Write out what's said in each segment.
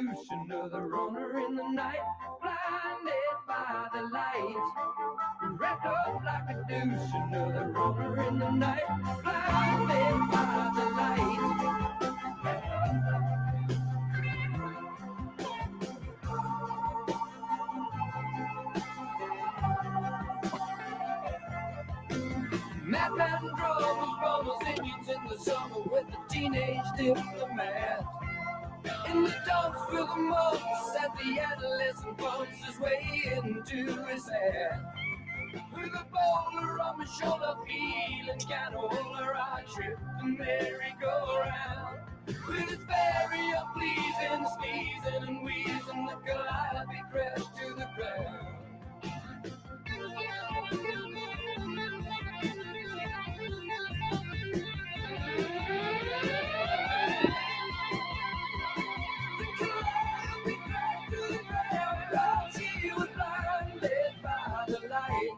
douche, another runner in the night, blinded by the light. Wrapped up like a douche, another runner in the night, blinded by the light. Madman drums, bombers, Indians in the summer with the teenage diplomat. In the dumps with the mumps as the adolescent bumps his way into his hat. With a boulder on my shoulder, feeling kind of older, I trip the merry-go-round. With his very unpleasing sneezing and wheezing, the calliope crashed to the ground. She was blinded by the light,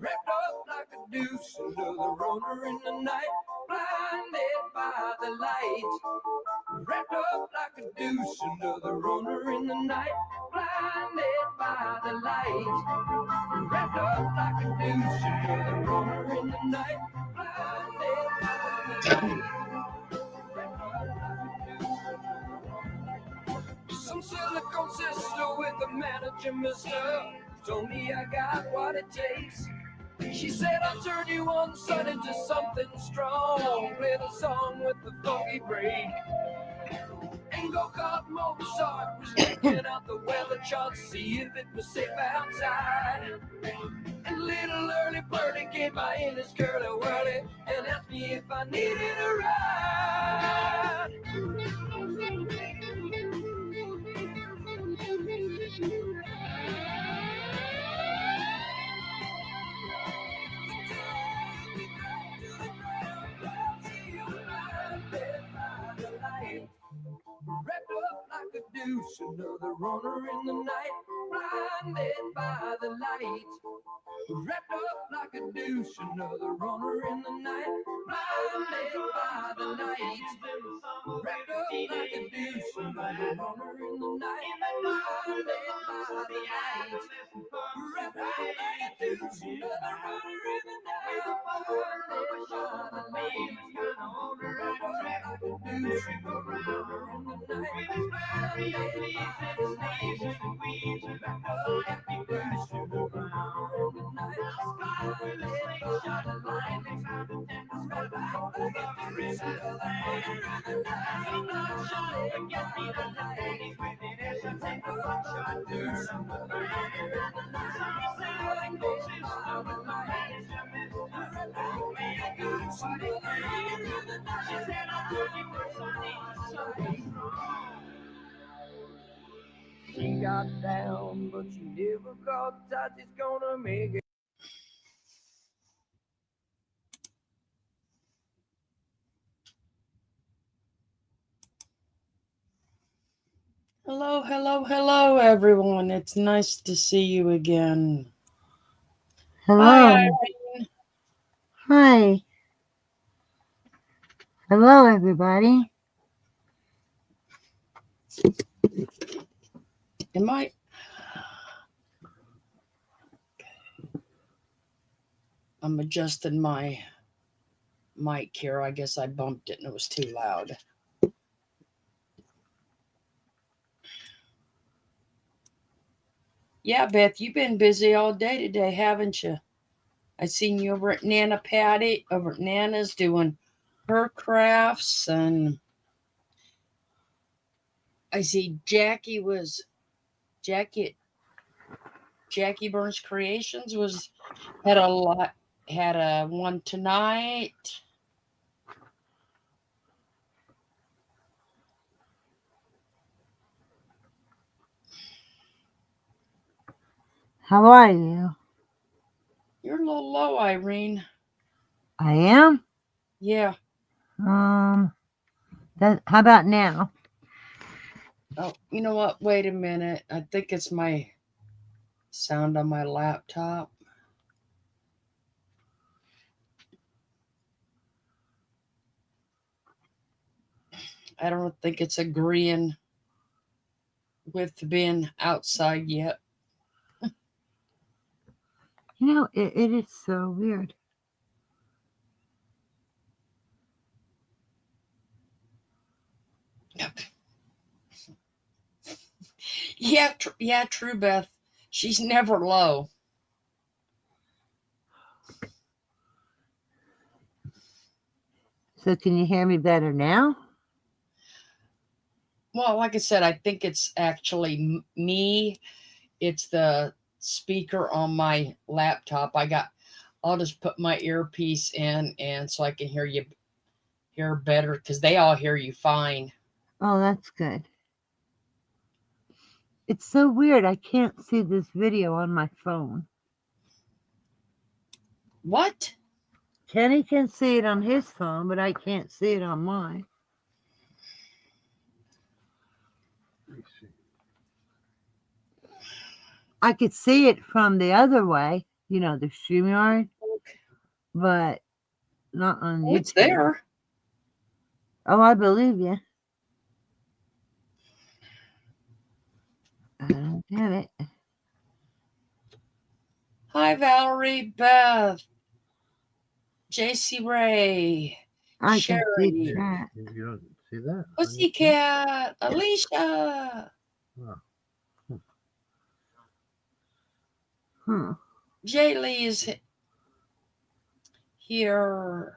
wrapped up like a douche, another runner in the night, blinded by the light. Wrapped up like a douche, another runner in the night, blinded by the light. Wrapped up like a douche, another runner in the night, blinded by the light. Some silicone sister with a manager mister told me I got what it takes. She said I'll turn you on sun into something strong. Play the song with the funky break. And go-kart Mozart was checking out the weather chart, see if it was safe outside. And little early birdie came by in his curly whirly and asked me if I needed a ride. Wrapped up like a douche, another runner in the night, blinded by the light. Wrapped up like a douche, another runner in the night, blinded by the light. Wrapped up like a douche, another runner in the night, blinded by the light. Wrapped up like a douche, another runner in the night, blinded by the light. Wrapped up like a douche, another runner in the night, blinded by the light. Wrapped up like a douche, another runner in the night. She got down, but she never got tight. She's gonna make it. Hello, hello, hello, everyone. It's nice to see you again. Hello. Hi, Irene. Hi. Hello, everybody. Am I? I'm adjusting my mic here. I guess I bumped it and it was too loud. Yeah, Beth, you've been busy all day today, haven't you? I seen you over at Nana Patty, over at Nana's doing her crafts, and I see Jackie Burns Creations had a one tonight. How are you? You're a little low, Irene. I am. Yeah. How about now? Oh, you know what? Wait a minute. I think it's my sound on my laptop. I don't think it's agreeing. with being outside yet. You know, it is so weird. Yeah, true, Beth. She's never low. So can you hear me better now? Well, like I said, I think it's actually me. It's the speaker on my laptop. I'll just put my earpiece in, and so I can hear better because they all hear you fine. Oh, that's good. It's so weird. I can't see this video on my phone. What? Kenny can see it on his phone, but I can't see it on mine. I could see it from the other way, you know, the StreamYard, but not on Oh, it's YouTube. there. Oh, I believe you. I don't get it. Hi, Valerie, Beth, JC Ray, I can see Sherry, chat. You don't see that? Pussycat, Alicia, Huh. Jaylee is here.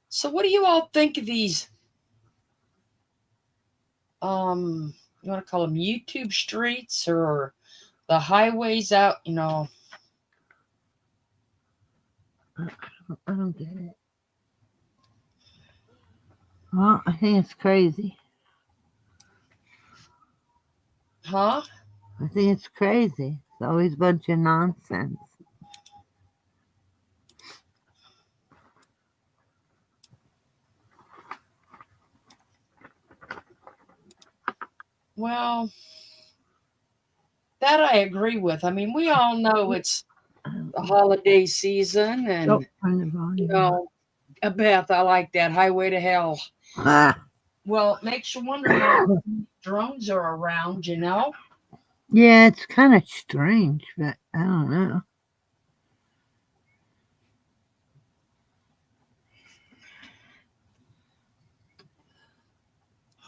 So, what do you all think of these? You want to call them YouTube streets or the highways out? I don't get it. Well, I think it's crazy. Huh? I think it's crazy. It's always a bunch of nonsense. Well, that I agree with. I mean, we all know it's the holiday season, Oh, and turn the you volume know, Beth, I like that highway to hell. up. Well, it makes you wonder now. Drones are around. Yeah, it's kind of strange, but I don't know.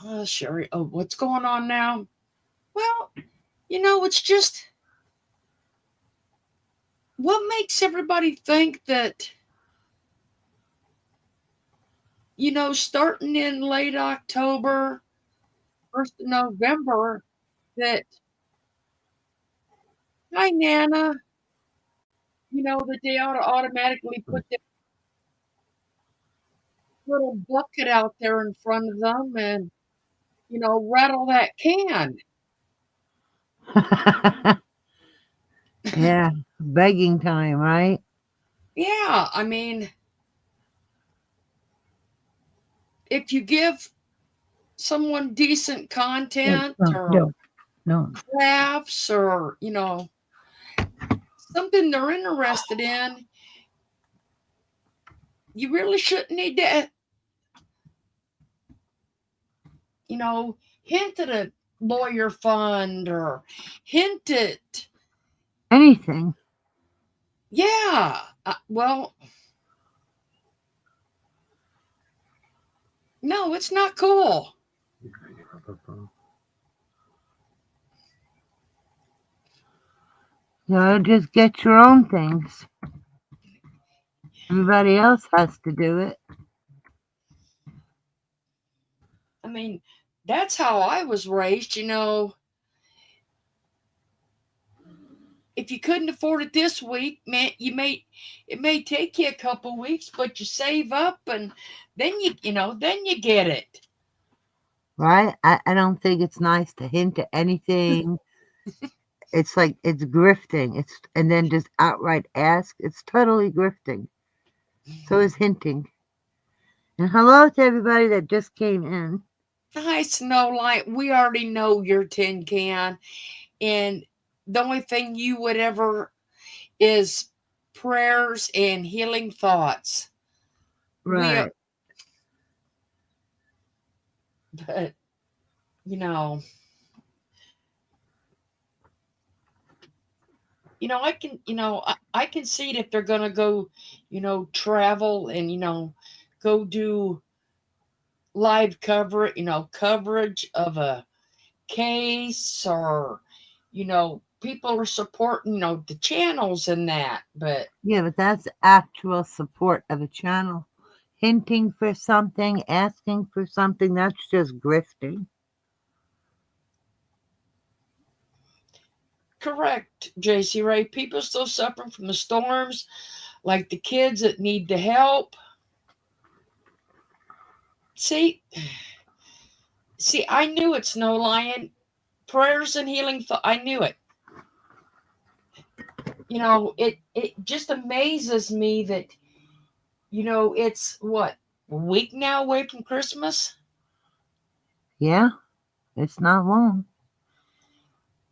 Oh, Sherry. Oh, what's going on now? Well, it's just what makes everybody think that, starting in late October, 1st of November, that, hi, Nana, that they ought to automatically put that little bucket out there in front of them and, rattle that can. Yeah, begging time, right? Yeah, I mean, if you give someone decent content or No. crafts or, something they're interested in, you really shouldn't need to, hint at a lawyer fund or hint at, Anything. yeah, well, no, it's not cool. You gotta just get your own things. Everybody else has to do it. I mean, that's how I was raised. If you couldn't afford it this week, man, it may take you a couple weeks, but you save up and then you get it. Right? I don't think it's nice to hint at anything. It's like it's grifting. And then just outright ask. It's totally grifting. So is hinting. And hello to everybody that just came in. Hi, Snowlight. We already know your tin can, and the only thing you would ever is prayers and healing thoughts. We are, Right. but you know, I can, I can see it if they're gonna go, travel and go do live coverage of a case, or people are supporting the channels and that, but Yeah, but that's actual support of a channel. Hinting for something, asking for something, that's just grifting. correct, JC Ray, people still suffering from the storms, like the kids that need the help. See, I knew it, Snow Lion. Prayers and healing, I knew it. It just amazes me that it's what, a week now away from Christmas, Yeah, it's not long.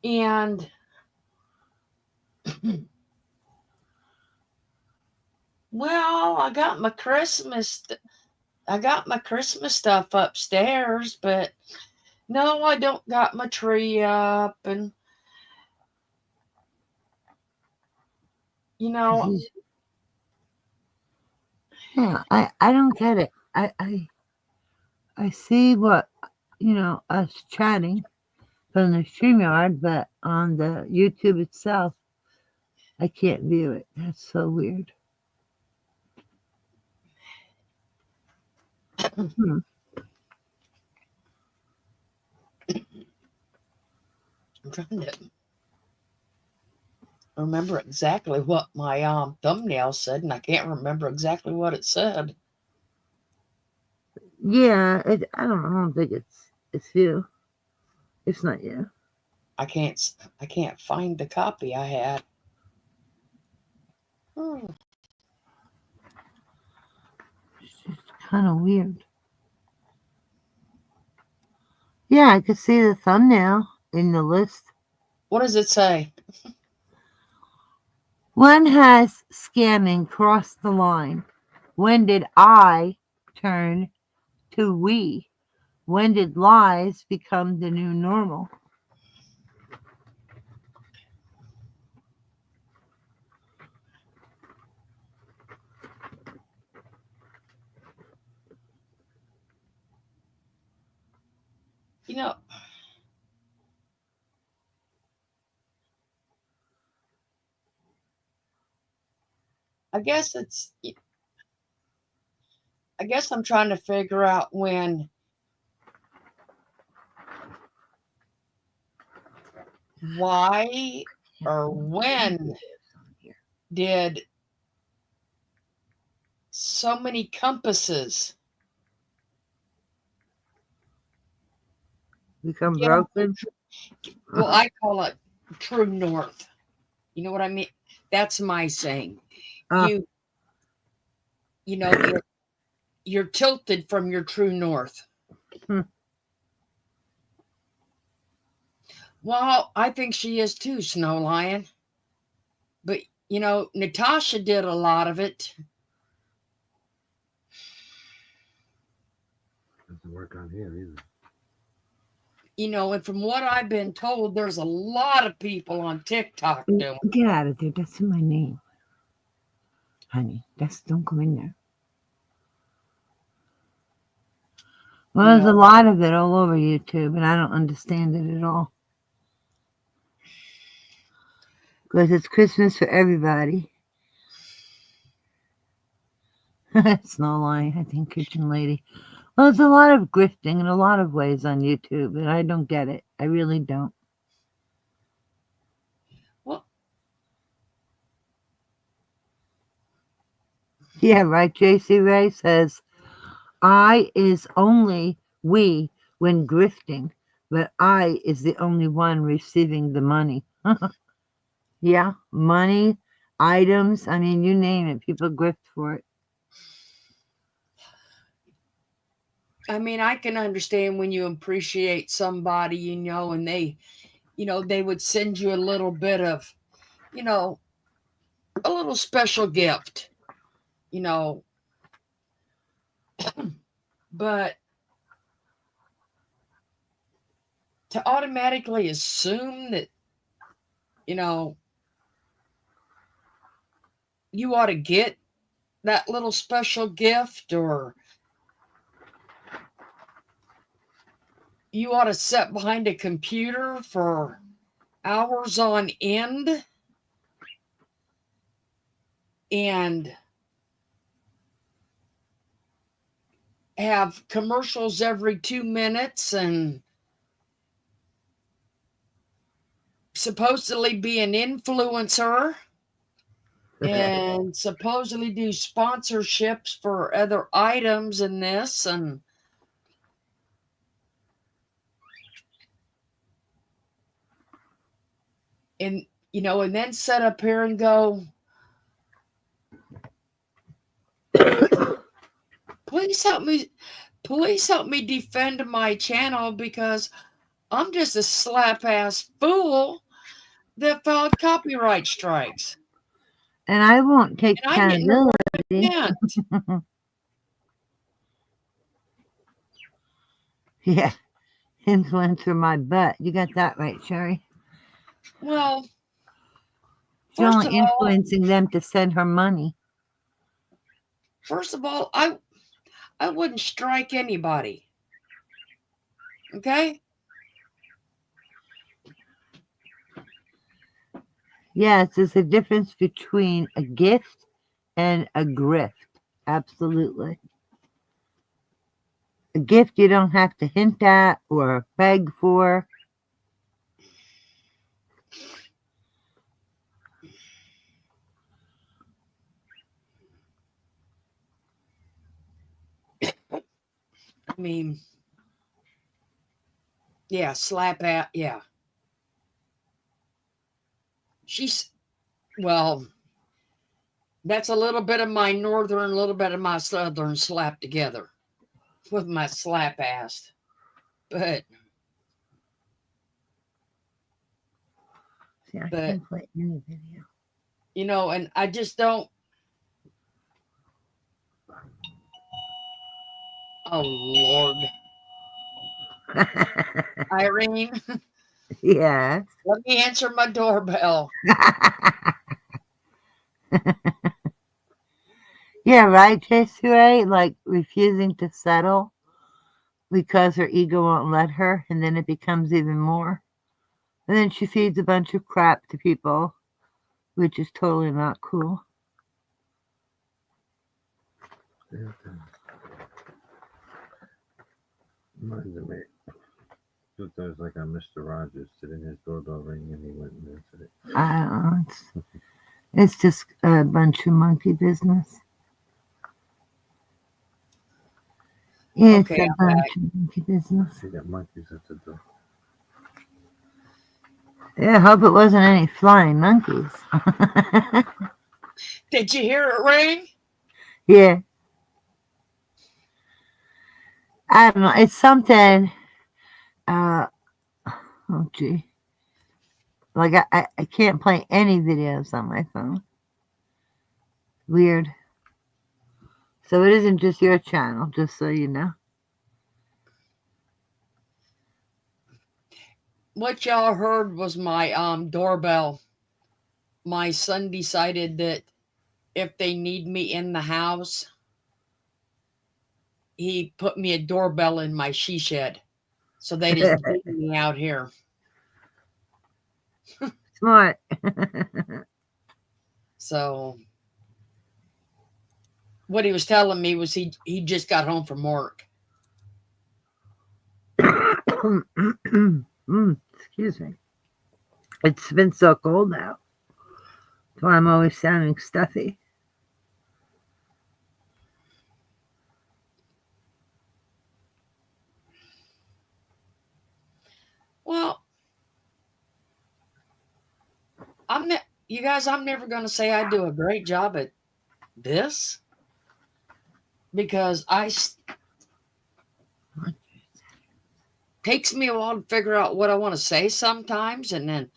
and well, I got my Christmas stuff upstairs, but no, I don't got my tree up, and you know, Yeah, I don't get it. I see what, us chatting from the StreamYard, but on the YouTube itself, I can't view it. That's so weird. Hmm. I'm trying to remember exactly what my thumbnail said, and I can't remember exactly what it said. Yeah, I don't think it's you. It's not you. I can't find the copy I had. Hmm. It's just kind of weird. Yeah, I could see the thumbnail in the list. What does it say? When has scamming crossed the line? When did I turn to we? When did lies become the new normal? You know, I guess it's. I guess I'm trying to figure out why, or when did so many compasses Become get off the broken? well, I call it true north. You know what I mean? That's my saying. Uh, You you know you're tilted from your true north. hmm. Well, I think she is too, Snow Lion. But Natasha did a lot of it. Doesn't work on here either. And from what I've been told, there's a lot of people on TikTok doing. Get out of there. That's in my name, honey. Don't come in there. Well, You there's a know, lot of it all over YouTube, and I don't understand it at all. Because it's Christmas for everybody. It's no lie. I think Kitchen Lady. Well, there's a lot of grifting in a lot of ways on YouTube, and I don't get it. I really don't. well, Yeah, right. JC Ray says, I is only we when grifting, but I is the only one receiving the money. Yeah, money, items. I mean, you name it. People grift for it. I mean, I can understand when you appreciate somebody, and they would send you a little bit of, you know, a little special gift, you know, but to automatically assume that, you know, you ought to get that little special gift, or you ought to sit behind a computer for hours on end and have commercials every 2 minutes and supposedly be an influencer and supposedly do sponsorships for other items and this and you know, and then sit up here and go, please help me, please help me defend my channel because I'm just a slap ass fool that filed copyright strikes. And I won't take And I didn't know what it accountability. meant. Yeah, influencer my butt. You got that right, Sherry. Well, She's first only of all, influencing them to send her money. I wouldn't strike anybody. Okay? Yes, there's a difference between a gift and a grift. Absolutely. A gift you don't have to hint at or beg for. I mean, yeah, slap at, yeah. She's, well, that's a little bit of my northern, a little bit of my southern slap together with my slap ass. But, See, I but, can't play any video. you know, and I just don't, oh Lord. Irene, Yes. let me answer my doorbell. Yeah, right, Ray? Like refusing to settle because her ego won't let her, and then it becomes even more. And then she feeds a bunch of crap to people, which is totally not cool. Reminds me. It was like on Mr. Rogers sitting his doorbell ring and he went and answered it. I don't know. It's just a bunch of monkey business. It's Okay, a I'm bunch back. of monkey business. He got monkeys at the door. Yeah, I hope it wasn't any flying monkeys. Did you hear it ring? Yeah. I don't know. It's something. Uh, oh, gee. Like, I can't play any videos on my phone. Weird. So it isn't just your channel, just so you know. What y'all heard was my doorbell. My son decided that if they need me in the house, he put me a doorbell in my she shed. So they just beat me out here. Smart. So what he was telling me was he just got home from work. Excuse me. It's been so cold out. That's why I'm always sounding stuffy. Well, you guys, I'm never going to say I do a great job at this because takes me a while to figure out what I want to say sometimes, and then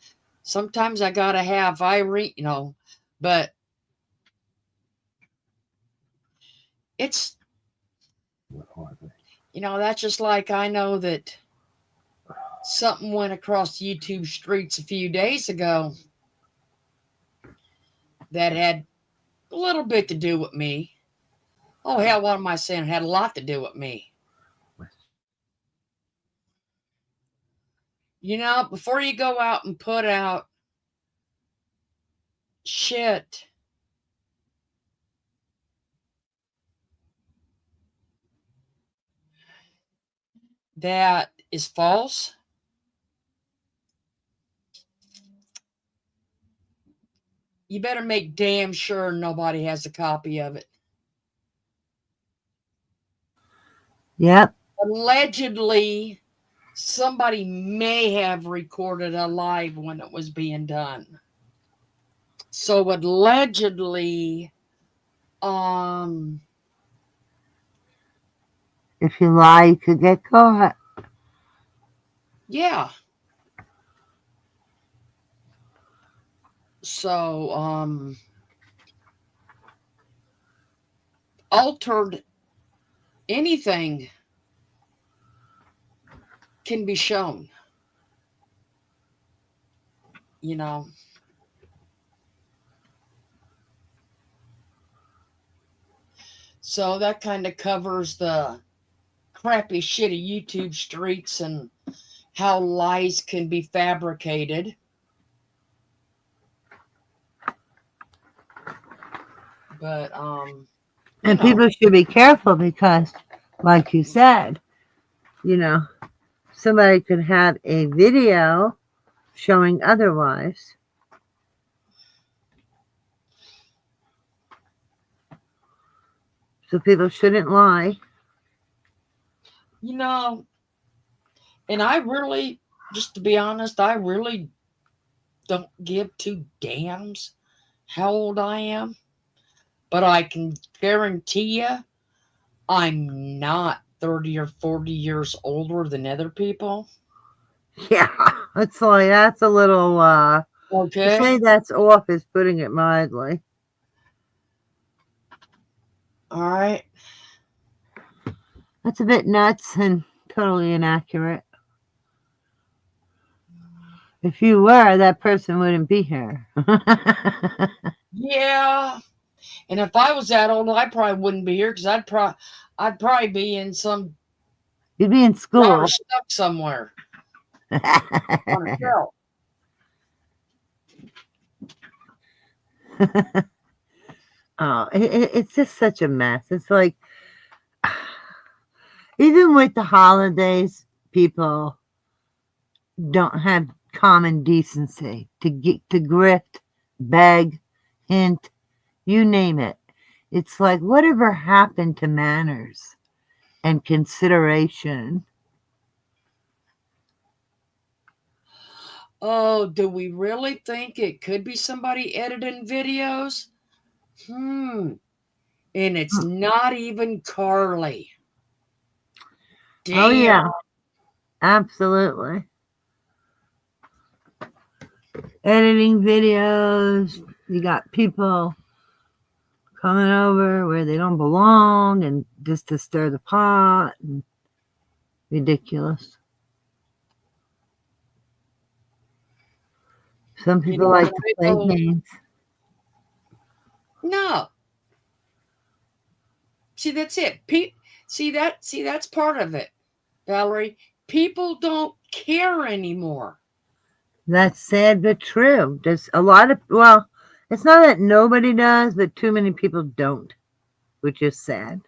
sometimes I got to have Irene, you know, but it's, you know, that's just like I know that Something went across YouTube streets a few days ago that had a little bit to do with me. Oh, hell, what am I saying? It had a lot to do with me. You know, before you go out and put out shit that is false, you better make damn sure nobody has a copy of it. Yep. Allegedly, somebody may have recorded a live when it was being done. So allegedly, If you lie, you could get caught. yeah. So altered anything can be shown, you know. So that kind of covers the crappy shit of YouTube streets and how lies can be fabricated. But And people should be careful because, like you said, somebody could have a video showing otherwise. So people shouldn't lie. And I really, just to be honest, I really don't give two damns how old I am. But I can guarantee you I'm not 30 or 40 years older than other people. Yeah, that's a little, to Okay. say that's off is putting it mildly. All right. That's a bit nuts and totally inaccurate. If you were, that person wouldn't be here. Yeah. And if I was that old, I probably wouldn't be here because I'd probably be in some You'd be in school. stuck somewhere on a shelf. Oh, it's just such a mess. It's like, even with the holidays, people don't have common decency to grift, beg, hint, you name it. It's like, whatever happened to manners and consideration? Oh, do we really think it could be somebody editing videos? And it's not even Carly. Damn. Oh, yeah. Absolutely. Editing videos. You got people coming over where they don't belong and just to stir the pot. And ridiculous. Some people like to play games. No. See, that's it. See, that's part of it, Valerie. People don't care anymore. That's sad but true. There's a lot of, well, it's not that nobody does, but too many people don't, which is sad.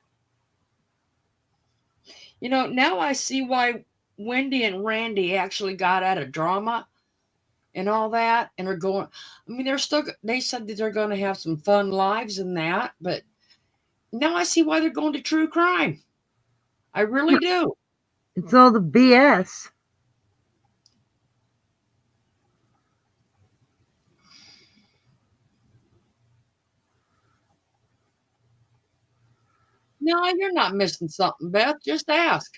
Now I see why Wendy and Randy actually got out of drama and all that, and are going. I mean, they said that they're going to have some fun lives and that, but now I see why they're going to true crime. I really do. It's all the BS. No, you're not missing something, Beth. Just ask.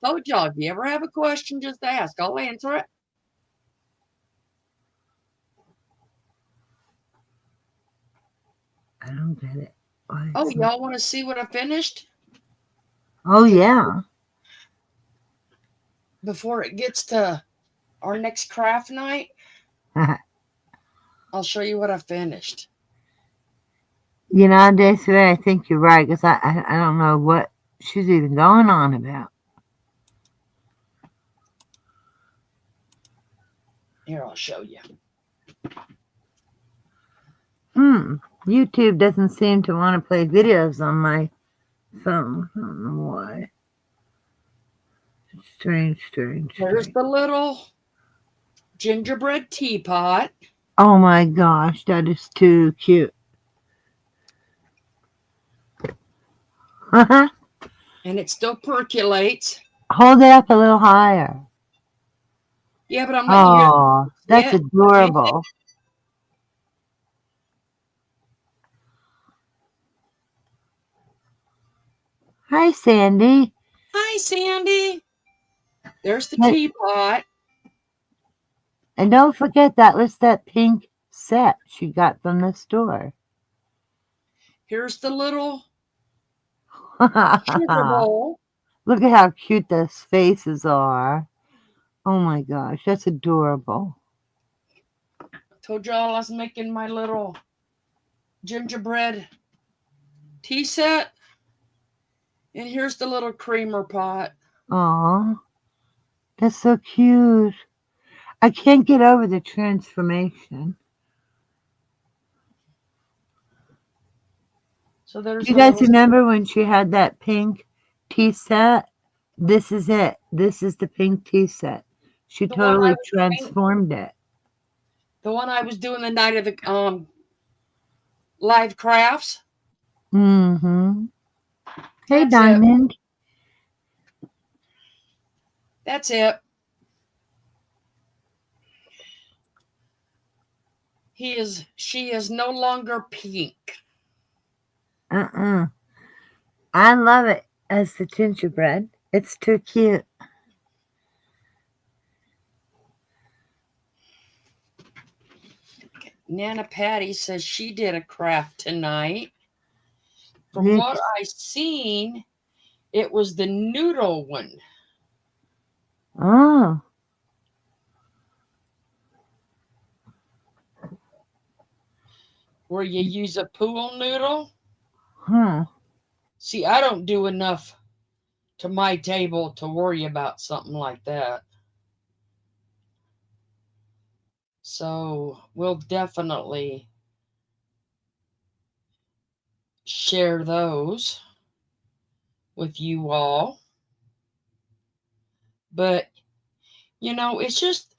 Told y'all, if you ever have a question, just ask. I'll answer it. I don't get it. Oh, y'all want to see what I finished? Oh, yeah. before it gets to our next craft night, I'll show you what I finished. You know, Desiree, I think you're right because I don't know what she's even going on about. Here, I'll show you. YouTube doesn't seem to want to play videos on my phone. I don't know why. Strange. There's the little gingerbread teapot. Oh my gosh, that is too cute. And it still percolates. Hold it up a little higher. Yeah, but I'm letting you. Oh, that's Yeah. adorable. Hi, Sandy. Hi, Sandy. There's the Hey, teapot. and don't forget that was that pink set she got from the store. Here's the little sugar Look bowl. at how cute those faces are. Oh my gosh, that's adorable. Told y'all I was making my little gingerbread tea set. And here's the little creamer pot. Aw, that's so cute. I can't get over the transformation. So there's Do you the guys little. remember when she had that pink tea set? This is it. This is the pink tea set. She The one I totally was doing, transformed it. the one I was doing the night of the live crafts. Mm-hmm. Hey, That's it. Diamond. That's it. She is no longer pink. Uh-uh. I love it as the gingerbread. It's too cute. Nana Patty says she did a craft tonight. From Nick. what I seen, it was the noodle one. Oh. Where you use a pool noodle. Huh. See, I don't do enough to my table to worry about something like that. So we'll definitely share those with you all. But, it's just,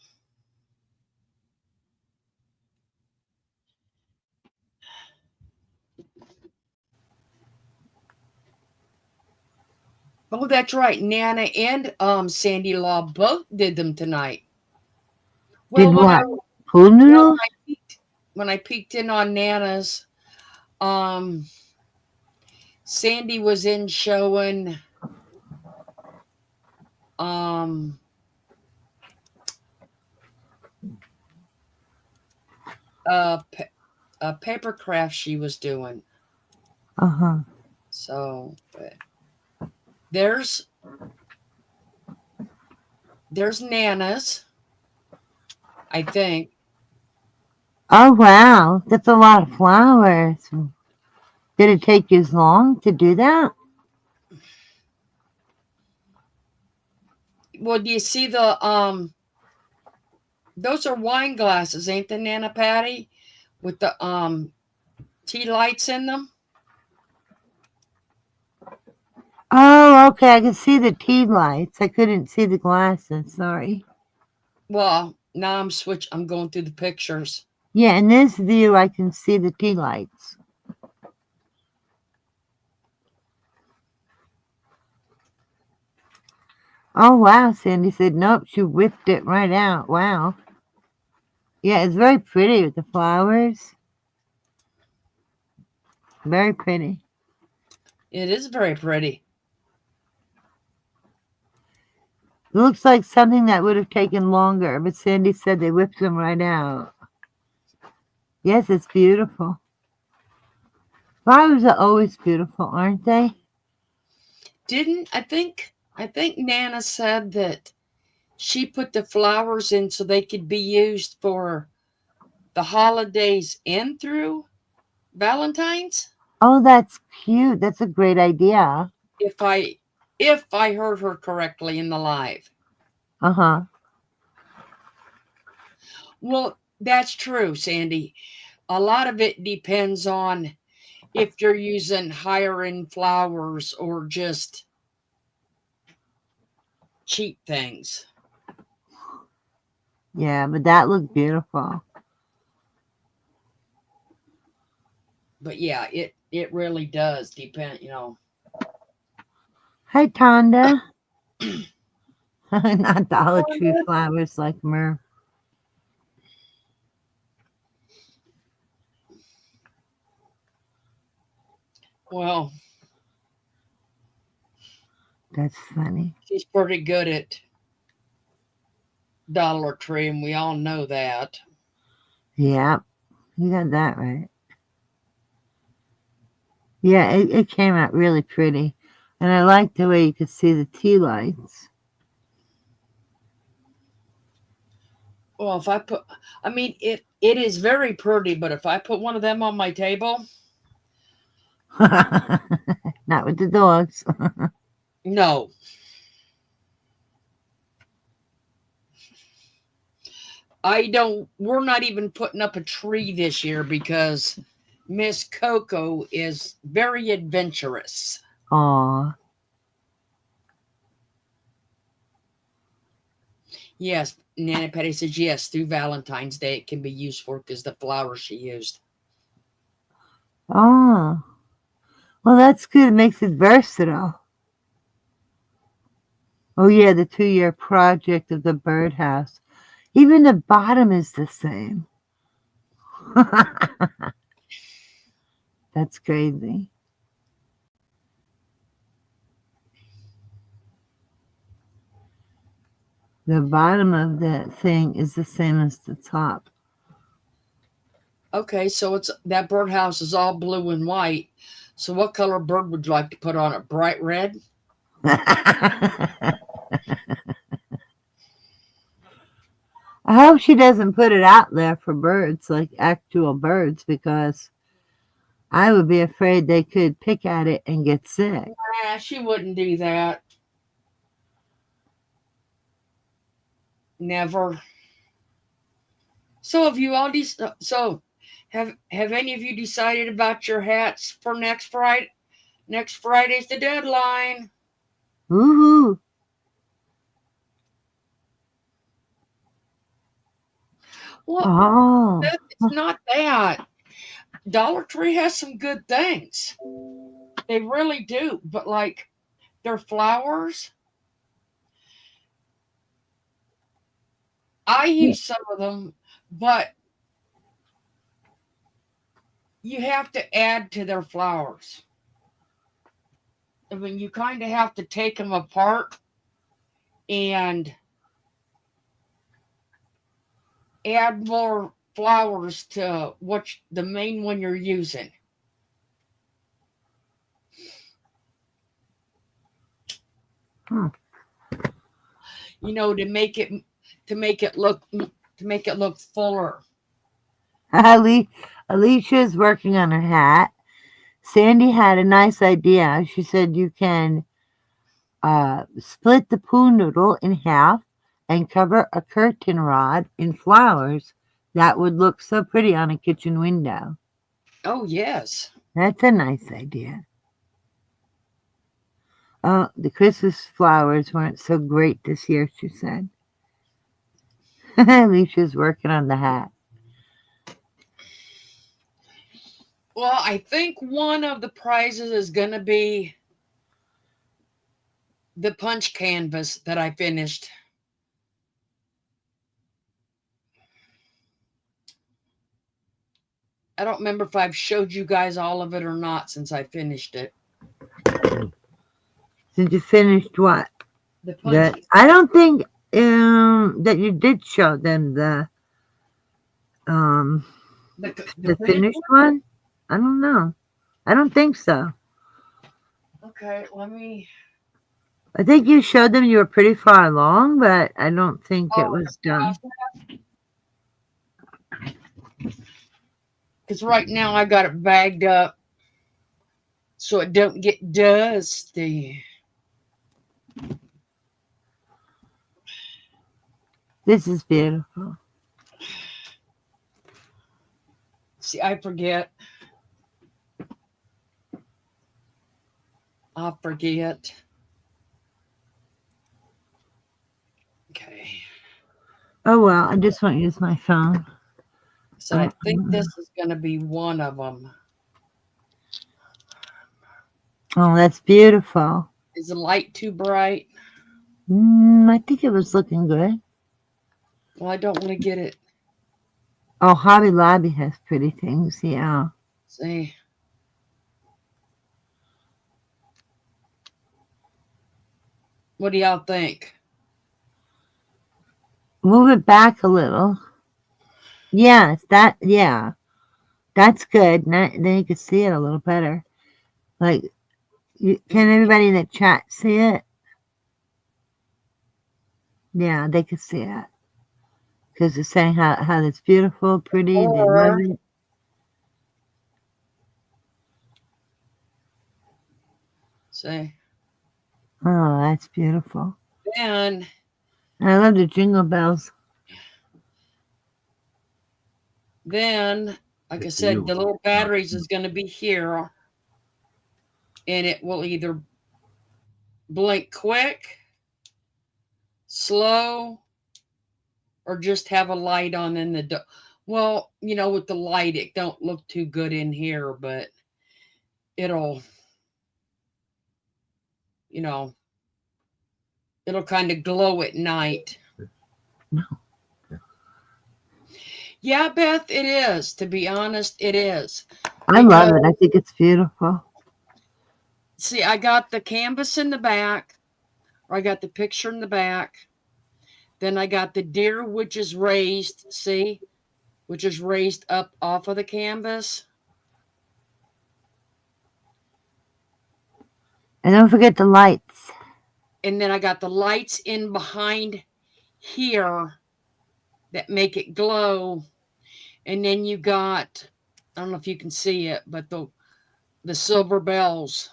oh, that's right. Nana and Sandy Law both did them tonight. Did Well, what? Pool noodles? when I peeked in on Nana's, Sandy was in showing um a, a paper craft she was doing. Uh-huh. So there's Nana's, I think. Oh, wow. That's a lot of flowers. Did it take you as long to do that? Well, do you see the those are wine glasses, ain't they, Nana Patty? With the tea lights in them. Oh, okay. I can see the tea lights. I couldn't see the glasses. Sorry. Well, now I'm going through the pictures. Yeah, in this view, I can see the tea lights. Oh, wow. Sandy said, nope, she whipped it right out. Wow. Yeah, it's very pretty with the flowers. Very pretty. It is very pretty. It looks like something that would have taken longer, but Sandy said they whipped them right out. Yes, it's beautiful. Flowers are always beautiful, aren't they? I think Nana said that She put the flowers in so they could be used for the holidays and through Valentine's. Oh, that's cute. That's a great idea. If I heard her correctly in the live. Uh huh. Well, that's true, Sandy. A lot of it depends on if you're using higher end flowers or just cheap things. Yeah, but that looked beautiful. But yeah, it really does depend. Hi, Tonda. Not Dollar Tree flowers like Mer. Well, That's funny. she's pretty good at Dollar Tree, and we all know that. Yeah, you got that right. Yeah, it came out really pretty. And I like the way you could see the tea lights. Well, if I put, I mean, it is very pretty, but if I put one of them on my table, Not with the dogs. no. I don't, we're not even putting up a tree this year because Miss Coco is very adventurous. Aw. Yes, Nana Petty says yes, through Valentine's Day it can be used for because the flowers she used. Oh. Well, that's good. It makes it versatile. Oh, yeah, the 2-year project of the birdhouse. Even the bottom is the same. That's crazy. The bottom of that thing is the same as the top. Okay, so it's that birdhouse is all blue and white. So what color bird would you like to put on it? Bright red? I hope she doesn't put it out there for birds, like actual birds, because I would be afraid they could pick at it and get sick. Nah, she wouldn't do that. Never. So have you all so have any of you decided about your hats for next Friday? Next Friday's the deadline. Woohoo! Well, Oh, it's not that. Dollar Tree has some good things. They really do. But like their flowers, I yeah. use some of them, but you have to add to their flowers. I mean, you kind of have to take them apart and add more flowers to the main one you're using. Hmm. To make it look fuller. Alicia's working on her hat. Sandy had a nice idea. She said you can split the poo noodle in half and cover a curtain rod in flowers. That would look so pretty on a kitchen window. Oh yes. That's a nice idea. Oh, the Christmas flowers weren't so great this year, she said. Alicia's working on the hat. Well, I think one of the prizes is going to be the punch canvas that I finished. I don't remember if I've showed you guys all of it or not since I finished it. Since you finished what? The punch. I don't think that you did show them um The the finished finished one? one. I don't know. I don't think so. Okay, let me. I think you showed them you were pretty far along, but I don't think it Oh, was done. because right now I got it bagged up so it don't get dusty. This is beautiful. See, I forget. I forget. Okay. Oh well, I just won't use my phone. So I think this is going to be one of them. Oh, that's beautiful. Is the light too bright? I think it was looking good. Well, I don't want to get it. Oh, Hobby Lobby has pretty things, yeah. See. What do y'all think? Move it back a little. Yes, yeah. That's good. Then you can see it a little better. Like, can everybody in the chat see it? Yeah, they can see it. Because it's saying how it's beautiful, pretty, they love Or, it. see. Oh, that's beautiful. Then, I love the jingle bells. like I said, the little batteries is going to be here. And it will either blink quick, slow, or just have a light on in the well, with the light it don't look too good in here, but it'll you know it'll kind of glow at night. No. Yeah, Beth, it is. To be honest, it is. I love it. I think it's beautiful. See, I got the canvas in the back, or I got the picture in the back. Then I got the deer, which is raised, see, which is raised up off of the canvas. And don't forget the lights. And then I got the lights in behind here that make it glow. And then you got, I don't know if you can see it, but the silver bells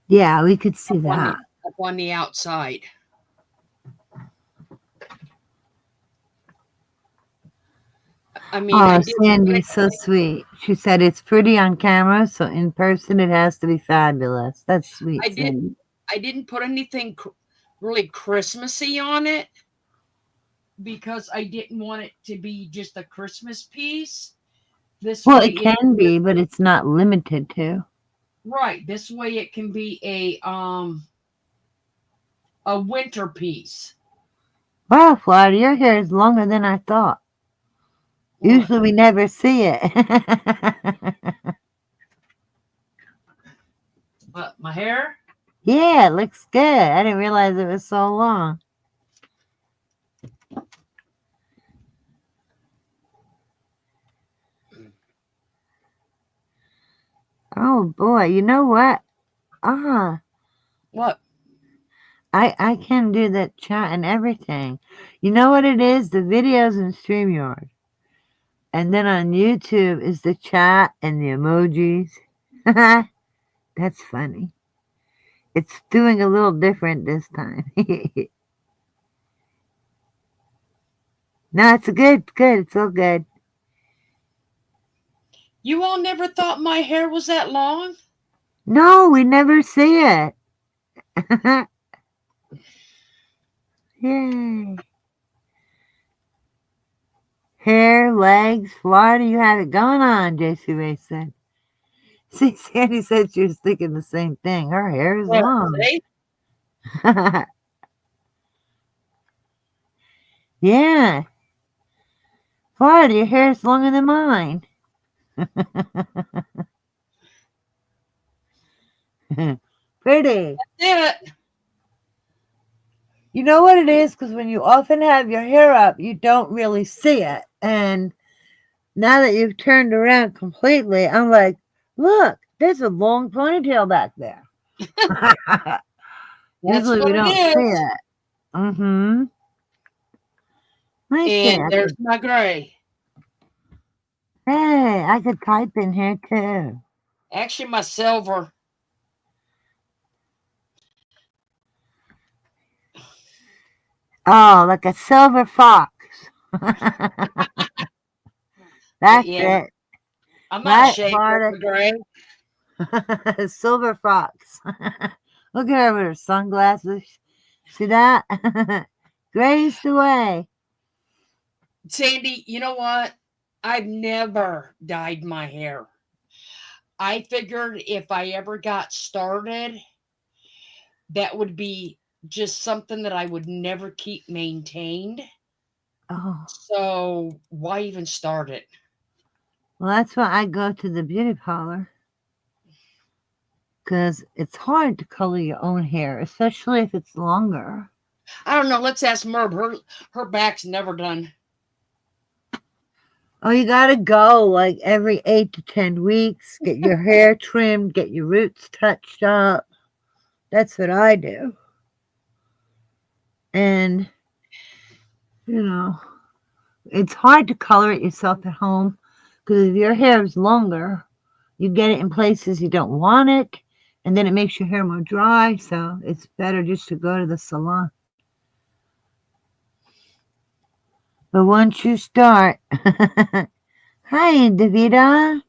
Yeah, we could see up that. on the outside. I mean, Oh, Sandy's so sweet. She said it's pretty on camera, so in person it has to be fabulous. That's sweet, Sandy. I didn't put anything really Christmassy on it because I didn't want it to be just a Christmas piece. This Well, way it can be, but it's not limited to. Right. This way it can be a winter piece. Wow, Florida, your hair is longer than I thought. What? Usually we never see it. What, my hair? Yeah, it looks good. I didn't realize it was so long. Oh boy, you know what? What? I can do that chat and everything. You know what it is? The videos in StreamYard. And then on YouTube is the chat and the emojis. That's funny. It's doing a little different this time. No, it's good. It's all good. You all never thought my hair was that long? No, we never see it. Yay. Hair, legs, Florida, you have it going on, JC Ray said. See, Sandy said she was thinking the same thing. Her hair is long. Yeah. Florida, your hair is longer than mine. Pretty. That's it. You know what it is? Because when you often have your hair up, you don't really see it. And now that you've turned around completely, I'm like, look, there's a long ponytail back there. That's Usually we what it don't see is. it. Mm-hmm. Let me see. And there's my gray. Hey, I could type in here too. Actually, my silver. Oh, like a silver fox. But That's yeah, it. I'm not Right, ashamed of Bartek? the gray. Silver fox. Look at her with her sunglasses. See that? Gray's the way. Sandy, you know what? I've never dyed my hair. I figured if I ever got started, that would be just something that I would never keep maintained. Oh, So why even start it? well, that's why I go to the beauty parlor. Because it's hard to color your own hair, especially if it's longer. I don't know. Let's ask Merb. Her back's never done. Oh, you gotta go like every 8 to 10 weeks, get your hair trimmed, get your roots touched up. That's what I do. And, you know, it's hard to color it yourself at home because if your hair is longer, you get it in places you don't want it, and then it makes your hair more dry. So it's better just to go to the salon. But once you start, hi, Davida.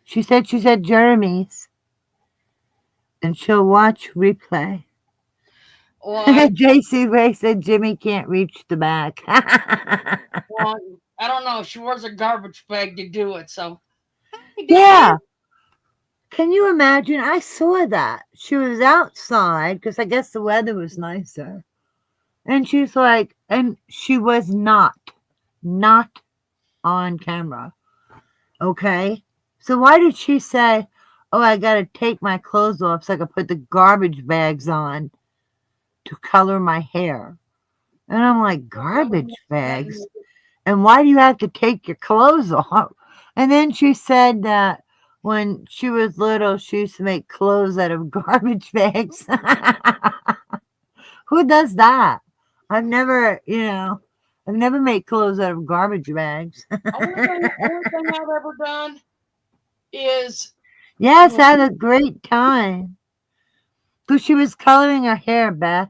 She said Jeremy's, and she'll watch replay. Well, I JC Ray said Jimmy can't reach the back. well, I don't know. She wears a garbage bag to do it. So hey, Debbie. Yeah. Can you imagine? I saw that. She was outside because I guess the weather was nicer. And she's like, and she was not on camera. Okay. So why did she say, oh, I got to take my clothes off so I can put the garbage bags on to color my hair? And I'm like, garbage bags? And why do you have to take your clothes off? And then she said that when she was little, she used to make clothes out of garbage bags. Who does that? I've never, I've never made clothes out of garbage bags. Only thing I've ever done is Yes, when I had a great time. Because she was coloring her hair, Beth.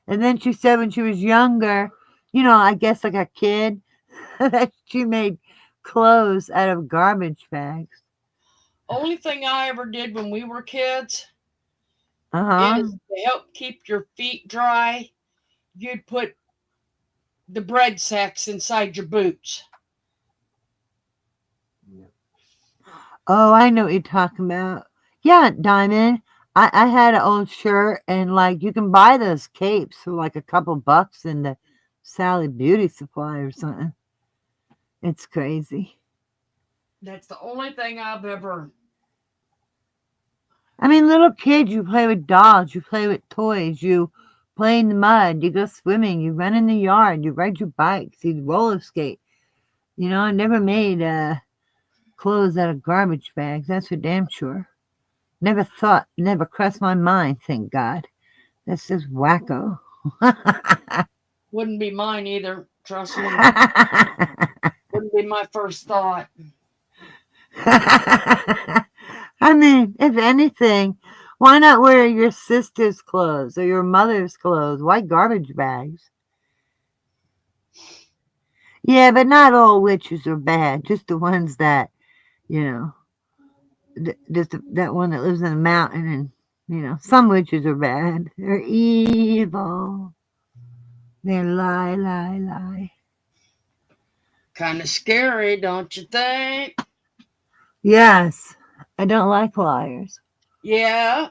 And then she said when she was younger, I guess like a kid, that she made clothes out of garbage bags. only thing I ever did when we were kids Uh huh. is to help keep your feet dry. You'd put the bread sacks inside your boots. Oh, I know what you're talking about. Yeah, Diamond. I had an old shirt, and like you can buy those capes for like a couple bucks in the Sally Beauty Supply or something. It's crazy. That's the only thing I've ever. I mean, little kids, you play with dolls, you play with toys, you play in the mud, you go swimming, you run in the yard, you ride your bikes, you roller skate. I never made clothes out of garbage bags. That's for damn sure. Never thought, never crossed my mind, thank God. That's just wacko. Wouldn't be mine either. Trust me. Wouldn't be my first thought. I mean, if anything, why not wear your sister's clothes or your mother's clothes? Why garbage bags? Yeah, but not all witches are bad. Just the ones that, you know, just that one that lives in a mountain and, some witches are bad. They're evil. They lie, lie, lie. Kind of scary, don't you think? Yes, I don't like liars. Yeah.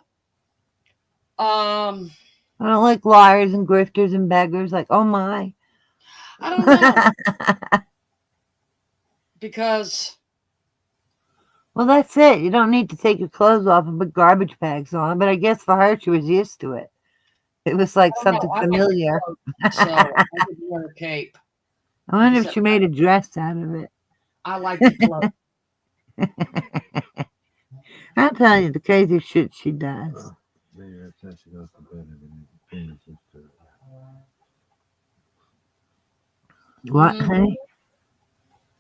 Um, I don't like liars and grifters and beggars. Like, oh my. I don't know because Well, that's it. You don't need to take your clothes off and put garbage bags on. But I guess for her, she was used to it. It was like I don't know. something I like to familiar. float, so I would wear a cape. I wonder if Except she made a dress out of it. I like to float. I'll tell you the crazy shit she does. Jimmy's used to it. What, Mhm. honey?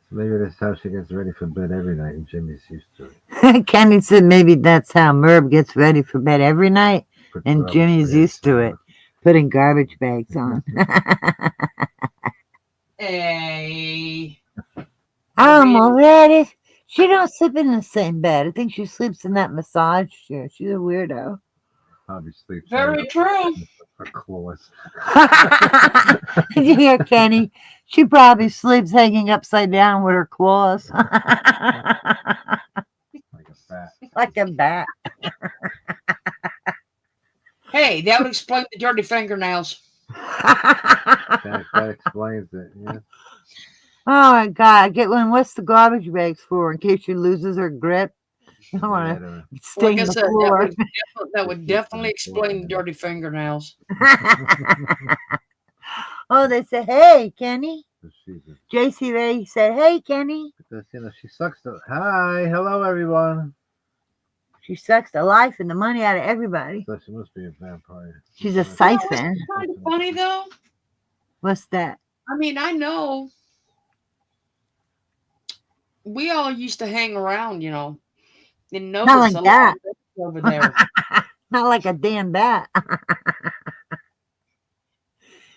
So maybe that's how she gets ready for bed every night, and Jimmy's used to it. Kenny said maybe that's how Merv gets ready for bed every night, Put and garbage Jimmy's bags used to on. it, putting garbage bags on. Hey. I'm already. She don't sleep in the same bed. I think she sleeps in that massage chair. She's a weirdo. Probably sleeps Very true. her claws. Did you hear Kenny? She probably sleeps hanging upside down with her claws. Like a bat. Like a bat. Hey, that would explain the dirty fingernails. That explains it, yeah. Oh my God! Get one. What's the garbage bags for? In case she loses her grip, you don't want to Like stain I the said, floor. that would definitely explain the dirty fingernails. Oh, they say, "Hey, Kenny." She's JC Ray said, "Hey, Kenny." because she sucks the. Hi, hello everyone. She sucks the life and the money out of everybody. So she must be a vampire. She's a You know, siphon. what's kind of funny though? What's that? I mean, I know we all used to hang around, and Not notice like a lot that. of things over there. Not like a damn bat.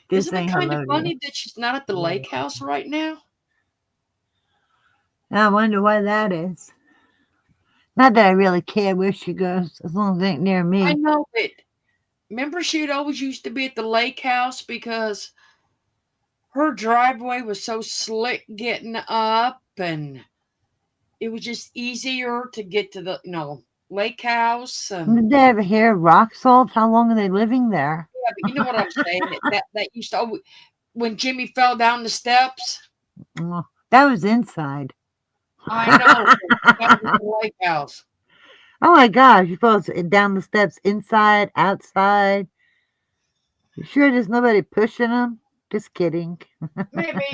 Just Isn't it saying kind of hello to you. funny that she's not at the lake house right now? I wonder why that is. Not that I really care where she goes, as long as it ain't near I me. know, but remember she'd always used to be at the lake house because her driveway was so slick getting up, and it was just easier to get to the lake house. Did they ever hear rock salt? How long are they living there? Yeah, but you know what I'm saying? That used to always, when Jimmy fell down the steps. Oh, that was inside. I know that was the lake house. Oh my gosh, you fall down the steps inside, outside. You sure there's nobody pushing them? Just kidding. Maybe,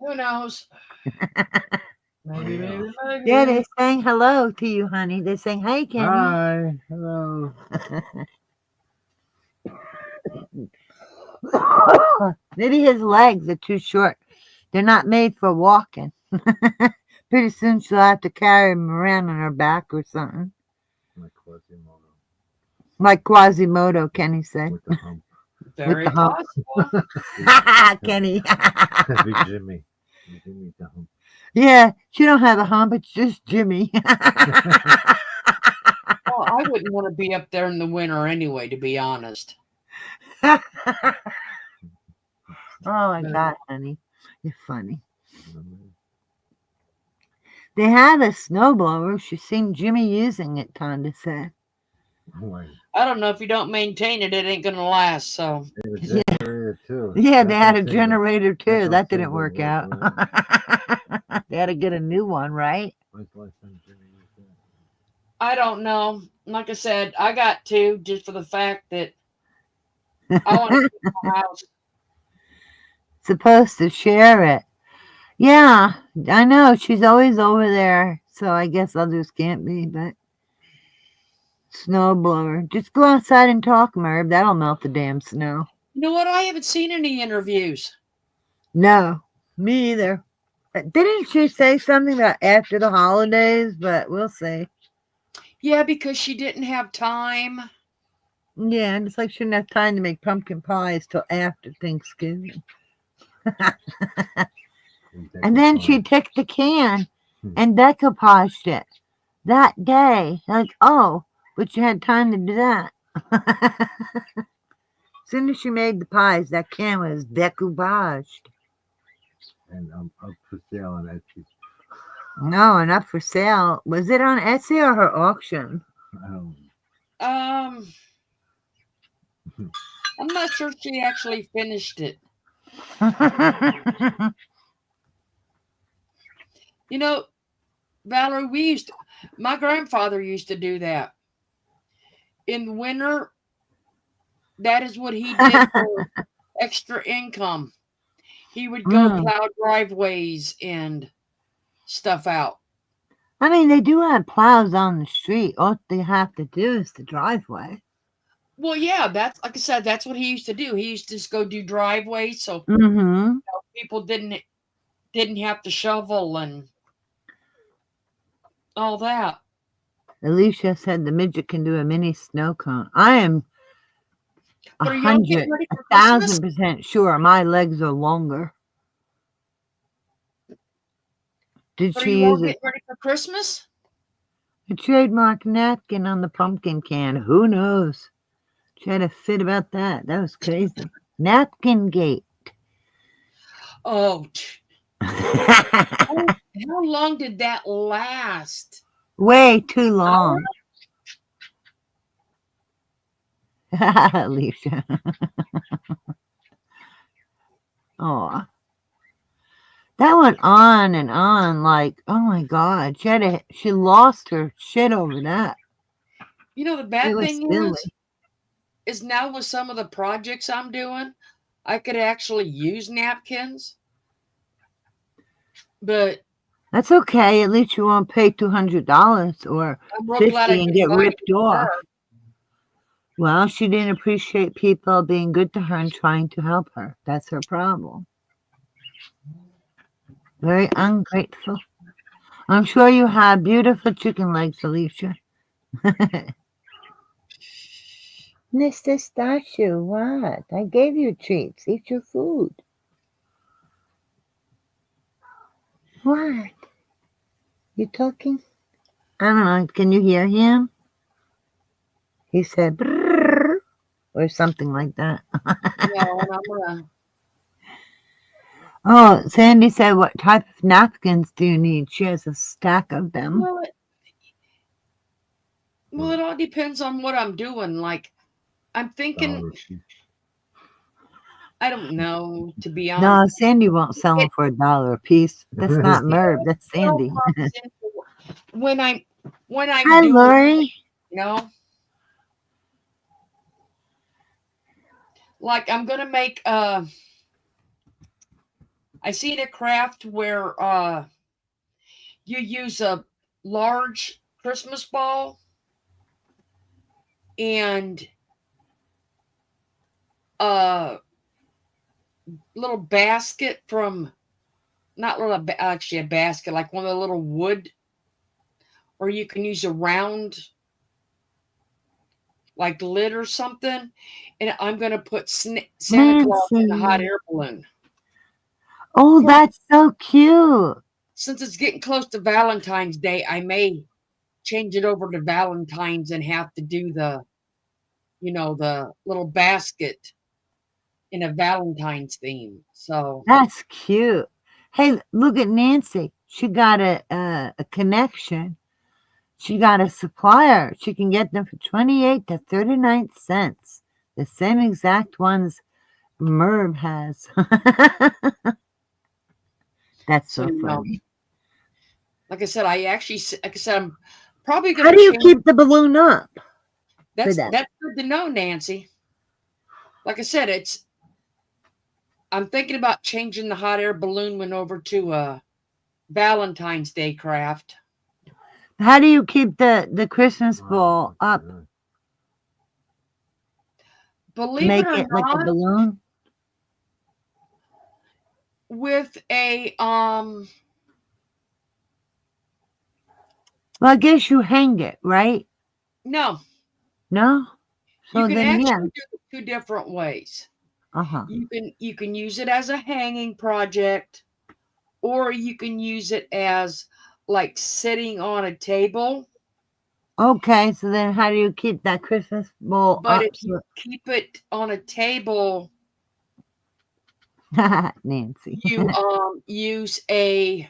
who knows? Maybe, maybe, Yeah, maybe. they're saying hello to you, honey. They're saying, "Hey, Kenny." Hi, hello. Maybe his legs are too short. They're not made for walking. Pretty soon she'll have to carry him around on her back or something. Like Quasimodo. Like Quasimodo, Kenny said. With the hump. Very the hump. possible. Kenny. That'd be Jimmy. Jimmy with the hump. Yeah, she don't have a hump. It's just Jimmy. Well, I wouldn't want to be up there in the winter anyway, to be honest. Oh my God, honey. You're funny. They have a snowblower. She's seen Jimmy using it, Tonda said. I don't know, if you don't maintain it, it ain't gonna last. So They had a generator too. Yeah, That they had a don't seem generator to- too. don't That seem didn't to work out. right? They had to get a new one, right? When's the last time Jimmy used that? I don't know. Like I said, I got to just for the fact that I want to keep my house. Supposed to share it. Yeah, I know. She's always over there. So I guess others can't be, but snowblower. Just go outside and talk, Merv. That'll melt the damn snow. You know what? I haven't seen any interviews. No, me either. Didn't she say something about after the holidays? But we'll see. Yeah, because she didn't have time. Yeah, and it's like she didn't have time to make pumpkin pies till after Thanksgiving. And then she took the can and decoupaged it that day. Like, oh, but you had time to do that. As soon as she made the pies, that can was decoupaged. And up for sale on Etsy. No, and up for sale. Was it on Etsy or her auction? I'm not sure she actually finished it. You know, Valerie, my grandfather used to do that. In the winter, that is what he did for extra income. He would go plow driveways and stuff out. I mean, they do have plows on the street. All they have to do is the driveway. Well, yeah, that's like I said, that's what he used to do. He used to just go do driveways so Mm-hmm. people didn't have to shovel and all that. Alicia said the midget can do a mini snow cone. I am But are y'all getting 100, ready a for Christmas? 1,000% sure my legs are longer. Did But are she you all use getting ready for Christmas? a trademark napkin on the pumpkin can? Who knows? She had a fit about that. That was crazy. Napkin gate. Oh, how long did that last? Way too An hour? long. Alicia. Oh, that went on and on. Like, oh my God, she lost her shit over that. You know, the It bad was thing silly. is now with some of the projects I'm doing, I could actually use napkins, but That's okay. At least you won't pay $200 or I'm real glad I 50 and didn't get buy it ripped from her. off. Well, she didn't appreciate people being good to her and trying to help her. That's her problem. Very ungrateful. I'm sure you have beautiful chicken legs, Alicia. Mr. Statue, what? I gave you treats. Eat your food. What? You talking? I don't know. Can you hear him? He said brrr, or something like that. No, and I'm gonna. Oh, Sandy said, what type of napkins do you need? She has a stack of them. Well, it all depends on what I'm doing. Like, I'm thinking, I don't know, to be No, honest. Sandy won't sell them for $1 a piece. That's not Merv. That's It all Sandy. comes into when I'm Hi, doing, Lori. you know, like I'm gonna make I seen a craft where you use a large Christmas ball and a little basket from not little actually a basket like one of the little wood, or you can use a round like lid or something, and I'm gonna put Santa Claus in a hot Nancy. air balloon. Oh, Well, that's so cute. since it's getting close to Valentine's Day, I may change it over to Valentine's and have to do the little basket in a Valentine's theme. So That's cute. Hey, look at Nancy. She got a connection. She got a supplier. She can get them for 28 to 39 cents. The same exact ones Merv has. That's so funny. like I said, I'm probably How gonna do you change. keep the balloon up for that? That's good to know, Nancy. Like I said, I'm thinking about changing the hot air balloon one over to a Valentine's Day craft. How do you keep the Christmas ball up to Believe it make or it like a not, balloon? with a Well, I guess you hang it, right? no, No? you So can then, yeah. actually do it two different ways. Uh-huh. You can use it as a hanging project, or you can use it as like sitting on a table. Okay, so then how do you keep that Christmas ball But up? if you keep it on a table, Nancy. you use the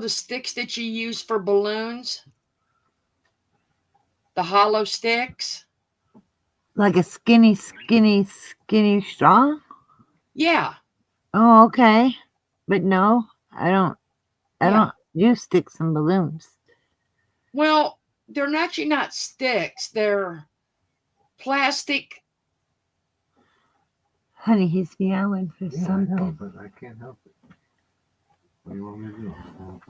sticks that you use for balloons, the hollow sticks. Like a skinny, skinny, skinny straw? Yeah, Oh, okay. But no, I yeah. don't use sticks and balloons. Well, they're actually not sticks. They're plastic. Honey, he's meowing for something. I know, but I can't help it. What do you want me to do?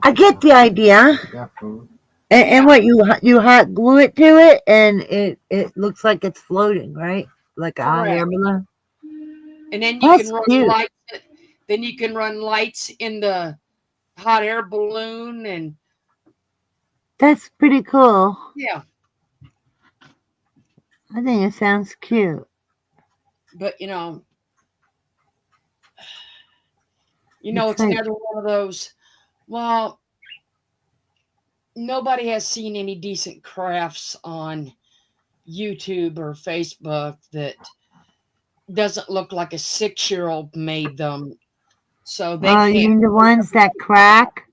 I get the idea. I got food. And Yeah, what you hot glue it to it, and it looks like it's floating, right? Like a hot air correct. balloon. And then you can That's run cute. lights. Then you can run lights in the hot air balloon, and That's pretty cool. yeah. I think it sounds cute. But It's it's like, another one of those. Well, nobody has seen any decent crafts on YouTube or Facebook that doesn't look like a 6-year-old made them, so they oh, you can't mean the make them ones that right now. crack?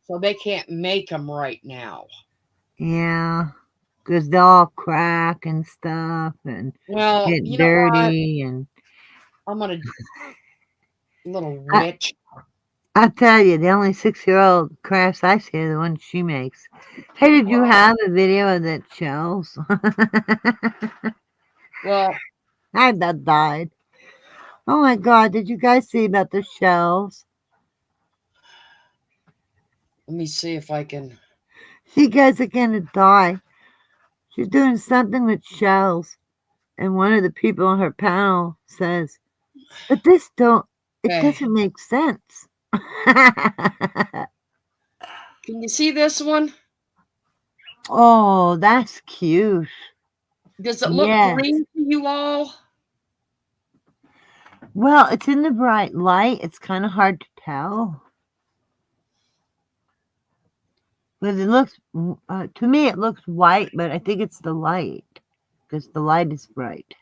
So they can't make them right now. Yeah, because they'll all crack and stuff and Well, get you know what? dirty. And I'm gonna little I, witch. I'll tell you, the only 6-year-old crafts I see are the ones she makes. Hey, did you have a video of that shells? Well, I about died. Oh my God, did you guys see about the shells? let me see if I can. You guys are gonna die. She's doing something with shells, and one of the people on her panel says, "But it Okay, doesn't make sense." can you see this one? Oh, that's cute. Does it look Yes. green to you all? Well, it's in the bright light. It's kind of hard to tell. But it looks, to me, it looks white, but I think it's the light because the light is bright.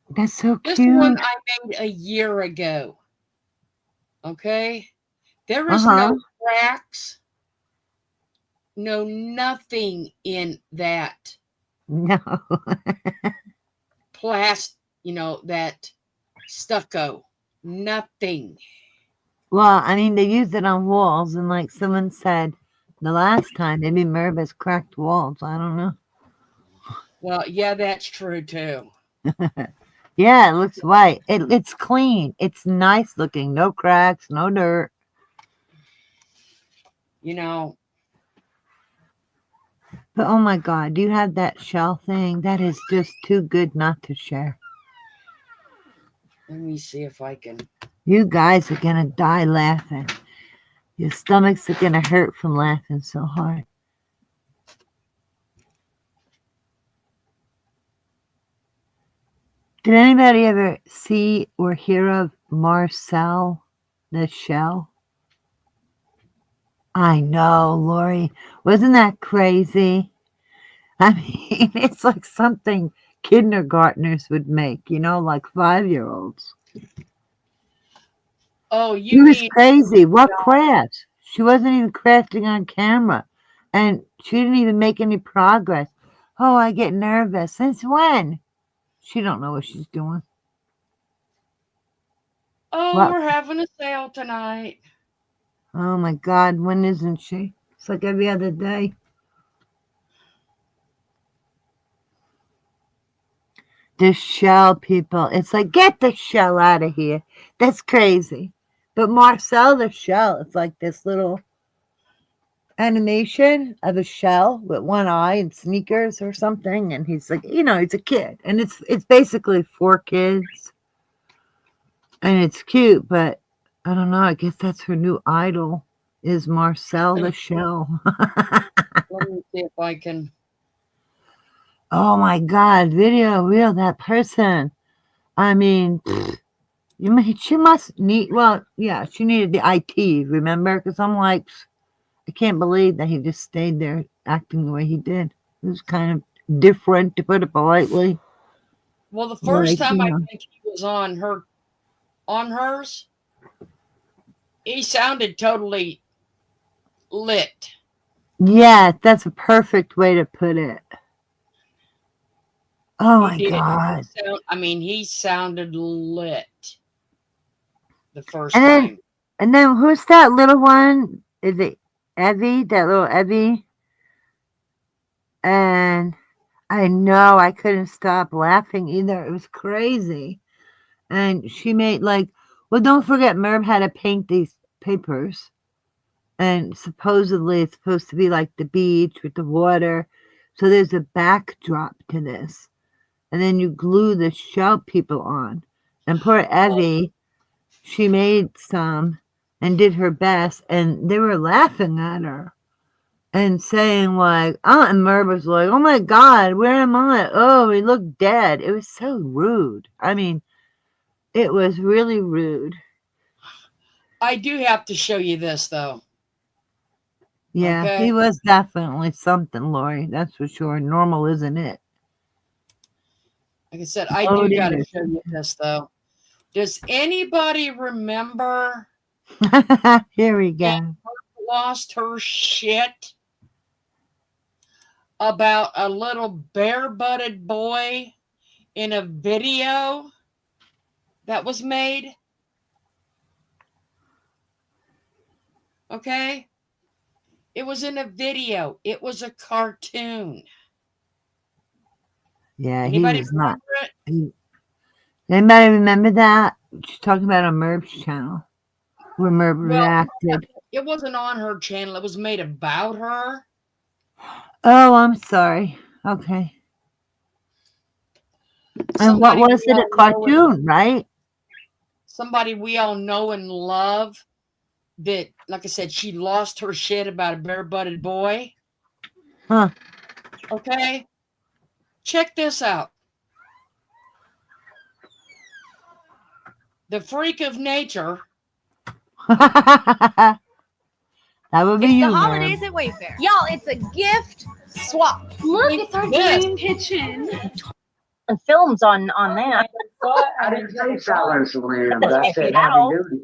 That's so This one cute. I made a year ago. Okay, there Uh is huh. no cracks, no nothing in that No. that stucco. Nothing. Well, I mean, they use it on walls, and like someone said the last time, maybe Merv has cracked walls. I don't know. Well, yeah, that's true too. Yeah, it looks white. It's clean. It's nice looking. No cracks, no dirt. You know, But oh my God, do you have that shell thing? That is just too good not to share. let me see if I can. You guys are gonna die laughing. Your stomachs are gonna hurt from laughing so hard. Did anybody ever see or hear of Marcel the shell? I know, Lori. Wasn't that crazy? I mean, it's like something kindergartners would make, like 5-year-olds. Oh, He you was mean crazy. What crafts? She wasn't even crafting on camera. And she didn't even make any progress. Oh, I get nervous. Since when? She don't know what she's doing. oh, What? we're having a sale tonight. Oh my God, when isn't she? It's like every other day. The shell people. It's like, get the shell out of here. That's crazy. But Marcel the shell, it's like this little animation of a shell with one eye and sneakers or something. And he's like, he's a kid. And it's basically for kids. And it's cute, but I don't know. I guess that's her new idol is Marcel the shell. Let me see if I can. Oh my God, video real that person. I mean, she must need. Well, yeah, she needed the IT. Remember? Because I'm like, I can't believe that he just stayed there acting the way he did. It was kind of different, to put it politely. Well, the first Like, time I think he was on hers, he sounded totally lit. yeah, that's a perfect way to put it. Oh He my did. God. He sounded lit the first And then, time. who's that little one? Is it Evie? That little Evie? And I know I couldn't stop laughing either. It was crazy. And she made well, don't forget Merv had to paint these papers. And supposedly it's supposed to be like the beach with the water. So there's a backdrop to this. And then you glue the shell people on. And poor Evie, she made some and did her best. And they were laughing at her and saying like, oh, and Merv was like, oh my God, where am I? Oh, we look dead. It was so rude. I mean, it was really rude. I do have to show you this, though. Yeah, Okay. he was definitely something, Lori. That's for sure. Normal, isn't it? Like I said, I do Loaded got to is- show you this, though. Does anybody remember Here we go. lost her shit about a little bare-butted boy in a video that was made? Okay? It was in a video. It was a cartoon. Yeah, Anybody he was not. remember it? Anybody remember that? She's talking about on Merv's channel where Merv Well, reacted. it wasn't on her channel. It was made about her. Oh, I'm sorry. Okay. And what Somebody was we it? A all know and- cartoon, right? Somebody we all know and love that, like I said, she lost her shit about a bare-butted boy. Huh. Okay? Check this out. The freak of nature. That would be It's you, the Merv. holidays at Wayfair. Y'all, it's a gift swap. Look, it's our Yes. dream kitchen. And films on that. I didn't say silence, Williams. I said heavy duty.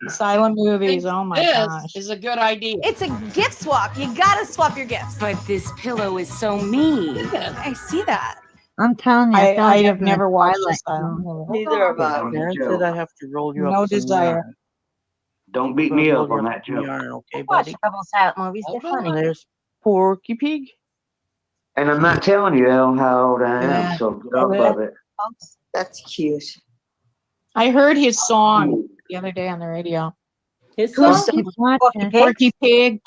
Silent movies. Oh my This gosh. is a good idea. It's a gift swap. You gotta swap your gifts. But this pillow is so mean. I see that. I'm telling you, I feel like have I'm in a never watched a Twilight silent Zone. movie. Neither of us. Don't Darren joke. said I have to roll you No up some desire. yarn. Don't beat I'll me roll up you on that some joke. yarn, okay, Watch buddy? a couple silent movies. They're Hold funny. on. There's Porky Pig. And I'm not telling you how old I am, Yeah. so get off of it. Folks. That's cute. I heard his song the other day on the radio. His Who's song? Keep watching. Porky Pig,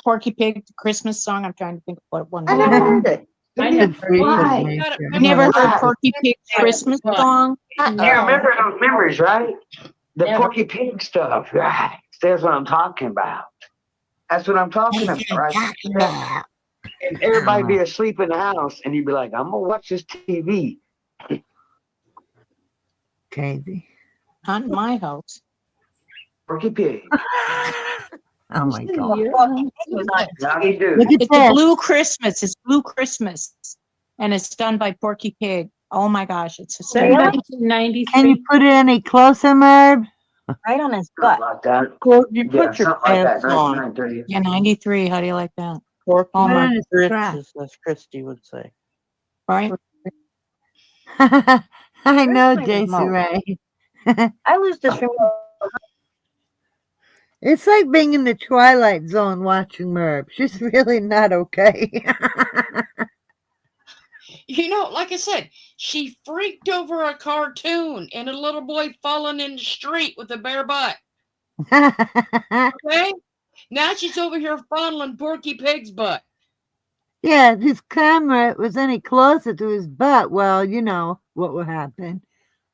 the Christmas song. I'm trying to think of what one. I never heard it. The freak of Why? nature. You never heard Why? Porky Pig's Christmas song? You remember those memories, right? The Porky Pig stuff, right? That's what I'm talking about. That's what I'm talking about, right? And everybody be asleep in the house, and you'd be like, I'm gonna watch this TV. Crazy. Not in my house. Porky Pig. Oh my God. How do you do? Look at It's a this. Blue Christmas. It's Blue Christmas. And it's done by Porky Pig. Oh my gosh, it's hysterical. 1993. Can you put it any closer, Merv? Right on his Something butt. like that. Well, you Yeah, put your something like that. pants on. 1993. Yeah, 93. How do you like that? Porky Oh my Put it in his crap. Britches, as Christy would say. Right? I know, my JC remote? Ray. I lose this remote. It's like being in the Twilight Zone watching Merv. She's really not okay. You know, like I said, she freaked over a cartoon and a little boy falling in the street with a bare butt. Okay? Now she's over here fondling Porky Pig's butt. Yeah, if his camera was any closer to his butt, well, you know what would happen.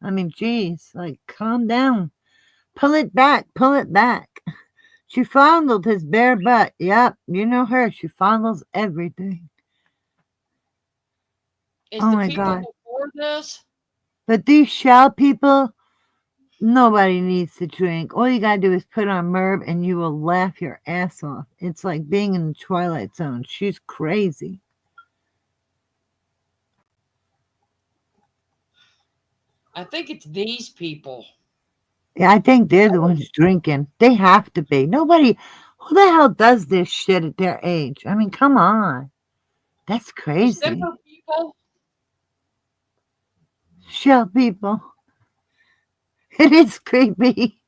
I mean, geez, like, calm down. Pull it back, pull it back. She fondled his bare butt. Yep, you know her. She fondles everything. Is Oh the my people God. before this? But these shell people, nobody needs to drink. All you gotta do is put on Merv and you will laugh your ass off. It's like being in the Twilight Zone. She's crazy. I think it's these people. Yeah, I think they're the ones drinking. They have to be. Nobody, who the hell does this shit at their age? I mean, come on. That's The crazy. simple people. Shell people. It is creepy.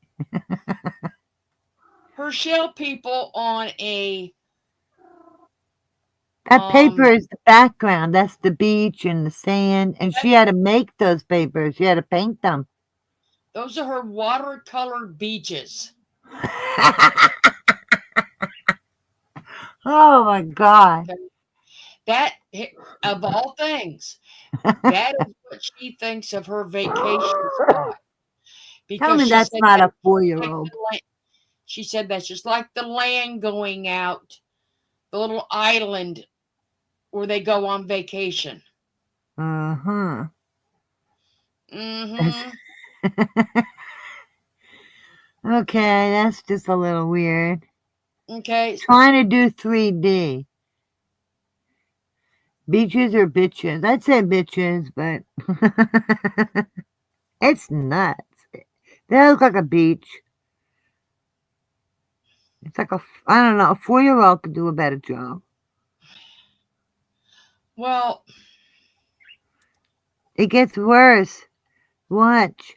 Her shell people on a That paper Um, is the background. That's the beach and the sand. And she had to make those papers. She had to paint them. those are her watercolor beaches. Oh my God. That, of all things, that is what she thinks of her vacation spot. Tell Because me she that's said not a that's like 4-year-old. she said that's just like the land going out, the little island where they go on vacation. Uh-huh. Mm-hmm. Okay, that's just a little weird. Okay. Trying to do 3D. Beaches or bitches? I'd say bitches, but it's nuts. That looks like a beach. It's like I don't know, a 4-year-old could do a better job. Well, It gets worse. Watch.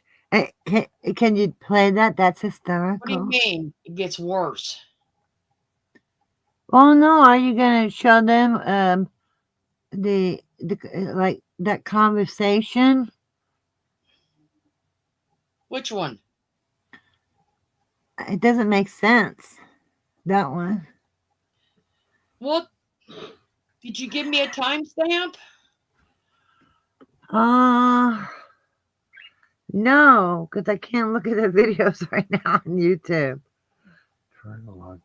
Can you play that? That's what do you hysterical. mean it gets worse? Oh no, are you gonna show them the like that conversation? Which one? It doesn't make sense. That one. What? Did you give me a timestamp? No, because I can't look at the videos right now on YouTube.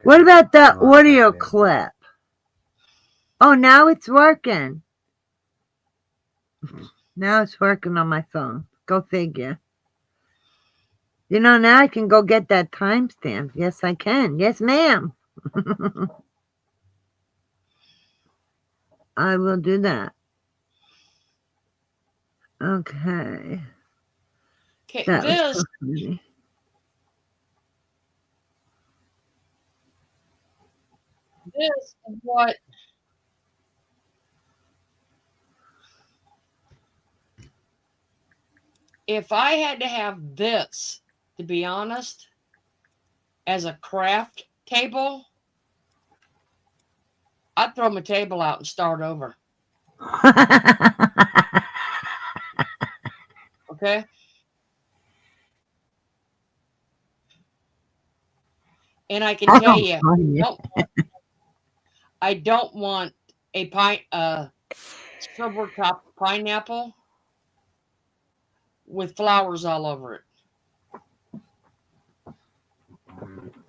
What about that audio clip? Oh, now it's working. Now it's working on my phone. Go figure. You know, now I can go get that timestamp. Yes, I can. Yes, ma'am. I will do that. Okay. Okay, That was this so funny. is what if I had to have this, to be honest, as a craft table, I'd throw my table out and start over. Okay? And I can tell you, I don't want a silver top pineapple with flowers all over it.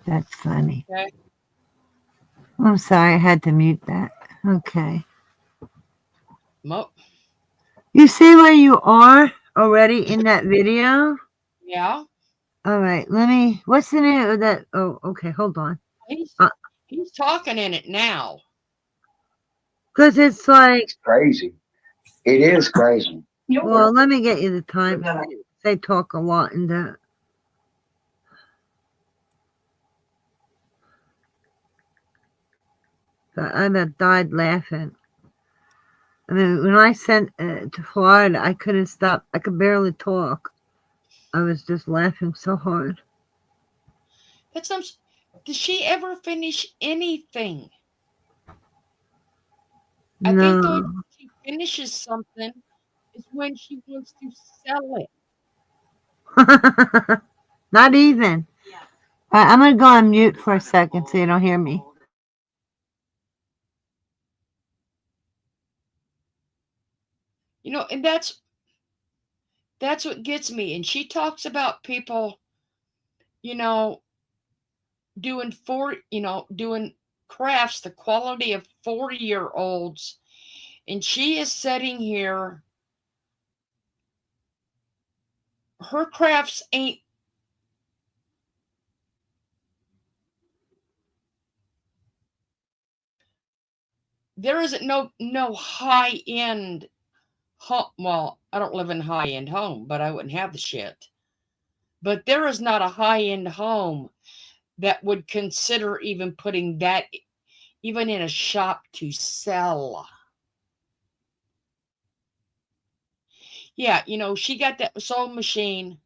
That's funny. Okay? I'm sorry, I had to mute that. Okay. You see where you are already in that video? Yeah. All right, what's the name of that? Oh, okay, hold on. He's talking in it now. Because it's like. It's crazy. It is crazy. Well, let me get you the time. They talk a lot in that. I about died laughing. I mean, when I sent to Florida, I couldn't stop. I could barely talk. I was just laughing so hard. Does she ever finish anything? No. I think the way she finishes something is when she wants to sell it. Not even. All right, I'm going to go on mute for a second so you don't hear me. You know, and that's what gets me. And she talks about people, you know, doing crafts, the quality of 40-year-olds. And she is sitting here. Her crafts ain't. There isn't no high end home. Well, I don't live in a high end home, but I wouldn't have the shit. But there is not a high end home that would consider even putting that even in a shop to sell. Yeah, you know, she got that sewing machine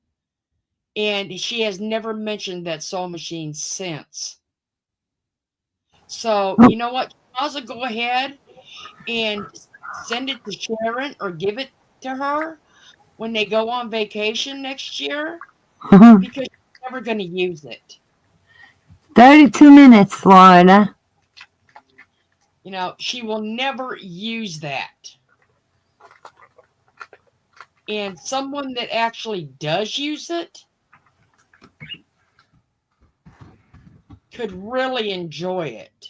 and she has never mentioned that sewing machine since. So, you know what? I'll go ahead and send it to Sharon or give it to her when they go on vacation next year because she's never going to use it. 32 minutes, Florida. You know, she will never use that. And someone that actually does use it could really enjoy it.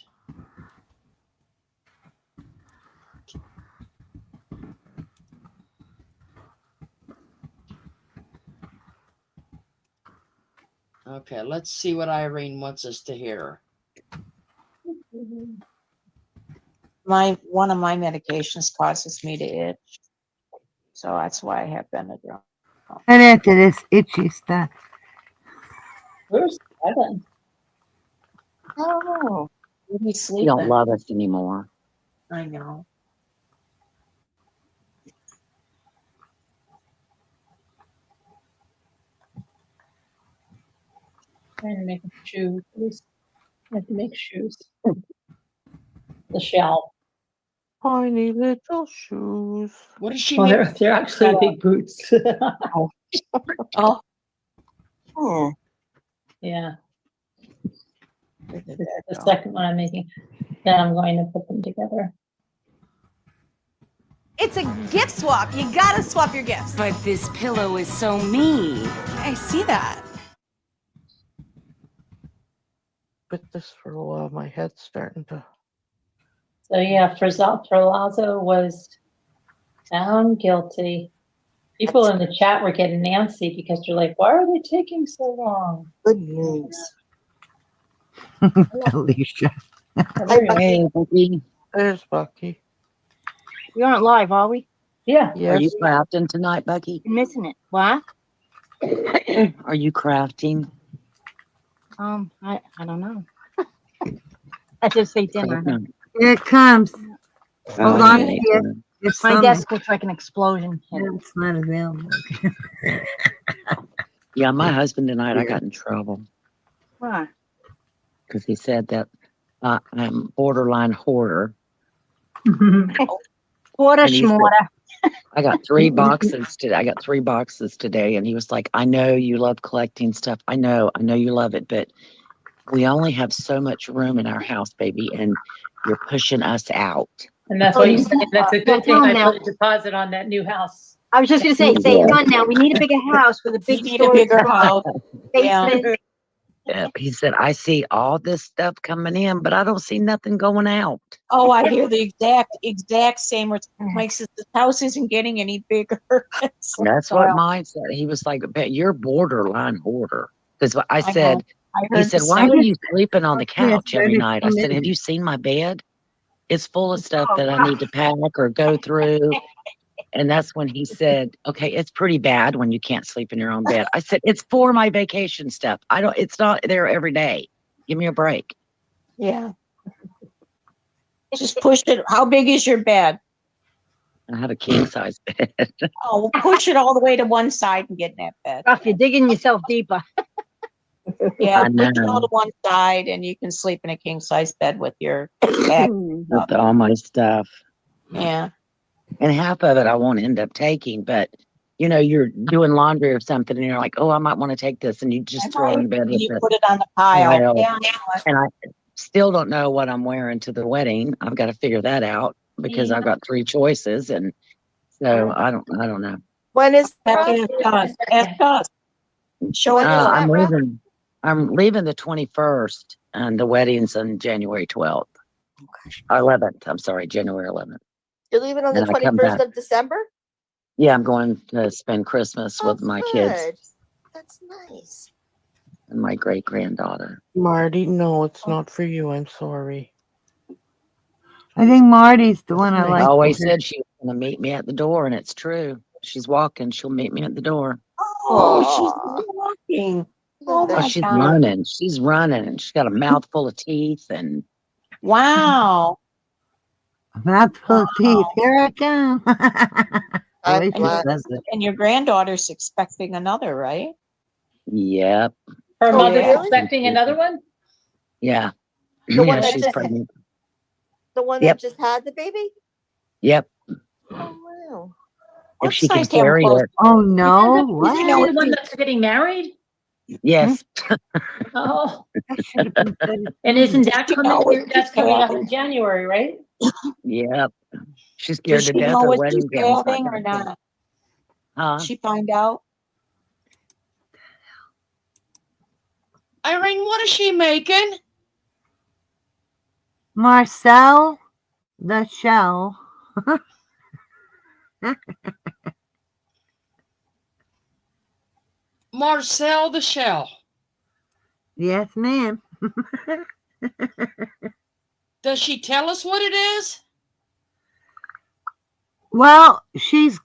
Okay, let's see what Irene wants us to hear. One of my medications causes me to itch, so that's why I have Benadryl. And after this itchy stuff. Where's Evan? Oh, maybe You sleeping. don't love us anymore. I know. Trying to make a shoe. I have to make shoes. The shell. Tiny little shoes. What does she Well, make? they're actually big boots. Oh, Yeah. The second one I'm making. Then I'm going to put them together. It's a gift swap. You gotta swap your gifts. But this pillow is so me. I see that. Bit this for a while. My head's starting to. So yeah, Frolazzo was found guilty. People in the chat were getting antsy because they're like, why are they taking so long? Good news. Alicia. Hey, Bucky. There's Bucky. We aren't live, are we? Yeah. Are Yes. you crafting tonight, Bucky? You're missing it. What? Are you crafting? I don't know. I just say dinner. Crafting. Here it comes. Hold on Okay. to it. It's My coming. desk looks like an explosion. It's not available. Yeah, my husband tonight, I got in trouble Why? because he said that I'm borderline hoarder. Quarter And he said- schmorter. I got 3 boxes today. I got 3 boxes today, and he was like, "I know you love collecting stuff. I know you love it, but we only have so much room in our house, baby, and you're pushing us out." And that's Oh, why you you- said that's a yeah, good thing tell I him now. put a deposit on that new house. I was just gonna say Yeah. done now. We need a bigger house with a you big need a storage bigger garage, house. Yeah. basement. Yeah, he said, "I see all this stuff coming in, but I don't see nothing going out." Oh, I hear the exact same words. Mike says the house isn't getting any bigger. It's like, That's what well, mine said. He was like, "Bet you're borderline hoarder." Because I know. said, I he heard said, the "Why same. are you sleeping on the Yeah, couch every started night?" I said, coming. "Have you seen my bed? It's full of stuff that I need to pack or go through." And that's when he said, "Okay, it's pretty bad when you can't sleep in your own bed." I said, "It's for my vacation stuff. It's not there every day. Give me a break." Yeah. Just push it. How big is your bed? I have a king size bed. Oh, well, push it all the way to one side and get in that bed. Ruff, you're digging yourself deeper. Yeah, I push it all know. to one side and you can sleep in a king size bed with your bag. With all my stuff. Yeah. And half of it I won't end up taking, but you're doing laundry or something and you're like, "Oh, I might want to take this," and you just throw it in the bed And with you it. put it on the pile. Well, Yeah. and I still don't know what I'm wearing to the wedding. I've got to figure that out because I've got 3 choices, and so I don't know. When is Ask us. Ask us. Show When us. is I'm that, Rob? leaving. I'm leaving the 21st, and the wedding's on January 12th. 11th. I'm sorry, January 11th. You're leaving on the And I come 21st back. of December? Yeah, I'm going to spend Christmas with Oh, my kids good. That's nice. and my great granddaughter. Marty, no, it's not for you. I'm sorry. I think Marty's the one I Nice. I like. always said she was going to meet me at the door, and it's true. She's walking. She'll meet me at the door. Oh, she's walking. Oh, Oh, my she's God. running. She's running, and she's got a mouthful of teeth. And Wow. Mouthful of teeth. Here I come. I'm Alicia glad. says it. And your granddaughter's expecting another, right? yep, Her Oh, mother's really? expecting another one? yeah, The one yeah. that She's just- pregnant. The one Yep. that just had the baby? Yep. Oh, wow. If That's she can nice to have carry close- it, Oh no! Is What? he the one that's getting married? yes. Oh, I should have been better. and isn't that You coming? know, That's coming up in happens. January, right? Yep. She's Does scared to she death know her what wedding she's gown's not having or gonna fit. not? Huh? She find out. Irene, what is she making? Marcel the Shell. Marcel the Shell. Yes, ma'am. Does she tell us what it is? Well, she's.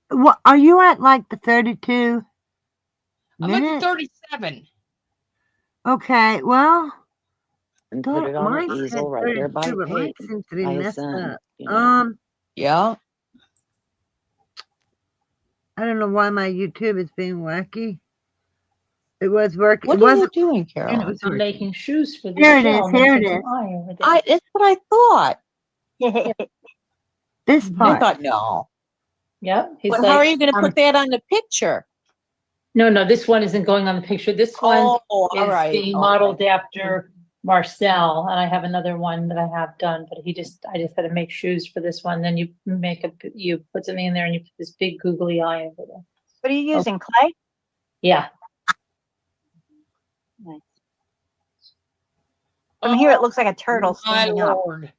What are you at? Like the 32 I'm at minute? 37. Okay. Well, And put it on the mine said easel right there 32, by but mine Peyton, seems to be by his messed son. up. You know. Yeah. I don't know why my YouTube is being wacky. It was working. What It are you wasn't. doing, And it Carolyn? was I'm working. making shoes for the Here it shell. is. Here it There's an is. eye over there. That's what I thought. This Mhm. I part. thought no. Yep. He's But like, how are you going to put that on the picture? no, this one isn't going on the picture. This one Oh, all is right. being Okay. modeled after Marcel, and I have another one that I have done, but I just had to make shoes for this one. Then you you put something in there, and you put this big googly eye over there. What are you using? Clay? Yeah. Nice. From here, it looks like a turtle My standing up. Lord.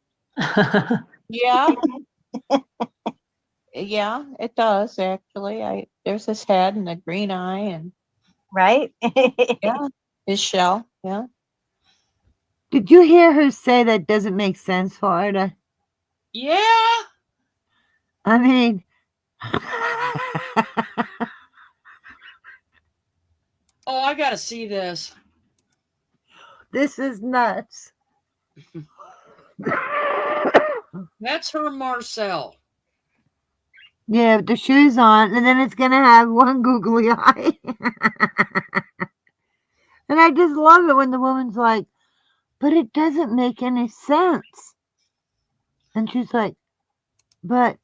Yeah. Yeah, it does actually. There's his head and a green eye and Right? yeah, his shell. Yeah. Did you hear her say that doesn't make sense, Florida? Yeah. I mean, Oh, I got to see this. this is nuts. That's her Marcel. Yeah, with the shoes on, and then it's gonna have one googly eye. And I just love it when the woman's like, "But it doesn't make any sense." And she's like, "But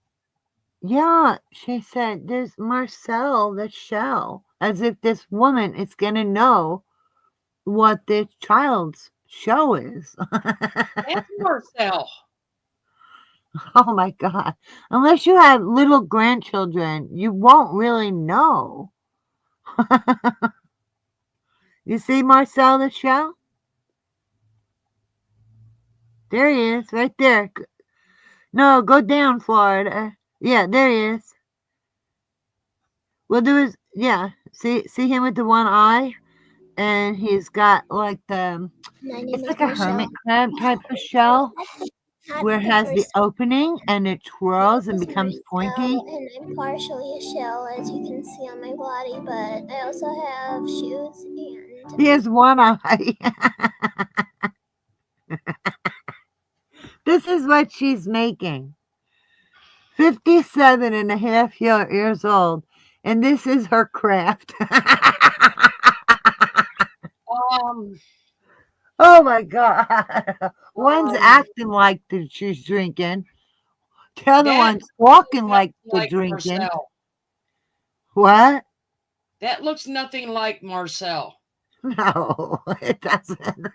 yeah," she said, "there's Marcel the Shell," as if this woman is gonna know what this child's show is. That's Marcel. Oh my God. Unless you have little grandchildren, you won't really know. You see Marcel the Shell? There he is, right there. No, go down, Florida. Yeah, there he is. We'll do his, yeah. See him with the one eye? And he's got like it's like a hermit crab type of shell where it has the opening and it twirls and becomes pointy. And I'm partially a shell, as you can see on my body, but I also have shoes and... He has one eye. This is what she's making. 57 and a half years old, and this is her craft. Oh my God. One's acting like she's drinking. The other one's walking like they're drinking. Marcel. What? That looks nothing like Marcel. No, it doesn't.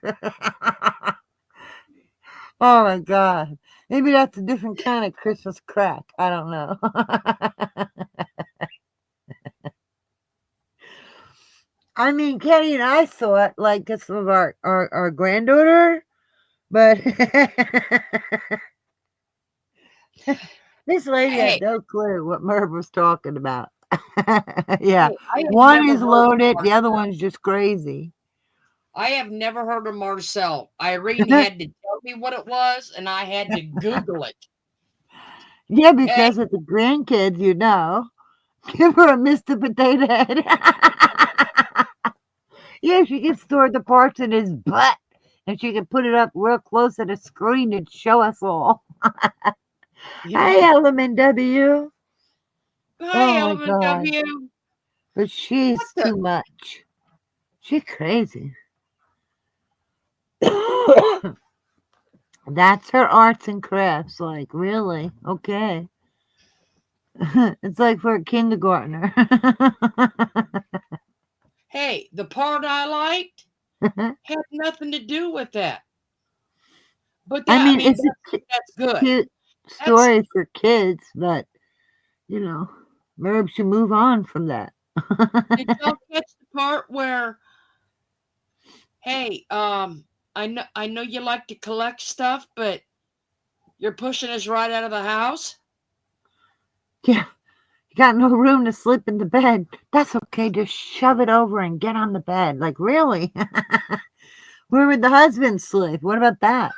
Oh my God. Maybe that's a different kind of Christmas crack. I don't know. I mean, Kenny and I saw it like it's some of our granddaughter, but this lady had no clue what Merv was talking about. Yeah. Hey, One is loaded, the other one's just crazy. I have never heard of Marcel. Irene had to tell me what it was, and I had to Google it. Yeah, because with the grandkids, you know, give her a Mr. Potato Head. Yeah, she can store the parts in his butt, and she can put it up real close to the screen and show us all. Hi, Element W. Hi, Oh Element W. But she's too much. She's crazy. That's her arts and crafts. Like, really? Okay. It's like for a kindergartner. Hey, the part I liked had nothing to do with that. But I that, I mean, mean, it's a that's good. cute That's story for kids, but Merb should move on from that. Did y'all catch the part where, hey, I know you like to collect stuff, but you're pushing us right out of the house? Yeah, you got no room to sleep in the bed. That's okay. Just shove it over and get on the bed. Like, really? Where would the husband sleep? What about that?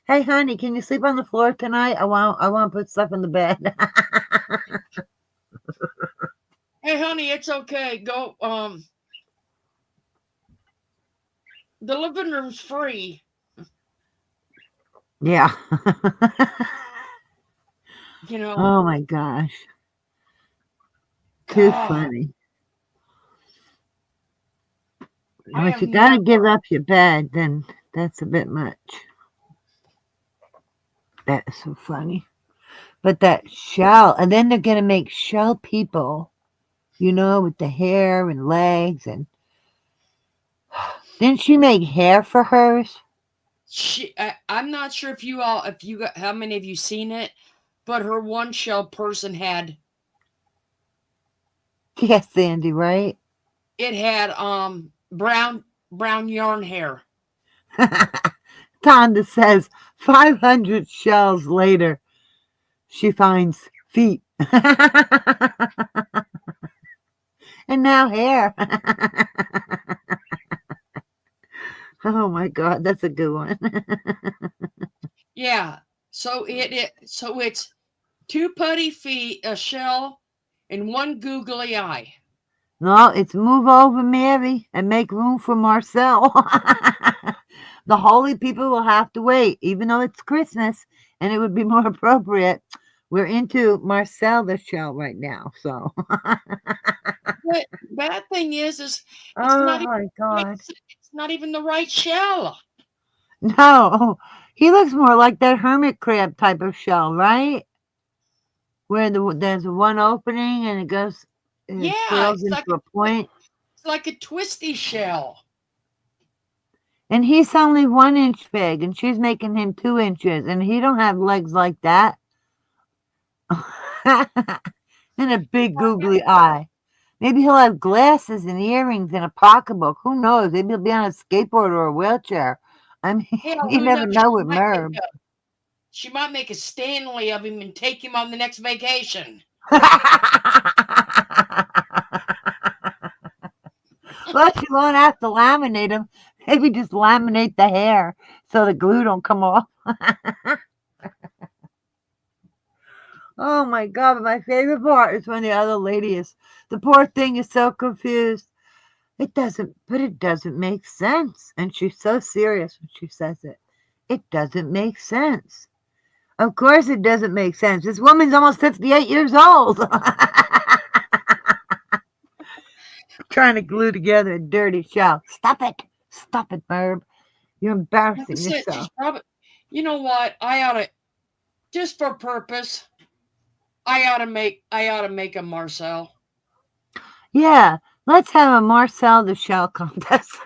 Hey, honey, can you sleep on the floor tonight? I want to put stuff in the bed. Hey, honey, it's okay. Go. The living room's free. Yeah. You know. Oh my gosh. Too God, funny. I Once have you gotta never. give up your bed, then that's a bit much. That is so funny. But that shell, and then they're gonna make shell people, with the hair and legs, and didn't she make hair for hers? I'm not sure if you got, how many of you seen it, but her one shell person had. Yes, Sandy, right? It had brown yarn hair. Tonda says 500 shells later, she finds feet. And now hair. Oh my God, that's a good one. Yeah. So it's 2 putty feet, a shell, and 1 googly eye. No, it's move over, Mary, and make room for Marcel. The holy people will have to wait, even though it's Christmas, and it would be more appropriate. We're into Marcel the shell right now, so. But bad thing is it's Oh not even my God. it's not even the right shell. No, he looks more like that hermit crab type of shell, right? Where there's one opening and it Yeah, curls into a point. it's like a twisty shell. And he's only 1 inch big, and she's making him 2 inches, and he don't have legs like that. And a big googly eye. Maybe he'll have glasses and earrings and a pocketbook. Who knows? Maybe he'll be on a skateboard or a wheelchair. I mean, Hell, you who knows? never know with Merv. She might make a Stanley of him and take him on the next vacation. Well, she won't have to laminate him. Maybe just laminate the hair so the glue don't come off. Oh my God, but my favorite part is when the other lady the poor thing is so confused. It doesn't make sense. And she's so serious when she says it. It doesn't make sense. Of course it doesn't make sense. This woman's almost 58 years old. Trying to glue together a dirty shell. Stop it, Merb. You're embarrassing She's yourself. probably, you know what? I ought to, just for purpose, I ought to make a Marcel. Yeah, let's have a Marcel the shell contest.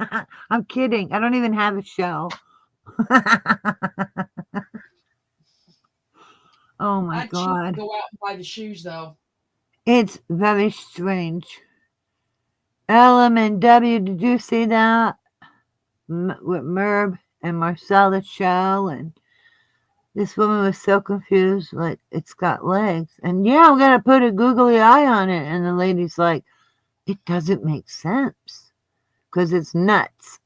I'm kidding. I don't even have a shell. Oh my I'd choose to God. go out and buy the shoes though. It's very strange. LM&W, did you see that? With Merb and Marcel the shell, and this woman was so confused, like, it's got legs. And yeah, I'm going to put a googly eye on it. And the lady's like, it doesn't make sense because it's nuts.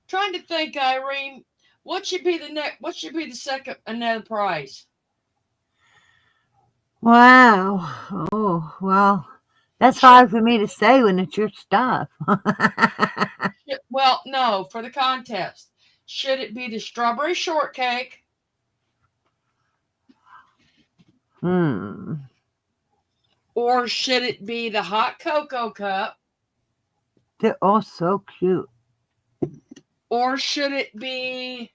Trying to think, Irene, what should be the second another prize? Wow. Oh, well, that's hard for me to say when it's your stuff. Well, no, for the contest. Should it be the strawberry shortcake? Or should it be the hot cocoa cup? They're all so cute. Or should it be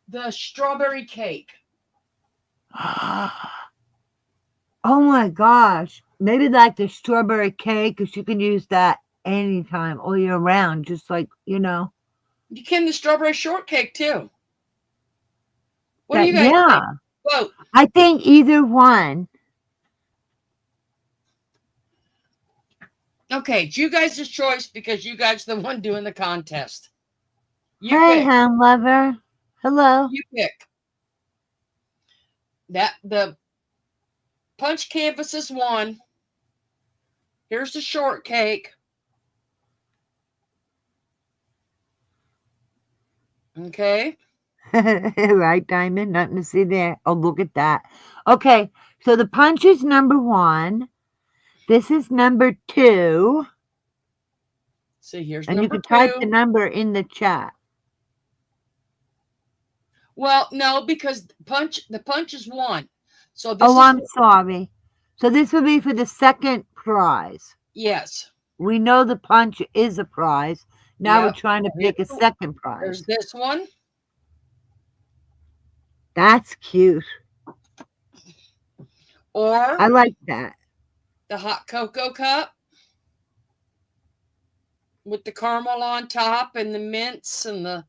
the strawberry cake? Oh my gosh. Maybe like the strawberry cake, because you can use that anytime, all year round. Just like, You can the strawberry shortcake too. What do that, you guys yeah. think? Vote. I think either one. Okay, it's you guys' choice because you guys are the one doing the contest. You Hey, pick. ham lover. Hello. You pick. The punch canvas is one. Here's the shortcake. Okay. Right, Diamond? Nothing to see there. Oh, look at that. Okay, so the punch is number 1. This is number 2. See, here's And you number can type the 2. number in the chat. Well, no, because the punch is 1. So this Oh, is I'm sorry. So this would be for the second prize. yes. We know the punch is a prize. Now we're Yep. trying to pick a second There's prize. this one. That's cute. Or I like that. the hot cocoa cup with the caramel on top and the mints and the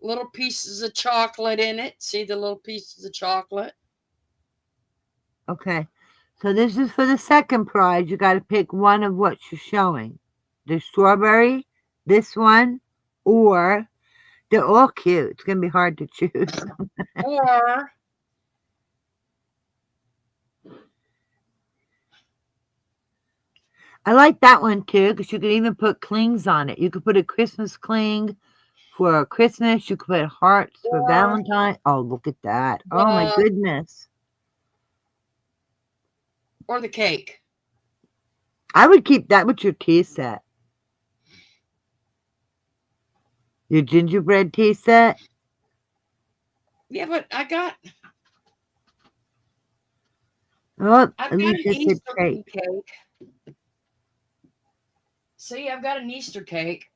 little pieces of chocolate in it. See the little pieces of chocolate? Okay. So this is for the second prize. You got to pick one of what you're showing. The strawberry, this one, or they're all cute. It's going to be hard to choose. Or I like that one too because you could even put clings on it. You could put a Christmas cling for Christmas. You could put hearts for Valentine. Oh, look at that. Oh, my goodness. Or the cake. I would keep that with your tea set. Your gingerbread tea set. Yeah, but I got Oh, I've got an Alicia said Easter cake. cake. See, I've got an Easter cake.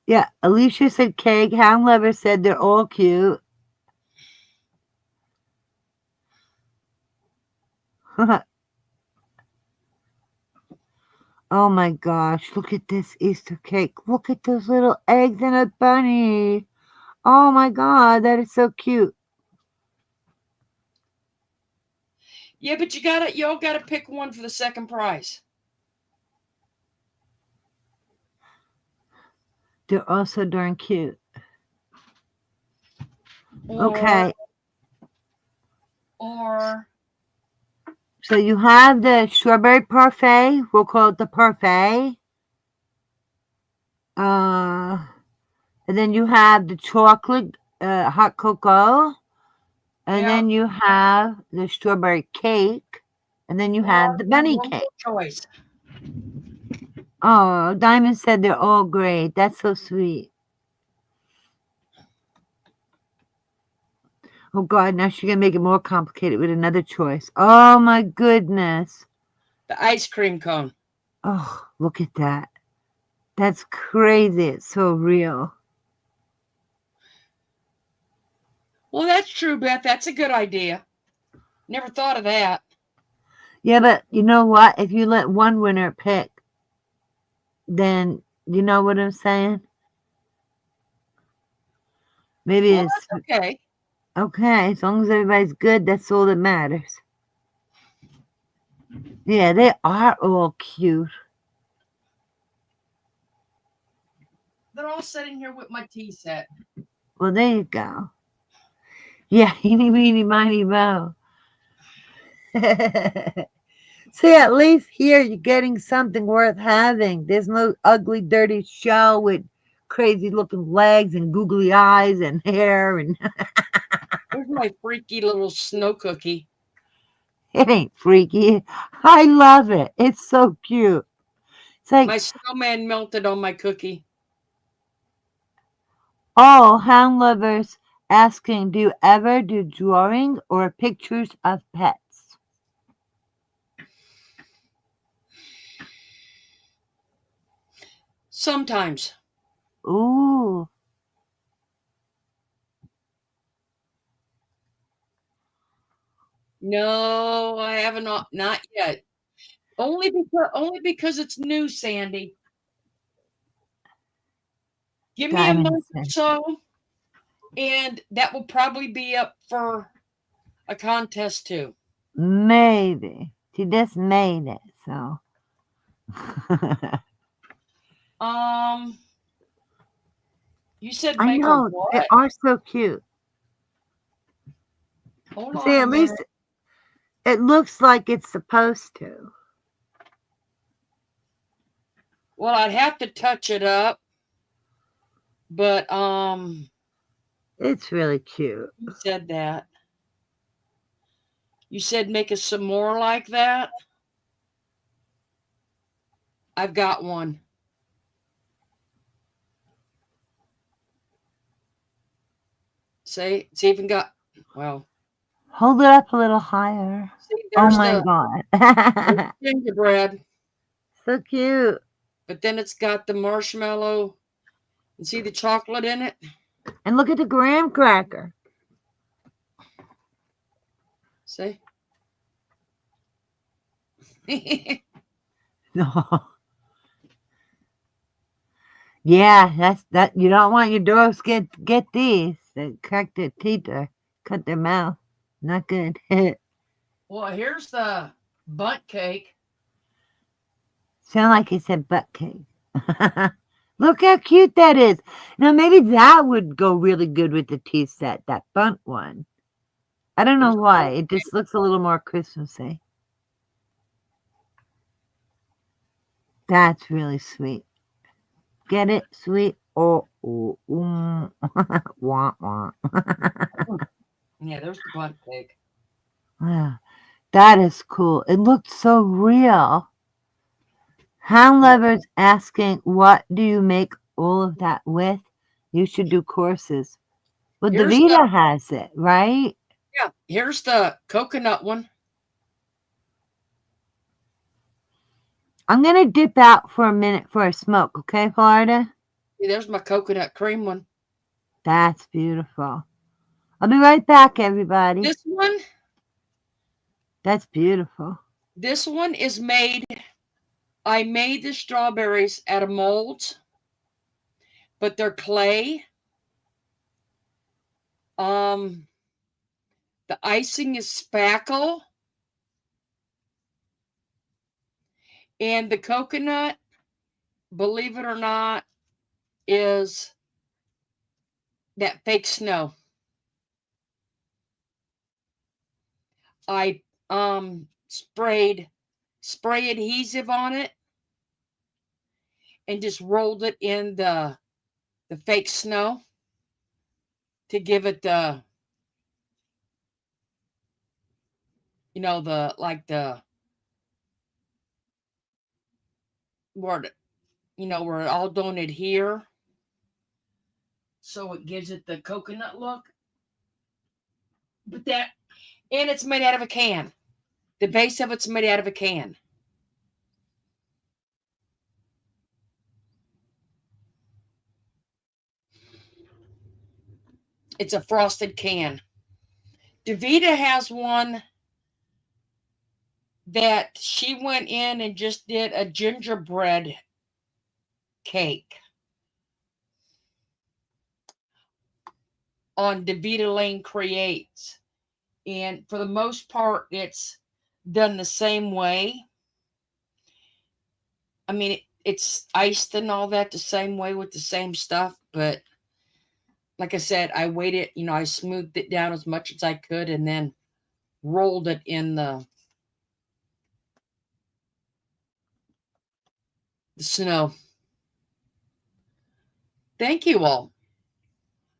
Yeah, Alicia said cake. Ham Lover said they're all cute. Oh my gosh, look at this Easter cake. Look at those little eggs and a bunny. Oh my god, that is so cute. Yeah, but y'all gotta pick one for the second prize. They're all so darn cute. Okay. Okay. Or So you have the strawberry parfait. We'll call it the parfait. And then you have the chocolate hot cocoa. And then you have the strawberry cake. And then you have the bunny one cake. more choice. Oh, Diamond said they're all great. That's so sweet. Oh, God, now she's going to make it more complicated with another choice. Oh, my goodness. The ice cream cone. Oh, look at that. That's crazy. It's so real. Well, that's true, Beth. That's a good idea. Never thought of that. Yeah, but you know what? If you let one winner pick, then you know what I'm saying? Maybe Well, it's that's okay. okay. As long as everybody's good, that's all that matters. Yeah, they are all cute. They're all sitting here with my tea set. Well, there you go. Yeah, eeny, meeny, miny, mo. See, at least here you're getting something worth having. There's no ugly, dirty shell with crazy looking legs and googly eyes and hair and Here's my freaky little snow cookie. it ain't freaky. I love it. It's so cute. It's like, My snowman melted on my cookie. oh, hound lovers asking, do you ever do drawing or pictures of pets? Sometimes. Ooh. No, I haven't. Not yet. Only because it's new, Sandy. Give me a month or Diamond. so, and that will probably be up for a contest too. Maybe. She just made it, so. You said I make a know, they what? are so cute. Hold See, on a at minute. least it looks like it's supposed to. Well, I'd have to touch it up, but It's really cute. you said that. You said make us some more like that. I've got one. See, it's even got, well, Hold it up a little higher. see, Oh there's my the god. gingerbread, So cute. but then it's got the marshmallow. And see the chocolate in it? And look at the graham cracker. See? No. Yeah, that you don't want your dogs get these. They crack their teeth or cut their mouth. Not good. Well, here's the bundt cake. Sound like he said butt cake. Look how cute that is. Now maybe that would go really good with the tea set, that bunt one. I don't know why. It just looks a little more Christmassy. That's really sweet. Get it? Sweet? Oh, wah, wah. Yeah, there's the bundt cake. Wow, that is cool. It looked so real. Hound lovers asking, what do you make all of that with? You should do courses. Well, Here's Davita has it, right? Yeah, here's the coconut one. I'm going to dip out for a minute for a smoke, okay, Florida? See, there's my coconut cream one. That's beautiful. I'll be right back, everybody. This one? That's beautiful. This one is made, I made the strawberries out of molds, but they're clay. The icing is spackle. And the coconut, believe it or not, is that fake snow. I sprayed spray adhesive on it and just rolled it in the fake snow to give it the, you know, the like the where it, you know, where it all don't adhere. So it gives it the coconut look. But that, and it's made out of a can. The base of it's made out of a can. It's a frosted can. Davita has one that she went in and just did a gingerbread cake on Davita Lane Creates. And for the most part, it's done the same way. I mean, it's iced and all that the same way with the same stuff. But like I said, I waited, you know, I smoothed it down as much as I could and then rolled it in the snow. Thank you all.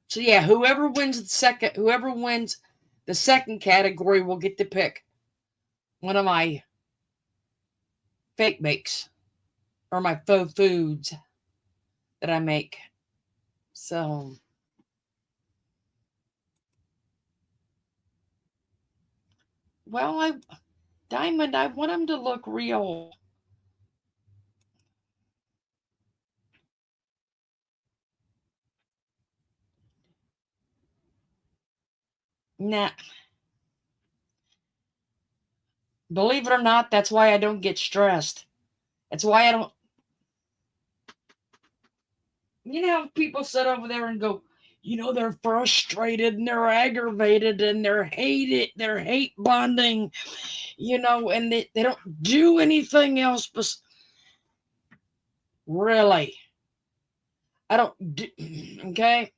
So yeah, whoever wins the second category will get to pick one of my fake bakes or my faux foods that I make. So well, Diamond, I want them to look real. Nah. Believe it or not, that's why I don't get stressed. That's why I don't. You know, people sit over there and go, they're frustrated and they're aggravated and they're hate bonding, and they don't do anything else but really. I don't do, okay?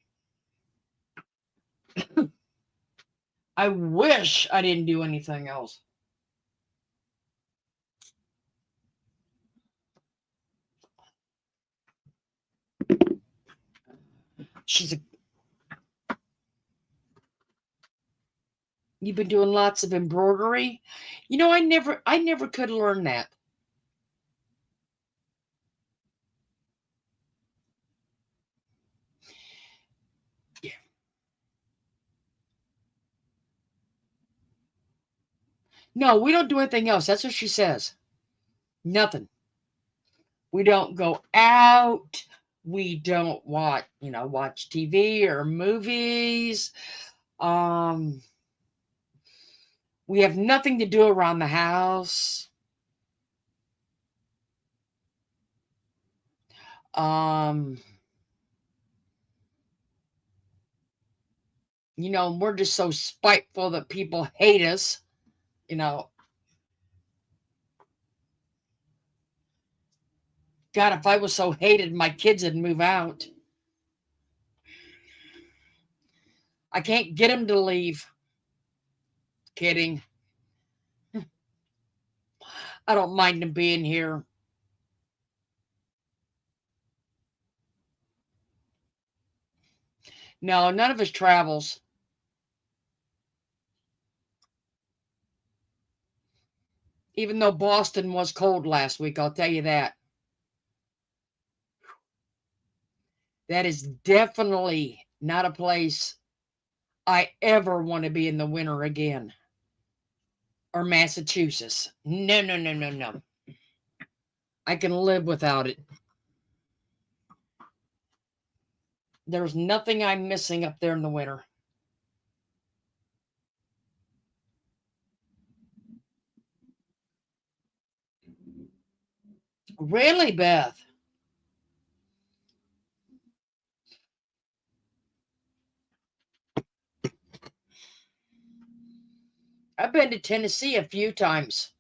I wish I didn't do anything else. You've been doing lots of embroidery. I never could learn that. Yeah. No, we don't do anything else. That's what she says. Nothing. We don't go out. We don't watch TV or movies. We have nothing to do around the house. We're just so spiteful that people hate us. God, if I was so hated, my kids would move out. I can't get them to leave. Kidding. I don't mind them being here. No, none of us travels. Even though Boston was cold last week, I'll tell you that. That is definitely not a place I ever want to be in the winter again. Or Massachusetts. No, no, no, no, no. I can live without it. There's nothing I'm missing up there in the winter. Really, Beth? I've been to Tennessee a few times.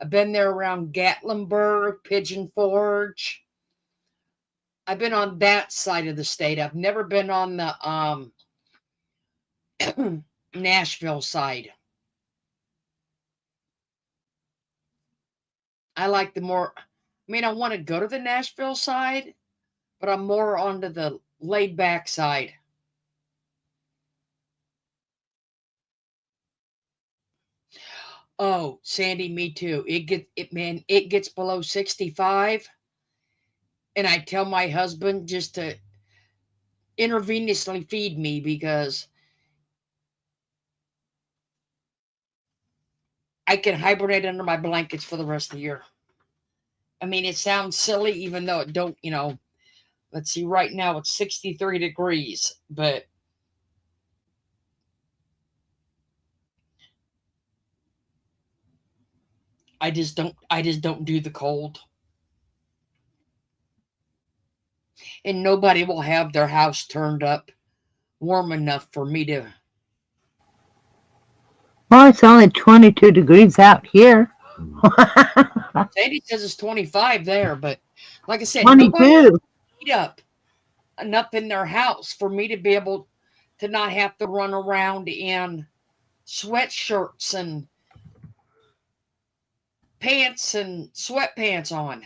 I've been there around Gatlinburg, Pigeon Forge. I've been on that side of the state. I've never been on the Nashville side. I like the more, I want to go to the Nashville side, but I'm more onto the laid back side. Oh, Sandy, me too. It gets below 65. And I tell my husband just to intravenously feed me because I can hibernate under my blankets for the rest of the year. It sounds silly, even though it don't, let's see, right now it's 63 degrees, but I just don't do the cold. And nobody will have their house turned up warm enough for me to. Well, it's only 22 degrees out here. Sandy says it's 25 there, but like I said, 22. nobody will heat up enough in their house for me to be able to not have to run around in sweatshirts and pants and sweatpants on.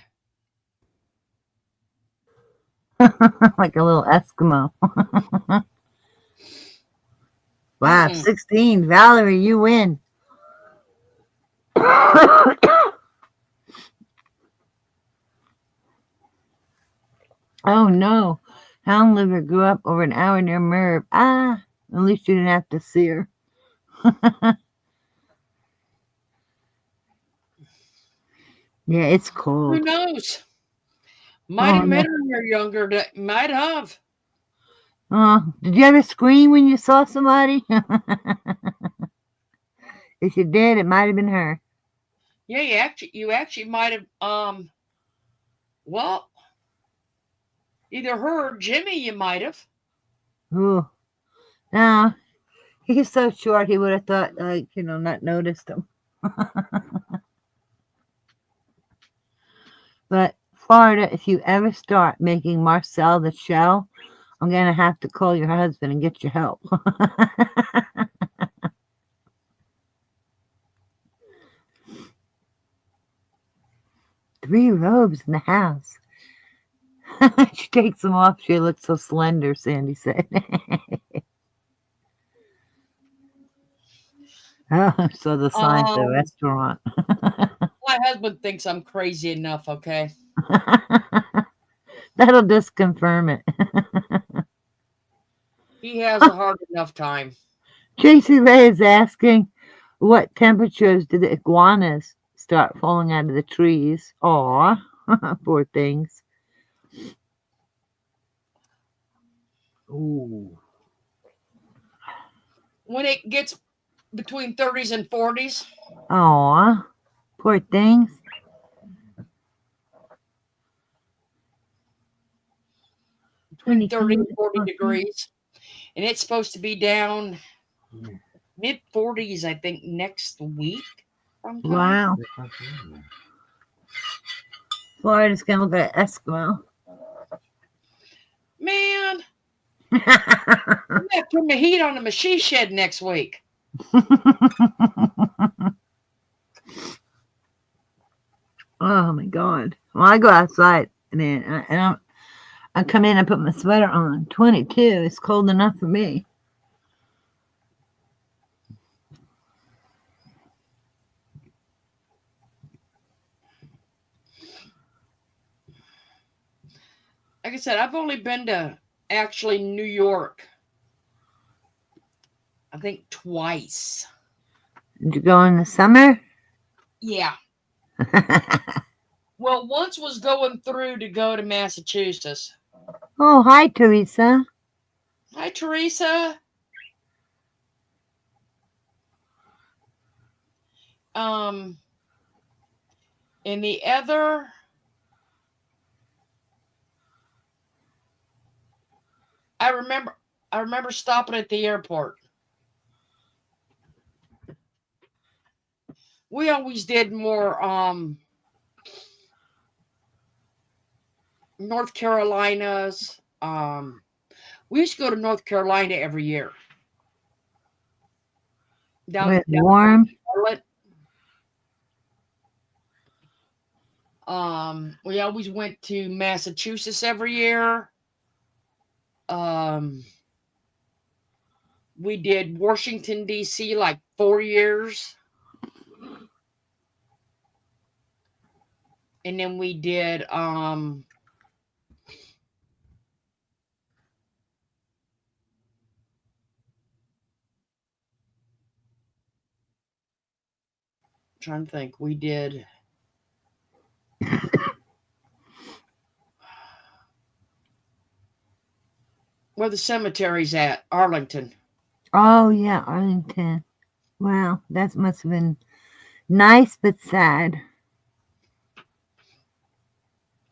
Like a little Eskimo. Wow, 16. Valerie, you win. Oh no. Hound liver grew up over an hour near Merv. Ah, at least you didn't have to see her. Yeah, it's cold. Who knows? Might have met her in your younger day. Might have. Did you ever scream when you saw somebody? If you did, it might have been her. Yeah, you actually might have well, Either her or Jimmy, you might have. Ooh. No, he's so short. He would have thought, like, not noticed him. But Florida, if you ever start making Marcel the shell, I'm gonna have to call your husband and get your help. 3 robes in the house. She takes them off. She looks so slender, Sandy said. Oh, so the sign for the restaurant. My husband thinks I'm crazy enough, okay? That'll just confirm it. He has a hard enough time. Tracy Ray is asking, what temperatures do the iguanas start falling out of the trees? Aw, poor things. Ooh. When it gets between 30s and 40s. Aw, poor things. Between 30 and 40 degrees. And it's supposed to be down mid-40s, I think, next week. Sometime. Wow. Florida's going to look at Eskimo. Man, I'm going to have to turn the heat on the machine shed next week. Oh my God. Well, I go outside and I come in and put my sweater on. 22 is cold enough for me. Like I said, I've only been to actually New York, I think twice. Did you go in the summer? Yeah. Well, once was going through to go to Massachusetts. Oh, hi, Teresa. Hi, Teresa. And the other, I remember stopping at the airport. We always did more North Carolinas. We used to go to North Carolina every year. Down warm. Charlotte. We always went to Massachusetts every year. We did Washington, D.C. like 4 years. And then we did trying to think. We did where the cemetery's at, Arlington. Oh yeah, Arlington. Wow, that must have been nice but sad.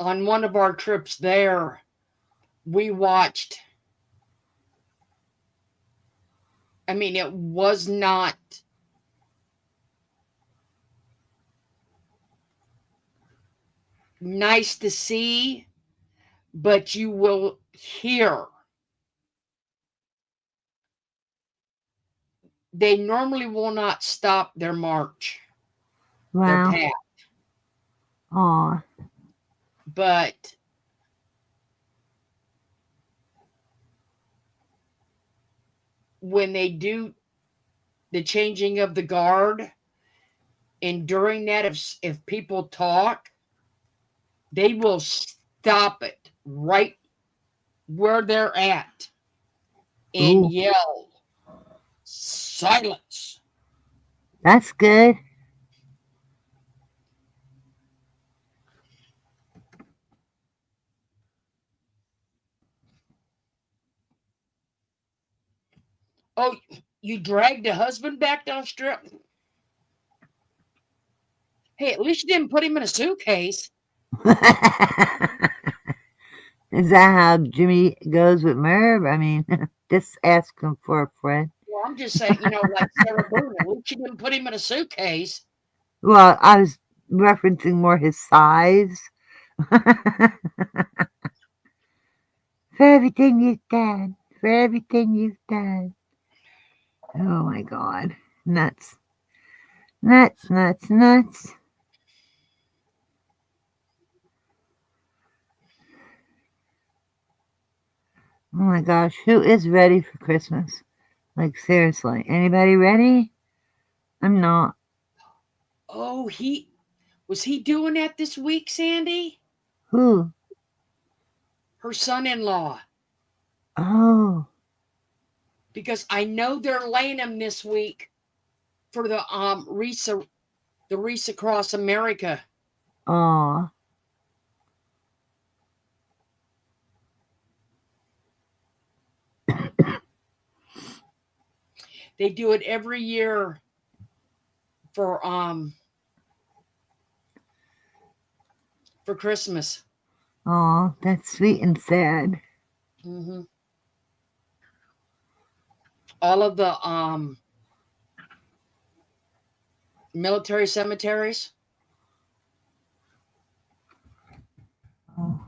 On one of our trips there, we watched, I mean, it was not nice to see, but you will hear. They normally will not stop their march, Wow. their path. Aw. But when they do the changing of the guard, and during that, if people talk, they will stop it right where they're at and Ooh. yell, silence. That's good. Oh, you dragged the husband back down strip? Hey, at least you didn't put him in a suitcase. Is that how Jimmy goes with Merv? I mean, just ask him for a friend. Well, I'm just saying, like Sarah Boone, at least you didn't put him in a suitcase. Well, I was referencing more his size. For everything you've done. For everything you've done. Oh my God. Nuts. Nuts, nuts, nuts. Oh my gosh. Who is ready for Christmas? Like, seriously. Anybody ready? I'm not. Oh, was he doing that this week, Sandy? Who? Her son-in-law. Oh. Because I know they're laying him this week for the Reese Across America. Aw. They do it every year for Christmas. Aw, that's sweet and sad. Mm-hmm. All of the military cemeteries. Oh.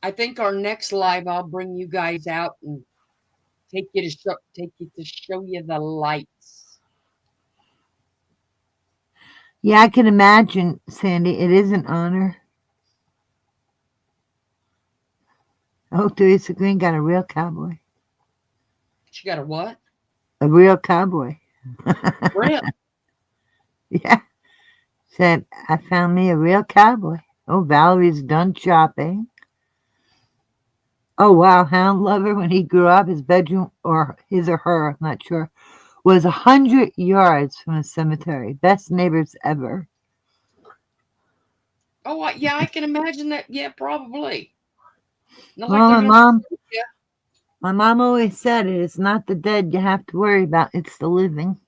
I think our next live, I'll bring you guys out and take you to show you the lights. Yeah, I can imagine, Sandy. It is an honor. Oh, Teresa Green got a real cowboy. She got a what? A real cowboy. Really? Yeah. Said, I found me a real cowboy. Oh, Valerie's done shopping. Oh, wow. Hound Lover, when he grew up, his bedroom, or his or her, I'm not sure, was 100 yards from a cemetery. Best neighbors ever. Oh, yeah, I can imagine that. Yeah, probably. Not like Well, they're gonna shoot you. my mom always said it. It's not the dead you have to worry about. It's the living.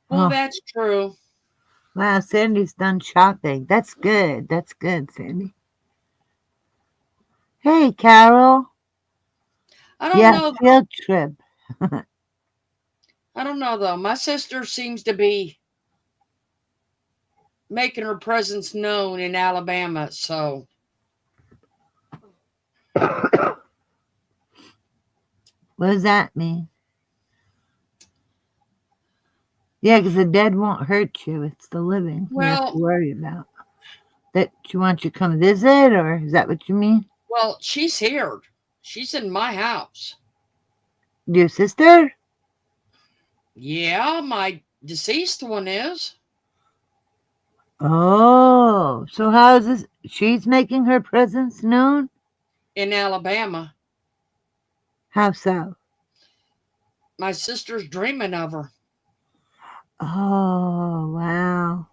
Well, Oh, that's true. wow. Sandy's done shopping. That's good. That's good, Sandy. Hey, Carol. I don't Yeah, know. field trip. I don't know though. My sister seems to be making her presence known in Alabama. So What does that mean? Yeah, because the dead won't hurt you. It's the living you have to well, worry about. That she wants you to come visit, or is that what you mean? well, she's here. She's in my house. Your sister? Yeah, my deceased one is Oh, so how is this? She's making her presence known? in Alabama. How so? My sister's dreaming of her. Oh, wow.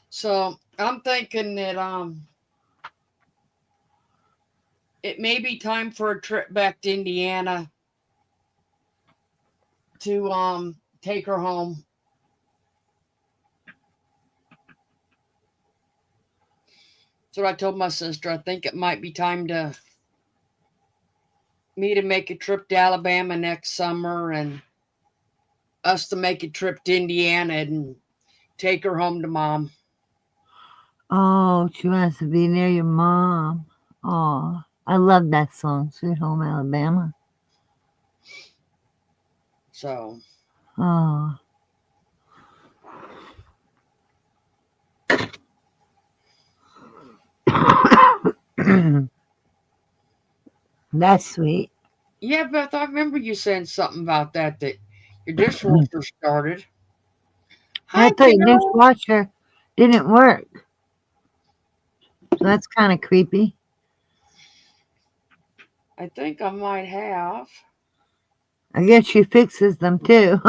So I'm thinking that it may be time for a trip back to Indiana to take her home. So I told my sister I think it might be time to me to make a trip to Alabama next summer and us to make a trip to Indiana and take her home to mom. Oh, she wants to be near your mom. Oh, I love that song, Sweet Home Alabama. So Oh. That's sweet. yeah, Beth, I remember you saying something about that your dishwasher started. I Hi, thought your Carol. dishwasher didn't work. So that's kind of creepy. I think I might have. I guess she fixes them too.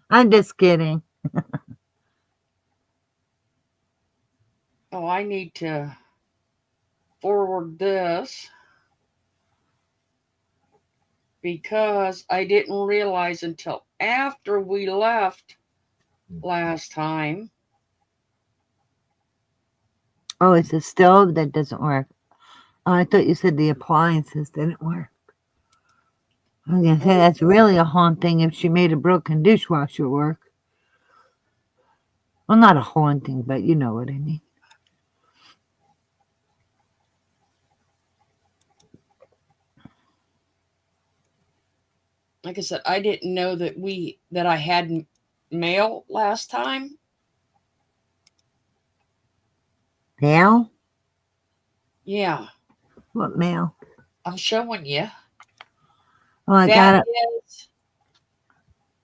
I'm just kidding. Oh, I need to forward this. because I didn't realize until after we left last time. Oh, it's the stove that doesn't work. Oh, I thought you said the appliances didn't work. I was gonna say that's really a haunting if she made a broken dishwasher work. Well, not a haunting, but you know what I mean. Like I said, I didn't know that I had mail last time. Mail? Yeah, What mail? I'm showing you. Oh, I That got it. is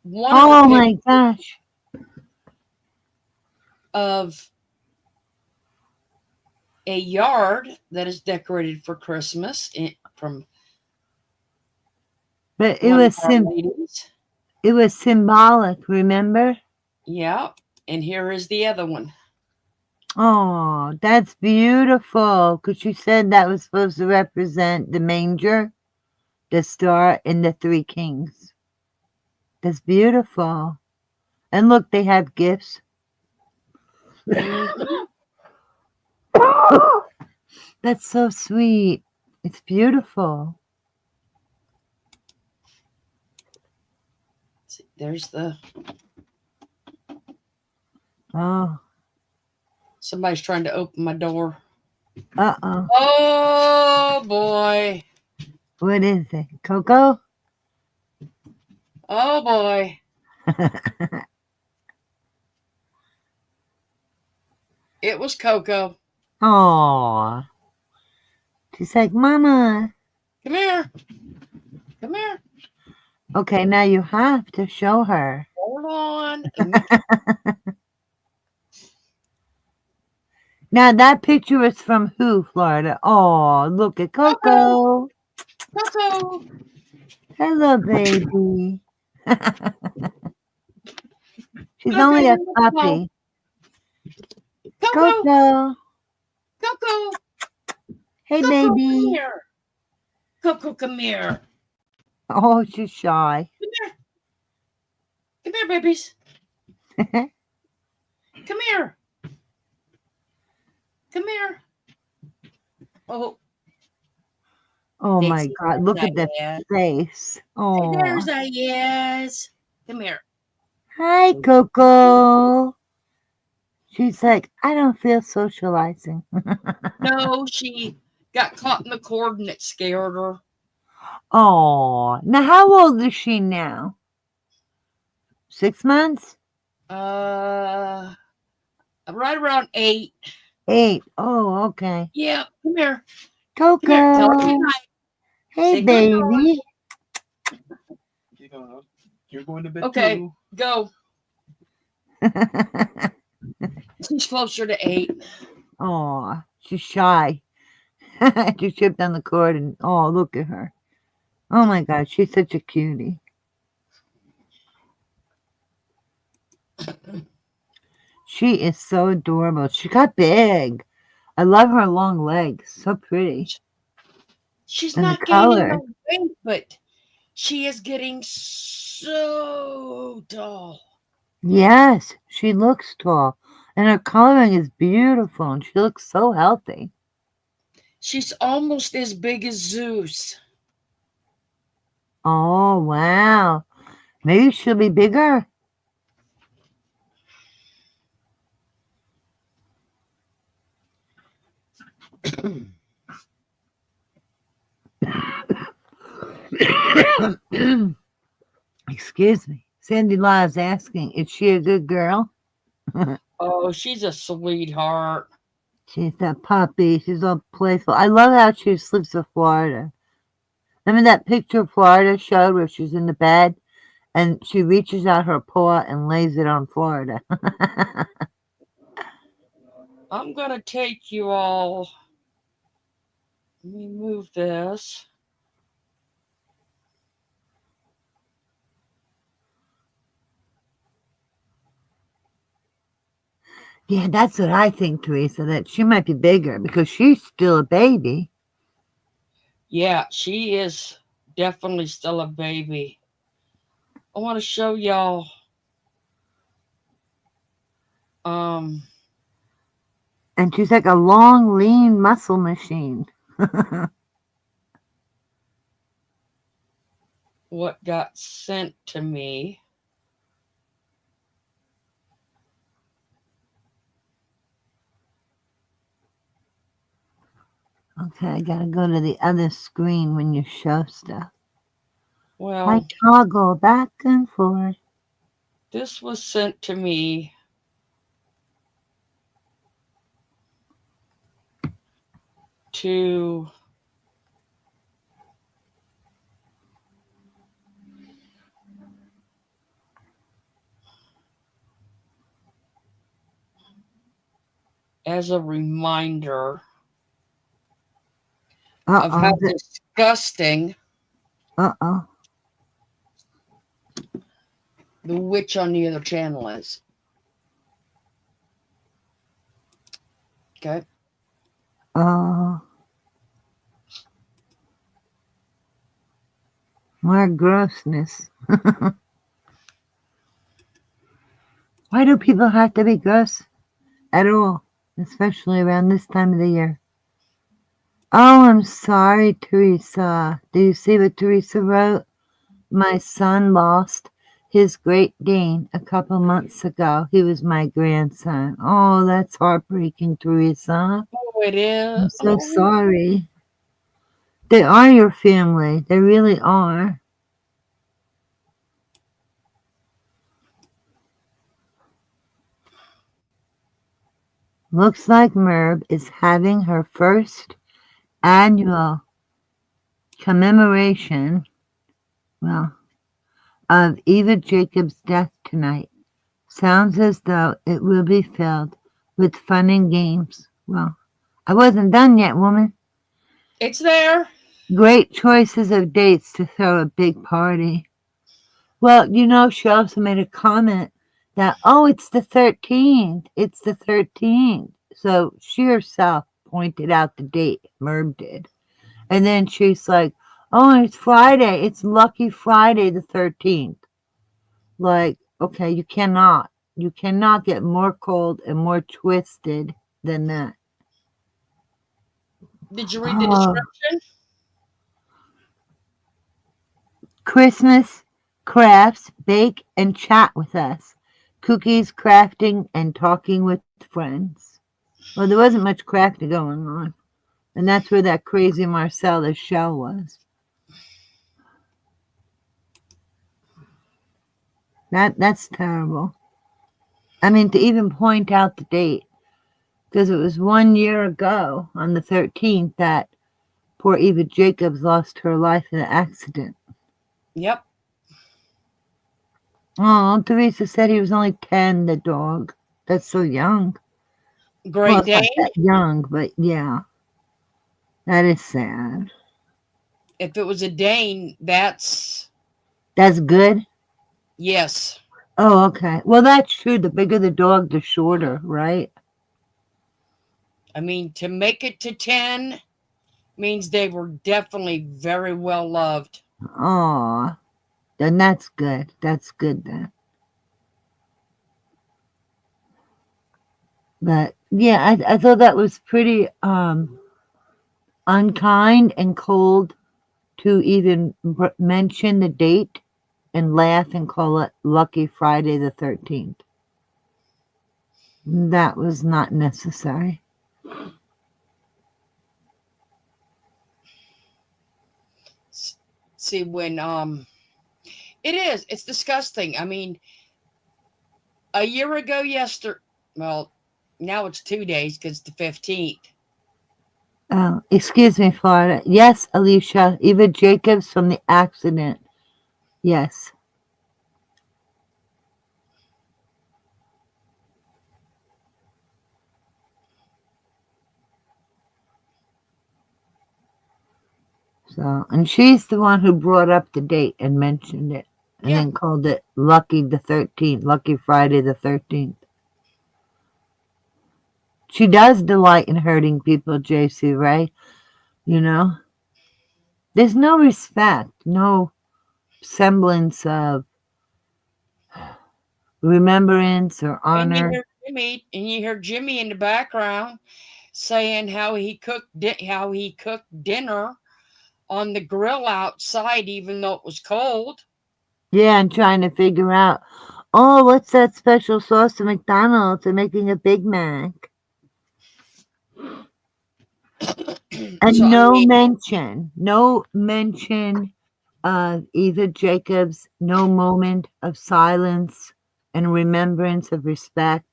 one of Oh the my pictures gosh. of a yard that is decorated for Christmas from But one of our ladies. it was symbolic, remember? Yeah, and here is the other one. Oh, that's beautiful. Because she said that was supposed to represent the manger, the star, and the three kings. That's beautiful. And look, they have gifts. Mhm. That's so sweet. It's beautiful. There's the. Oh. Somebody's trying to open my door. Uh-oh. Oh boy. What is it? Coco? Oh boy. It was Coco. Aw. She's like, Mama. Come here. Come here. Okay, now you have to show her. Hold on. Now that picture is from who, Florida? Oh, look at Coco. Coco. Hello, baby. She's Coco, only a let's go. puppy. Coco. Coco. Coco. Hey, Coco, baby. come here. Coco, come here. Oh, she's shy. Come here. Come here, babies. Come here. Come here. Oh. Oh They my say God, look at the there's face. Hey, Oh. there's a yes. Come here. Hi, Coco. She's like, I don't feel socializing. No, she got caught in the cord and it scared her. Oh, now how old is she now? 6 months? Right around 8. 8. Oh, okay. Yeah, come here. Coco. Come here. Tell her good night. Hey, Say baby. You're going to bed Okay, too. go. She's closer to 8. Oh, she's shy. She tripped on the cord and oh, look at her. Oh my God, she's such a cutie. She is so adorable. She got big. I love her long legs. So pretty. She's And the not gaining color. no weight, but she is getting so tall. Yes, she looks tall. And her coloring is beautiful. And she looks so healthy. She's almost as big as Zeus. Oh, wow. Maybe she'll be bigger. Excuse me. Sandy Law is asking, is she a good girl? Oh, she's a sweetheart. She's a puppy. She's all playful. I love how she sleeps with Florida. Remember that picture Florida showed where she's in the bed and she reaches out her paw and lays it on Florida. I'm going to take you all. Let me move this. Yeah, that's what I think, Teresa, that she might be bigger because she's still a baby. Yeah, she is. definitely still a baby. I want to show y'all And she's like a long, lean muscle machine. what got sent to me. Okay, I gotta go to the other screen when you show stuff. I Well, toggle back and forth. this was sent to me to as a reminder of how Uh-oh. disgusting Uh-oh. the witch on the other channel is. Okay. More grossness. Why do people have to be gross at all? Especially around this time of the year. Oh, I'm sorry, Teresa. Do you see what Teresa wrote? My son lost his Great Dane a couple months ago. He was my grandson. Oh, that's heartbreaking, Teresa. Oh, it is. I'm so sorry. They are your family. They really are. Looks like Merb is having her first annual commemoration, of Eva Jacobs' death tonight. Sounds as though it will be filled with fun and games. Well, I wasn't done yet, woman. It's there. Great choices of dates to throw a big party. Well, she also made a comment that, it's the 13th. It's the 13th. So she herself pointed out the date, Merb did. And then she's like, it's Friday. It's Lucky Friday the 13th. Like, okay, you cannot get more cold and more twisted than that. Did you read the description? Christmas crafts, bake, and chat with us. Cookies, crafting, and talking with friends. Well, there wasn't much crafting going on. And that's where that crazy Marcella shell was. That's terrible. I mean, to even point out the date, because it was 1 year ago on the 13th that poor Eva Jacobs lost her life in an accident. Yep. Oh, Teresa said he was only 10, the dog. That's so young. Great It's not Dane. that young, but yeah. That is sad. If it was a Dane, that's good? Yes. Oh, okay. Well, that's true. The bigger the dog, the shorter, right? I mean, to make it to 10 means they were definitely very well loved. Aw. Then that's good. That's good then. But yeah, I thought that was pretty unkind and cold to even mention the date and laugh and call it Lucky Friday the 13th. That was not necessary. See, when it's disgusting. I mean, a year ago well, now it's 2 days because it's the 15th. Oh, excuse me, Florida. Yes, Alicia. Eva Jacobs from the accident. Yes. So, and she's the one who brought up the date and mentioned it, and then called it Lucky the 13th, Lucky Friday the 13th. She does delight in hurting people, JC Ray. There's no respect, no semblance of remembrance or And honor. you hear Jimmy in the background saying how he cooked dinner on the grill outside, even though it was cold. Yeah, and trying to figure out, oh, what's that special sauce at McDonald's? They're making a Big Mac. And So I mean, no mention of either Jacob's, no moment of silence and remembrance of respect.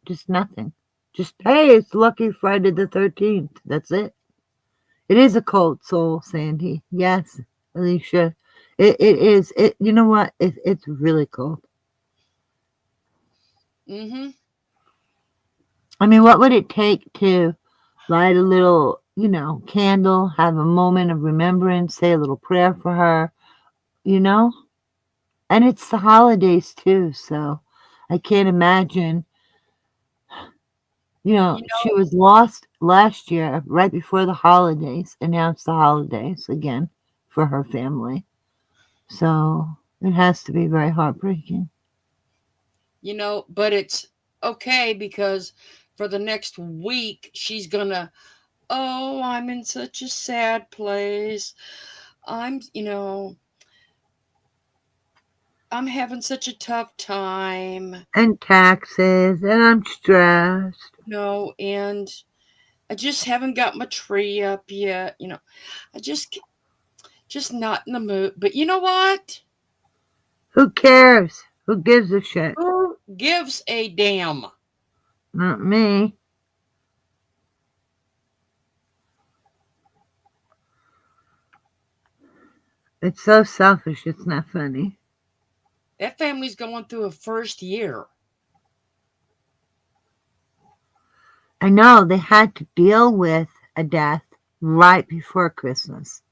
Just nothing. Just, hey, it's lucky Friday the 13th. That's it. It is a cold soul, Sandy. Yes, Alicia. It is. You know what? It's really cold. mm-hmm. I mean, what would it take to light a little, candle, have a moment of remembrance, say a little prayer for her, you know? And it's the holidays too, so I can't imagine. She was lost last year, right before the holidays, announced the holidays again for her family. So it has to be very heartbreaking. But it's okay because for the next week she's gonna, oh, I'm in such a sad place. I'm having such a tough time. And taxes, and I'm stressed. And I just haven't got my tree up yet. I just not in the mood. But you know what? Who cares? Who gives a shit? Who gives a damn? Not me. It's so selfish, it's not funny. That family's going through a first year. I know they had to deal with a death right before Christmas.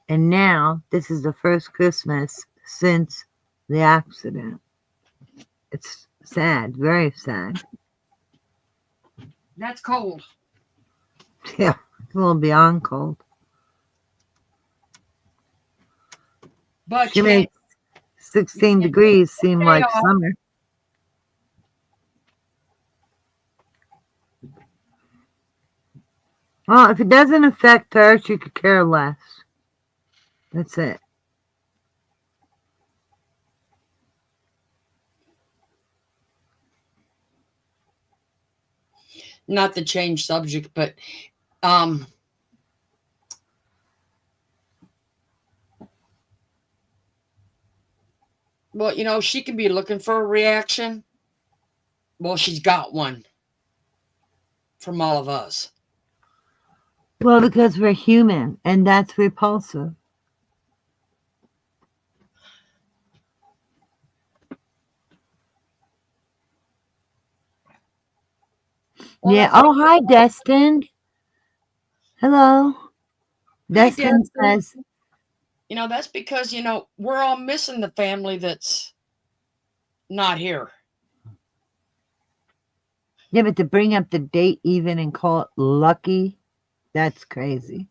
And now this is the first Christmas since the accident. It's sad, very sad. That's cold. Yeah, it's a little beyond cold. But she makes 16 degrees seem like summer. Well, if it doesn't affect her, she could care less. That's it. Not to change subject, but well, she can be looking for a reaction. Well, she's got one from all of us. Well, because we're human, and that's repulsive. Well, yeah. Oh, hi, Destin. Hello. Destin says, that's because, we're all missing the family that's not here. Yeah, but to bring up the date even and call it lucky, that's crazy.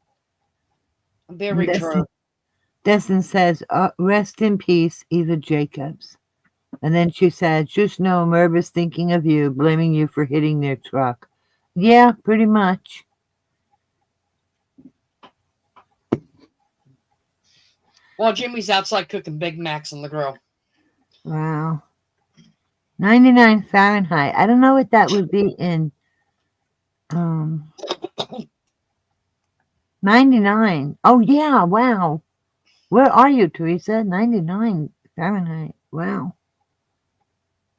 Very true. Destin says, rest in peace, Eva Jacobs. And then she said, just know Merva's thinking of you, blaming you for hitting their truck. Yeah, pretty much. Well, Jimmy's outside cooking Big Macs on the grill. Wow. 99 Fahrenheit. I don't know what that would be in 99. Oh, yeah, wow. Where are you, Teresa? 99 Fahrenheit. Wow.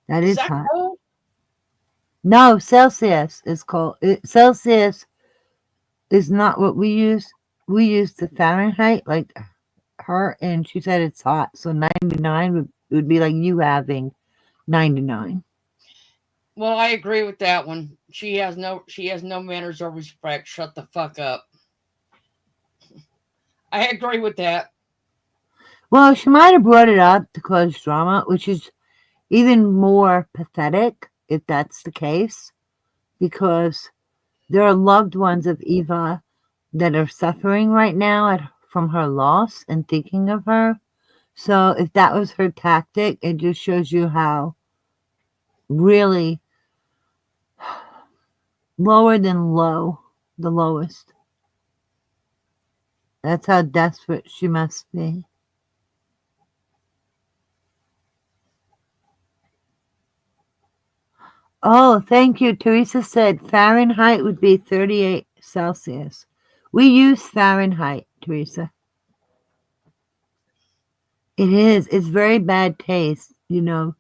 That is hot. Cold? No, Celsius is cold. Celsius is not what we use. We use the Fahrenheit, like her, and she said it's hot. So 99 would be like you having 99. Well, I agree with that one. She has no manners or respect. Shut the fuck up. I agree with that. Well, she might have brought it up to cause drama, which is even more pathetic if that's the case, because there are loved ones of Eva that are suffering right now from her loss and thinking of her. So if that was her tactic, it just shows you how really lower than low, the lowest. That's how desperate she must be. Oh, thank you. Teresa said Fahrenheit would be 38 Celsius. We use Fahrenheit, Teresa. It is. It's very bad taste. You know,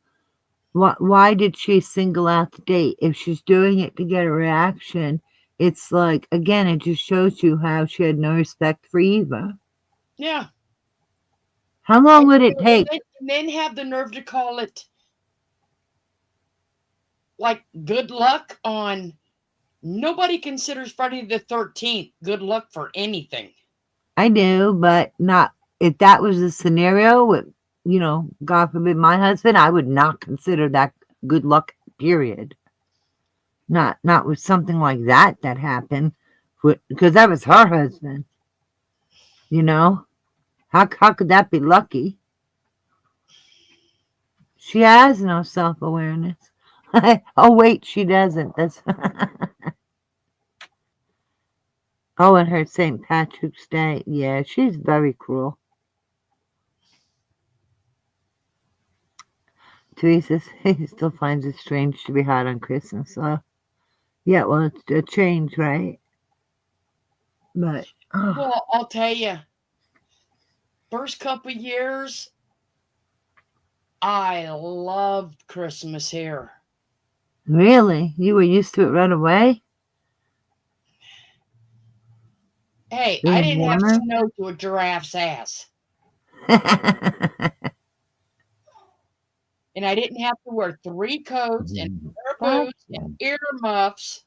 why did she single out the date? If she's doing it to get a reaction, it's like, again, it just shows you how she had no respect for Eva. Yeah. How long would it take? And then have the nerve to call it like good luck on. Nobody considers Friday the 13th good luck for anything. I do, but not if that was the scenario with, you know, God forbid my husband, I would not consider that good luck, period. Not with something like that happened, because that was her husband. You know, how could that be lucky? She has no self-awareness. Oh wait, she doesn't. That's oh, and her St. Patrick's Day. Yeah, she's very cruel. Teresa still finds it strange to be hot on Christmas. Yeah, well, it's a change, right? But Well, I'll tell you, first couple years, I loved Christmas here. Really, you were used to it right away? Hey, It I was didn't have warmer? snow to a giraffe's ass. And I didn't have to wear 3 coats and a pair of boots and earmuffs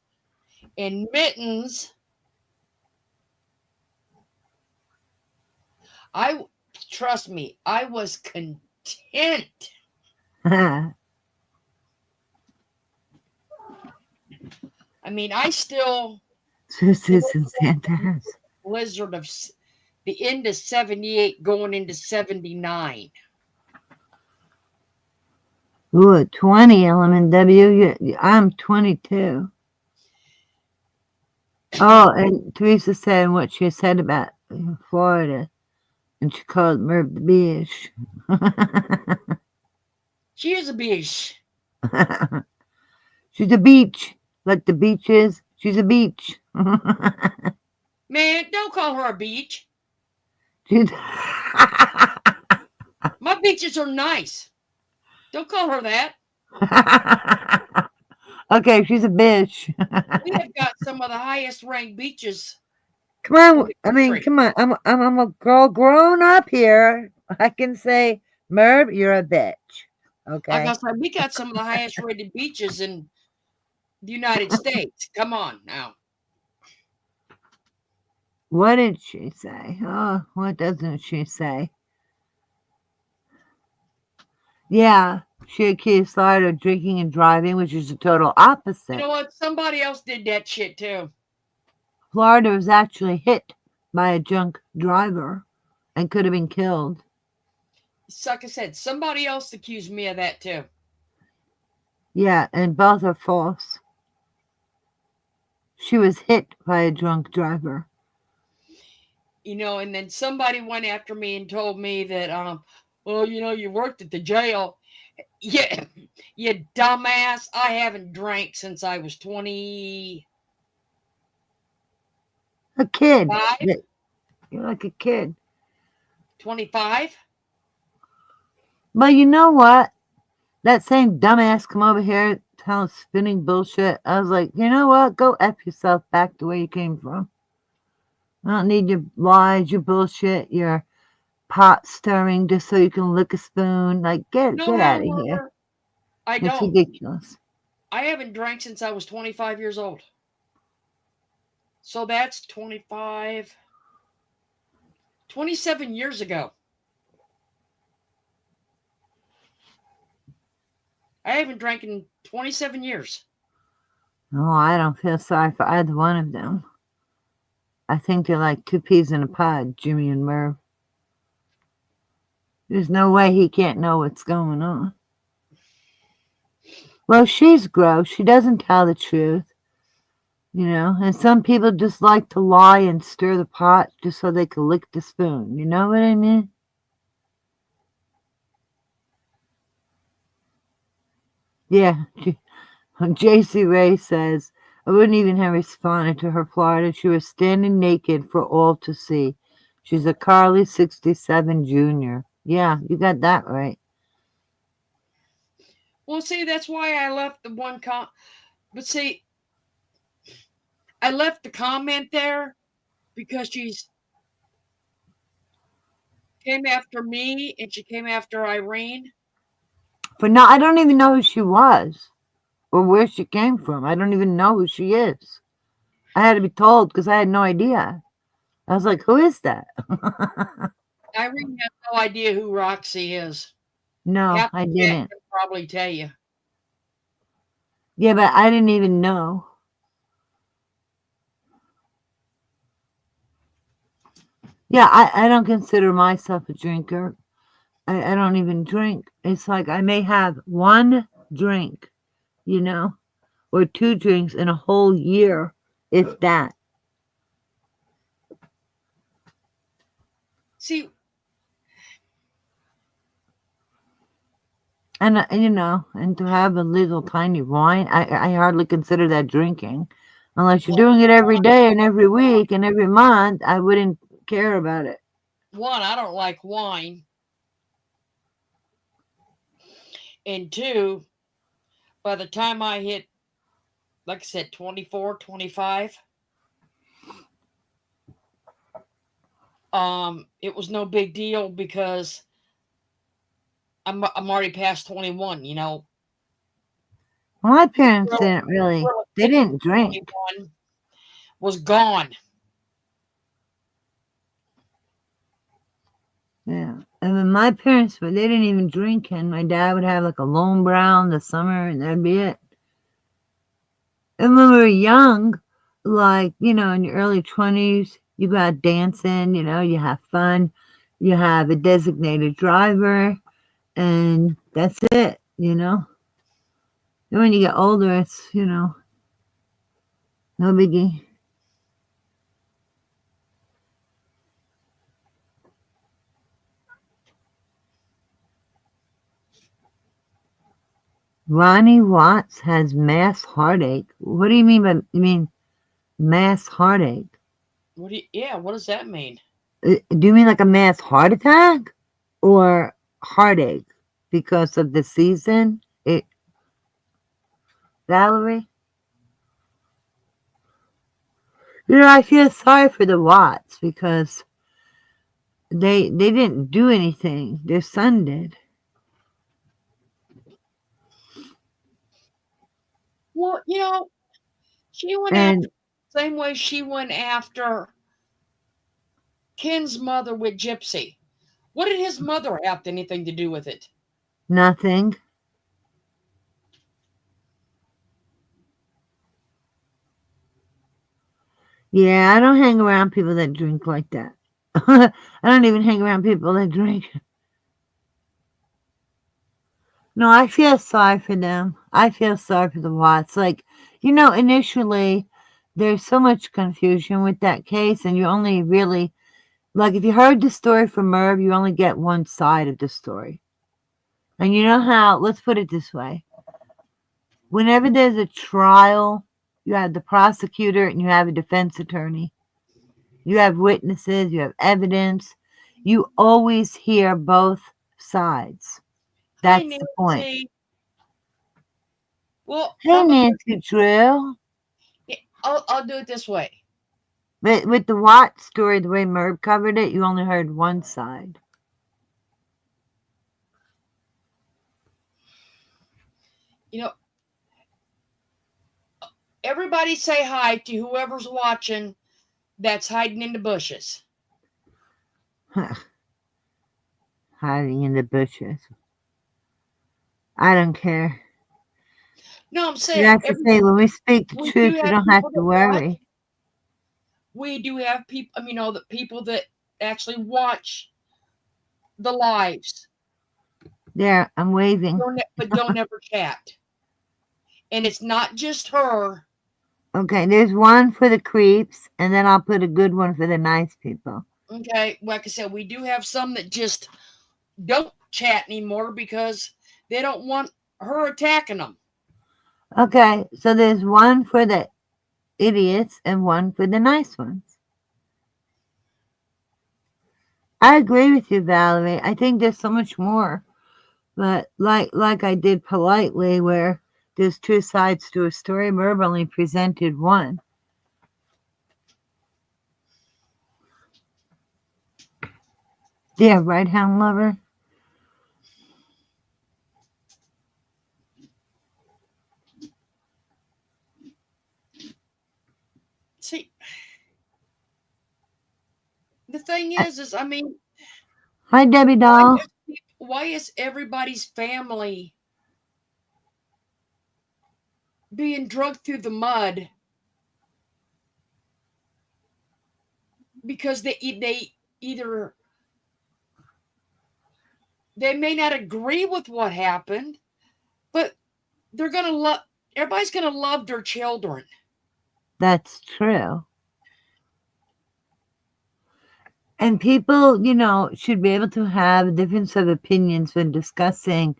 and mittens. Trust me, I was content. I mean, I still Sisters in Santa's. blizzard of the end of 78 going into 79. Ooh, 20 element W. I'm 22. Oh, and Teresa said what she said about Florida, and she called Merv the Beach. She is a beach. She's a beach, like the beach is. She's a beach. Man, don't call her a beach. She's My beaches are nice. Don't call her that. Okay, she's a bitch. We have got some of the highest ranked beaches. Come on, I mean, come on. I'm a girl grown up here. I can say, Merv, you're a bitch. Okay. Like I said, we got some of the highest rated beaches in the United States. Come on now. What did she say? Oh, what doesn't she say? Yeah, she accused Florida of drinking and driving, which is the total opposite. You know what? Somebody else did that shit too. Florida was actually hit by a drunk driver and could have been killed. Like I said, somebody else accused me of that too. Yeah, and both are false. She was hit by a drunk driver. You know, and then somebody went after me and told me that, well, you know, you worked at the jail. Yeah, you dumbass. I haven't drank since I was 20. A kid. 5? You're like a kid. 25? But you know what? That same dumbass come over here telling spinning bullshit. I was like, you know what? Go F yourself back to where you came from. I don't need your lies, your bullshit, your pot stirring just so you can lick a spoon. Like, get out of here. I It's don't. ridiculous. I haven't drank since I was 25 years old. So that's 25, 27 years ago. I haven't drank in 27 years. Oh, I don't feel sorry for either one of them. I think they're like two peas in a pod, Jimmy and Merv. There's no way he can't know what's going on. Well, she's gross. She doesn't tell the truth. And some people just like to lie and stir the pot just so they can lick the spoon. You know what I mean? Yeah. J.C. Ray says, I wouldn't even have responded to her Florida. She was standing naked for all to see. She's a Carly 67 Jr. Yeah, you got that right. Well, see, that's why I left the one but see, I left the comment there because she's came after me and she came after Irene. But no, I don't even know who she was or where she came from. I don't even know who she is. I had to be told because I had no idea. I was like, who is that? Irene has no idea who Roxy is. No, Half I the chat didn't. can probably tell you. Yeah, but I didn't even know. Yeah, I don't consider myself a drinker. I don't even drink. It's like I may have one drink, or two drinks in a whole year, if that. See, and to have a little tiny wine, I hardly consider that drinking. Unless you're doing it every day and every week and every month, I wouldn't care about it. one, I don't like wine. And two, by the time I hit, like I said, 24, 25, it was no big deal because I'm already past 21, My parents didn't really, they didn't drink. Was gone. Yeah. And then my parents, they didn't even drink, and my dad would have like a Lone Brown the summer, and that'd be it. And when we were young, like, in your early 20s, you go out dancing, you have fun, you have a designated driver, and that's it, And when you get older, it's, no biggie. Ronnie Watts has mass heartache. What do you mean mass heartache? What does that mean? Do you mean like a mass heart attack or heartache because of the season? Valerie? I feel sorry for the Watts because they didn't do anything. Their son did. Well, she went after the same way she went after Ken's mother with Gypsy. What did his mother have anything to do with it? Nothing. Yeah, I don't hang around people that drink like that. I don't even hang around people that drink. No, I feel sorry for them. I feel sorry for the Watts. Like, initially, there's so much confusion with that case, and you only really, like, if you heard the story from Merv, you only get one side of the story. And you know how, let's put it this way. Whenever there's a trial, you have the prosecutor and you have a defense attorney. You have witnesses, you have evidence. You always hear both sides. That's the point. Well, hey, Nancy Drill. I'll do it this way. But with the Watt story, the way Merv covered it, you only heard one side. Everybody say hi to whoever's watching that's hiding in the bushes. Hiding in the bushes. I don't care. No, I'm saying. You have to say, when we speak the truth, we don't have to worry. we do have people, the people that actually watch the lives. There, I'm waving. But don't ever chat. And it's not just her. Okay, there's one for the creeps, and then I'll put a good one for the nice people. Okay, like I said, we do have some that just don't chat anymore because they don't want her attacking them. Okay, so there's one for the idiots and one for the nice ones. I agree with you, Valerie. I think there's so much more. But like I did politely, where there's two sides to a story, Merv only presented one. Yeah, right, Hound Lover? See, the thing is Hi, Debbie Doll. why is everybody's family being dragged through the mud? Because they either they may not agree with what happened, but they're gonna love. Everybody's gonna love their children. That's true. And people, should be able to have a difference of opinions when discussing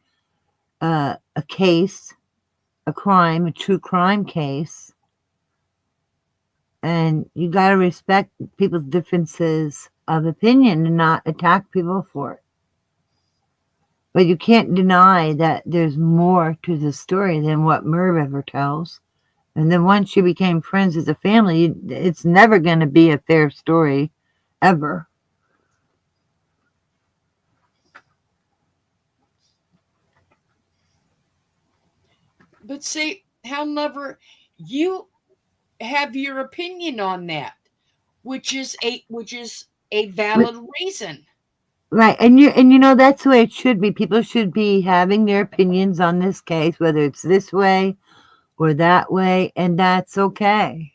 a case, a crime, a true crime case. And you got to respect people's differences of opinion and not attack people for it. But you can't deny that there's more to the story than what Merv ever tells. And then once you became friends as a family, it's never going to be a fair story, ever. But see, Hound Lover, you have your opinion on that, which is a valid reason. Right, and that's the way it should be. People should be having their opinions on this case, whether it's this way or that way, and that's okay.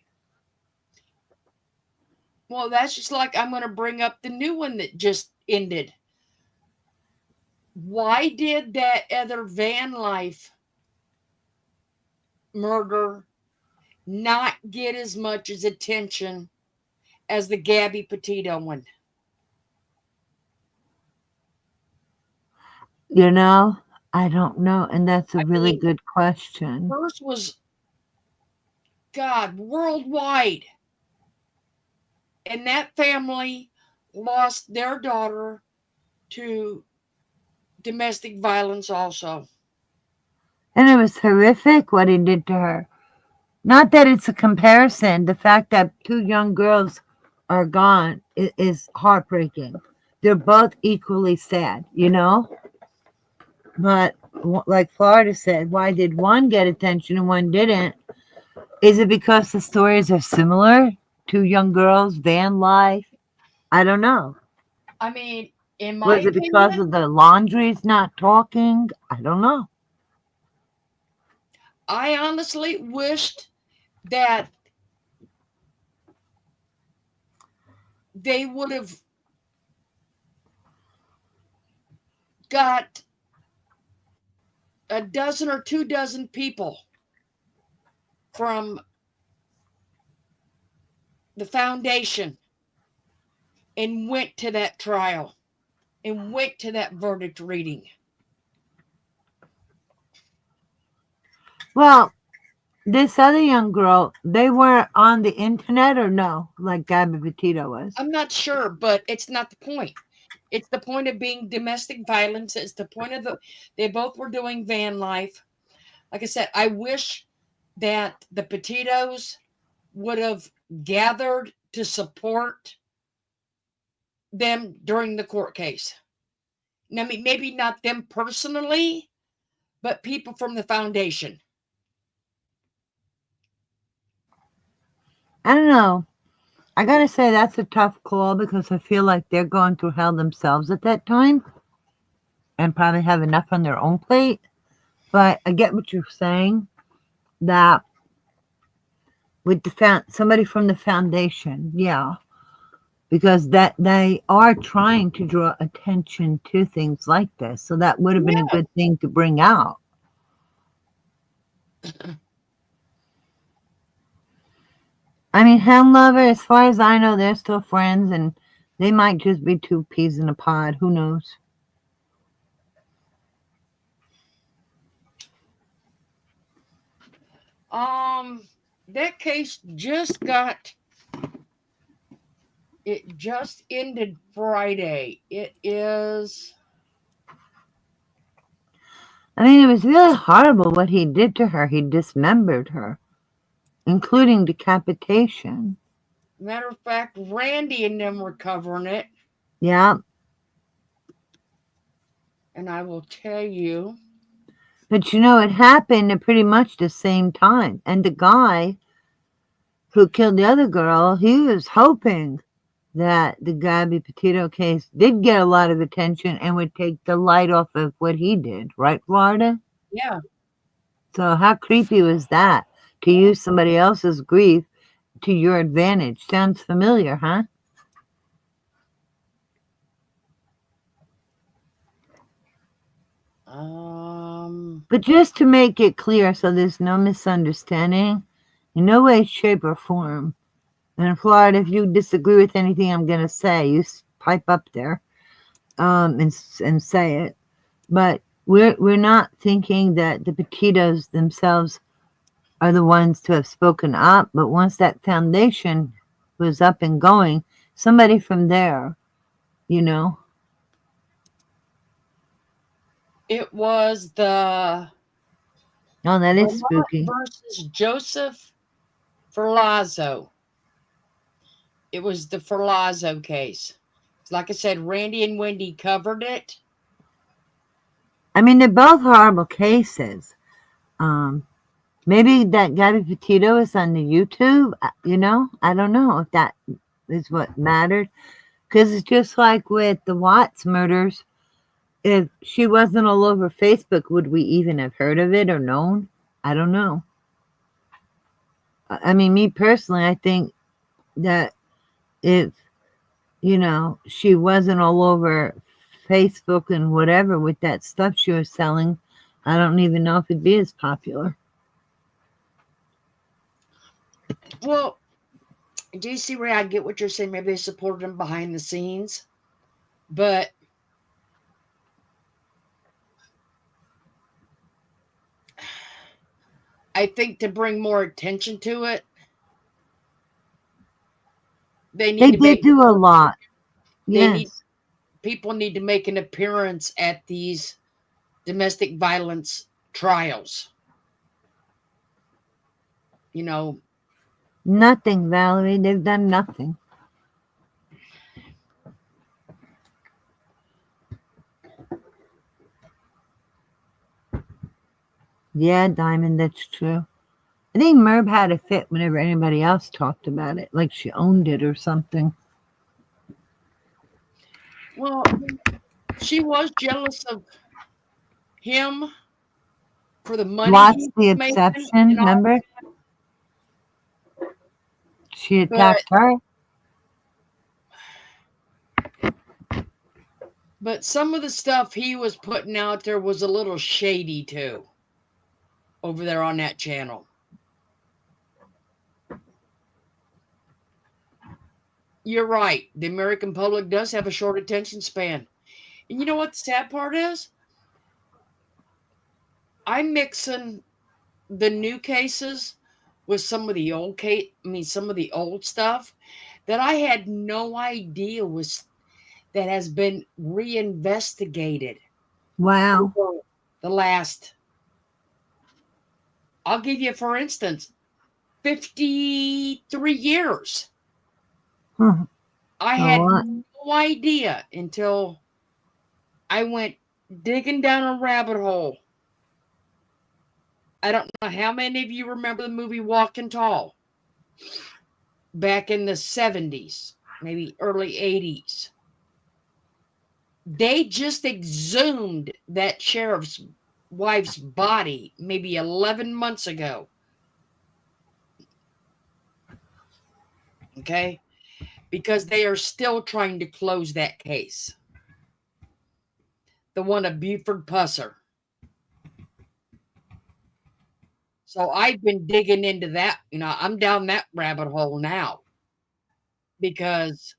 Well, that's just like I'm going to bring up the new one that just ended. Why did that other van life murder not get as much as attention as the Gabby Petito one? I don't know, and that's a really good question. Hers was, God, worldwide. And that family lost their daughter to domestic violence also. And it was horrific what he did to her. Not that it's a comparison. The fact that two young girls are gone is heartbreaking. They're both equally sad, But like Florida said, why did one get attention and one didn't? Is it because the stories are similar? Two young girls, van life? I don't know. In my Was it opinion, because of the laundries not talking? I don't know. I honestly wished that they would have got a dozen or 2 dozen people from the foundation and went to that trial and went to that verdict reading. Well, this other young girl, they were on the internet or no, like Gabby Petito was? I'm not sure, but it's not the point. It's the point of being domestic violence. It's the point of they both were doing van life. Like I said, I wish that the Petitos would have gathered to support them during the court case. Now, maybe not them personally, but people from the foundation. I don't know. I gotta say that's a tough call because I feel like they're going through hell themselves at that time and probably have enough on their own plate. But I get what you're saying, that with the somebody from the foundation, yeah, because that they are trying to draw attention to things like this, so that would have been a good thing to bring out. I mean, Hen Lover, as far as I know, they're still friends, and they might just be two peas in a pod. Who knows? That case just ended Friday. It is. I mean, it was really horrible what he did to her. He dismembered her, including decapitation. Matter of fact, Randy and them were covering it. Yeah. And I will tell you. But you know, it happened at pretty much the same time. And the guy who killed the other girl, he was hoping that the Gabby Petito case did get a lot of attention and would take the light off of what he did. Right, Florida? Yeah. So how creepy was that? To use somebody else's grief to your advantage. Sounds familiar, huh? But just to make it clear so there's no misunderstanding, in no way, shape, or form. And Florida, if you disagree with anything I'm going to say, you pipe up there and say it. But we're not thinking that the Petitos themselves are the ones to have spoken up. But once that foundation was up and going, somebody from there, you know. It was the. Oh, that is spooky. Versus Joseph Ferlazzo. It was the Ferlazzo case. Like I said, Randy and Wendy covered it. I mean, they're both horrible cases. Maybe that Gabby Petito is on the YouTube. You know, I don't know if that is what mattered. Because it's just like with the Watts murders. If she wasn't all over Facebook, would we even have heard of it or known? I don't know. I mean, me personally, I think that if, you know, she wasn't all over Facebook and whatever with that stuff she was selling, I don't even know if it'd be as popular. Well, JC Ray, I get what you're saying. Maybe they supported him behind the scenes. But I think to bring more attention to it, they did do a lot. Yes. People need to make an appearance at these domestic violence trials. You know. Nothing, Valerie. They've done nothing. Yeah, Diamond, that's true. I think Merv had a fit whenever anybody else talked about it, like she owned it or something. Well, she was jealous of him for the money. What's the exception? Remember? She attacked her. But some of the stuff he was putting out there was a little shady too. Over there on that channel. You're right. The American public does have a short attention span. And you know what the sad part is? I'm mixing the new cases with some of the old some of the old stuff that I had no idea that has been reinvestigated. Wow. The last, I'll give you, for instance, 53 years. I had no idea until I went digging down a rabbit hole. I don't know how many of you remember the movie Walking Tall back in the 70s, maybe early 80s. They just exhumed that sheriff's wife's body maybe 11 months ago. Okay? Because they are still trying to close that case. The one of Buford Pusser. So I've been digging into that. I'm down that rabbit hole now because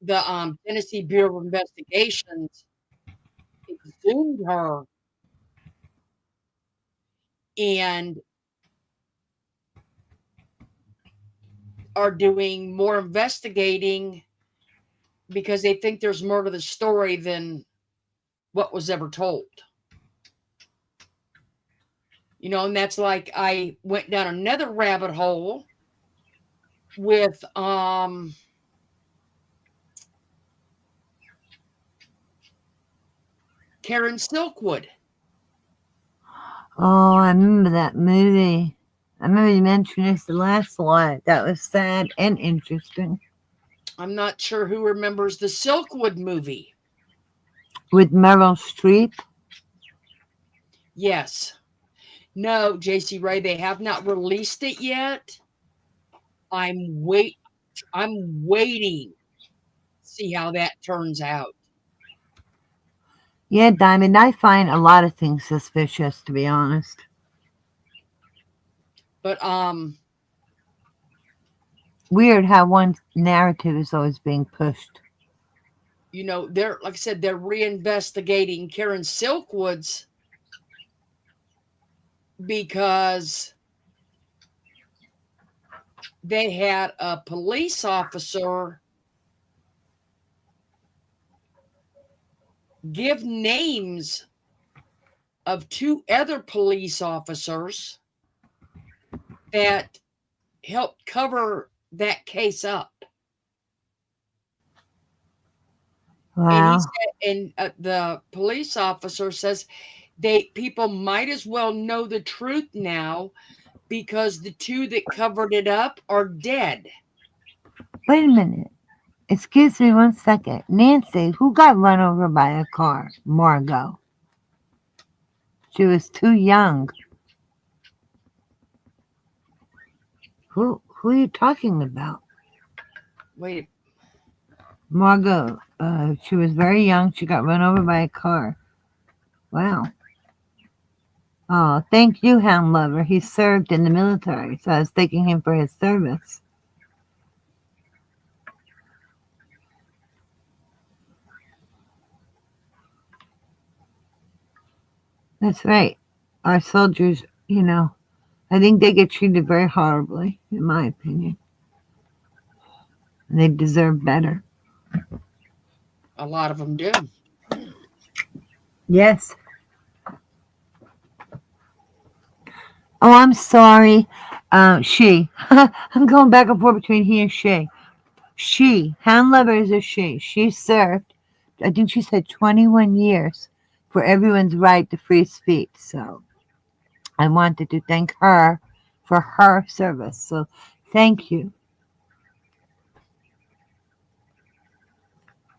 the Tennessee Bureau of Investigations exhumed her and are doing more investigating because they think there's more to the story than what was ever told. And that's like I went down another rabbit hole with Karen Silkwood. Oh, I remember that movie. I remember you mentioned this the last one. That was sad and interesting. I'm not sure who remembers the Silkwood movie. With Meryl Streep? Yes. No, JC Ray, they have not released it yet. I'm waiting to see how that turns out. Yeah, Diamond, I find a lot of things suspicious, to be honest. But weird how one narrative is always being pushed. They're, like I said, they're reinvestigating Karen Silkwood's because they had a police officer give names of 2 other police officers that helped cover that case up. Wow. And the police officer says people might as well know the truth now because the 2 that covered it up are dead. Wait a minute. Excuse me 1 second. Nancy, who got run over by a car? Margot. She was too young. Who are you talking about? Wait. Margot. She was very young. She got run over by a car. Wow. Oh, thank you, Hound Lover. He served in the military, so I was thanking him for his service. That's right. Our soldiers, I think they get treated very horribly, in my opinion. And they deserve better. A lot of them do. Yes. Oh, I'm sorry. She. I'm going back and forth between he and she. She. Hound Lover is a she. She served, I think she said 21 years for everyone's right to free speech. So I wanted to thank her for her service. So thank you.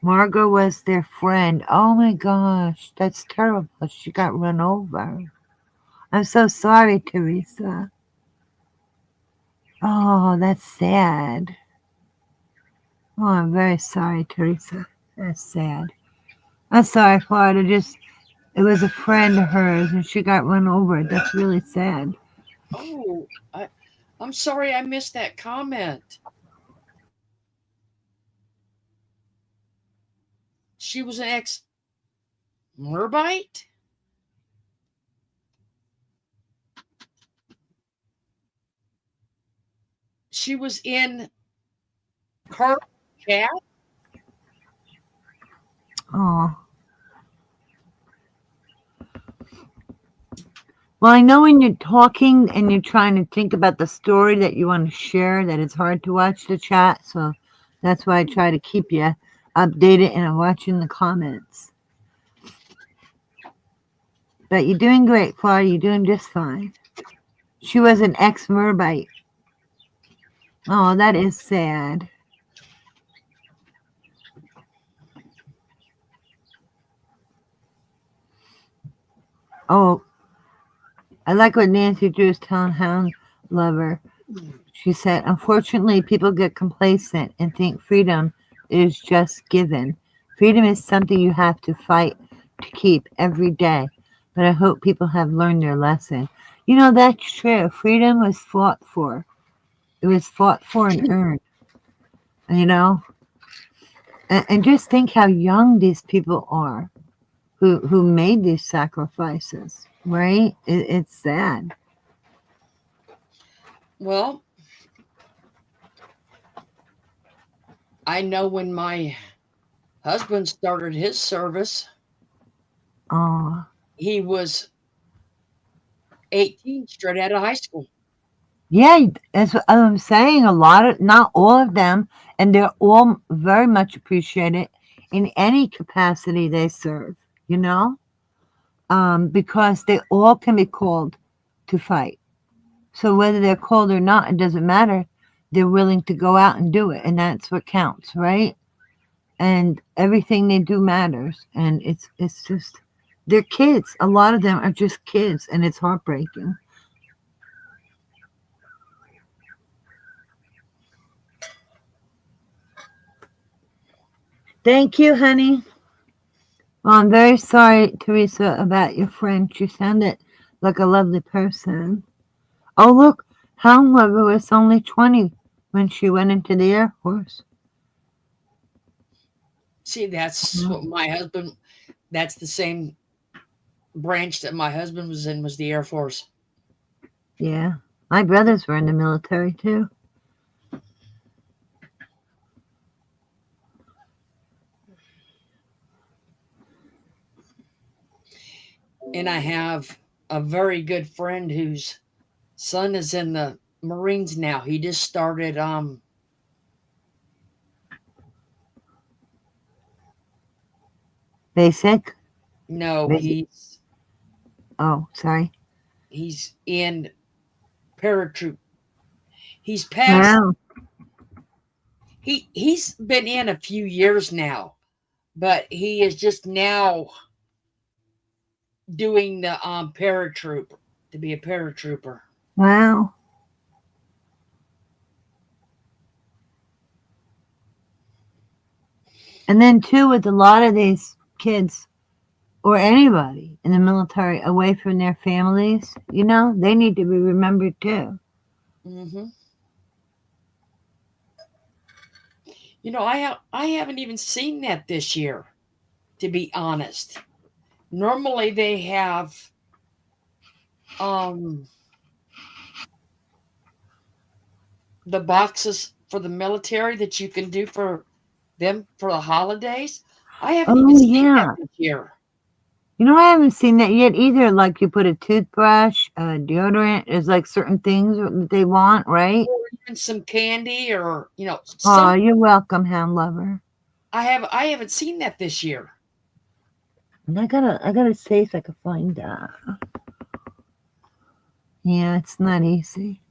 Margot was their friend. Oh my gosh, that's terrible. She got run over. I'm so sorry, Teresa. Oh, that's sad. Oh, I'm very sorry, Teresa. That's sad. I'm sorry, Florida. It was a friend of hers and she got run over. That's really sad. Oh, I'm sorry I missed that comment. She was an ex-Merbite? She was in Carter's chat? Oh. Well, I know when you're talking and you're trying to think about the story that you want to share, that it's hard to watch the chat. So that's why I try to keep you updated and I'm watching the comments. But you're doing great, Claudia. You're doing just fine. She was an ex-Merbite. Oh, that is sad. Oh, I like what Nancy Drew's telling Hound Lover. She said, unfortunately, people get complacent and think freedom is just given. Freedom is something you have to fight to keep every day. But I hope people have learned their lesson. You know, that's true. Freedom was fought for. It was fought for and earned, you know? And just think how young these people are who made these sacrifices, right? It's sad. Well, I know when my husband started his service, Oh, he was 18 straight out of high school. yeah, that's what I'm saying. A lot of, not all of them, and they're all very much appreciated in any capacity they serve, you know? Because they all can be called to fight. So whether they're called or not, it doesn't matter. They're willing to go out and do it, and that's what counts, right? And everything they do matters. And it's just they're kids. A lot of them are just kids, and it's heartbreaking. Thank you, honey. Well, I'm very sorry, Teresa, about your friend. She sounded like a lovely person. Oh, look, Houndlover was only 20 when she went into the Air Force. See, that's what my husband, that's the same branch that my husband was in, was the Air Force. Yeah. My brothers were in the military, too. And I have a very good friend whose son is in the Marines now. He just started Basic? no, Basic. Oh, sorry. he's in paratroop. He's passed. Wow. He's been in a few years now, but he is just now doing the paratroop to be a paratrooper. Wow. And then, too, with a lot of these kids or anybody in the military away from their families, you know, they need to be remembered, too. Mm-hmm. You know, I haven't even seen that this year, to be honest. Normally they have um the boxes for the military that you can do for them for the holidays. I haven't even Oh, seen that yeah. this year. You know, I haven't seen that yet either. Like you put a toothbrush, deodorant, there's like certain things that they want, right? Or even some candy or Oh, some you're welcome, Hound Lover. I haven't seen that this year. And I gotta see if I can find that. Yeah, it's not easy.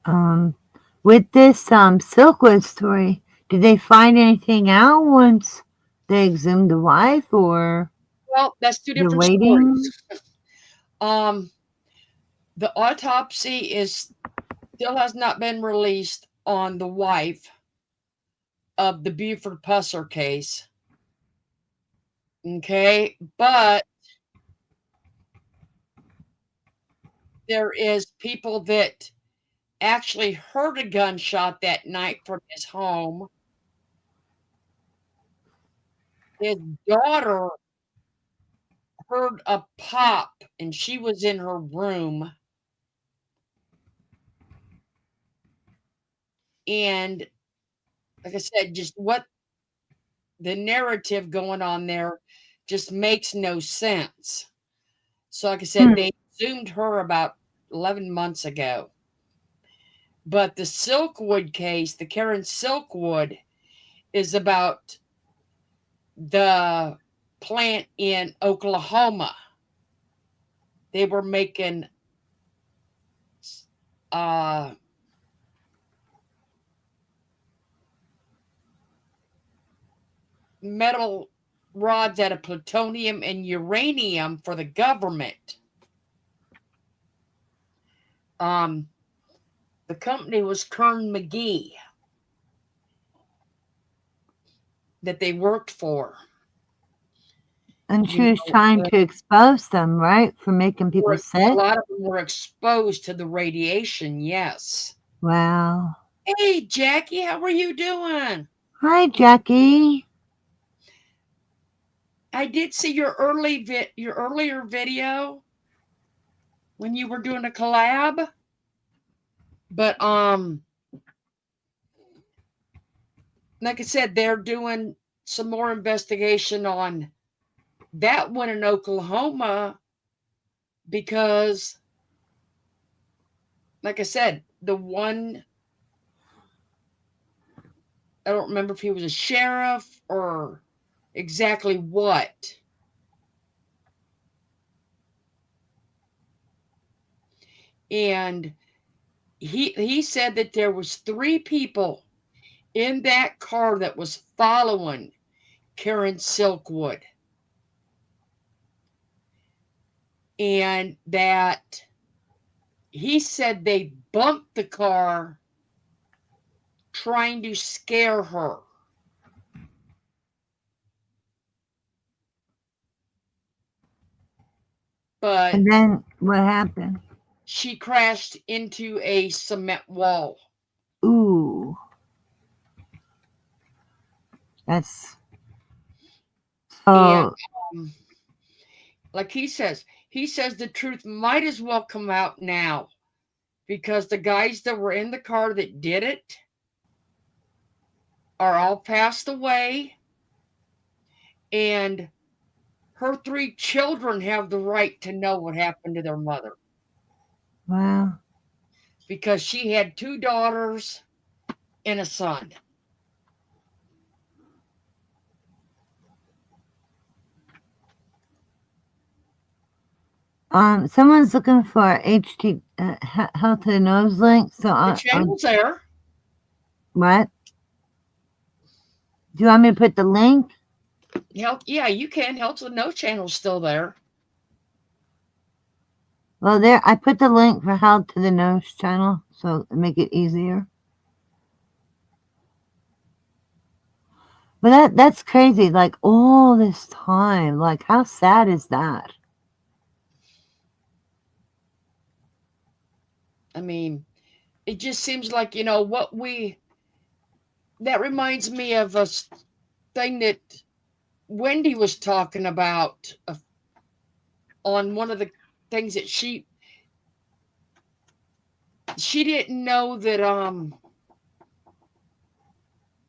Um, with this Silkwood story, did they find anything out once they exhumed the wife, or Well, that's two they're different stories. waiting? Um the autopsy is still has not been released on the wife of the Buford Pusser case. Okay, but there is people that actually heard a gunshot that night from his home. His daughter heard a pop and she was in her room. And like I said, just what the narrative going on there just makes no sense. So, like I said, Hmm. they exhumed her about 11 months ago. But the Silkwood case, the Karen Silkwood, is about the plant in Oklahoma. They were making uh, metal rods out of plutonium and uranium for the government. The company was Kern McGee that they worked for. And she was trying to expose them, right? For making people sick? A lot of them were exposed to the radiation, yes. Wow. Hey, Jackie, how are you doing? Hi, Jackie. I did see your earlier video when you were doing a collab. But like I said, they're doing some more investigation on that one in Oklahoma because, like I said, the one, I don't remember if he was a sheriff or exactly what. And he said that there was 3 people in that car that was following Karen Silkwood. And that he said they bumped the car trying to scare her. But and then what happened? She crashed into a cement wall. Ooh. That's and like he says the truth might as well come out now because the guys that were in the car that did it are all passed away, and her 3 children have the right to know what happened to their mother. Wow. Because she had 2 daughters and a son. Someone's looking for HT Health to the Nose link. So the channel's there. What? Do you want me to put the link? Yeah, you can. Health to the Nose channel's still there. Well, there I put the link for Health to the Nose channel, so make it easier. But that's crazy. Like all this time, like how sad is that? I mean, it just seems like, that reminds me of a thing that Wendy was talking about on one of the things that she didn't know that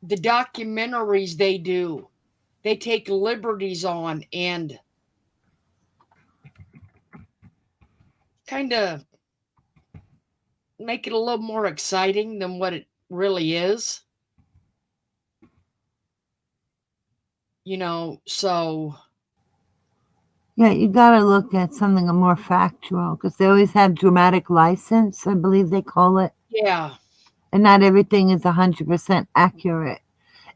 the documentaries they take liberties on and kind of make it a little more exciting than what it really is. So Yeah, you got to look at something more factual because they always have dramatic license, I believe they call it. Yeah. And not everything is 100% accurate.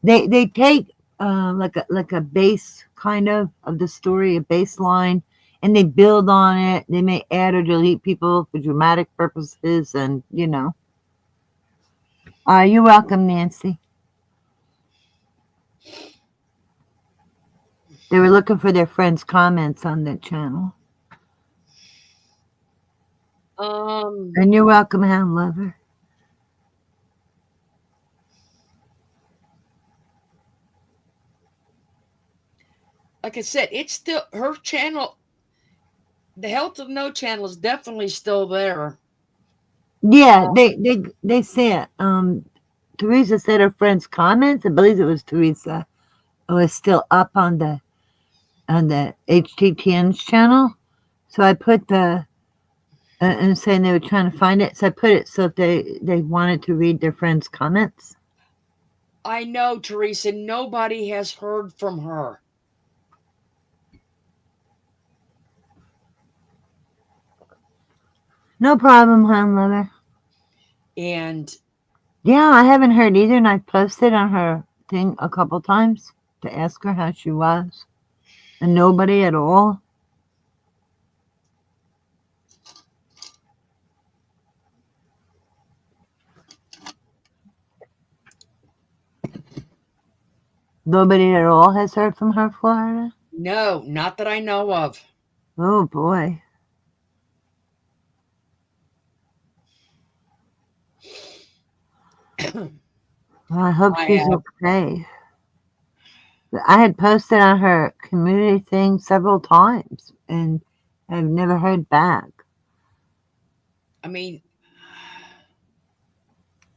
They take like a base kind of the story, a baseline, and they build on it. They may add or delete people for dramatic purposes, and you're welcome, Nancy. They were looking for their friends' comments on that channel. And you're welcome, Hound Lover. Like I said, it's still her channel. The Health of No channel is definitely still there. Yeah, they say it. Teresa said her friend's comments. I believe it was Teresa. It was still up on the HTTN's channel. So I put and saying they were trying to find it. So I put it so if they wanted to read their friend's comments. I know, Teresa. Nobody has heard from her. No problem, Hound Lover. And yeah, I haven't heard either, and I posted on her thing a couple times to ask her how she was, and nobody at all. Nobody at all has heard from her, Florida? No, not that I know of. Oh, boy. Well, I hope she's okay. I had posted on her community thing several times, and I've never heard back. I mean,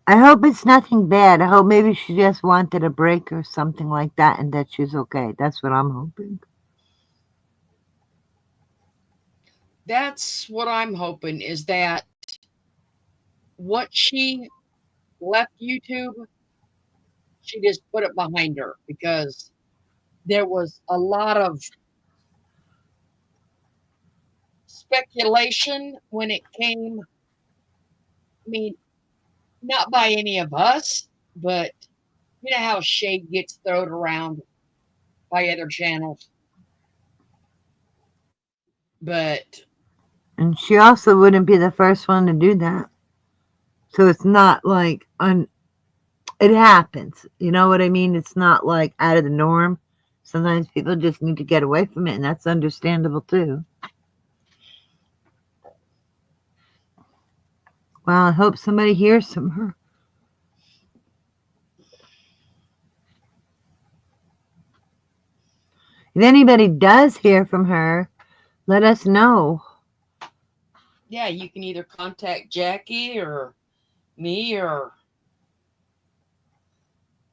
I hope it's nothing bad. I hope maybe she just wanted a break or something like that, and that she's okay. That's what I'm hoping. that's what I'm hoping, is that what she left YouTube, she just put it behind her, because there was a lot of speculation when it came. I mean, not by any of us, but you know how shade gets thrown around by other channels. But And she also wouldn't be the first one to do that. So it's not like it happens. You know what I mean? It's not like out of the norm. Sometimes people just need to get away from it, and that's understandable too. Well, I hope somebody hears from her. If anybody does hear from her, let us know. yeah, you can either contact Jackie or me or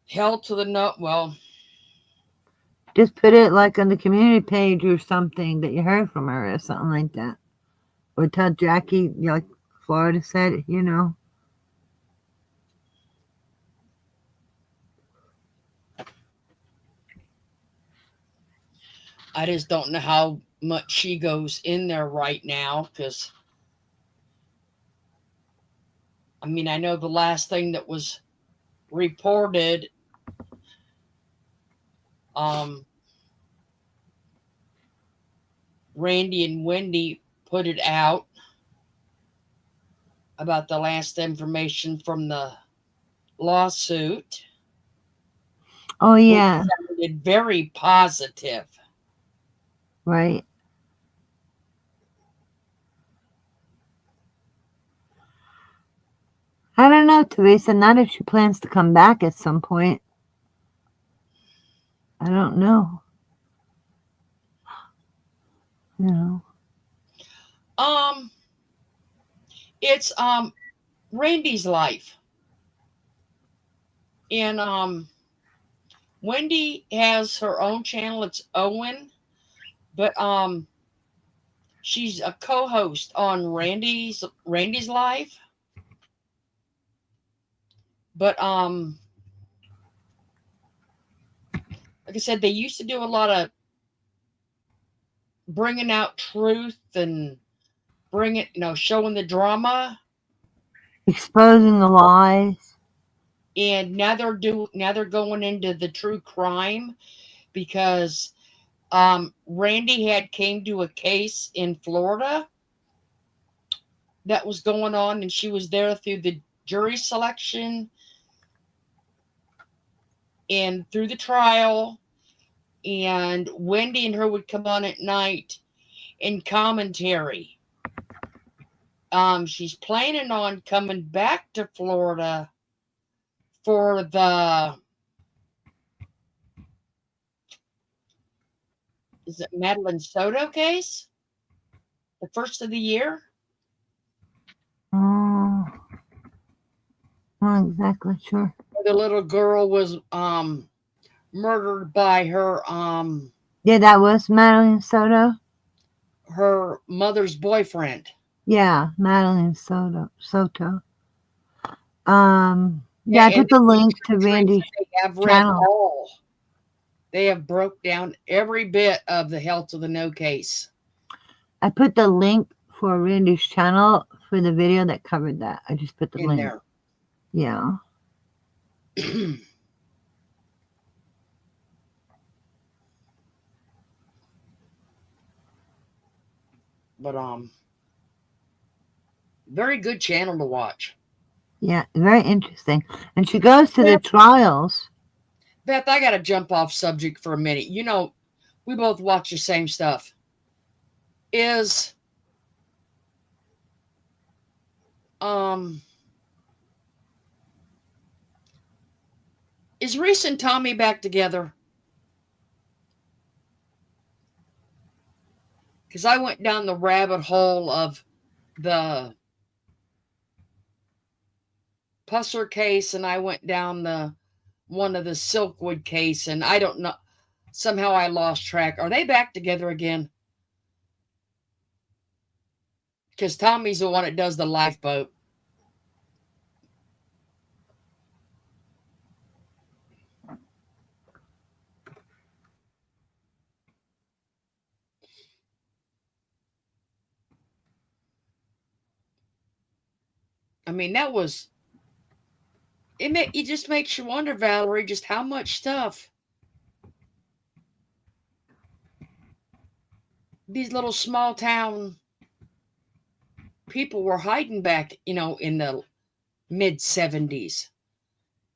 Hell to the No. Well, Just put it like on the community page or something that you heard from her or something like that. Or tell Jackie, like Florida said, you know. I just don't know how much she goes in there right now, because I mean, I know the last thing that was reported, Randy and Wendy put it out about the last information from the lawsuit. Oh, yeah. Which sounded very positive. Right. I don't know, Teresa. Not if she plans to come back at some point. I don't know. You know. It's Randy's life. And Wendy has her own channel. It's Owen. But she's a co-host on Randy's life. But like I said, they used to do a lot of bringing out truth and showing the drama, Exposing the lies. and now they're going into the true crime, because Randy had came to a case in Florida that was going on, and she was there through the jury selection and through the trial. And Wendy and her would come on at night in commentary. She's planning on coming back to Florida for the, is it Madeline Soto case? The first of the year? Not exactly sure. The little girl was murdered by her Yeah, that was Madeline Soto. Her mother's boyfriend. Yeah, Madeline Soto. Yeah, I put the link to Randy's channel. They have broke down every bit of the Hell to the No case. I put the link for Randy's channel for the video that covered that. I just put the in link. There. Yeah. But very good channel to watch. Yeah, very interesting. And she goes to the trials. Beth, I got to jump off subject for a minute. You know, we both watch the same stuff. Is Reese and Tommy back together? Because I went down the rabbit hole of the Pusser case, and I went down the one of the Silkwood case, and I don't know. Somehow I lost track. Are they back together again? Because Tommy's the one that does the lifeboat. I mean, that was it just makes you wonder, Valerie, just how much stuff these little small town people were hiding back, in the mid 70s.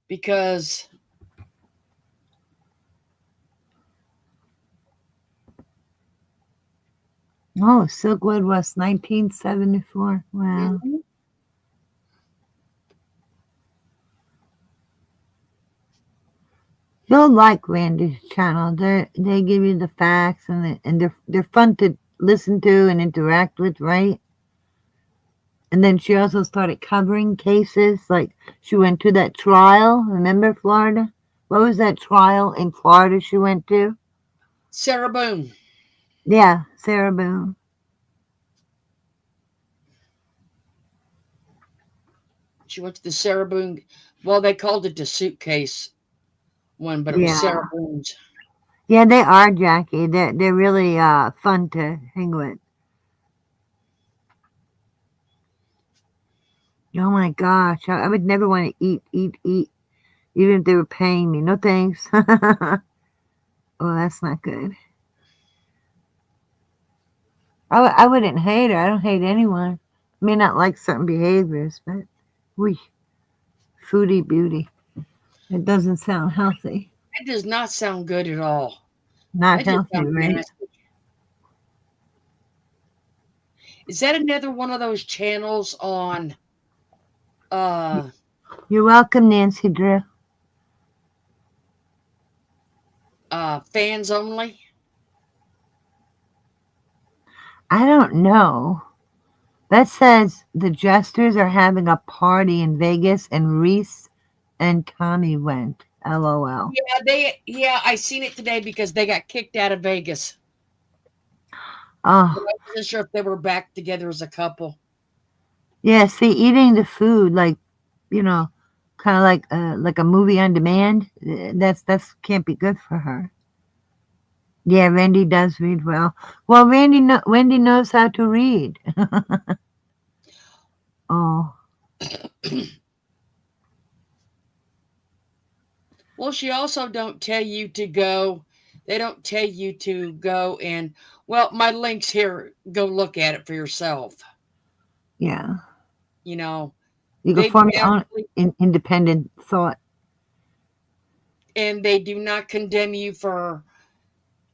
Because Oh, Silkwood was 1974. Wow. You'll like Randy's channel. They give you the facts and they're fun to listen to and interact with, right? And then she also started covering cases. Like she went to that trial. Remember Florida? What was that trial in Florida she went to? Sarah Boone. Yeah, Sarah Boone. She went to the Sarah Boone. Well, they called it the suitcase one, but it was Yeah. Sarah Boone's. Yeah, they are, Jackie. They're really fun to hang with. Oh my gosh, I would never want to eat, even if they were paying me. No thanks. Oh, that's not good. I wouldn't hate her. I don't hate anyone. I may not like certain behaviors, but foodie beauty. It doesn't sound healthy. It does not sound good at all. Not That just healthy, sounds right? nasty. Is that another one of those channels on You're welcome, Nancy Drew. fans only? I don't know. That says the Jesters are having a party in Vegas and Reese and Tommy went. LOL. Yeah, I seen it today because they got kicked out of Vegas. Oh. But I wasn't sure if they were back together as a couple. Yeah, see, eating the food like, kind of like a movie on demand. That's can't be good for her. Yeah, Randy does read well. Well, Wendy knows how to read. Oh. Well, she also don't tell you to go. They don't tell you to go and, well, my link's here. Go look at it for yourself. Yeah. You know, You can they form your own independent thought. And they do not condemn you for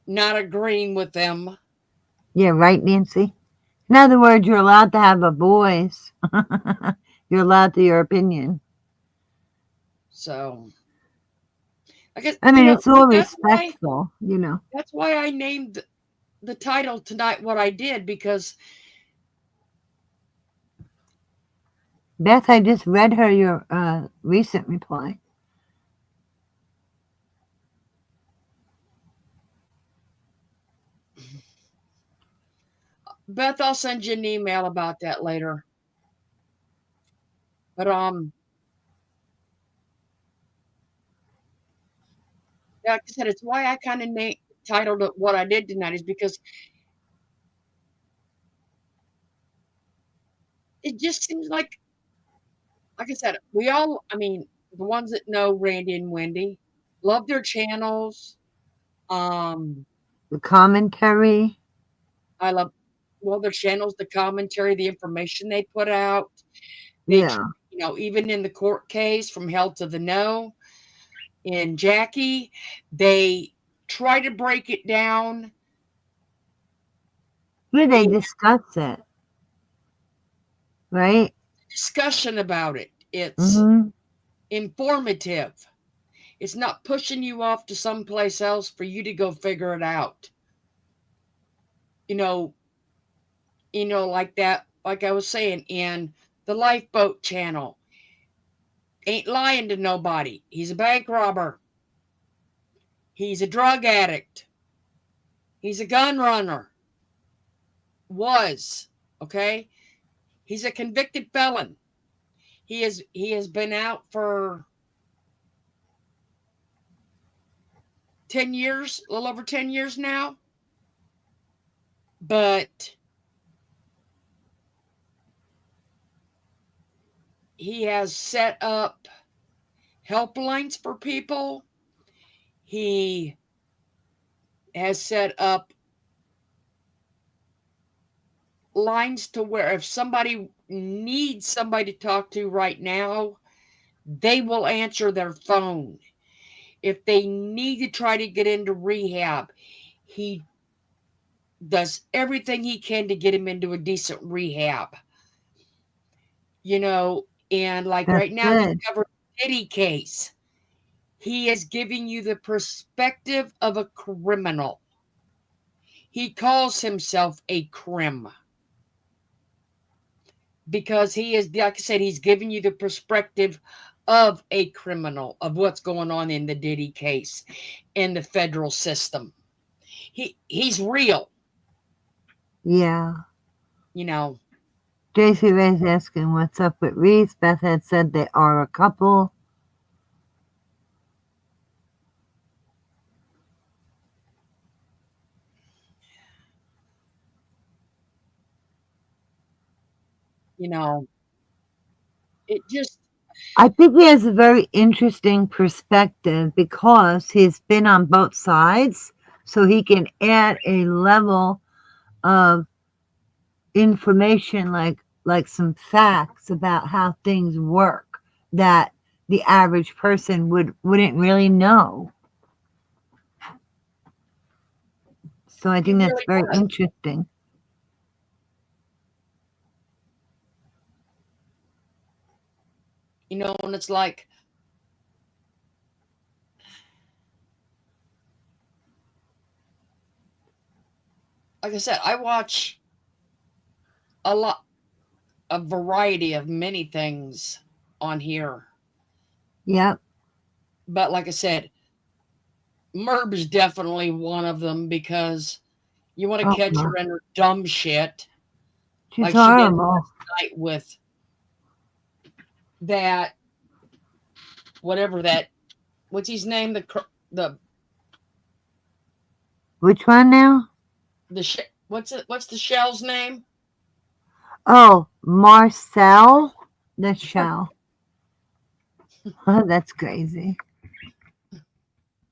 not agreeing with them. Yeah, right, Nancy? In other words, you're allowed to have a voice. You're allowed to your opinion. So, I guess, I mean, it's all that's respectful, That's why I named the title tonight what I did, because Beth, I just read her your recent reply. Beth, I'll send you an email about that later. But like I said, it's why I kind of titled it what I did tonight, is because it just seems like I said, the ones that know Randy and Wendy love their channels. The commentary. I love, their channels, the commentary, the information they put out. Yeah. Even in the court case, From Hell to the No, in Jackie. They try to break it down. Where they discuss it, right? Discussion about it. It's Mm-hmm. informative. It's not pushing you off to someplace else for you to go figure it out. You know, like that, like I was saying in the Lifeboat channel. Ain't lying to nobody. He's a bank robber. He's a drug addict. He's a gun runner. Was, okay? He's a convicted felon. He has been out for 10 years, a little over 10 years now. But he has set up helplines for people. He has set up lines to where if somebody needs somebody to talk to right now, they will answer their phone. If they need to try to get into rehab, he does everything he can to get him into a decent rehab. And like That's right now, he good. covered the Diddy case. He is giving you the perspective of a criminal. He calls himself a crim because he is, like I said, he's giving you the perspective of a criminal, of what's going on in the Diddy case in the federal system. He's real. Yeah. JC Ray's asking what's up with Reese. Beth had said they are a couple. It just, I think he has a very interesting perspective because he's been on both sides, so he can add a level of information, like some facts about how things work that the average person wouldn't really know. So I think that's very interesting. and it's like I said, I watch a variety of many things on here. Yep. But like I said, Merb is definitely one of them because you want to catch her in her dumb shit. She's like horrible. She did last night with that, whatever that, what's his name? The Which one now? What's the shell's name? Oh, Marcel the Shell. Oh, that's crazy.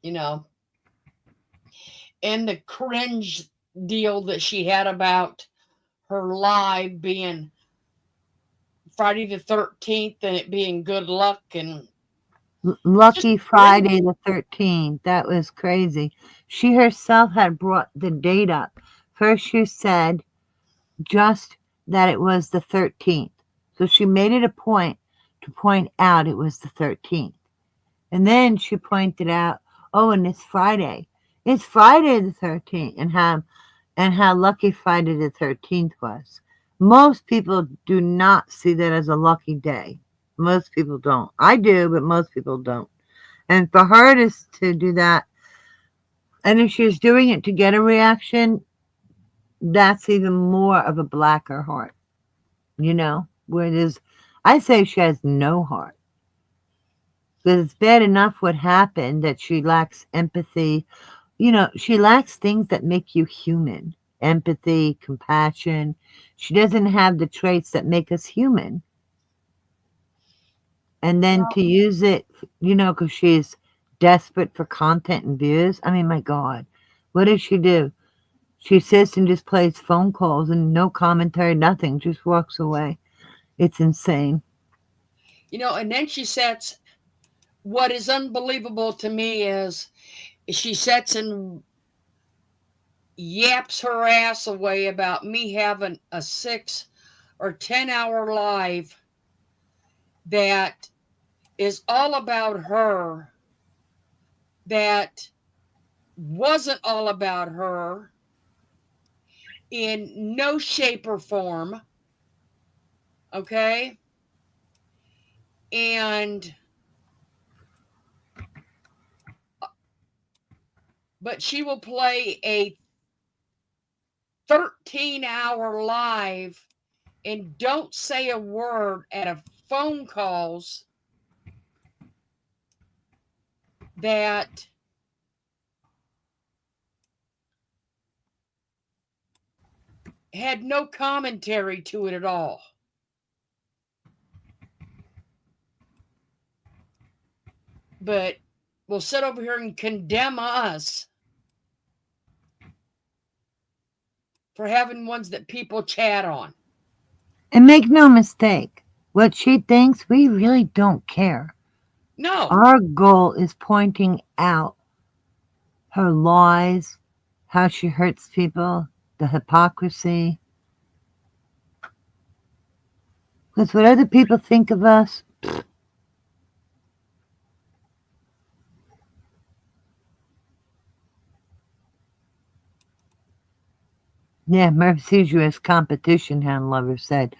And the cringe deal that she had about her live being Friday the 13th and it being good luck and Lucky Friday the 13th. That was crazy. She herself had brought the date up. First, she said just that it was the 13th. So she made it a point to point out it was the 13th. And then she pointed out, oh, and it's Friday. It's Friday the 13th. And how lucky Friday the 13th was. Most people do not see that as a lucky day. Most people don't. I do, but most people don't. And for her to do that, and if she's doing it to get a reaction, that's even more of a blacker heart. Where there's, I say she has no heart. Because it's bad enough what happened that she lacks empathy. She lacks things that make you human. Empathy, compassion. She doesn't have the traits that make us human. And then to use it, because she's desperate for content and views. I mean, my God, what does she do? She sits and just plays phone calls and no commentary, nothing, just walks away. It's insane. And then she sets what is unbelievable to me is she sits and yaps her ass away about me having a 6 or 10-hour live that is all about her, that wasn't all about her in no shape or form. Okay? And but she will play a 13-hour live and don't say a word at a phone calls that had no commentary to it at all. But will sit over here and condemn us for having ones that people chat on. And make no mistake, what she thinks, we really don't care. No. Our goal is pointing out her lies, how she hurts people, the hypocrisy. Because what other people think of us, yeah, Merv sees you as competition, Hound Lover said.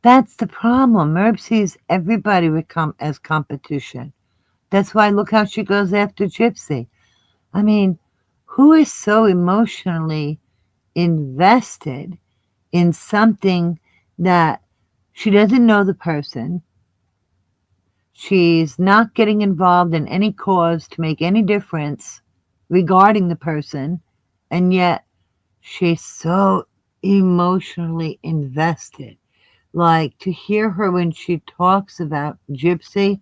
That's the problem. Merv sees everybody as competition. That's why look how she goes after Gypsy. I mean, who is so emotionally invested in something that she doesn't know the person? She's not getting involved in any cause to make any difference regarding the person, and yet she's so emotionally invested. Like, to hear her when she talks about Gypsy,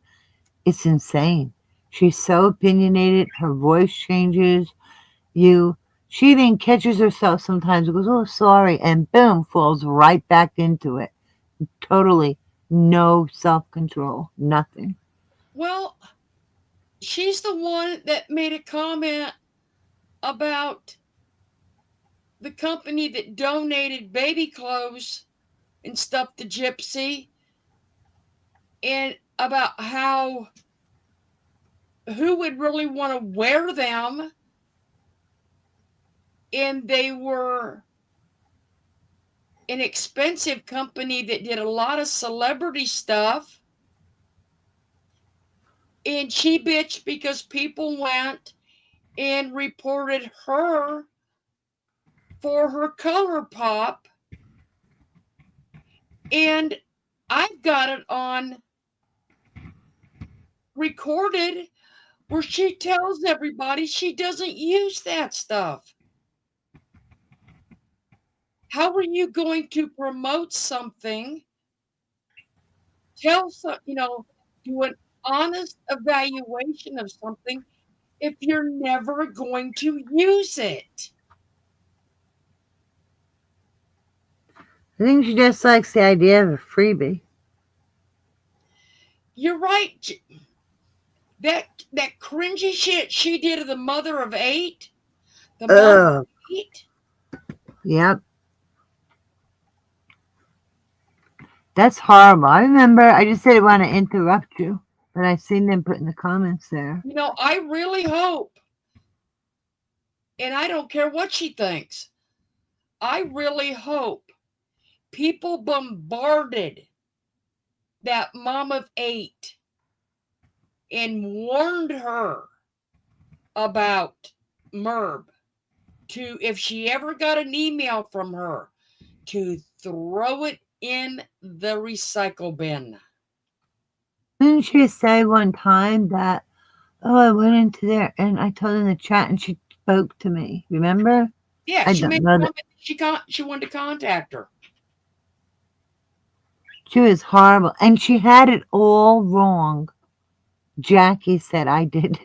it's insane. She's so opinionated, her voice changes. She even catches herself sometimes and goes, oh, sorry, and boom, falls right back into it. Totally no self-control, nothing. Well, she's the one that made a comment about the company that donated baby clothes and stuff to Gypsy, and about how who would really want to wear them, and they were an expensive company that did a lot of celebrity stuff. And she bitched because people went and reported her for her color pop. And I've got it on recorded where she tells everybody she doesn't use that stuff. How are you going to promote something? Do an honest evaluation of something if you're never going to use it. I think she just likes the idea of a freebie. You're right. That cringy shit she did to the mother of 8. The mom of 8. Yep. That's horrible. I remember, I just didn't want to interrupt you, but I seen them put in the comments there. I really hope, and I don't care what she thinks, I really hope people bombarded that mom of 8 and warned her about Merb, to, if she ever got an email from her, to throw it in the recycle bin. Didn't she say one time that, oh, I went into there and I told her in the chat and she spoke to me? Remember? Yeah, she made a comment that she wanted to contact her. She was horrible. And she had it all wrong. Jackie said I did.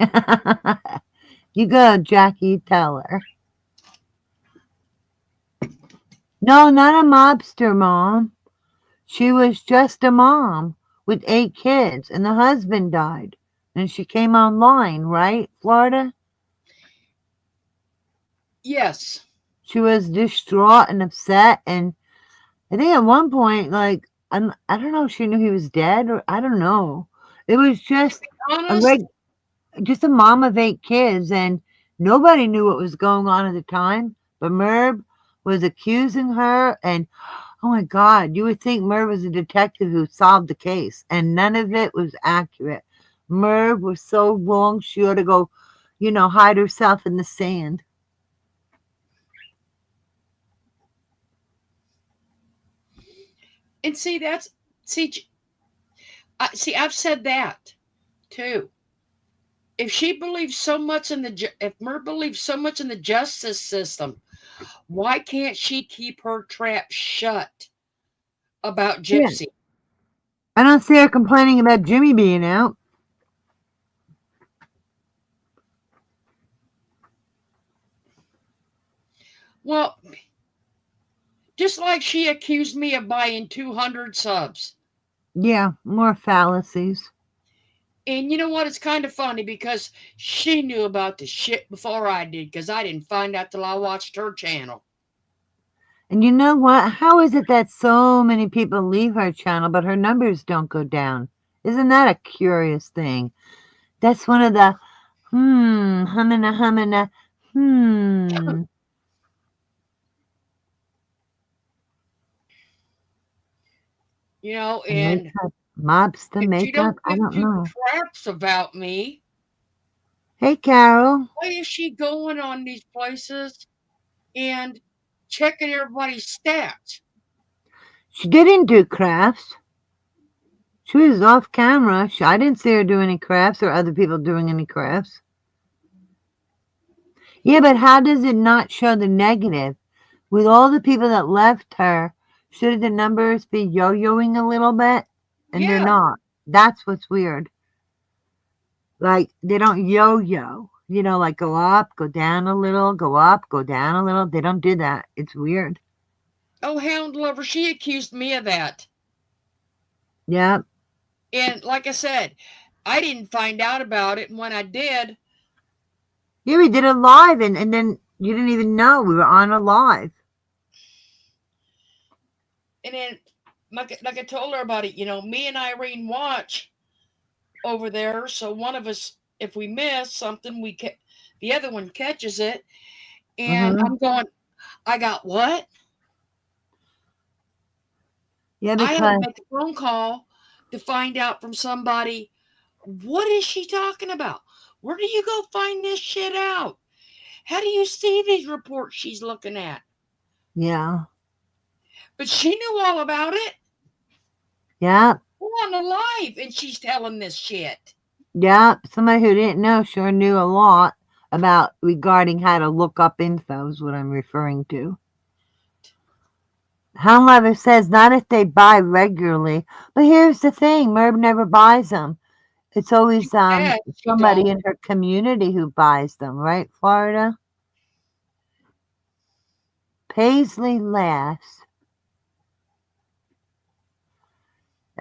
You go, Jackie, tell her. No, not a mobster mom. She was just a mom with 8 kids and the husband died. and she came online, right, Florida? Yes. She was distraught and upset, and I think at one point, like, I don't know if she knew he was dead, or I don't know. It was just a Honest, just a mom of 8 kids, and nobody knew what was going on at the time. But Merv was accusing her, and oh my God, you would think Merv was a detective who solved the case, and none of it was accurate. Merv was so wrong, she ought to go, hide herself in the sand. and see I've said that too. If she believes so much in if Mer believes so much in the justice system, why can't she keep her trap shut about Yeah. Gypsy? I don't see her complaining about Jimmy being out. Well, just like she accused me of buying 200 subs. Yeah, more fallacies. And you know what? It's kind of funny because she knew about the shit before I did, because I didn't find out till I watched her channel. And you know what? How is it that so many people leave her channel, but her numbers don't go down? Isn't that a curious thing? That's one of the hummina. And Makeup, mobster if she makeup, don't I give don't two know. craps about me, Hey, Carol. why is she going on these places and checking everybody's stats? She didn't do crafts. She was off camera. I didn't see her do any crafts or other people doing any crafts. Yeah, but how does it not show the negative? With all the people that left her, shouldn't the numbers be yo-yoing a little bit? And they're Yeah. not. That's what's weird. Like, they don't yo-yo. Like go up, go down a little, go up, go down a little. They don't do that. It's weird. Oh, Hound Lover, she accused me of that. Yep. And like I said, I didn't find out about it. And when I did. Yeah, we did it live, and then you didn't even know we were on a live. And then, like I told her about it, me and Irene watch over there. So one of us, if we miss something, the other one catches it. And I'm going, I got what? Yeah, I had to because make a phone call to find out from somebody, what is she talking about? Where do you go find this shit out? How do you see these reports she's looking at? yeah. But she knew all about it. Yeah. We're on the live and she's telling this shit. Yeah. Somebody who didn't know sure knew a lot about regarding how to look up info is what I'm referring to. Hound Lover says not if they buy regularly. But here's the thing, Merb never buys them. It's always somebody in her community who buys them, right, Florida? Paisley laughs.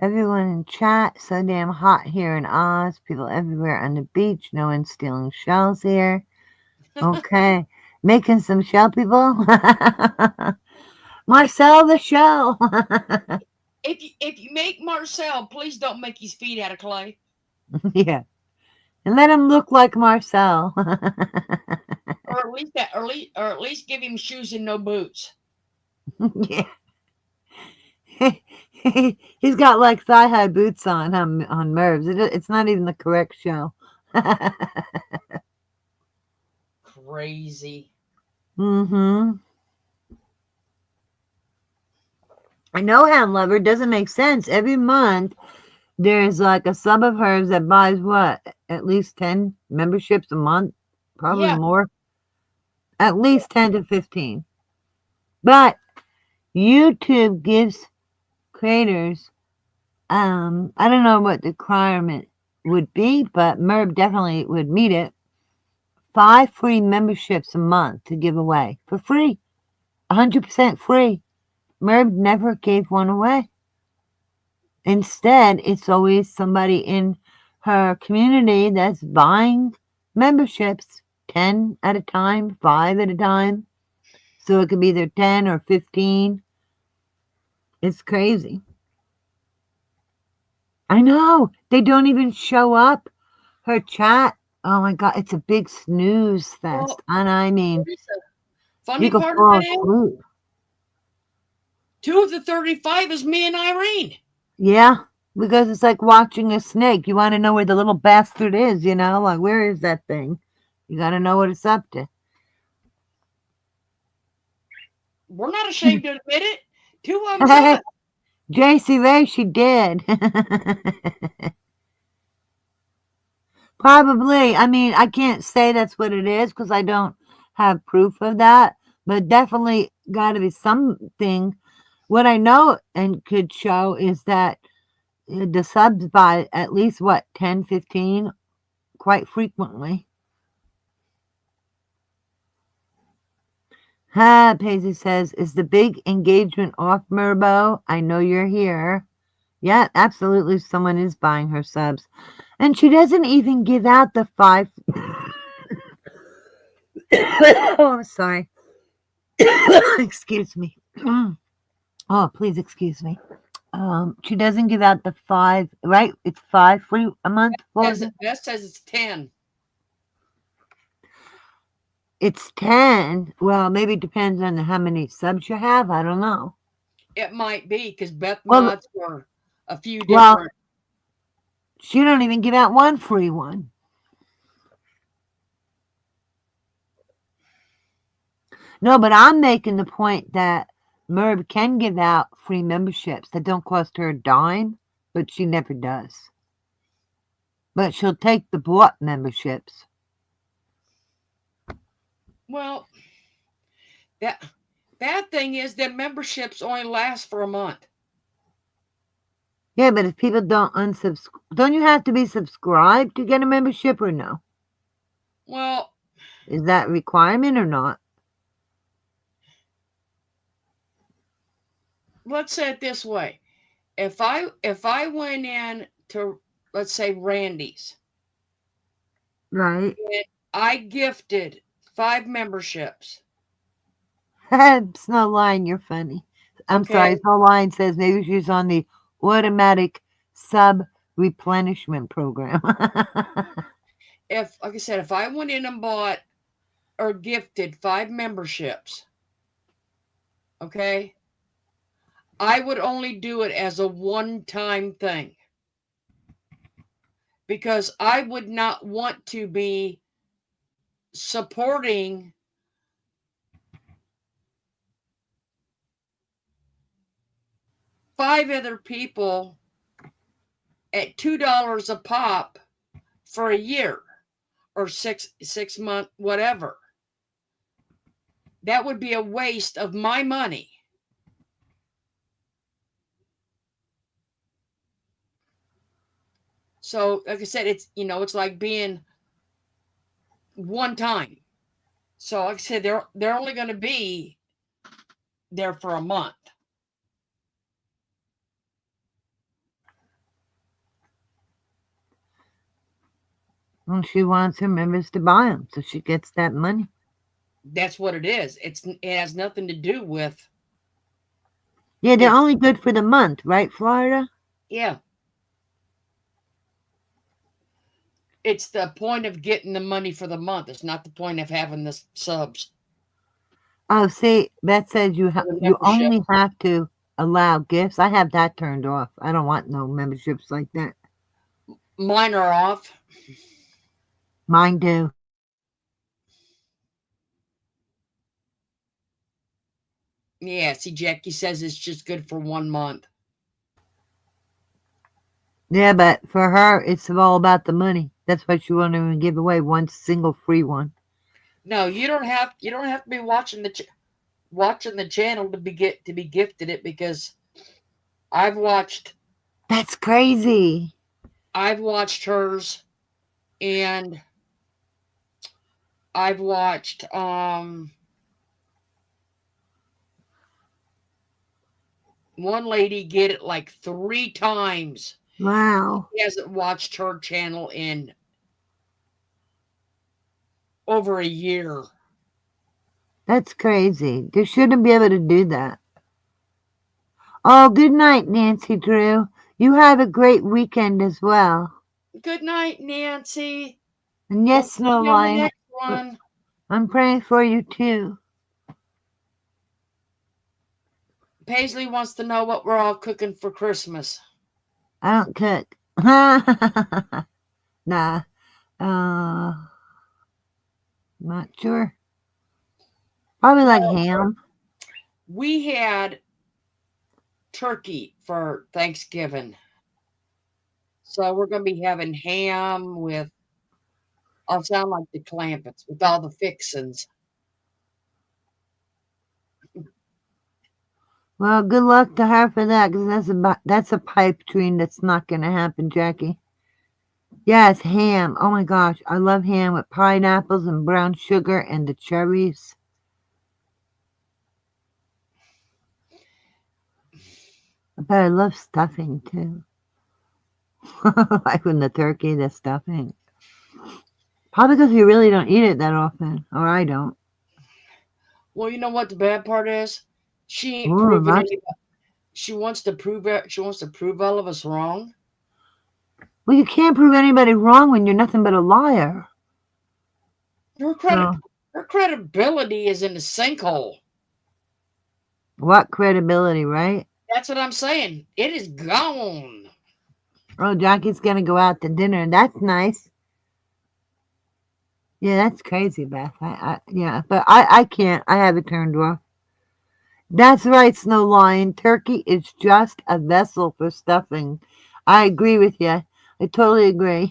Everyone in chat, so damn hot here in Oz. People everywhere on the beach. No one's stealing shells here. Okay. Making some shell, people? Marcel the shell. If you make Marcel, please don't make his feet out of clay. Yeah. And let him look like Marcel. or at least give him shoes and no boots. Yeah. He's got like thigh-high boots on Mervs. It's not even the correct show. Crazy. Mm-hmm. I know, Hound Lover. It doesn't make sense. Every month, there's like a sub of hers that buys what? At least 10 memberships a month? Probably more. At least 10 to 15. But YouTube gives creators, I don't know what the requirement would be, but Merb definitely would meet it. 5 free memberships a month to give away for free. 100% free. Merb never gave one away. Instead, it's always somebody in her community that's buying memberships 10 at a time, 5 at a time. So it could be either 10 or 15. It's crazy. I know. They don't even show up. Her chat, oh my God, it's a big snooze fest. Well, And I mean, funny you could part of fall it is, asleep. 2 of the 35 is me and Irene. Yeah, because it's like watching a snake. You want to know where the little bastard is, you know? Like, where is that thing? You got to know what it's up to. We're not ashamed to admit it. 2 of them saw it. JC Ray, she did. Probably. I mean, I can't say that's what it is because I don't have proof of that, but definitely got to be something. What I know and could show is that the subs by at least, what, 10, 15 quite frequently. Paisley says, is the big engagement off, Merbo? I know you're here. Yeah, absolutely. Someone is buying her subs. And she doesn't even give out the 5. Oh, I'm sorry. Excuse me. Oh, please excuse me. She doesn't give out the 5, right? It's 5 free a month. That says it's 10. It's 10. Well, maybe it depends on how many subs you have. I don't know. It might be because Beth Well, mods were a few Well, different. she don't even give out one free one. No, but I'm making the point that Merb can give out free memberships that don't cost her a dime, but she never does. But she'll take the bought memberships. Well, that bad thing is that memberships only last for a month. Yeah, but if people don't unsubscribe, don't you have to be subscribed to get a membership or no? Well, is that a requirement or not? Let's say it this way. If I went in to, let's say, Randy's, right, and I gifted 5 memberships. Snow Line, you're funny. I'm Okay. sorry, Snow Line says maybe she's on the automatic sub replenishment program. Like I said, if I went in and bought or gifted 5 memberships, okay, I would only do it as a one-time thing because I would not want to be supporting five other people at $2 a pop for a year or six month, whatever. That would be a waste of my money. So, like I said, it's like being one time. So, like I said, they're only going to be there for a month. Well, she wants her members to buy them, so she gets that money. That's what it is. It has nothing to do with. Yeah, they're only good for the month, right, Florida? Yeah. It's the point of getting the money for the month. It's not the point of having the subs. Oh, see, Beth says you only have to allow gifts. I have that turned off. I don't want no memberships like that. Mine are off. Mine do. Yeah, see, Jackie says it's just good for 1 month. Yeah, but for her, it's all about the money. That's why she won't even give away one single free one. No, you don't have to be watching the channel to be gifted it, because I've watched. That's crazy. I've watched hers, and I've watched one lady get it like 3 times Wow. He hasn't watched her channel in over a year. That's crazy. They shouldn't be able to do that. Oh, good night, Nancy Drew. You have a great weekend as well. Good night, Nancy. And yes, We'll Snow see you on the Lion, next one. I'm praying for you too. Paisley wants to know what we're all cooking for Christmas. I don't cook. Nah. Not sure. Probably like ham. We had turkey for Thanksgiving. So we're going to be having ham with, I'll sound like the Clampets, with all the fixins. Well, good luck to her for that, because that's a pipe dream that's not going to happen, Jackie. Yes, ham. Oh my gosh, I love ham with pineapples and brown sugar and the cherries. But I love stuffing too. Like when the turkey, the stuffing. Probably because we really don't eat it that often, or I don't. Well, you know what the bad part is? She ain't Ooh, proving that's- anybody. She wants to prove it. She wants to prove all of us wrong. Well, you can't prove anybody wrong when you're nothing but a liar. Her So, credibility is in the sinkhole. what credibility, right? That's what I'm saying. It is gone. Oh, Jackie's gonna go out to dinner. That's nice. Yeah, that's crazy, Beth. Yeah, but I can't. I have it turned off. That's right, Snow Lion. Turkey is just a vessel for stuffing. I agree with you. I totally agree.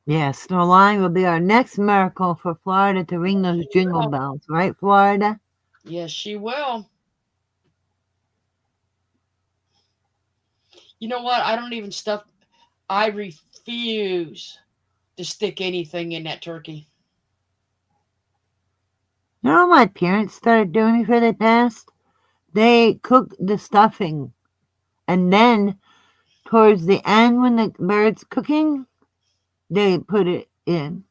Yeah, Snow Lion will be our next miracle for Florida to ring those jingle bells, right, Florida? Yes, she will. You know what? I don't even stuff. I refuse to stick anything in that turkey. You know what my parents started doing before they passed? They cooked the stuffing, and then towards the end, when the bird's cooking, they put it in.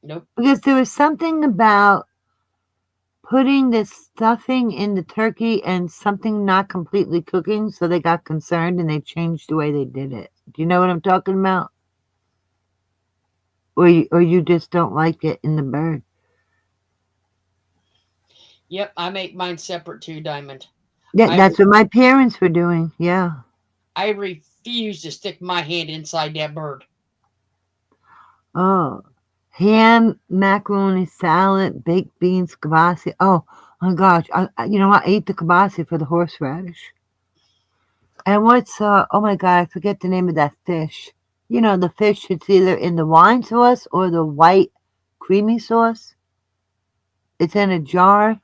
Nope. Because there was something about putting the stuffing in the turkey and something not completely cooking, so they got concerned and they changed the way they did it. Do you know what I'm talking about? Or you just don't like it in the bird? Yep, I make mine separate too, Diamond. Yeah, that's what my parents were doing. Yeah. I refuse to stick my hand inside that bird. Oh, ham, macaroni salad, baked beans, kibasi. Oh my gosh! You know, I ate the kibasi for the horseradish. And what's oh my god, I forget the name of that fish. You know, the fish it's either in the wine sauce or the white creamy sauce. It's in a jar.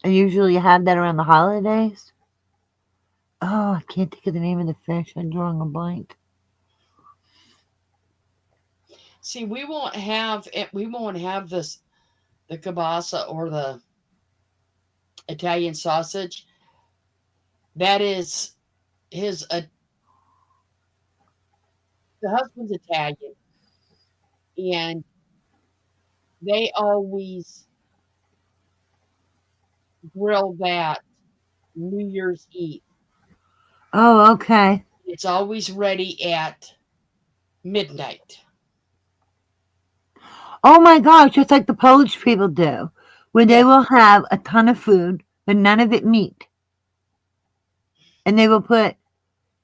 And usually you have that around the holidays. Oh, I can't think of the name of the fish. I'm drawing a blank. See, we won't have it. We won't have this, the kielbasa or the Italian sausage. That is his. The husband's Italian, and they always grill that New Year's Eve. Oh, okay. It's always ready at midnight. Oh my gosh, just like the Polish people do, where they will have a ton of food, but none of it meat. And they will put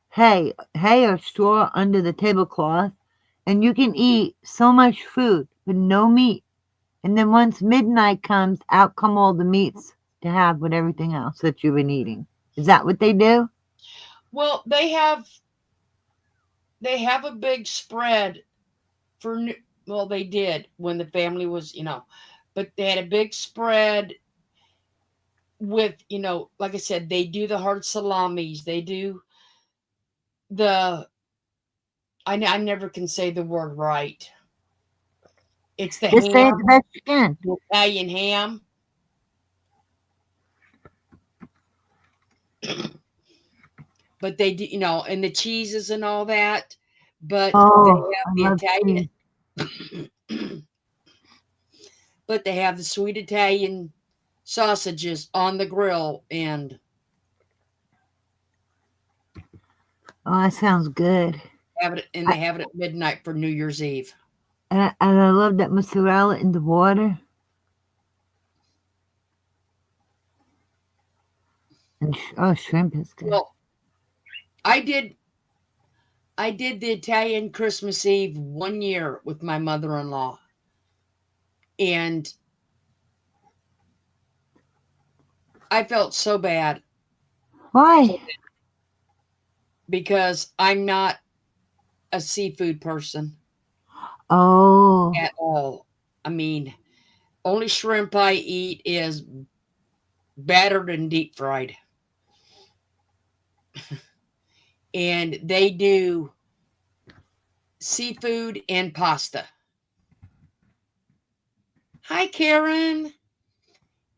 hay or straw under the tablecloth, and you can eat so much food, but no meat. And then once midnight comes, out come all the meats to have with everything else that you've been eating. Is that what they do? Well, they have a big spread for well, they did when the family was, but they had a big spread with, like I said, they do the hard salamis, they do the I never can say the word right. It's the Just say it ham, the best you can. the Italian ham. but they do, and the cheeses and all that. But Oh, they I have the love Italian, cheese. but they have the sweet Italian sausages on the grill, and Oh, that sounds good. they have it at midnight for New Year's Eve. And I love that mozzarella in the water. And shrimp is good. Well, I did the Italian Christmas Eve 1 year with my mother-in-law, and I felt so bad Why? because I'm not a seafood person Oh, at all. I mean, only shrimp I eat is battered and deep fried. And they do seafood and pasta. Hi, Karen.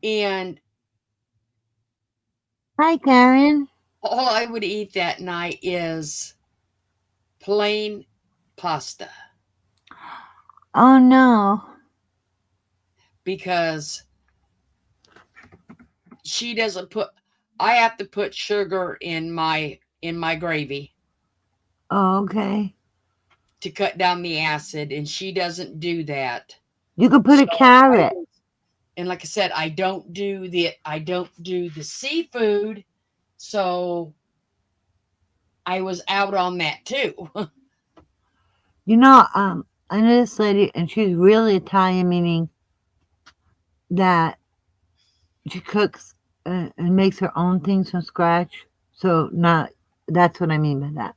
And hi, Karen. all I would eat that night is plain pasta Oh no. because she doesn't put, I have to put sugar in my gravy Oh, okay. to cut down the acid, and she doesn't do that. You could put So a carrot. and like I said, I don't do the seafood, so I was out on that too. You know, I know this lady, and she's really Italian, meaning that she cooks and makes her own things from scratch. So that's what I mean by that.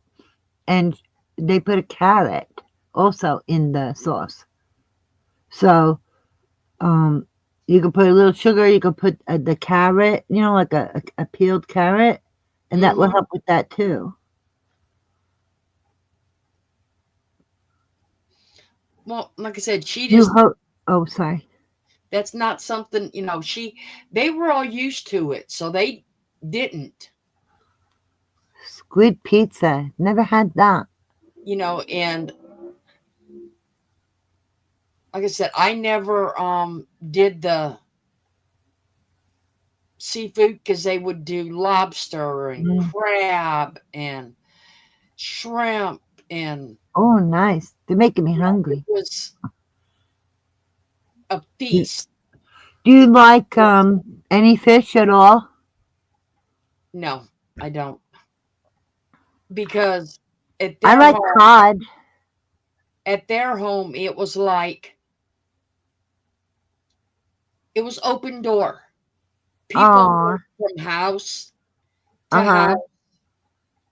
And they put a carrot also in the sauce. So you can put a little sugar. You can put the carrot, like a peeled carrot, and that will help with that too. Well, like I said, she just Oh, sorry. that's not something, they were all used to it, so they didn't, Squid pizza. Never had that. and like I said, I never did the seafood because they would do lobster and crab and shrimp, and Oh, nice. They're making me hungry. it was a Do feast. you like any fish at all? No, I don't, because at I their like home, cod. it was like it was open door. People Oh, went from house to uh-huh. house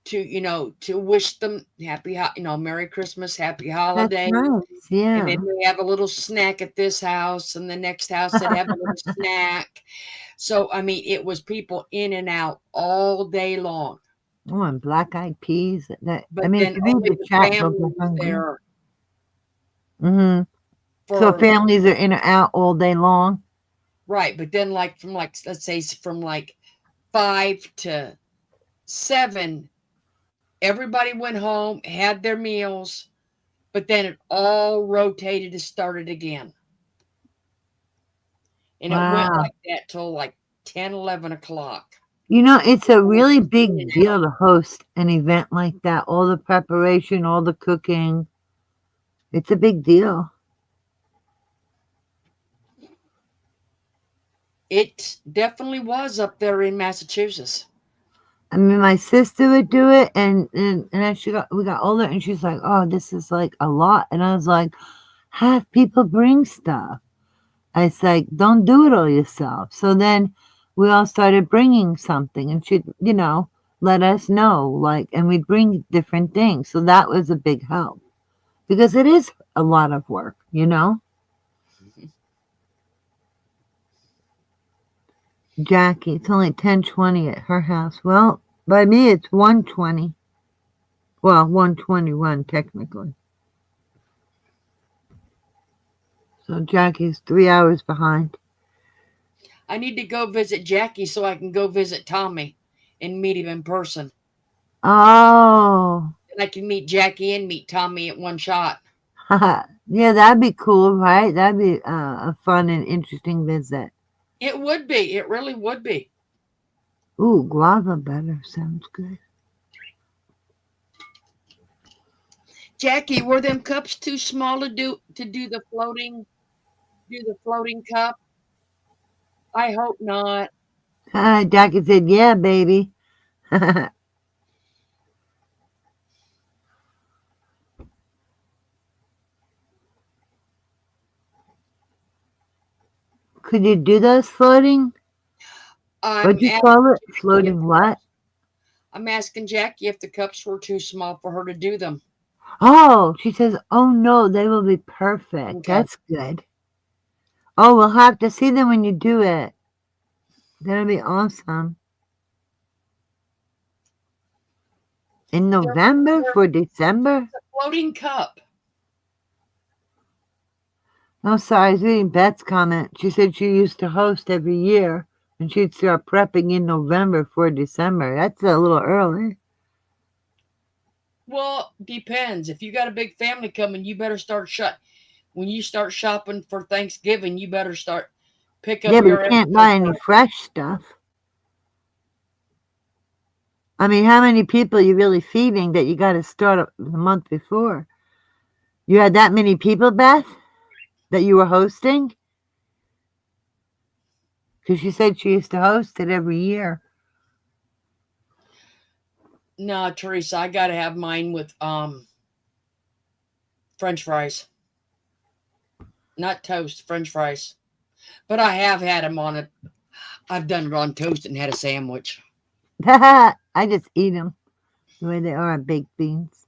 to wish them Merry Christmas, Happy That's Holiday. nice. And Yeah. then they have a little snack at this house, and the next house they'd have a little snack. So, I mean, it was people in and out all day long. Oh, and black-eyed peas. I But mean, if then you read only the the chat, they'll family get was hungry. there Mm-hmm. So for families are in or out all day long? right. But then, let's say from 5 to 7, everybody went home, had their meals, but then it all rotated and started again. And it went Wow. like that till 10, 11 o'clock. It's a really In big and deal out. to host an event like that. All the preparation, all the cooking. It's a big deal. It definitely was up there in Massachusetts. I mean, my sister would do it, and as we got older, and she's like, "Oh, this is like a lot," and I was like, "Have people bring stuff." I was like, "Don't do it all yourself." So then we all started bringing something, and she'd, let us know, and we'd bring different things. So that was a big help because it is a lot of work. Jackie, it's only 10:20 at her house. Well, by me, it's 1:20. Well, 1:21 technically. So Jackie's 3 hours behind. I need to go visit Jackie so I can go visit Tommy and meet him in person. Oh. And I can meet Jackie and meet Tommy at one shot. Yeah, that'd be cool, right? That'd be a fun and interesting visit. It would be. It really would be. Ooh, guava butter sounds good. Jackie, were them cups too small to do the floating cup? I hope not. Jackie said, yeah, baby. Could you do those floating? What'd I'm you asking call it? Jackie Floating what? I'm asking Jackie if the cups were too small for her to do them. Oh, she says, oh no, they will be perfect. Okay. That's good. Oh, we'll have to see them when you do it. That'll be awesome. In November They're for December? a floating cup. Oh, sorry, I was reading Beth's comment. She said she used to host every year, and she'd start prepping in November for December. That's a little early. Well, depends. If you got a big family coming, you better start when you start shopping for Thanksgiving, you better start pick Yeah, up but you your can't extra buy any fresh stuff. I mean, how many people are you really feeding that you got to start the month before? You had that many people, Beth, that you were hosting? Because she said she used to host it every year. No, Teresa, I gotta have mine with French fries. Not toast, French fries. But I have had them on it. I've done it on toast and had a sandwich. I just eat them the way they are on baked beans.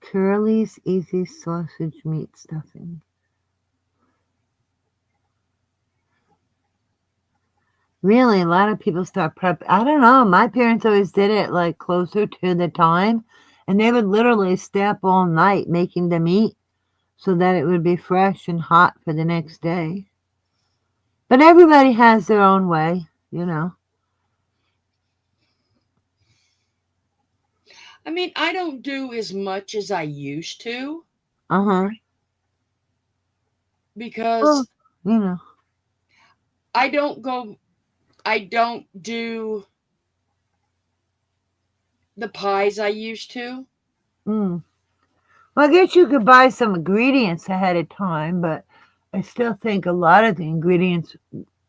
Curly's Easy Sausage Meat Stuffing. Really, a lot of people start prep. I don't know. My parents always did it like closer to the time, and they would literally stay up all night making the meat so that it would be fresh and hot for the next day. But everybody has their own way, you know. I mean, I don't do as much as I used to Uh-huh. Well, because you know. I don't do the pies I used to. Mm. Well, I guess you could buy some ingredients ahead of time, but I still think a lot of the ingredients,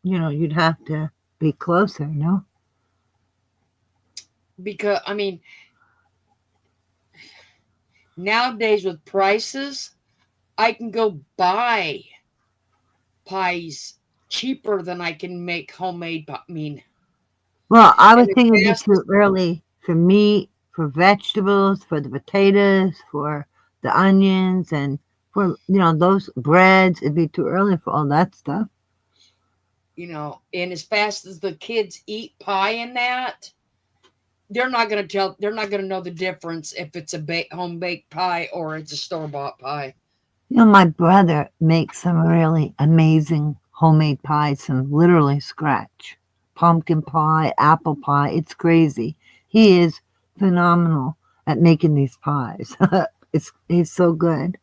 you'd have to be closer, no? Because, I mean, nowadays with prices, I can go buy pies cheaper than I can make homemade. I mean, Well, I and was the thinking it'd be too fastest, early for meat, for vegetables, for the potatoes, for the onions, and for, those breads. It'd be too early for all that stuff. and as fast as the kids eat pie and that, they're not going to know the difference if it's a home baked pie or it's a store bought pie. My brother makes some really amazing homemade pies from literally scratch. Pumpkin pie, apple pie. It's crazy. He is phenomenal at making these pies. He's so good.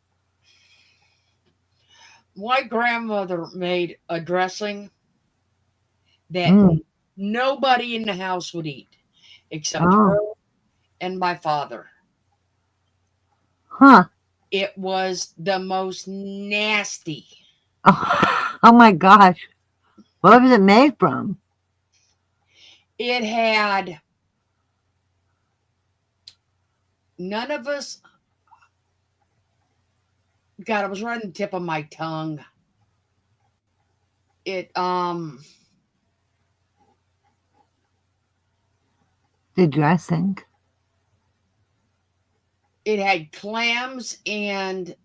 My grandmother made a dressing that Mm. nobody in the house would eat except her Oh, and my father. huh. It was the most nasty. Oh my gosh. What was it made from? It had none of us. God, it was right on the tip of my tongue. It The dressing. it had clams and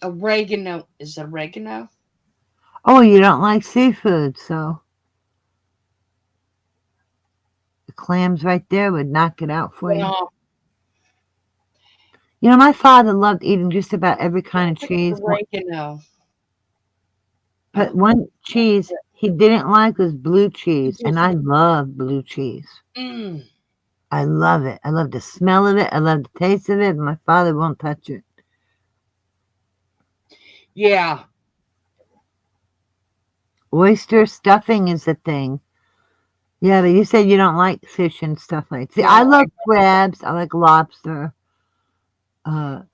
oregano. Is it oregano? Oh, you don't like seafood, so the clams right there would knock it out for you. No, My father loved eating just about every kind of I think it's cheese. oregano. But one cheese he didn't like was blue cheese, and I love blue cheese. Mm. I love it. I love the smell of it. I love the taste of it. My father won't touch it. Yeah. Oyster stuffing is a thing. Yeah, but you said you don't like fish and stuff like. See, I No, love crabs. I like lobster. for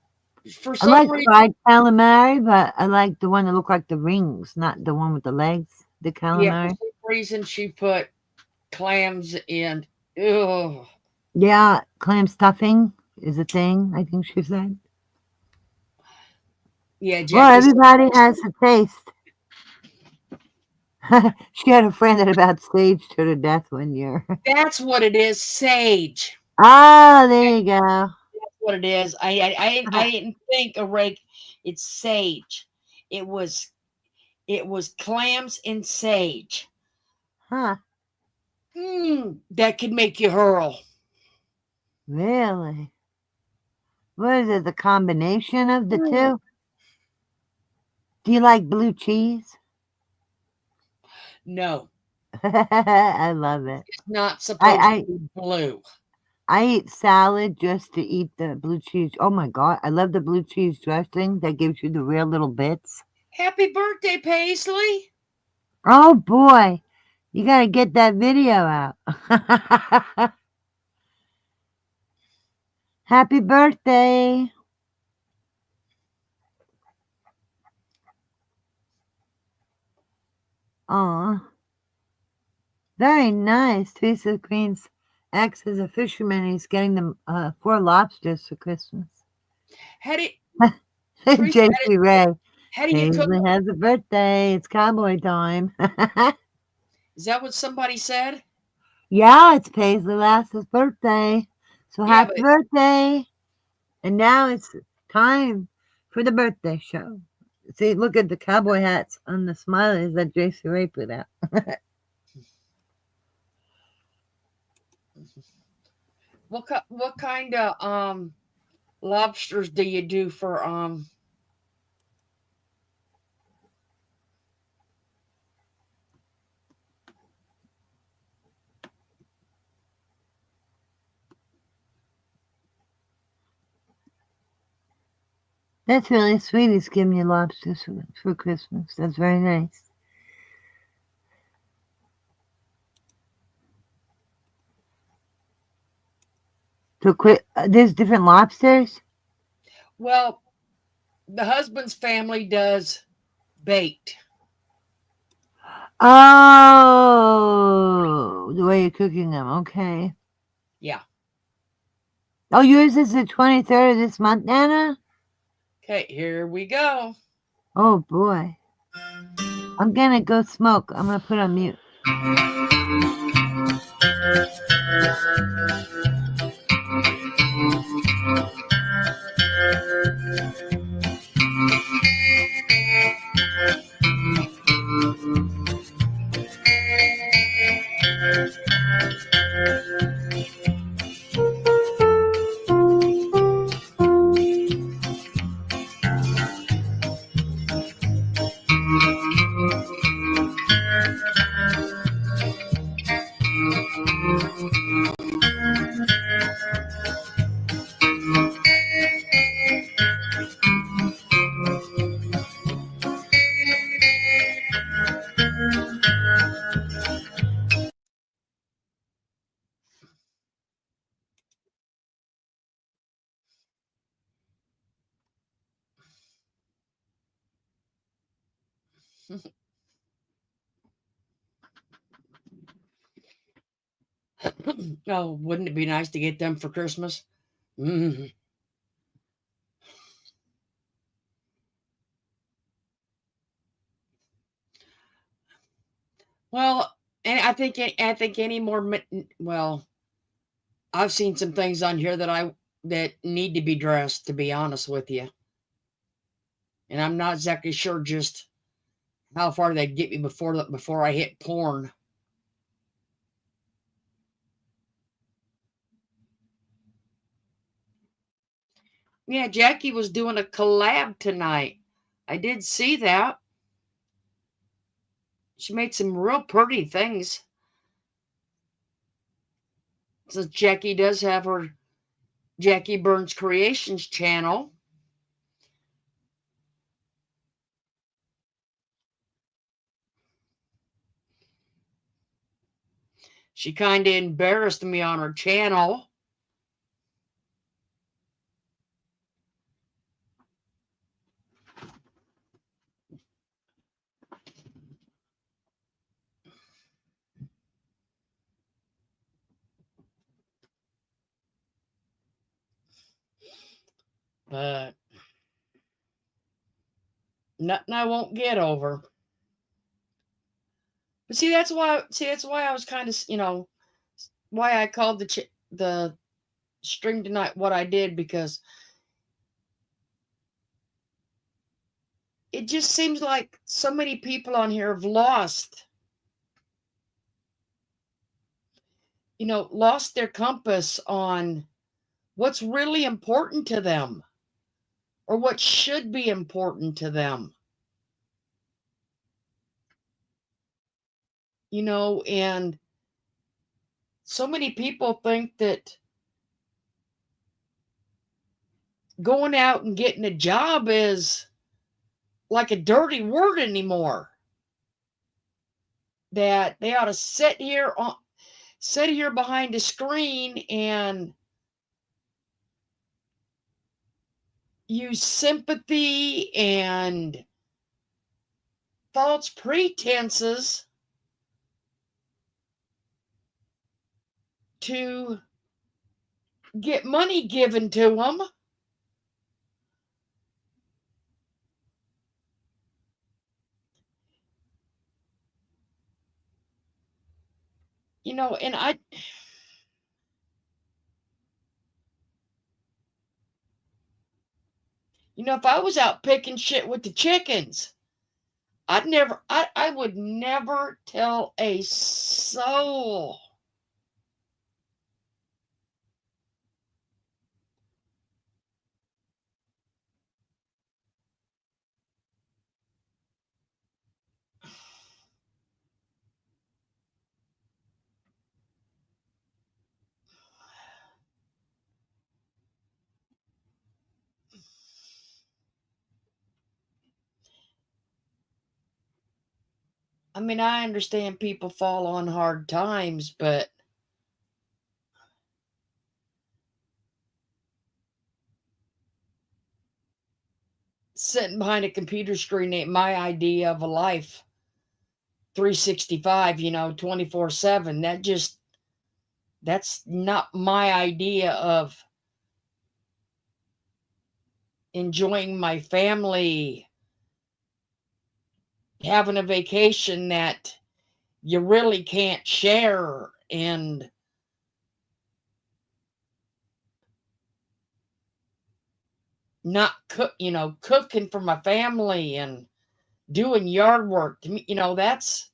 I some like reason, fried calamari, but I like the one that look like the rings, not the one with the legs. The yeah, for calamari. some reason she put clams in. Ugh. Yeah, clam stuffing is a thing. I think she said. Yeah, Well, Jackie said everybody has a taste. She had a friend that about staged her to death one year. that's what it is. Sage. Ah, there you go. That's what it is. I didn't think a rake. It's sage. It was clams and sage. Huh? That could make you hurl. Really? What is it? The combination of the two? Do you like blue cheese? No, I love it. it's not supposed to I be blue. I eat salad just to eat the blue cheese. Oh my god, I love the blue cheese dressing that gives you the real little bits. Happy birthday, Paisley. Oh boy, you gotta get that video out. Happy birthday. Aw. Very nice. Teresa Queen's acts as a fisherman. He's getting them 4 lobsters for Christmas. How did Teresa? JC Ray. How do you cook Paisley them? has a birthday. It's cowboy time. Is that what somebody said? Yeah, it's Paisley Lass's birthday. So Yeah, happy but birthday. And now it's time for the birthday show. See, look at the cowboy hats on the smileys that JC Ray put out. what kind of lobsters do you do for That's really sweet. He's giving you lobsters for Christmas. That's very nice. So quick, there's different lobsters. well, the husband's family does baked. Oh, the way you're cooking them. Okay. Yeah. Oh, yours is the 23rd of this month, Nana? Okay, here we go. Oh, boy. I'm going to go smoke. I'm going to put on mute. Oh, wouldn't it be nice to get them for Christmas? Mm. Well, and I think any more. Well, I've seen some things on here that need to be dressed. To be honest with you, and I'm not exactly sure just how far they'd get me before I hit porn. Yeah, Jackie was doing a collab tonight. I did see that. She made some real pretty things. So Jackie does have her Jackie Burns Creations channel. She kind of embarrassed me on her channel. But nothing I won't get over. But see, that's why I was kind of, why I called the stream tonight what I did, because it just seems like so many people on here have lost their compass on what's really important to them or what should be important to them. And so many people think that going out and getting a job is like a dirty word anymore. That they ought to sit here behind a screen and use sympathy and false pretenses to get money given to them. And if I was out picking shit with the chickens, I would never tell a soul. I mean, I understand people fall on hard times, but sitting behind a computer screen ain't my idea of a life. 365, 24/7. That's not my idea of enjoying my family, having a vacation that you really can't share, and not cooking for my family and doing yard work. To me, that's,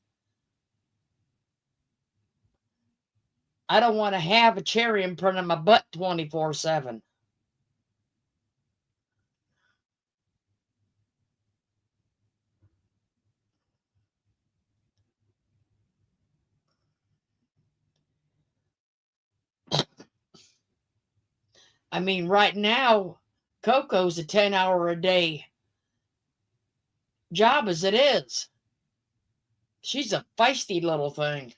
I don't want to have a cherry in front of my butt 24/7. I mean, right now, Coco's a 10-hour-a-day job as it is. She's a feisty little thing.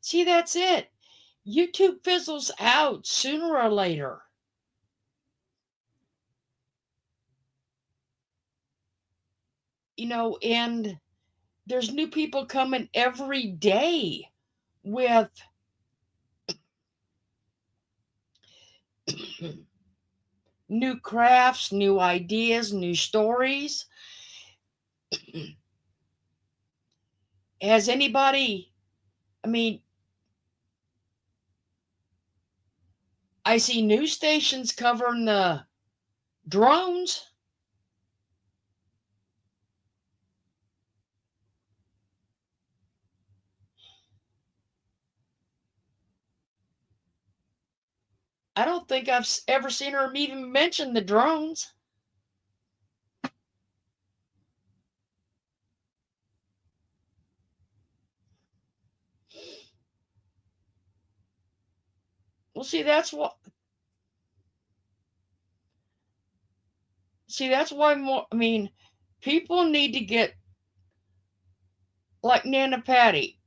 See, that's it. YouTube fizzles out sooner or later. And there's new people coming every day with new crafts, new ideas, new stories. Has anybody, I mean, I see news stations covering the drones. I don't think I've ever seen her even mention the drones. Well, see, that's what. See, that's why more. I mean, people need to get like Nana Patty.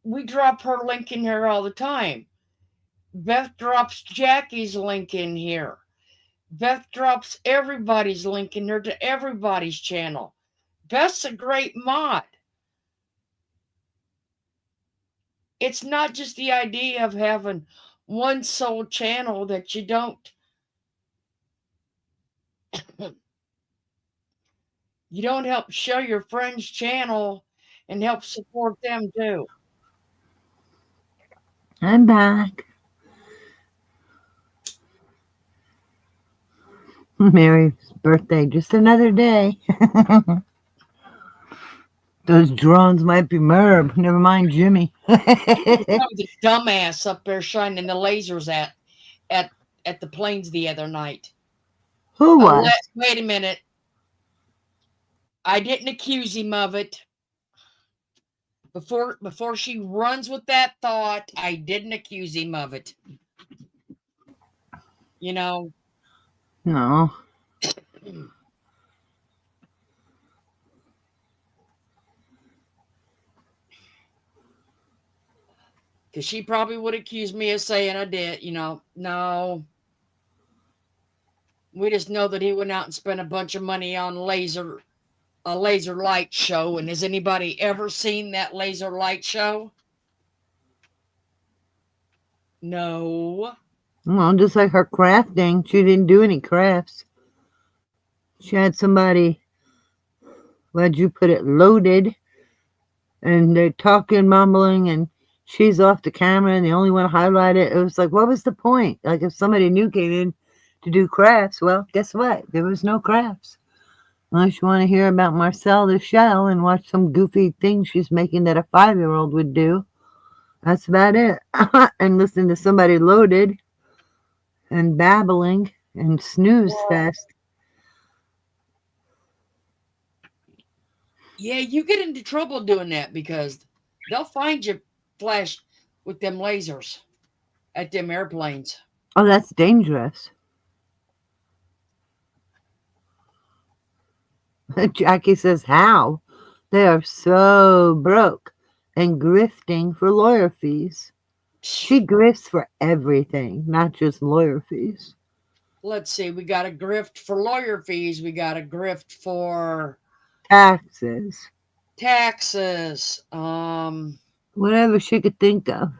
We drop her link in here all the time. Beth drops Jackie's link in here. Beth drops everybody's link in here to everybody's channel. Beth's a great mod. It's not just the idea of having one sole channel that you don't help show your friend's channel and help support them too. I'm back. Mary's birthday, just another day. Those drones might be Merb. Never mind Jimmy. The dumbass up there shining the lasers at the planes the other night. Who was? Wait a minute. I didn't accuse him of it. Before she runs with that thought, I didn't accuse him of it. You know? No. Because she probably would accuse me of saying I did, No. We just know that he went out and spent a bunch of money on a laser light show. And has anybody ever seen that laser light show? No. Well, just like her crafting, she didn't do any crafts. She had somebody, what'd you put it, loaded, and they're talking, mumbling, and she's off the camera, and the only one highlighted. It was like, what was the point? Like, if somebody new came in to do crafts, well, guess what? There was no crafts. Unless you want to hear about Marcel the Shell and watch some goofy thing she's making that a 5-year-old would do. That's about it. And listen to somebody loaded and babbling and snooze fest. Yeah, you get into trouble doing that because they'll find you flash with them lasers at them airplanes. Oh, that's dangerous. Jackie says, how? They are so broke and grifting for lawyer fees. She grifts for everything, not just lawyer fees. Let's see. We got a grift for lawyer fees. We got a grift for taxes. Whatever she could think of.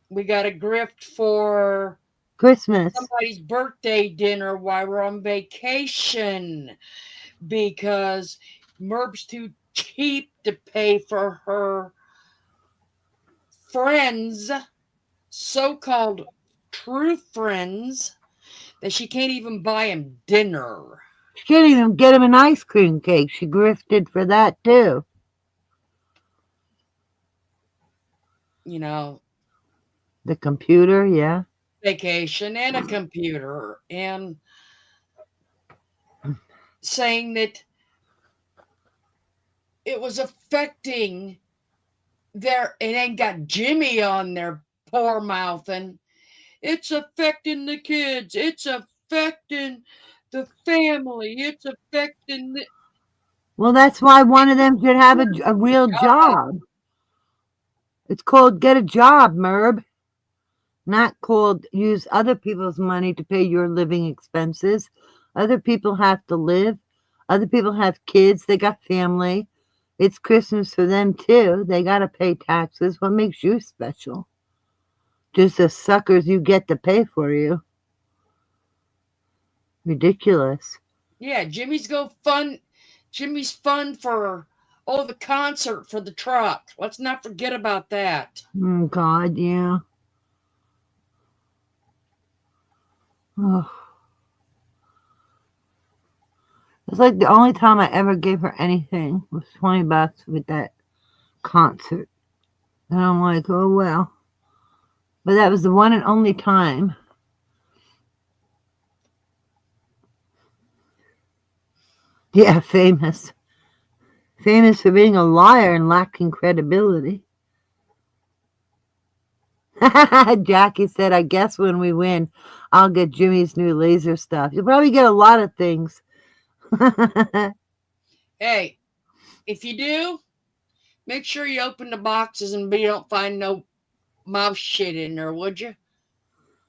We got a grift for Christmas. Somebody's birthday dinner while we're on vacation because Merb's too cheap to pay for her friends, so-called true friends, that she can't even buy him dinner. She can't even get him an ice cream cake. She grifted for that too. The computer, yeah. Vacation and a computer, and saying that it was affecting it ain't got Jimmy on there, poor mouthing. It's affecting the kids. It's affecting the family. It's affecting the... Well, that's why one of them should have a real job. It's called get a job, Merb. Not called use other people's money to pay your living expenses. Other people have to live. Other people have kids. They got family. It's Christmas for them too. They got to pay taxes. What makes you special? Just the suckers you get to pay for you. Ridiculous. Yeah, Jimmy's fun for the concert for the truck. Let's not forget about that. Oh God, yeah. Oh. It's like the only time I ever gave her anything was $20 with that concert. And I'm like, oh well. But that was the one and only time. Yeah, famous. Famous for being a liar and lacking credibility. Jackie said, I guess when we win, I'll get Jimmy's new laser stuff. You'll probably get a lot of things. Hey, if you do, make sure you open the boxes and you don't find no mouse shit in there, would you?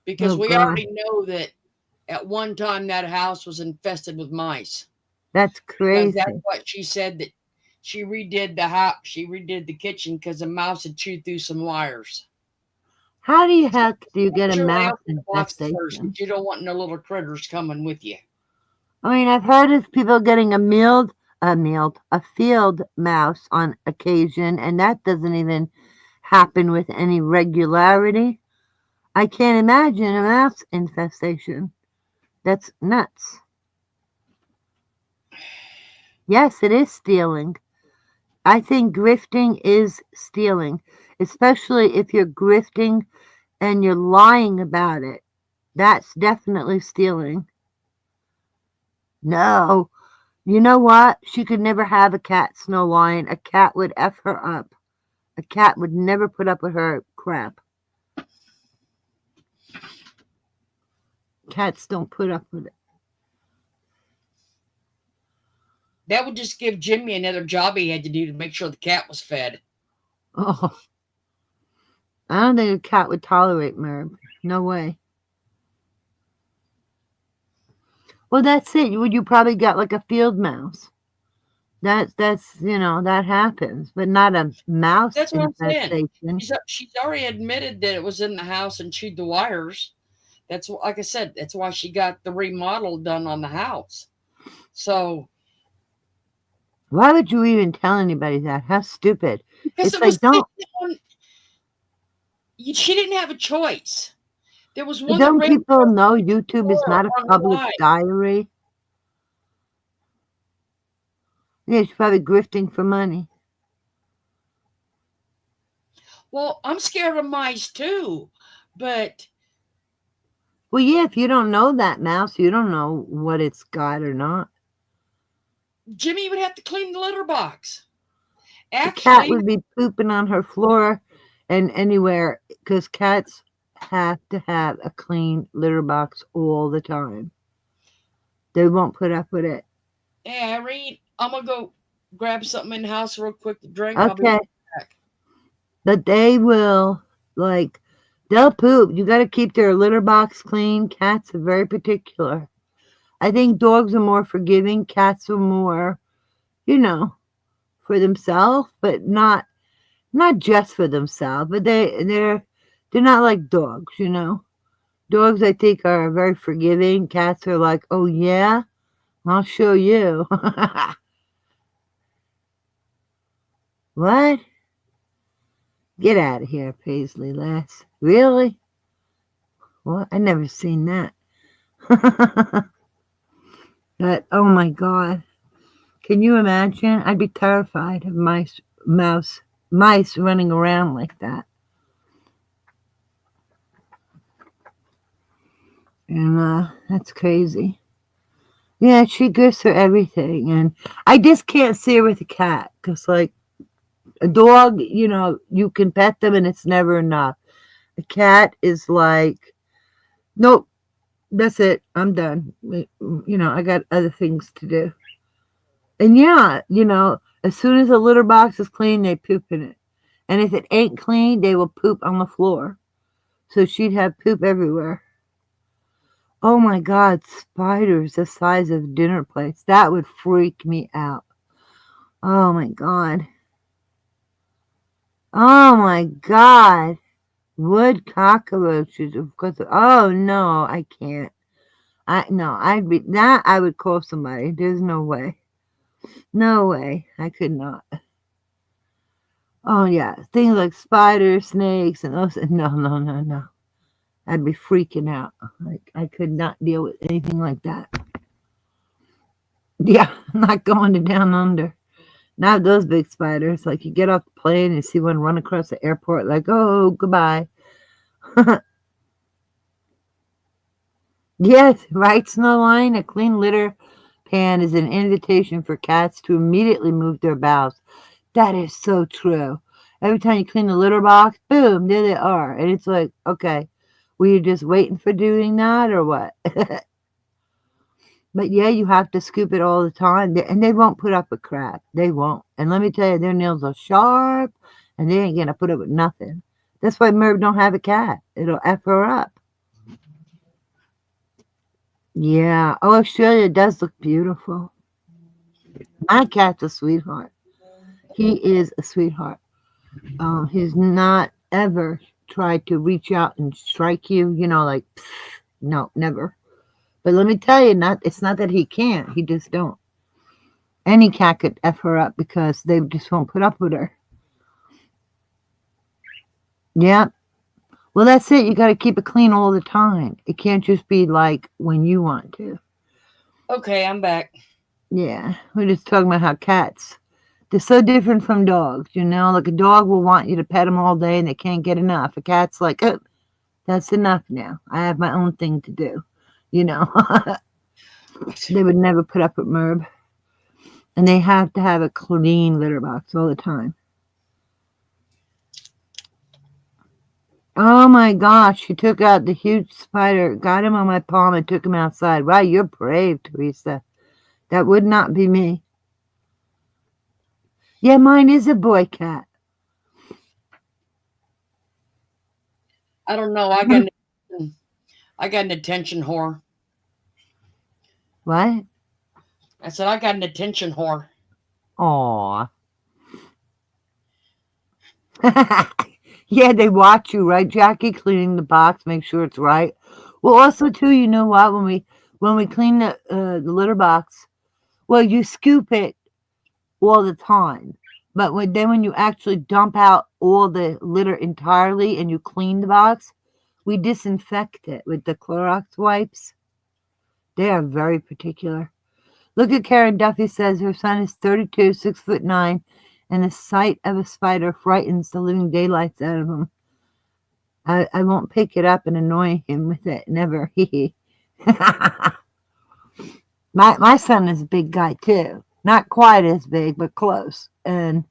Because Oh, we God. already know that at one time that house was infested with mice. That's Because that's crazy. what she said, that she redid the house, she redid the kitchen because a mouse had chewed through some wires. How the heck do you get Make a sure they mouse open the boxes first, infestation? because you don't want no little critters coming with you. I mean, I've heard of people getting a field mouse on occasion, and that doesn't even happen with any regularity. I can't imagine a mouse infestation. That's nuts. Yes, it is stealing. I think grifting is stealing, especially if you're grifting and you're lying about it. That's definitely stealing. No. You know what? She could never have a cat, Snow Lion. A cat would F her up. A cat would never put up with her crap. Cats don't put up with it. That would just give Jimmy another job he had to do to make sure the cat was fed. Oh. I don't think a cat would tolerate Merv. No way. Well, that's it. You probably got like a field mouse. That's that happens, but not a mouse That's what I'm saying. infestation. She's already admitted that it was in the house and chewed the wires. That's like I said. That's why she got the remodel done on the house. So Why would you even tell anybody that? How stupid! because It's it like was don't she didn't have a choice. There was one that don't ran people know YouTube is not a on her public live. diary? Yeah, she's probably grifting for money. Well, I'm scared of mice too, but Well, yeah, if you don't know that mouse, you don't know what it's got or not. Jimmy would have to clean the litter box. The cat Actually, would be pooping on her floor and anywhere because cats have to have a clean litter box all the time. They won't put up with it. yeah, Reed, I'm gonna go grab something in the house real quick to drink. I'll be Okay, right back. but they will, like, they'll poop. You got to keep their litter box clean. Cats are very particular. I think dogs are more forgiving. Cats are more, you know, for themselves, but not just for themselves. But they're not like dogs, you know. Dogs, I think, are very forgiving. Cats are like, oh yeah, I'll show you. What? Get out of here, Paisley Lass. Really? What? I never seen that. But oh my God. Can you imagine? I'd be terrified of mice running around like that. And that's crazy. Yeah, she gives her everything. And I just can't see her with a cat. Because, like, a dog, you know, you can pet them and it's never enough. A cat is like, nope, that's it. I'm done. You know, I got other things to do. And yeah, you know, as soon as the litter box is clean, they poop in it. And if it ain't clean, they will poop on the floor. So she'd have poop everywhere. Oh my God, spiders the size of dinner plates. That would freak me out. Oh my God. Oh my God. Wood cockroaches, of course. Oh no, I can't. I would call somebody. There's no way. No way. I could not. Oh yeah. Things like spiders, snakes, and those. No. I'd be freaking out. Like I could not deal with anything like that. Yeah, I'm not going to down under. Not those big spiders. Like you get off the plane and see one run across the airport, like, oh, goodbye. Yes, writes in the line, a clean litter pan is an invitation for cats to immediately move their bowels. That is so true. Every time you clean the litter box, boom, there they are. And it's like, okay, were you just waiting for doing that or what? But yeah, you have to scoop it all the time. And they won't put up with crap. They won't. And let me tell you, their nails are sharp and they ain't going to put up with nothing. That's why Merv don't have a cat. It'll F her up. Yeah. Oh, Australia does look beautiful. My cat's a sweetheart. He is a sweetheart. He's not ever tried to reach out and strike you, like, pfft, no, never. But let me tell you, it's not that he can't. He just don't. Any cat could F her up because they just won't put up with her. Yeah. Well, that's it. You got to keep it clean all the time. It can't just be like when you want to. Okay, I'm back. Yeah. We're just talking about how cats, they're so different from dogs, Like a dog will want you to pet them all day and they can't get enough. A cat's like, oh, that's enough now. I have my own thing to do. They would never put up with Merb. And they have to have a clean litter box all the time. Oh my gosh, she took out the huge spider, got him on my palm and took him outside. Wow, you're brave, Teresa. That would not be me. Yeah, mine is a boy cat. I don't know. I got an attention whore. What? I said I got an attention whore. Aw. Yeah, they watch you, right, Jackie? Cleaning the box, make sure it's right. Well, also too, you know what? When we clean the litter box, well, you scoop it all the time, but when you actually dump out all the litter entirely and you clean the box, we disinfect it with the Clorox wipes. They are very particular. Look at Karen Duffy says her son is 32, 6'9", and the sight of a spider frightens the living daylights out of him. I won't pick it up and annoy him with it. Never. My son is a big guy too. Not quite as big, but close. And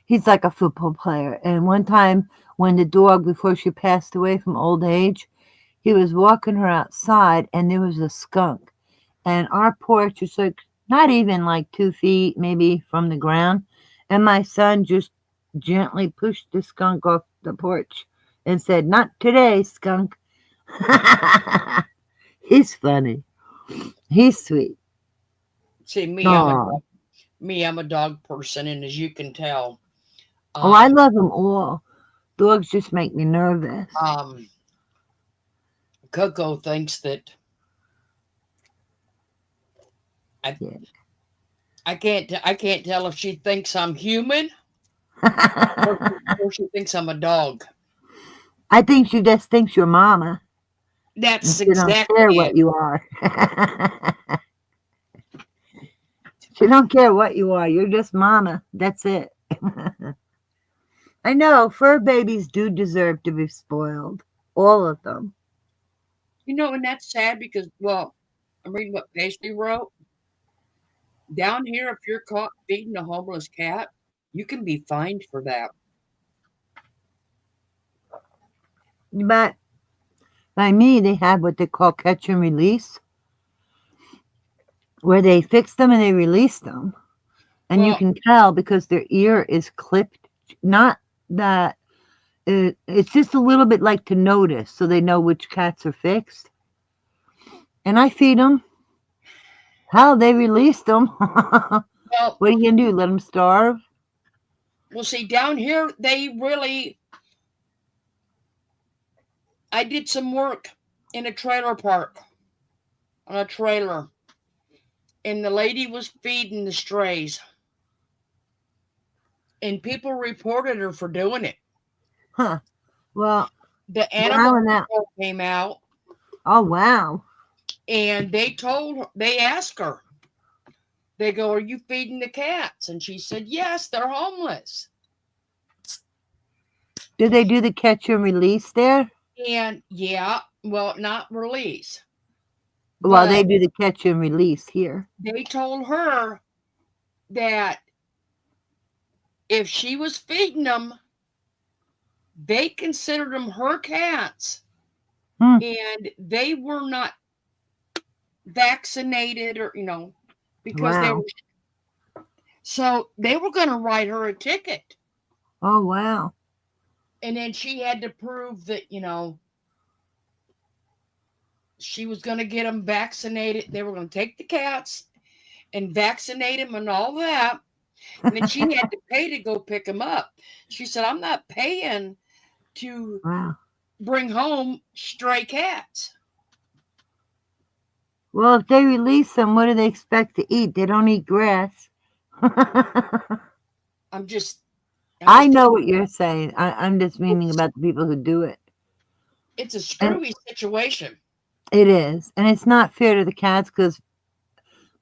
he's like a football player. And one time when the dog, before she passed away from old age, he was walking her outside and there was a skunk. And our porch is like not even like 2 feet maybe from the ground. And my son just gently pushed the skunk off the porch and said, "Not today, skunk." He's funny. He's sweet. See, Aw. I'm a dog person, and as you can tell, Oh, I love them all. Dogs just make me nervous. Coco thinks that I can't tell if she thinks I'm human or she thinks I'm a dog. I think she just thinks you're mama. That's she don't exactly care it. what you are. She don't care what you are. You're just mama. That's it. I know fur babies do deserve to be spoiled. All of them. And that's sad because, well, I'm reading what Paisley wrote. Down here, if you're caught feeding a homeless cat, you can be fined for that. But by me, they have what they call catch and release, where they fix them and they release them. And you can tell because their ear is clipped. Not that it's just a little bit like to notice so they know which cats are fixed. And I feed them. How they released them. Well, what are you going to do? Let them starve? Well, see, down here, I did some work in a trailer park on a trailer, and the lady was feeding the strays, and people reported her for doing it. Huh. Well, the animal control came out. Oh, wow. And they asked her, they go, "Are you feeding the cats?" And she said, "Yes, they're homeless." Do they do the catch and release there? And yeah, well, not release. Well, they But do the catch and release here. they told her that if she was feeding them, they considered them her cats, and they were not vaccinated or because they Wow. were. So they were going to write her a ticket, Oh, wow. and then she had to prove that she was going to get them vaccinated. They were going to take the cats and vaccinate them and all that. And then she had to pay to go pick them up. She said, I'm not paying to Wow. bring home stray cats. Well, if they release them, what do they expect to eat? They don't eat grass. I'm just I know what you're saying. I'm just meaning about the people who do it. It's a screwy situation. It is. And it's not fair to the cats because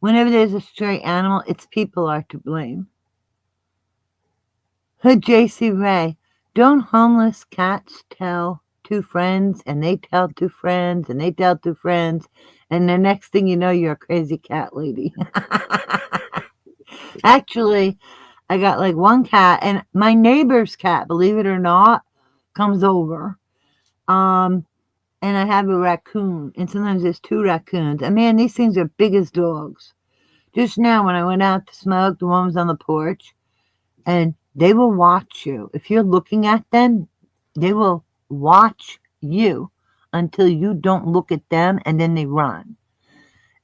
whenever there's a stray animal, it's people are to blame. J.C. Ray, don't homeless cats tell two friends and they tell two friends and they tell two friends and the next thing you know, you're a crazy cat lady. Actually, I got like one cat and my neighbor's cat, believe it or not, comes over. And I have a raccoon and sometimes there's two raccoons. And man, these things are big as dogs. Just now when I went out to smoke, the one was on the porch and they will watch you. If you're looking at them, they will watch you until you don't look at them and then they run.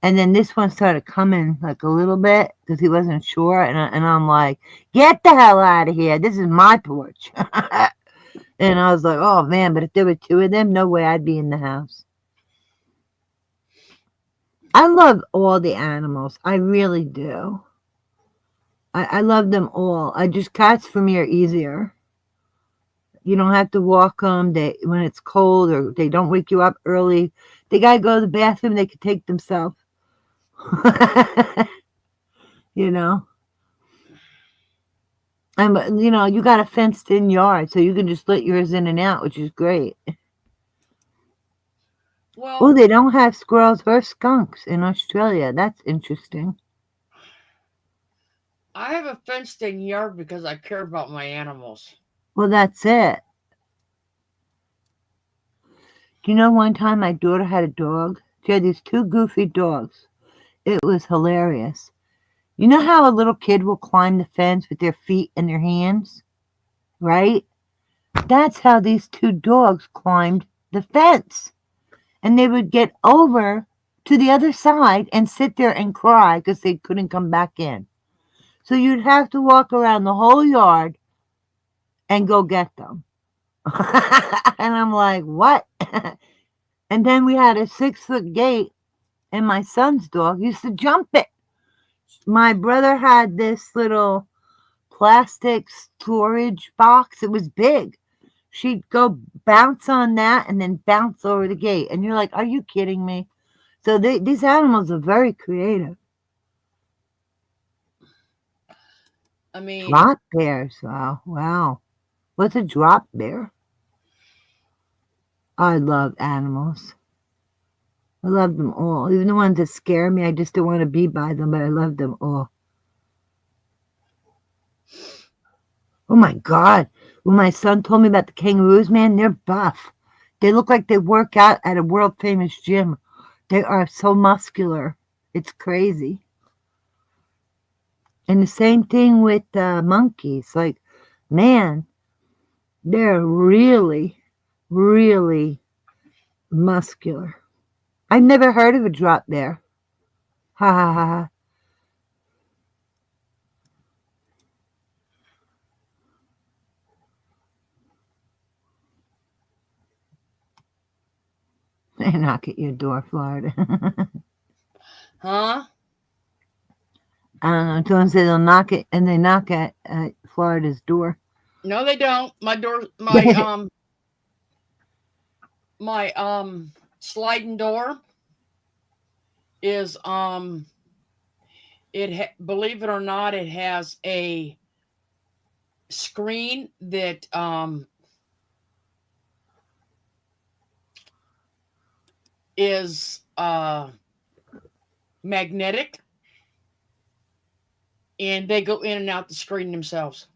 And then this one started coming like a little bit because he wasn't sure. And I'm like, get the hell out of here. This is my porch. And I was like, oh man, but if there were two of them, no way I'd be in the house. I love all the animals. I really do. I love them all. Cats for me are easier. You don't have to walk them. When it's cold or they don't wake you up early, they gotta go to the bathroom. They could take themselves. You know. And you got a fenced-in yard, so you can just let yours in and out, which is great. Well, they don't have squirrels or skunks in Australia. That's interesting. I have a fenced-in yard because I care about my animals. Well, that's it. Do you know one time my daughter had a dog? She had these two goofy dogs. It was hilarious. You know how a little kid will climb the fence with their feet and their hands? Right? That's how these two dogs climbed the fence. And they would get over to the other side and sit there and cry because they couldn't come back in. So you'd have to walk around the whole yard and go get them. And I'm like, what? And then we had a 6-foot gate, and my son's dog used to jump it. My brother had this little plastic storage box. It was big. She'd go bounce on that and then bounce over the gate. And you're like, are you kidding me? So these animals are very creative. I mean, drop bears. Wow. What's a drop bear? I love animals. I love them all. Even the ones that scare me, I just don't want to be by them, but I love them all. Oh my God. When my son told me about the kangaroos, man, they're buff. They look like they work out at a world famous gym. They are so muscular. It's crazy. And the same thing with monkeys. Like, man, they're really, really muscular. I've never heard of a drop bear. Ha ha ha ha. They knock at your door, Florida. Huh? I don't know. Someone said they'll knock it, and they knock at Florida's door. No, they don't. My door, my sliding door is believe it or not, it has a screen that is magnetic, and they go in and out the screen themselves.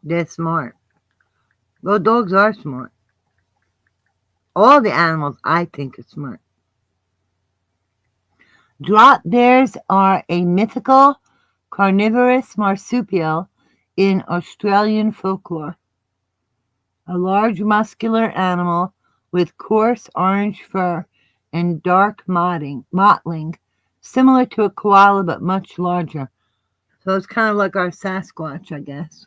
They're smart. Well, dogs are smart. All the animals, I think, are smart. Drop bears are a mythical carnivorous marsupial in Australian folklore. A large muscular animal with coarse orange fur and dark mottling, similar to a koala but much larger. So it's kind of like our Sasquatch, I guess.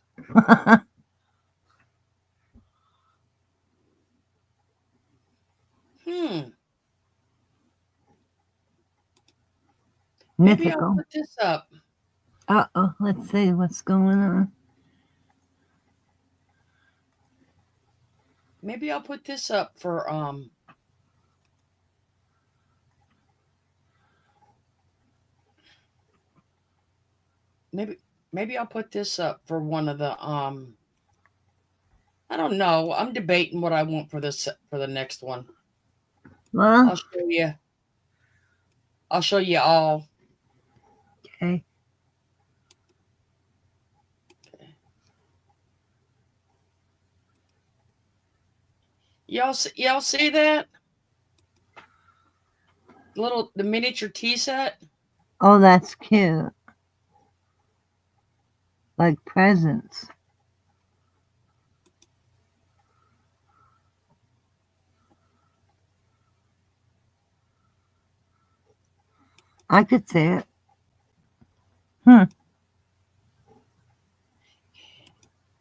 Maybe I'll Mythical. put this up. Uh-oh, let's see what's going on. Maybe I'll put this up for maybe I'll put this up for one of the I don't know. I'm debating what I want for the next one. Well, I'll show you. I'll show you all. Okay. Y'all see that? The miniature tea set? Oh, that's cute. Like presents. I could see it.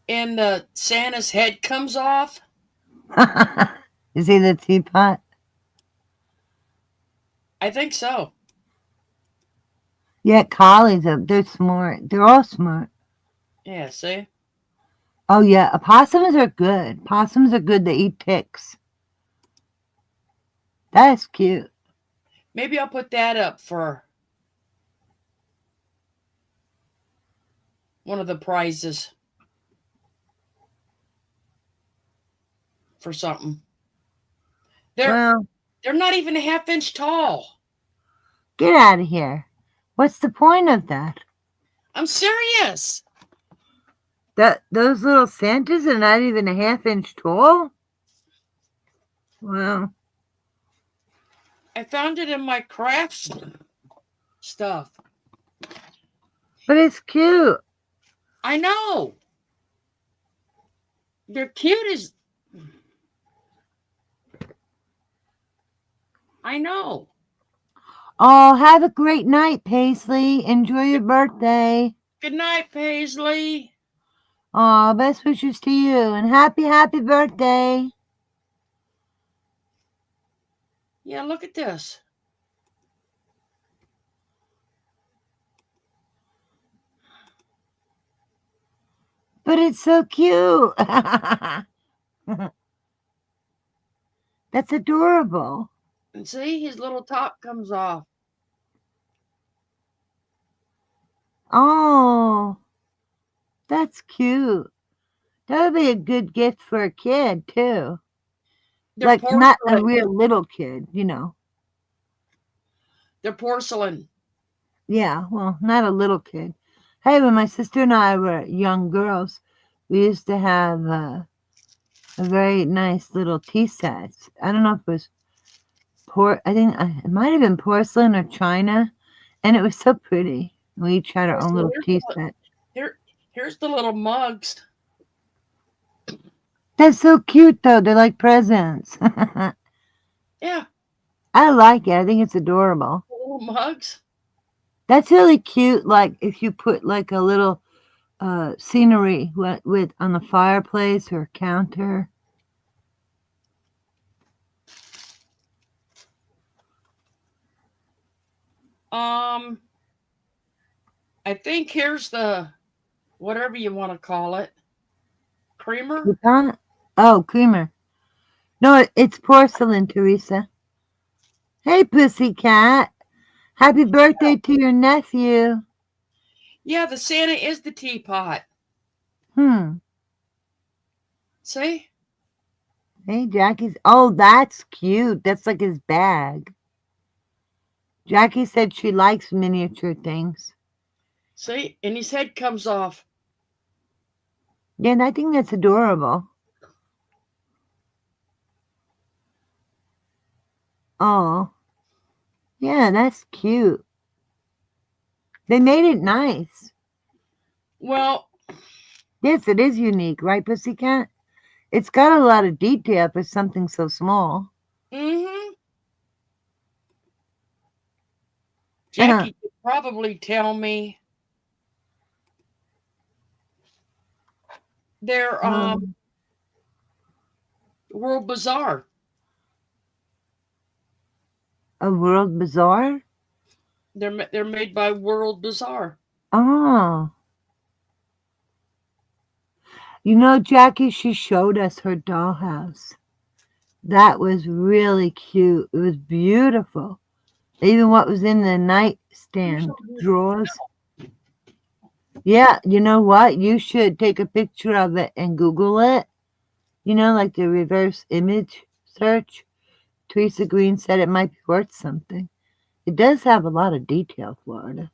And Santa's head comes off. You see the teapot? I think so. Yeah, collies, they're smart. They're all smart. Yeah, see? Oh, yeah, opossums are good. Possums are good. They eat ticks. That's cute. Maybe I'll put that up for one of the prizes for something. They're not even a half-inch tall. Get out of here. What's the point of that? I'm serious. Those little Santas are not even a half-inch tall? Wow. I found it in my crafts stuff. But it's cute. I know. They're cute as... I know. Oh, have a great night, Paisley. Enjoy your birthday. Good night, Paisley. Oh, best wishes to you, and happy birthday. Yeah, look at this. But it's so cute. That's adorable. And see, his little top comes off. Oh, that's cute. That would be a good gift for a kid, too. They're like, porcelain. not a real little kid, you know. They're porcelain. Yeah, well, not a little kid. Hey, when my sister and I were young girls, we used to have a very nice little tea set. I don't know if it was I think it might have been porcelain or china, and it was so pretty. We each had our own little tea set. Here's the little mugs. They're so cute, though. They're like presents. Yeah. I like it. I think it's adorable. Little mugs. That's really cute. Like if you put like a little scenery with on the fireplace or counter. I think here's the whatever you want to call it. Creamer? Oh, creamer. No, it's porcelain, Teresa. Hey, pussycat. Happy birthday to your nephew. Yeah, the Santa is the teapot. See? Hey, Jackie's. Oh, that's cute. That's like his bag. Jackie said she likes miniature things. See, and his head comes off. Yeah, and I think that's adorable. Oh, yeah, that's cute. They made it nice. Well, yes, it is unique, right, Pussycat? It's got a lot of detail for something so small. Mm-hmm. Jackie could probably tell me they're World Bazaar. A World Bazaar? They're made by World Bazaar. Oh. You know, Jackie, she showed us her dollhouse. That was really cute. It was beautiful. Even what was in the nightstand drawers. Yeah, you know what? You should take a picture of it and Google it. You know, like the reverse image search. Teresa Green said it might be worth something. It does have a lot of detail, Florida.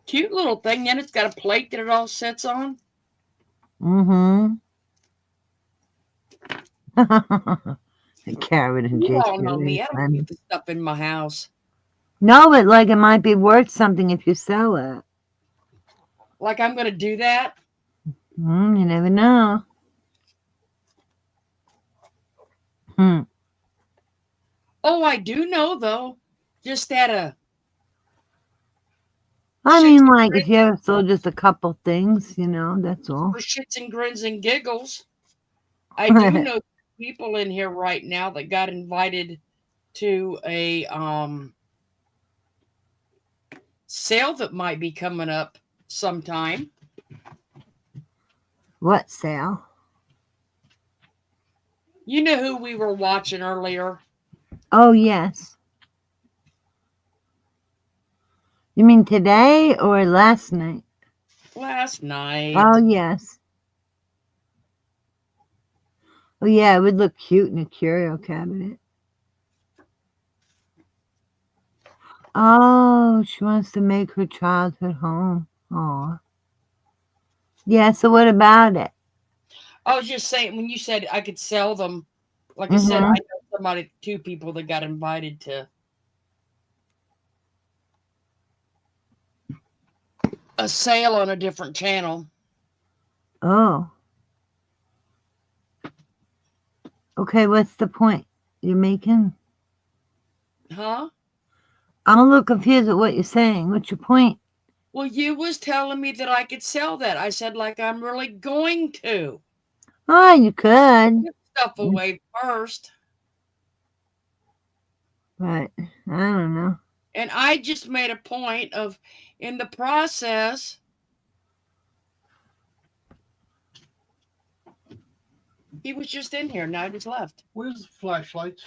Cute little thing, and it's got a plate that it all sits on. Mm-hmm. Carrot and You JC all know me. I don't funny. keep the stuff in my house. No, but like it might be worth something if you sell it. Like I'm going to do that. You never know. Oh, I do know though. Just at a. I mean, like if you have sold just a couple things, you know, that's all. For shits and grins and giggles. I do know people in here right now that got invited to a sale that might be coming up sometime. What sale? You know who we were watching earlier? Oh, yes. You mean today or last night? Last night. Oh, yes. Oh, yeah, it would look cute in a curio cabinet. Oh, she wants to make her childhood home. Oh. Yeah, so what about it? I was just saying, when you said I could sell them, like I said, I know two people that got invited to a sale on a different channel. Oh. Okay, what's the point you're making? Huh? I'm a little confused at what you're saying. What's your point? Well, you was telling me that I could sell that. I said, like, I'm really going to. Oh, you could. Get stuff away first. But I don't know. And I just made a point of, in the process, he was just in here. Now he just left. Where's the flashlights?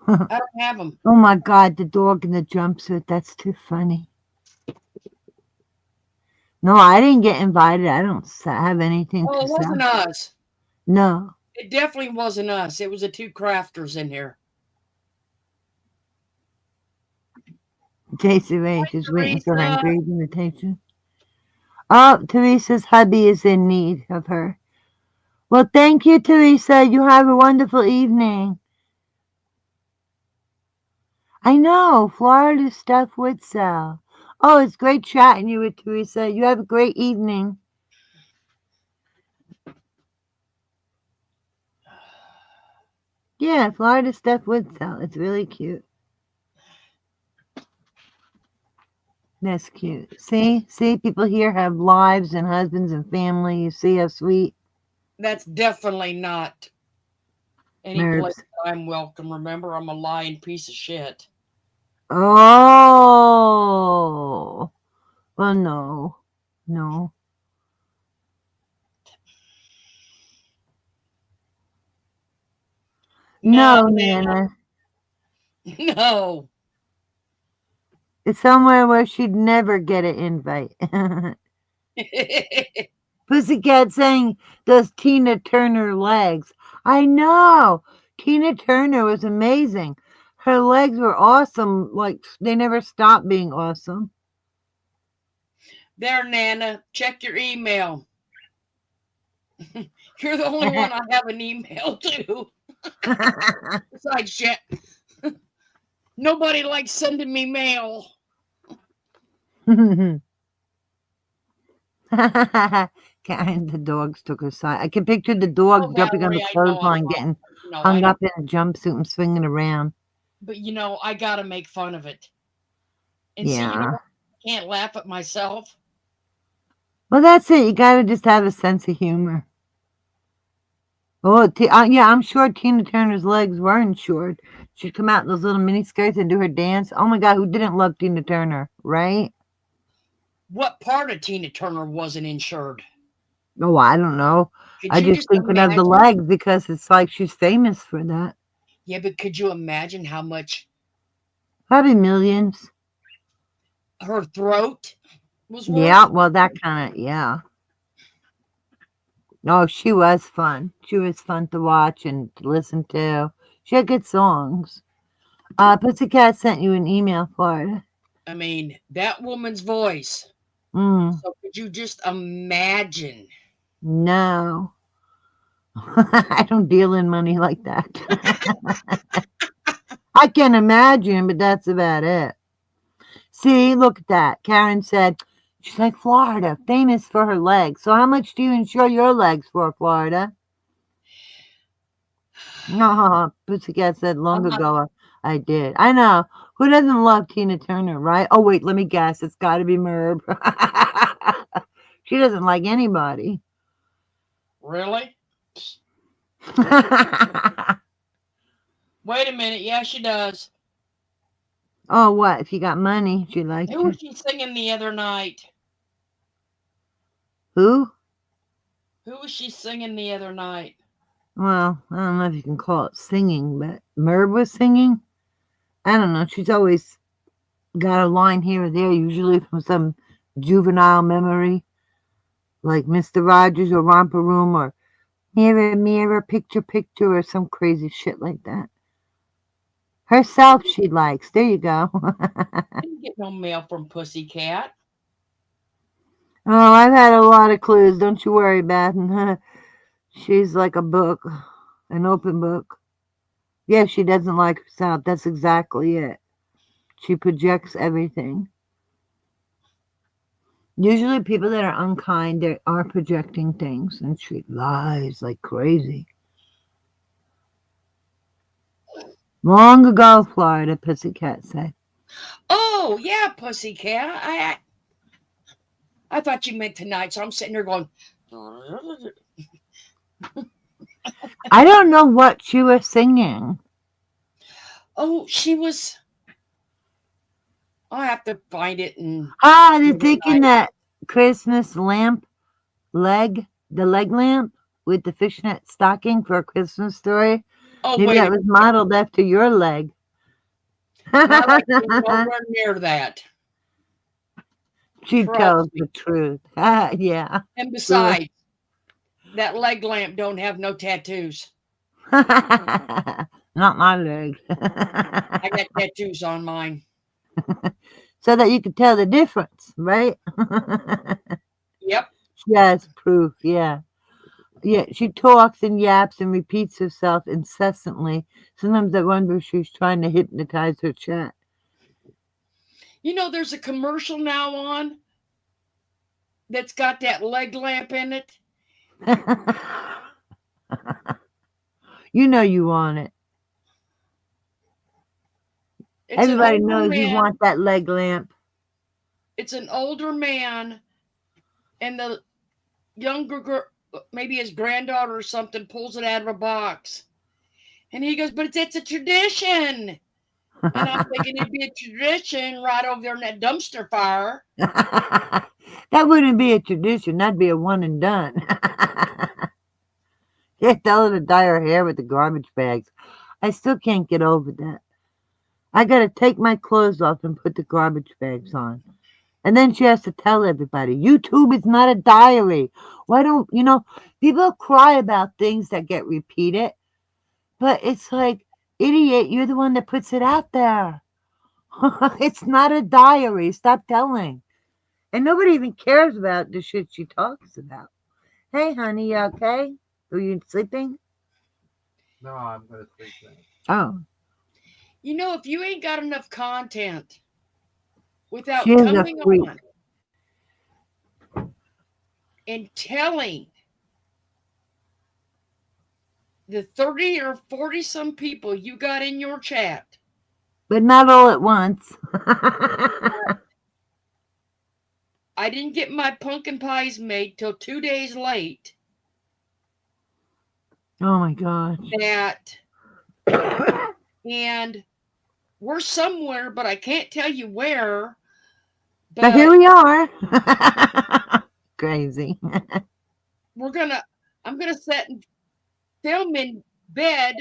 I don't have them. Oh my God, the dog in the jumpsuit. That's too funny. No, I didn't get invited. I don't have anything Oh, to it sell. wasn't us. No. It definitely wasn't us. It was the two crafters in here. JC Ray is waiting for her engraved invitation. Oh, Teresa's hubby is in need of her. Well, thank you, Teresa. You have a wonderful evening. I know, Florida stuff would sell. Oh, it's great chatting you with Teresa. You have a great evening. Yeah, Florida stuff would sell. It's really cute. That's cute. See, people here have lives and husbands and family. You see how sweet. That's definitely not any Nerves. place that I'm welcome. Remember, I'm a lying piece of shit. Oh, well, no. No, Nana. No. It's somewhere where she'd never get an invite. Pussycat saying those Tina Turner legs. I know. Tina Turner was amazing. Her legs were awesome. Like, they never stopped being awesome. There, Nana. Check your email. You're the only one I have an email to. Besides shit. Nobody likes sending me mail. Karen, the dogs took her side. I can picture the dog Oh, jumping on the Valerie, I know I'm clothesline, wrong. getting No, hung up in a jumpsuit and swinging around. But I gotta make fun of it. And see, Yeah. I can't laugh at myself. Well, that's it. You gotta just have a sense of humor. Oh, yeah, I'm sure Tina Turner's legs weren't short. She'd come out in those little mini skirts and do her dance. Oh my God, who didn't love Tina Turner, right? What part of Tina Turner wasn't insured? Oh, I don't know. I just thinking of the legs because it's like she's famous for that. Yeah, but could you imagine how much? Probably millions. Her throat was worth? Yeah, well, that kind of, yeah. Oh, she was fun. She was fun to watch and to listen to. She had good songs. Pussycat sent you an email, Florida. I mean, that woman's voice. Mm. So could you just imagine? No. I don't deal in money like that. I can imagine, but that's about it. See, look at that. Karen said, she's like, Florida, famous for her legs. So how much do you insure your legs for, Florida? No, Pussycat said long ago I did. I know. Who doesn't love Tina Turner, right? Oh, wait, let me guess. It's got to be Merb. She doesn't like anybody. Really? Wait a minute. Yeah, she does. Oh, what? If you got money, she likes Who you. was she singing the other night? Who? Who was she singing the other night? Well, I don't know if you can call it singing, but Merb was singing. I don't know. She's always got a line here or there, usually from some juvenile memory, like Mr. Rogers or Romper Room or Mirror, Mirror, Picture, Picture, or some crazy shit like that. Herself, she likes. There you go. Didn't get no mail from Pussycat. Oh, I've had a lot of clues. Don't you worry, Batten. She's like a book, an open book. Yeah, she doesn't like herself. That's exactly it. She projects everything. Usually people that are unkind, they are projecting things, and she lies like crazy. Long ago, Florida, Pussycat said. Oh, yeah, Pussycat. I thought you meant tonight, so I'm sitting here going. I don't know what she was singing. Oh, she was. I'll have to find it. They're thinking that Christmas lamp leg, the leg lamp with the fishnet stocking for a Christmas story. Oh, maybe wait that was modeled after your leg. Nowhere near that. She tells the truth. Yeah. And besides, that leg lamp don't have no tattoos. Not my leg. I got tattoos on mine. So that you can tell the difference, right? Yep. She has proof, yeah. Yeah, she talks and yaps and repeats herself incessantly. Sometimes I wonder if she's trying to hypnotize her chat. There's a commercial now on that's got that leg lamp in it. You know you want it. Everybody knows you want that leg lamp. It's an older man, and the younger girl, maybe his granddaughter or something, pulls it out of a box. And he goes, but it's a tradition. And I'm thinking it'd be a tradition right over there in that dumpster fire. That wouldn't be a tradition. That'd be a one and done. Yeah, tell her to dye her hair with the garbage bags. I still can't get over that. I got to take my clothes off and put the garbage bags on. And then she has to tell everybody, YouTube is not a diary. Why don't, people cry about things that get repeated, but it's like, idiot, you're the one that puts it out there. It's not a diary. Stop telling. And nobody even cares about the shit she talks about. Hey, honey, you okay? Are you sleeping? No, I'm going to sleep now. Oh. If you ain't got enough content without She is a coming freak. on and telling the 30 or 40 some people you got in your chat. But not all at once. I didn't get my pumpkin pies made till 2 days late. Oh my gosh. And we're somewhere, but I can't tell you where. But here we are. Crazy. I'm gonna sit and film in bed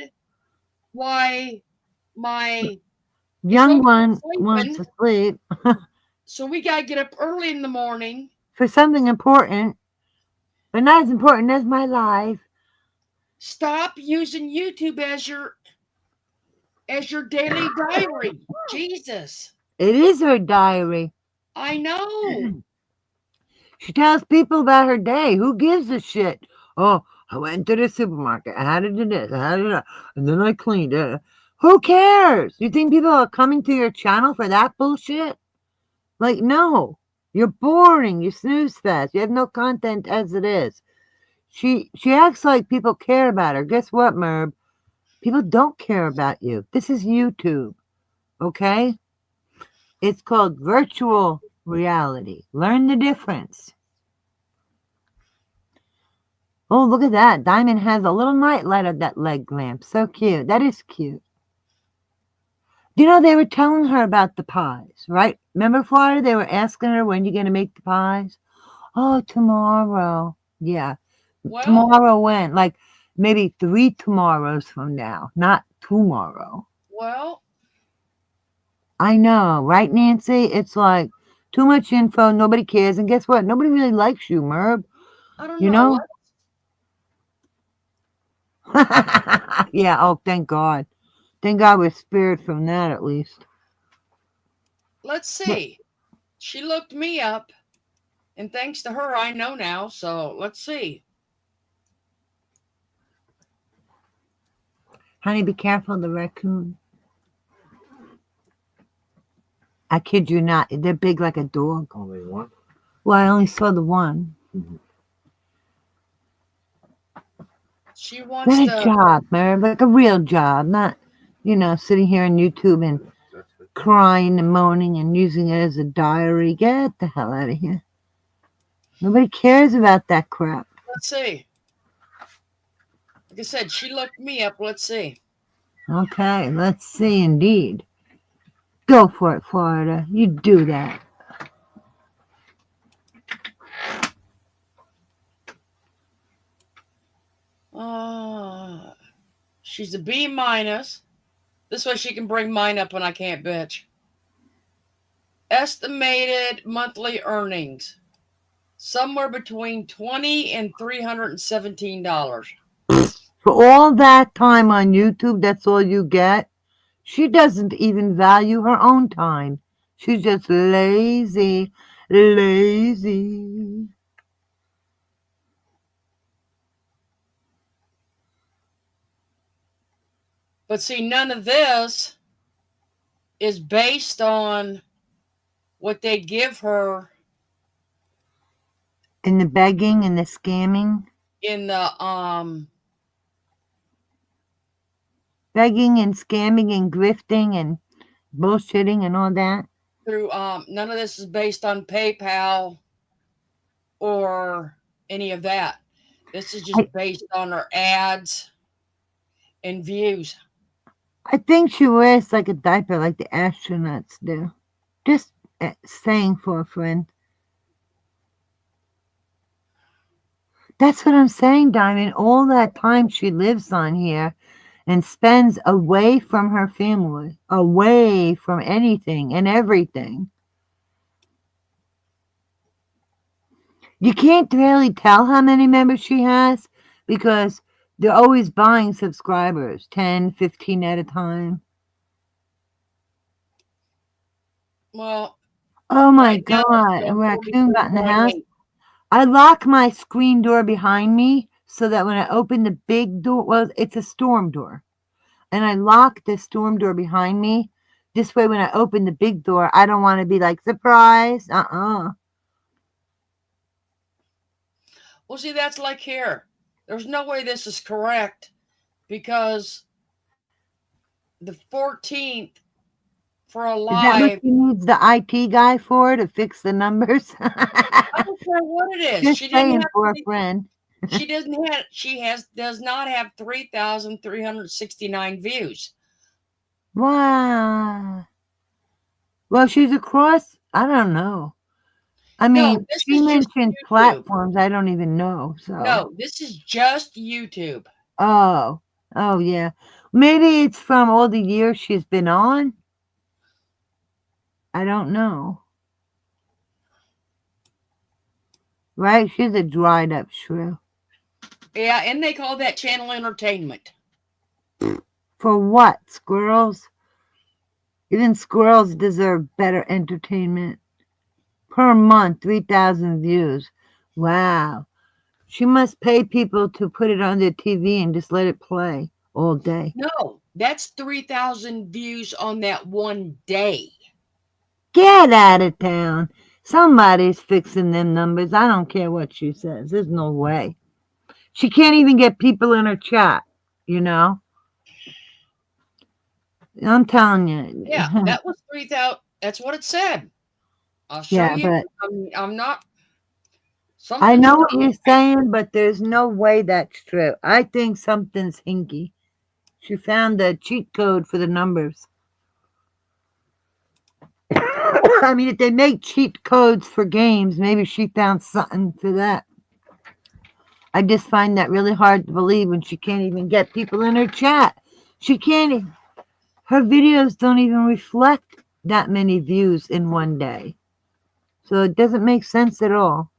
while my young folks one are wants to sleeping. sleep. So we gotta get up early in the morning for something important, but not as important as my life. Stop using YouTube as your daily diary. Jesus. It is her diary. I know. She tells people about her day. Who gives a shit? Oh, I went to the supermarket. I had to do this. I had to do that. And then I cleaned it. Who cares? You think people are coming to your channel for that bullshit? Like, no. You're boring. You snooze fast. You have no content as it is. She acts like people care about her. Guess what, Merb? People don't care about you. This is YouTube. Okay? It's called virtual reality. Learn the difference. Oh, look at that. Diamond has a little night light of that leg lamp. So cute. That is cute. They were telling her about the pies, right? Remember, Florida? They were asking her, when you going to make the pies? Oh, tomorrow. Yeah. Well, tomorrow when? Like maybe 3 tomorrows from now, not tomorrow. Well, I know, right, Nancy? It's like too much info. Nobody cares. And guess what? Nobody really likes you, Merb. I don't know. Yeah, oh, thank God. Thank God we're spared from that at least. Let's see. She looked me up, and thanks to her, I know now. So let's see. Honey, be careful of the raccoon. I kid you not. They're big like a dog. Only one? Well, I only saw the one. Mm-hmm. She wants What a job, Merv. Like a real job. Not, sitting here on YouTube and crying and moaning and using it as a diary. Get the hell out of here. Nobody cares about that crap. Let's see. Like I said, she looked me up. Let's see. Okay, let's see indeed. Go for it, Florida. You do that. She's a B minus. This way she can bring mine up when I can't bitch. Estimated monthly earnings. Somewhere between $20 and $317. For all that time on YouTube, that's all you get? She doesn't even value her own time. She's just lazy. Lazy. But see, none of this is based on what they give her in the begging and the scamming. In the begging and scamming and grifting and bullshitting and all that. Through none of this is based on PayPal or any of that. This is just based on her ads and views. I think she wears like a diaper like the astronauts do. Just saying for a friend. That's what I'm saying, Diamond. All that time she lives on here and spends away from her family, away from anything and everything. You can't really tell how many members she has because they're always buying subscribers, 10, 15 at a time. Well, Oh my right now it's God, a showing raccoon got in the house. 43.8. I lock my screen door behind me so that when I open the big door, well, it's a storm door, and I lock the storm door behind me. This way, when I open the big door, I don't want to be like, surprise. Well, see, that's like here. There's no way this is correct because the 14th for a Is that what live. she needs the IT guy for to fix the numbers? I don't care what it is. Just She didn't saying have. for a friend. She doesn't have. She does not have 3,369 views. Wow. Well, she's across. I don't know. I No, mean, this she is just mentioned YouTube. platforms I don't even know. So. No, this is just YouTube. Oh. Oh yeah. Maybe it's from all the years she's been on. I don't know. Right? She's a dried up shrew. Yeah, and they call that channel entertainment. For what? Squirrels? Even squirrels deserve better entertainment. Per month, 3,000 views. Wow. She must pay people to put it on their TV and just let it play all day. No, that's 3,000 views on that one day. Get out of town. Somebody's fixing them numbers. I don't care what she says. There's no way. She can't even get people in her chat, you know? I'm telling you. Yeah, that was 3,000. That's what it said. I'll show Yeah, you. but I'm not. I Something's know not what you're right. saying, but there's no way that's true. I think something's hinky. She found the cheat code for the numbers. I mean, if they make cheat codes for games, maybe she found something for that. I just find that really hard to believe when she can't even get people in her chat. She can't. Her videos don't even reflect that many views in one day. So it doesn't make sense at all.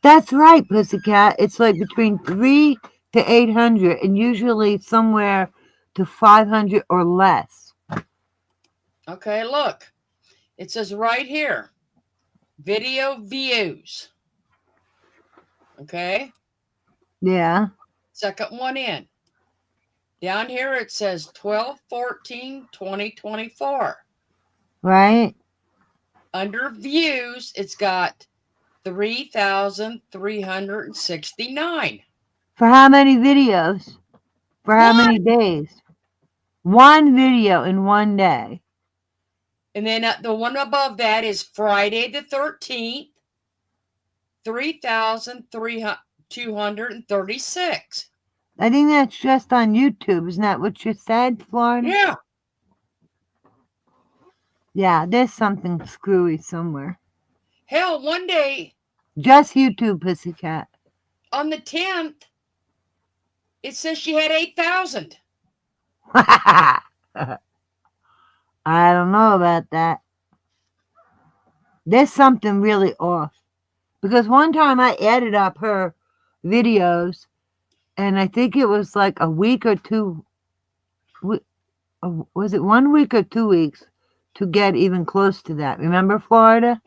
That's right, Pussycat. It's like between 3 to 800 and usually somewhere to 500 or less. Okay, look. It says right here, video views. Okay. Yeah. Second one in. Down here it says 12/14/2024. Right? Under views, it's got 3,369. For how many videos? For how many days? One video in one day. And then the one above that is Friday the 13th, 3,236. I think that's just on YouTube. Isn't that what you said, Florida? Yeah. Yeah, there's something screwy somewhere. Hell, one day Just YouTube, Pussycat. on the 10th, it says she had 8,000. I don't know about that. There's something really off. Because one time I added up her videos, and I think it was like a week or two. Was it 1 week or 2 weeks to get even close to that? Remember, Florida?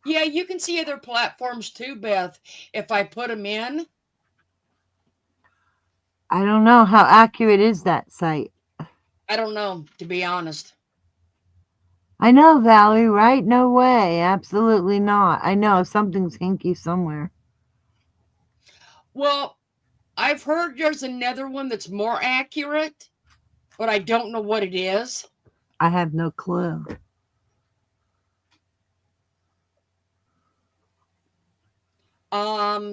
Yeah, you can see other platforms too, Beth, if I put them in. I don't know. How accurate is that site? I don't know, to be honest. I know, Valerie, right? No way. Absolutely not. I know something's hinky somewhere. Well, I've heard there's another one that's more accurate, but I don't know what it is. I have no clue.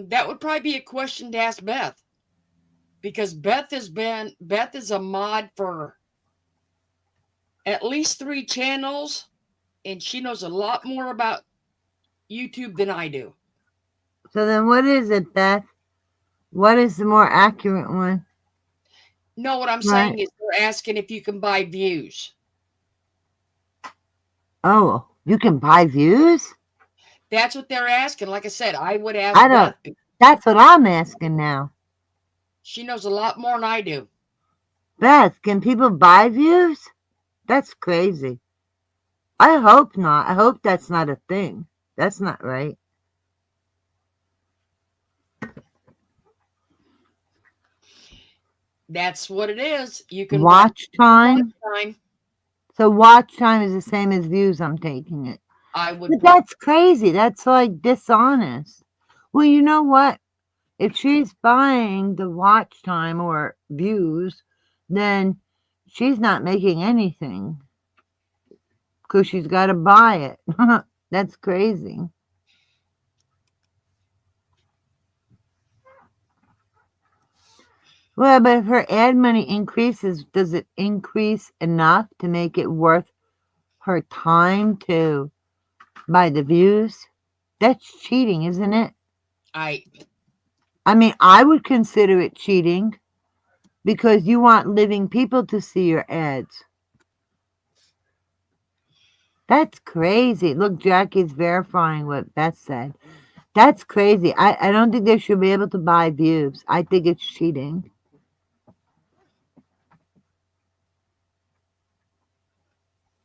That would probably be a question to ask Beth. Because Beth is a mod for at least 3 channels, and she knows a lot more about YouTube than I do. So then what is it, Beth? What is the more accurate one? No, what I'm saying is they're asking if you can buy views. Oh, you can buy views? That's what they're asking. Like I said, I would ask I don't. Beth. That's what I'm asking now. She knows a lot more than I do. Beth, can people buy views? That's crazy. I hope not. I hope that's not a thing. That's not right. That's what it is. You can Watch time. watch time. So watch time is the same as views. I'm taking it. I would. But that's crazy. That's like dishonest. Well, you know what? If she's buying the watch time or views, then she's not making anything because she's got to buy it. That's crazy. Well, but if her ad money increases, does it increase enough to make it worth her time to buy the views? That's cheating, isn't it? I mean, I would consider it cheating because you want living people to see your ads. That's crazy. Look, Jackie's verifying what Beth said. That's crazy. I don't think they should be able to buy views. I think it's cheating.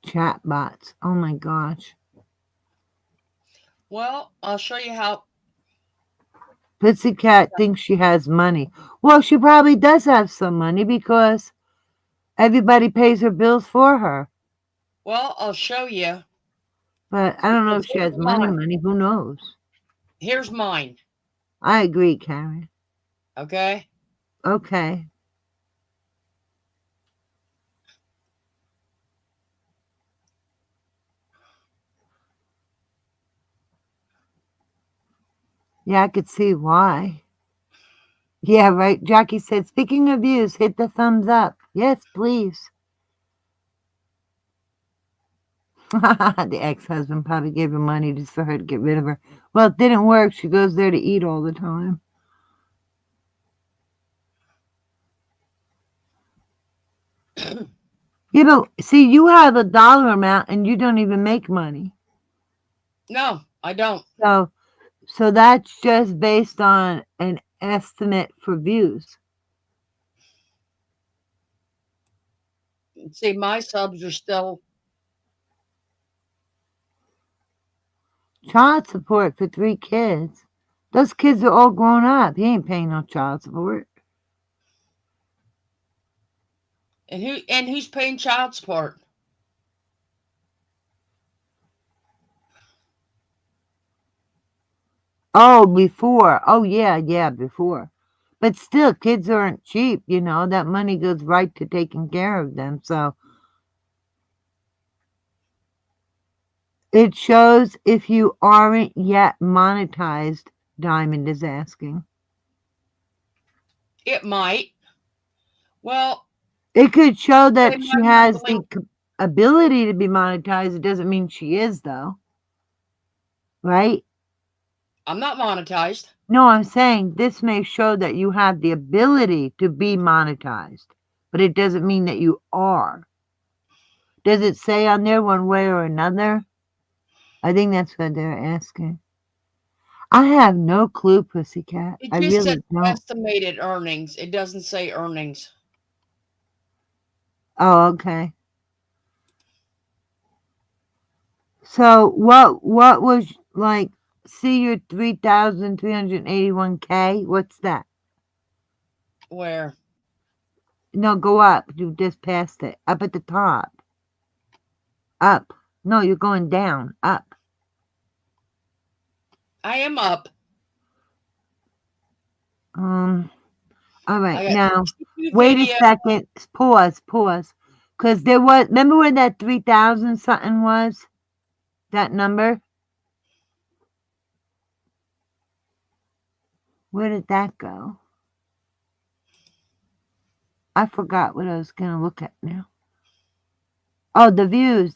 Chat bots. Oh my gosh. Well, I'll show you how. Pussycat thinks she has money. Well, she probably does have some money because everybody pays her bills for her. Well, I'll show you. But I don't know if she has money. Who knows? Here's mine. I agree, Karen. Okay. Okay. Yeah, I could see why. Yeah, right. Jackie said, speaking of views, hit the thumbs up. Yes, please. The ex-husband probably gave her money just for her to get rid of her. Well, it didn't work. She goes there to eat all the time. You know, see, you have a dollar amount and you don't even make money. No, I don't. So that's just based on an estimate for views. See, my subs are still Child support for 3 kids. Those kids are all grown up. He ain't paying no child support. and who's paying child support? Oh, before. Oh, yeah, before. But still, kids aren't cheap, you know. That money goes right to taking care of them. So it shows if you aren't yet monetized, Diamond is asking. It might. Well, it could show that she has the ability to be monetized. It doesn't mean she is, though. Right? I'm not monetized. No, I'm saying this may show that you have the ability to be monetized, but it doesn't mean that you are. Does it say on there one way or another? I think that's what they're asking. I have no clue, Pussycat. It I just really said don't. estimated earnings. It doesn't say earnings. Oh, okay. So what was like, see your 3,381K? What's that? Where? No, go up. You just passed it. Up at the top. Up. No, you're going down. Up. I am up. All right, now wait a second. Pause. Because there was, remember where that 3,000 something was? That number? Where did that go? I forgot what I was going to look at now. Oh, the views,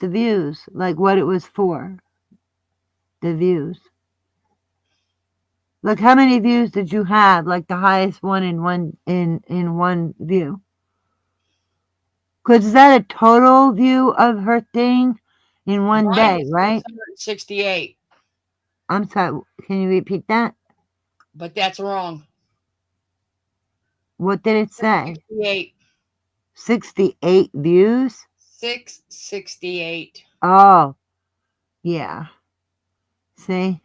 like what it was for. The views. Like how many views did you have? Like the highest one in one view. Because is that a total view of her thing in one day, right? 668. I'm sorry. Can you repeat that? But that's wrong. What did it say? 68. 68 views? 668. Oh, yeah. See?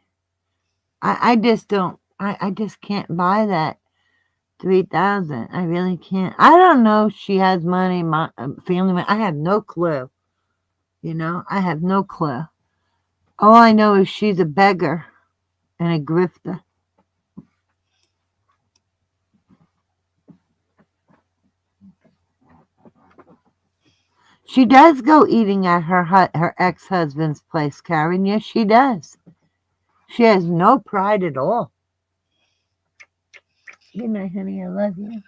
I just don't, I just can't buy that 3,000. I really can't. I don't know if she has money, my family money. I have no clue. You know, I have no clue. All I know is she's a beggar and a grifter. She does go eating at her ex-husband's place, Karen. Yes, she does. She has no pride at all. Good night, honey. I love you.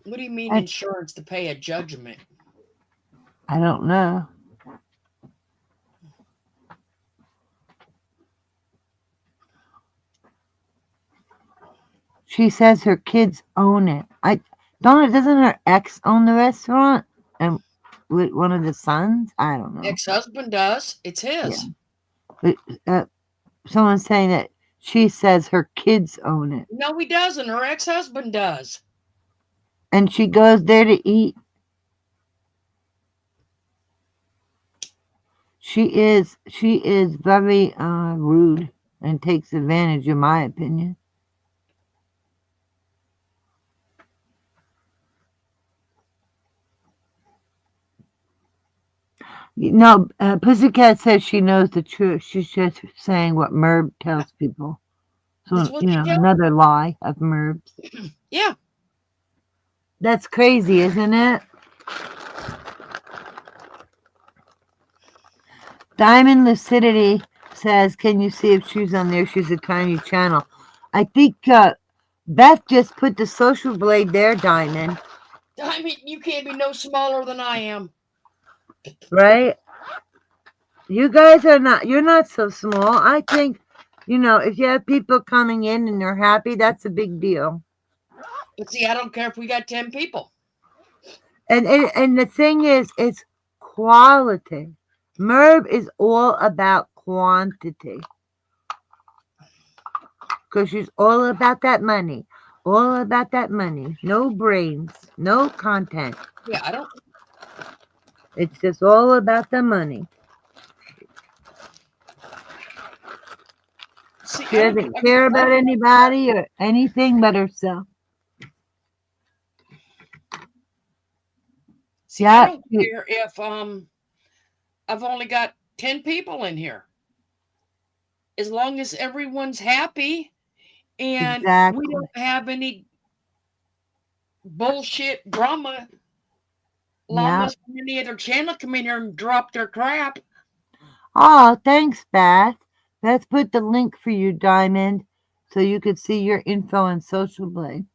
What do you mean insurance to pay a judgment? I don't know. She says her kids own it. Doesn't her ex own the restaurant? And with one of the sons? I don't know. Ex-husband does. It's his. Yeah. But someone's saying that she says her kids own it. No, he doesn't. Her ex-husband does. And she goes there to eat. She is very rude and takes advantage, in my opinion. No, Pussycat says she knows the truth. She's just saying what Merb tells people. So, another lie of Merb's. Yeah. That's crazy, isn't it? Diamond Lucidity says, can you see if she's on there? She's a tiny channel. I think Beth just put the social blade there, Diamond. Diamond, you can't be no smaller than I am. Right? You guys are not, you're not so small. I think, if you have people coming in and they're happy, that's a big deal. But see, I don't care if we got 10 people. And the thing is, it's quality. Merb is all about quantity. Because she's all about that money. All about that money. No brains. No content. Yeah, I don't. It's just all about the money. See, she doesn't care about anybody or anything but herself. See, I don't care if I've only got 10 people in here. As long as everyone's happy and we don't have any bullshit drama llamas from any other channel come in here and drop their crap. Oh, thanks, Beth. Beth put the link for you, Diamond, so you could see your info on Social Blade.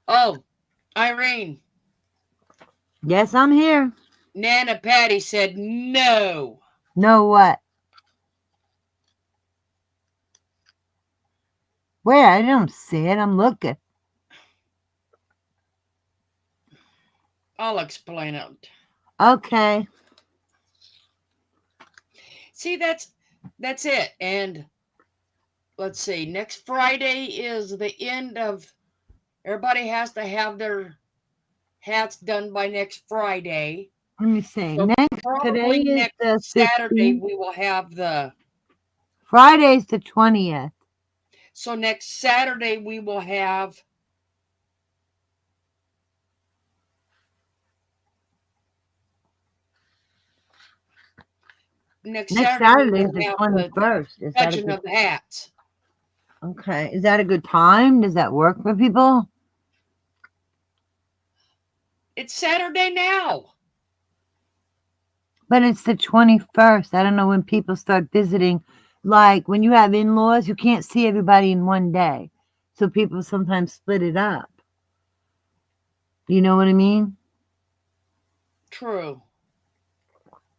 Oh, Irene. Yes, I'm here. Nana Patty said no. No what? Where? I don't see it. I'm looking. I'll explain it. Okay. See, that's it. And let's see. Next Friday is the end of. Everybody has to have their hats done by next Friday. Let me see. So Today is next the Saturday 15th. we will have the. Friday's the 20th. So next Saturday we will have. Next Saturday is the 21st. Is that of the hats. Okay. Is that a good time? Does that work for people? It's Saturday now. But it's the 21st. I don't know when people start visiting. Like when you have in-laws, you can't see everybody in one day. So people sometimes split it up. You know what I mean? True.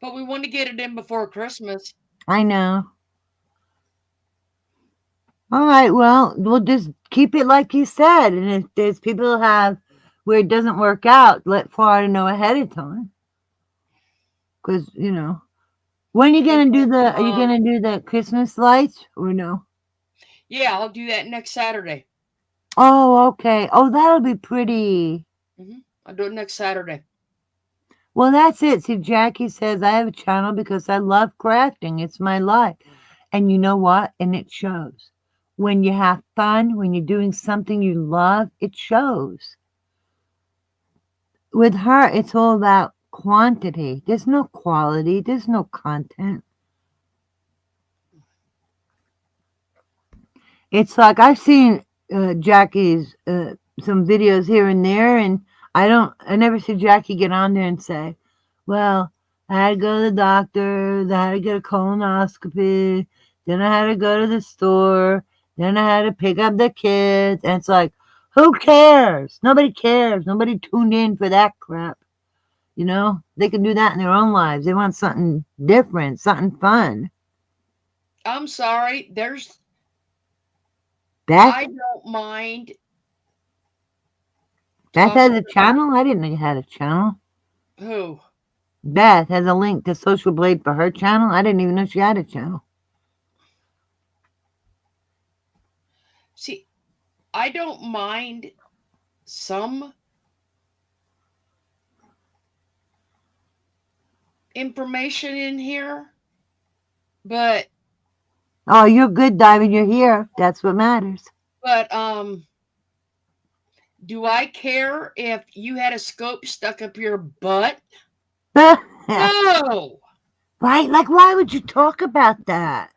But we want to get it in before Christmas. I know. All right, well, we'll just keep it like you said. And if there's people who have where it doesn't work out, let Florida know ahead of time. Because, when you gonna do are you gonna do the Christmas lights or no? Yeah, I'll do that next Saturday. Oh, okay. Oh, that'll be pretty. I'll do it next Saturday. Well, that's it. See, Jackie says I have a channel because I love crafting. It's my life. And you know what? And it shows. When you have fun, when you're doing something you love, it shows. With her, it's all about quantity. There's no quality. There's no content. It's like I've seen Jackie's some videos here and there, and I never see Jackie get on there and say, well, I had to go to the doctor, I had to get a colonoscopy, then I had to go to the store, then I had to pick up the kids. And it's like, who cares? Nobody cares. Nobody tuned in for that crap. They can do that in their own lives. They want something different, something fun. I'm sorry. Beth? I don't mind. Beth has a channel? I didn't know you had a channel. Who? Beth has a link to Social Blade for her channel. I didn't even know she had a channel. See, I don't mind some information in here, but oh, you're good, Diamond. You're here. That's what matters. But do I care if you had a scope stuck up your butt? No. Right? Like, why would you talk about that?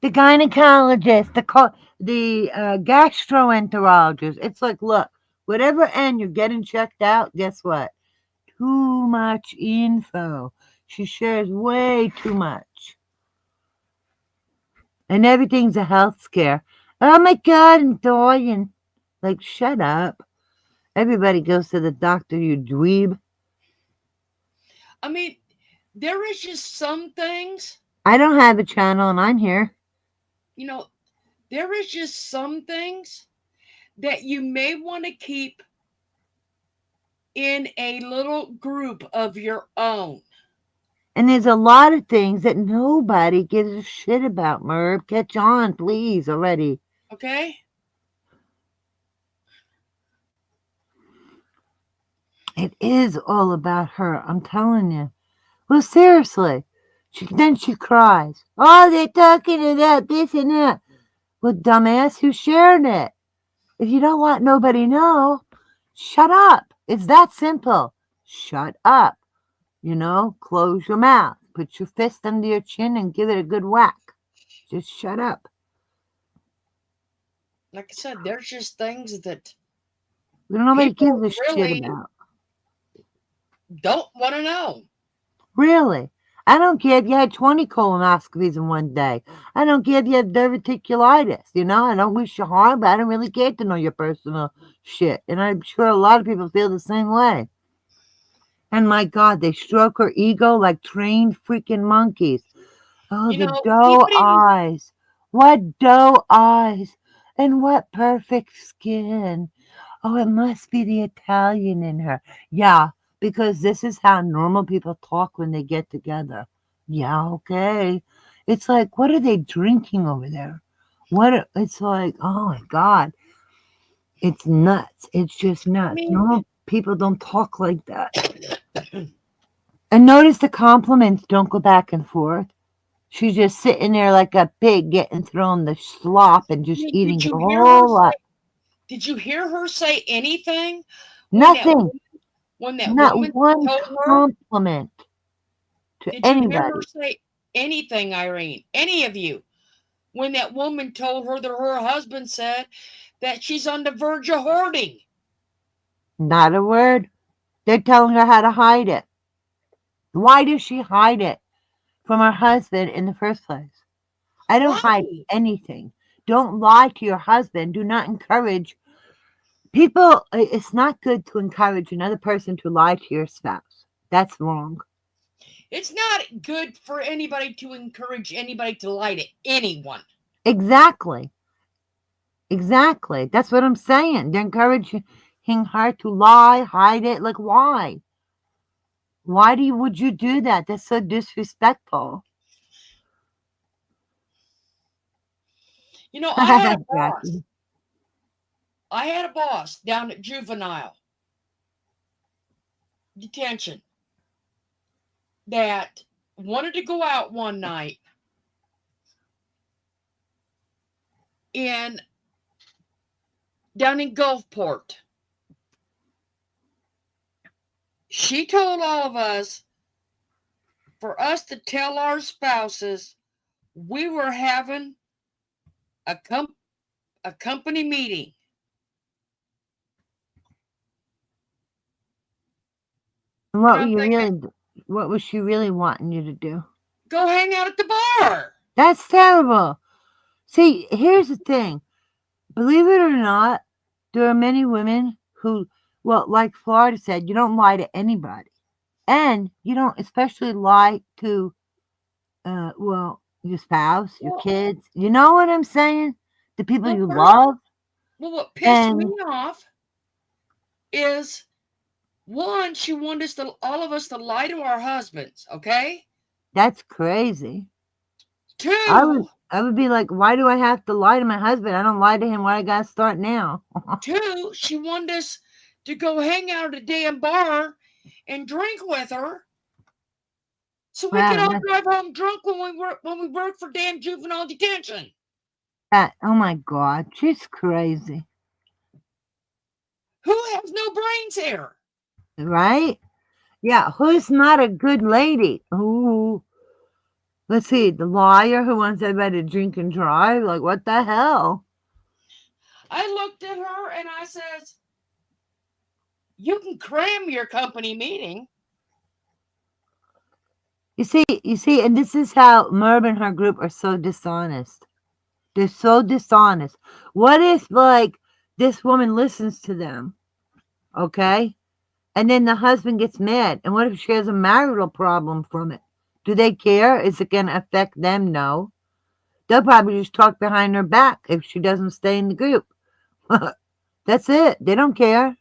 The gynecologist, the gastroenterologist. It's like, look, whatever end you're getting checked out, guess what? Too much info. She shares way too much. And everything's a health scare. Oh my God, I'm dying. Like, shut up. Everybody goes to the doctor, you dweeb. I mean, there is just some things. I don't have a channel and I'm here. There is just some things that you may want to keep in a little group of your own. And there's a lot of things that nobody gives a shit about, Merv. Catch on, please, already. Okay? It is all about her, I'm telling you. Well, seriously. Then she cries. Oh, they're talking about this and that. Well, dumbass, who shared it? If you don't want nobody to know, shut up. It's that simple. Shut up. Close your mouth. Put your fist under your chin and give it a good whack. Just shut up. Like I said, there's just things that nobody gives a shit about. Don't want to know. Really? I don't care if you had 20 colonoscopies in one day. I don't care if you have diverticulitis. I don't wish you harm, but I don't really care to know your personal shit. And I'm sure a lot of people feel the same way. And my God, they stroke her ego like trained freaking monkeys. Oh, the doe eyes. What doe eyes. And what perfect skin. Oh, it must be the Italian in her. Yeah, because this is how normal people talk when they get together. Yeah, okay. It's like, what are they drinking over there? It's like, oh my God. It's nuts. It's just nuts. Normal people don't talk like that. And notice the compliments don't go back and forth. She's just sitting there like a pig getting thrown the slop and just eating the whole lot. Did you hear her say anything? Nothing. When that Not woman one told her, compliment to did anybody. you hear her say anything, Irene? Any of you? When that woman told her that her husband said that she's on the verge of hoarding. Not a word. They're telling her how to hide it. Why does she hide it from her husband in the first place? I don't hide anything. Don't lie to your husband. Do not encourage people. It's not good to encourage another person to lie to your spouse. That's wrong. It's not good for anybody to encourage anybody to lie to anyone. Exactly. That's what I'm saying. They encourage her to lie, hide it? Like, why? Why would you do that? That's so disrespectful. You know, I had a boss. Jackie. I had a boss down at juvenile detention that wanted to go out one night down in Gulfport. She told all of us for us to tell our spouses we were having a company meeting. What And were I'm you thinking, really? What was she really wanting you to do? go hang out at the bar. That's terrible. See, here's the thing. Believe it or not, there are many women who, well, like Florida said, you don't lie to anybody. And you don't especially lie to, well, your spouse, your kids. You know what I'm saying? The people Well, you first, love. well, what pissed me And off is one, she wanted all of us to lie to our husbands, okay? that's crazy. I Two, would be like, why do I have to lie to my husband? I don't lie to him. Why I gotta start now? she wanted us to go hang out at a damn bar and drink with her so we could Wow, all drive home drunk when we work for damn juvenile detention. oh my God, she's crazy, Who has no brains here? right? Yeah, who's not a good lady? Ooh, let's see, the liar who wants everybody to drink and drive. Like, what the hell? I looked at her and I says, you can cram your company meeting. You see, and this is how Merv and her group are so dishonest. They're so dishonest. What if, like, this woman listens to them, okay? And then the husband gets mad. And what if she has a marital problem from it? Do they care? Is it going to affect them? No. They'll probably just talk behind her back if she doesn't stay in the group. That's it. They don't care.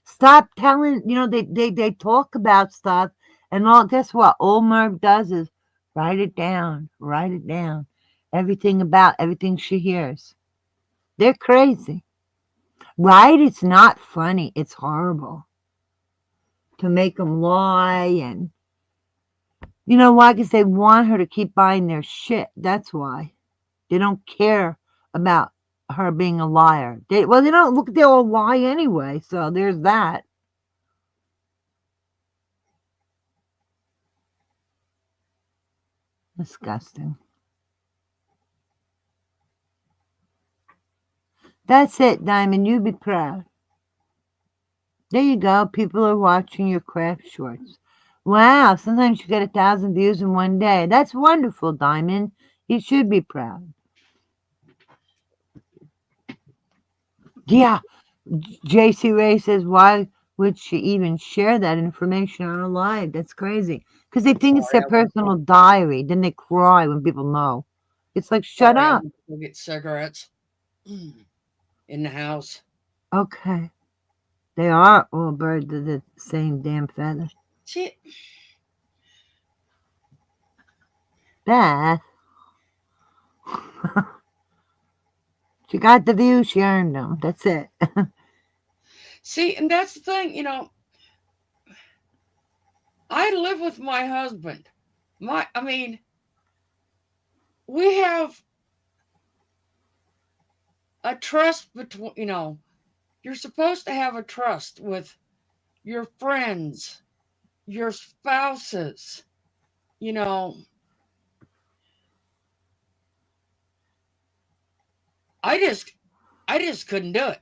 Stop telling, they talk about stuff. And guess what? All Merv does is write it down. Write it down. Everything she hears. They're crazy. Right? It's not funny. It's horrible. To make them lie and you know why? Because they want her to keep buying their shit. That's why. They don't care about her being a liar. They don't look. They all lie anyway. So there's that. Disgusting. That's it, Diamond. You be proud. There you go. People are watching your craft shorts. Wow. Sometimes you get 1,000 views in one day. That's wonderful, Diamond. You should be proud. Yeah. JC Ray says, why would she even share that information on her live? That's crazy. Because they think it's their personal diary. Then they cry when people know. It's like, shut up. Go get cigarettes in the house. Okay. They are all birds of the same damn feather. Shit. Beth. She got the views. She earned them. That's it. See, and that's the thing, I live with my husband. We have a trust between, you're supposed to have a trust with your friends, your spouses, I just couldn't do it.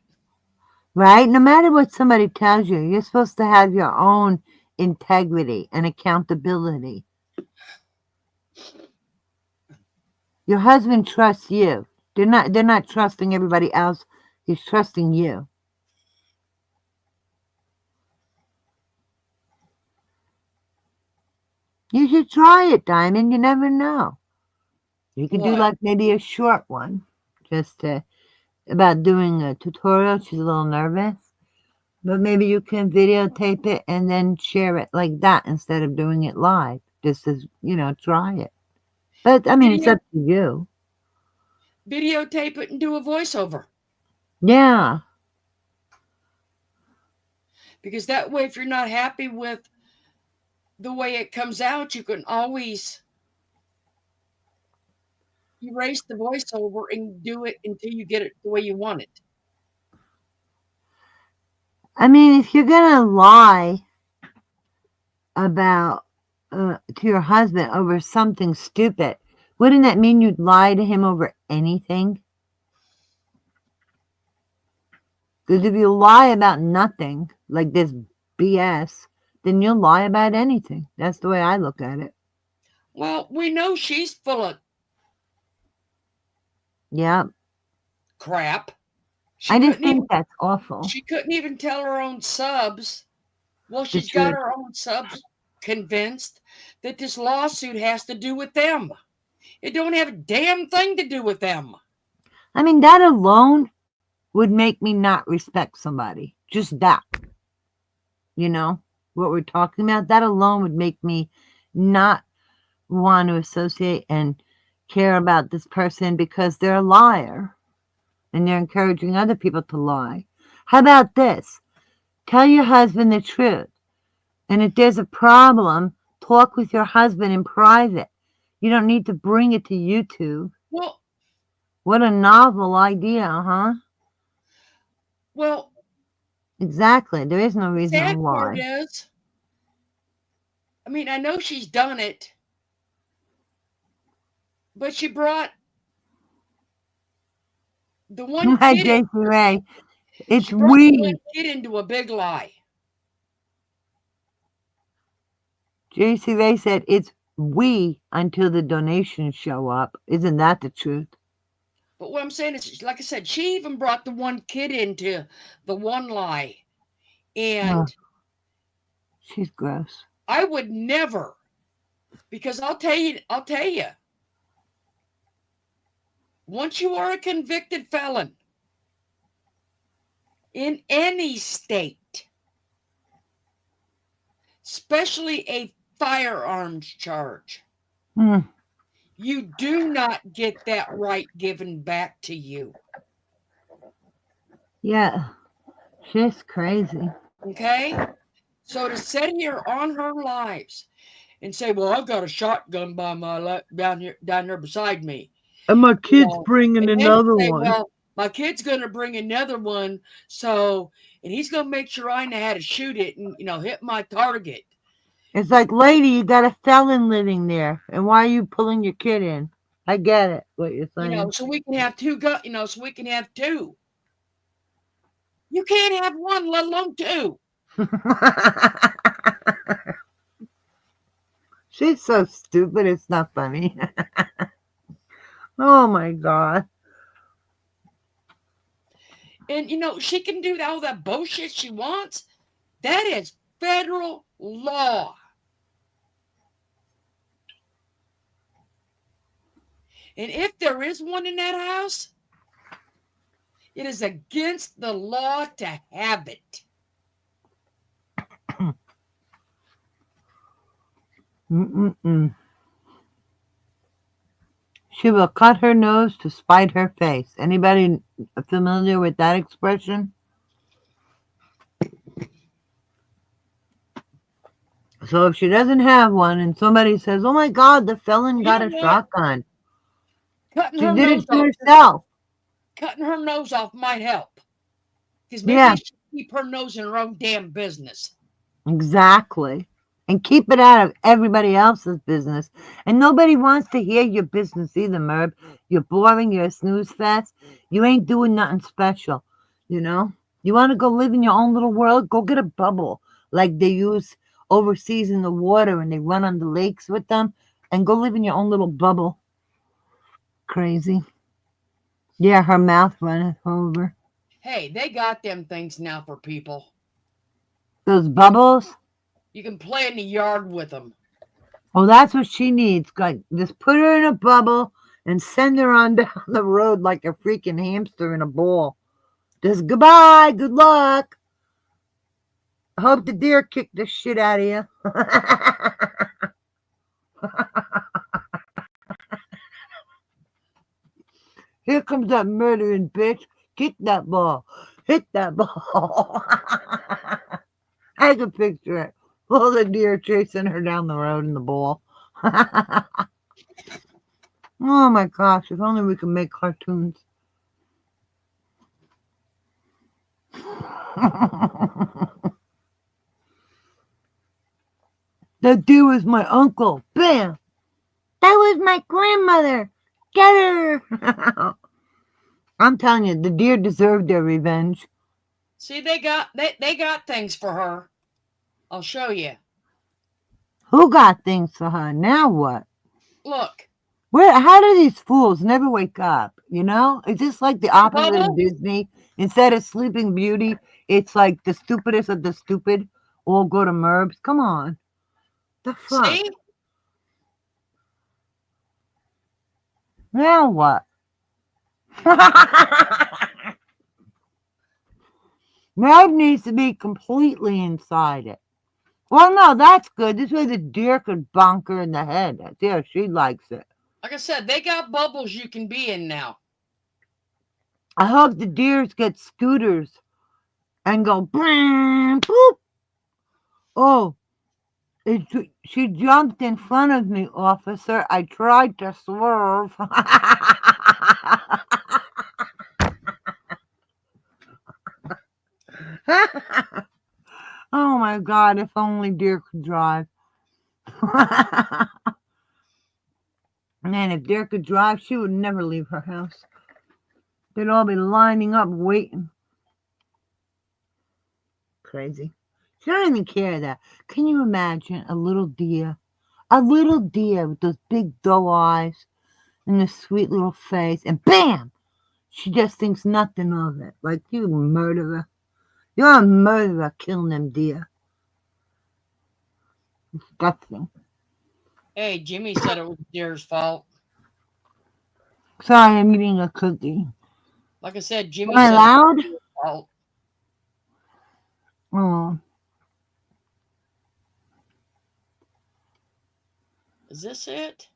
Right? No matter what somebody tells you, you're supposed to have your own integrity and accountability. Your husband trusts you. They're not trusting everybody else. He's trusting you. You should try it, Diamond. You never know. You could do What? like maybe a short one, just about doing a tutorial. She's a little nervous. But maybe you can videotape it and then share it like that instead of doing it live. Just as, try it. But, I mean, it's up to you. Videotape it and do a voiceover. Yeah. Because that way, if you're not happy with the way it comes out, you can always erase the voiceover and do it until you get it the way you want it. I mean, if you're going to lie about to your husband over something stupid, wouldn't that mean you'd lie to him over anything? Because if you lie about nothing, like this BS, then you'll lie about anything. That's the way I look at it. Well, we know she's full of crap. I just think that's awful. She couldn't even tell her own subs. Well, she's got her own subs convinced that this lawsuit has to do with them. It don't have a damn thing to do with them. I mean, that alone would make me not respect somebody. Just that. You know, what we're talking about, that alone would make me not want to associate and care about this person because they're a liar and they're encouraging other people to lie. How about this? Tell your husband the truth. And if there's a problem, talk with your husband in private. You don't need to bring it to YouTube. Well, what a novel idea, huh? Well, exactly. There is no reason sad to lie. part is, I mean, I know she's done it, but she brought the one Hi, kid. JC Ray. It's she brought the one we. kid into a big lie. JC Ray said it's we until the donations show up. Isn't that the truth? But what I'm saying is, like I said, she even brought the one kid into the one lie. And she's gross. I would never, because I'll tell you, once you are a convicted felon in any state, especially a firearms charge, you do not get that right given back to you. Yeah, she's crazy. Okay? So to sit here on her lives and say, well, I've got a shotgun by my down here beside me. And my kid's bringing another say, one. Well, my kid's going to bring another one. So, and he's going to make sure I know how to shoot it and, hit my target. It's like, lady, you got a felon living there. And why are you pulling your kid in? I get it, what you're saying. So we can have two so we can have two. You can't have one, let alone two. She's so stupid, it's not funny. Oh my God. And she can do all that bullshit she wants. That is federal law. And if there is one in that house, it is against the law to have it. She will cut her nose to spite her face. Anybody familiar with that expression? So if she doesn't have one and somebody says, oh my God, the felon got a shotgun. Cutting she her did nose it to off, herself. Cutting her nose off might help. Because maybe she should keep her nose in her own damn business. Exactly. And keep it out of everybody else's business. And nobody wants to hear your business either, Merb. You're boring. You're a snooze fest. You ain't doing nothing special. You want to go live in your own little world? Go get a bubble like they use overseas in the water and they run on the lakes with them. And go live in your own little bubble. Crazy. Yeah, her mouth runneth over. Hey, they got them things now for people. Those bubbles? You can play in the yard with them. Oh, that's what she needs. Like, just put her in a bubble and send her on down the road like a freaking hamster in a ball. Just goodbye, good luck. I hope the deer kicked the shit out of you. Here comes that murdering bitch. Kick that ball. Hit that ball. I can picture it. All the deer chasing her down the road in the ball. Oh my gosh, if only we could make cartoons. That deer was my uncle. Bam! That was my grandmother. Get her! I'm telling you, the deer deserved their revenge. See, they got things for her. I'll show you. Who got things for her? Now what? Look. How do these fools never wake up? You know? It's just like the opposite of Disney. Instead of Sleeping Beauty, it's like the stupidest of the stupid all go to Merbs. Come on. The fuck? See? Now what? Merb needs to be completely inside it. Well, no, that's good. This way the deer could bonk her in the head. See how she likes it. Like I said, they got bubbles you can be in now. I hope the deers get scooters and go boop. Oh, she jumped in front of me, officer. I tried to swerve. Oh my God, if only deer could drive. Man, if deer could drive, she would never leave her house. They'd all be lining up waiting. Crazy. She don't even care that. Can you imagine a little deer? A little deer with those big doe eyes and the sweet little face, and bam! She just thinks nothing of it. Like, you murderer. You're a murderer killing them deer. Disgusting. Hey, Jimmy said it was deer's fault. Sorry, I'm eating a cookie. Like I said, Jimmy Am I said loud? it was deer's fault. Oh. Is this it?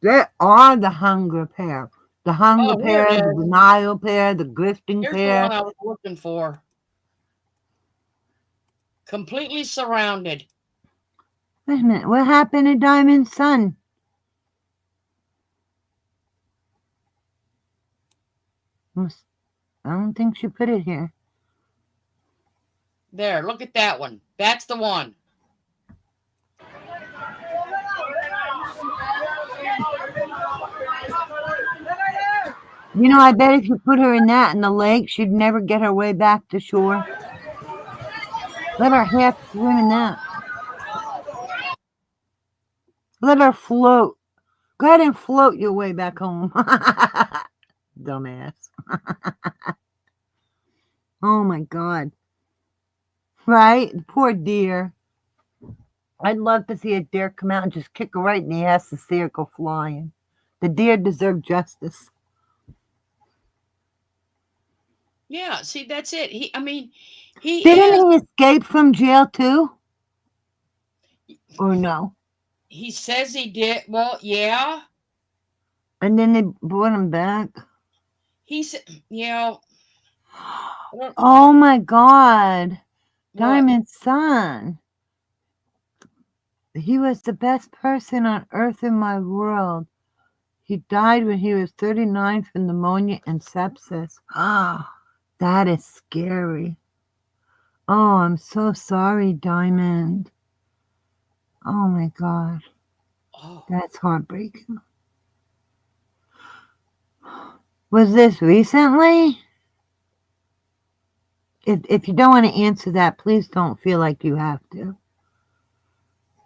They are the hunger pair. The hunger here pair, it the is. denial pair, the grifting Here's pair. the one I was looking for. Completely surrounded. Wait a minute. What happened to Diamond's son? I don't think she put it here. There, look at that one. That's the one. You know, I bet if you put her in that in the lake, she'd never get her way back to shore. Let her half swim in that. Let her float. Go ahead and float your way back home. Dumbass. Oh my God. Right? Poor deer. I'd love to see a deer come out and just kick her right in the ass to see her go flying. The deer deserve justice. Yeah, see, that's it. Didn't he escape from jail too? Or no? He says he did. Well, yeah. And then they brought him back? He said, yeah. Oh my God. Diamond's son. He was the best person on earth in my world. He died when he was 39 from pneumonia and sepsis. Ah, that is scary. Oh, I'm so sorry, Diamond. Oh my God. That's heartbreaking. Was this recently? If you don't want to answer that, please don't feel like you have to.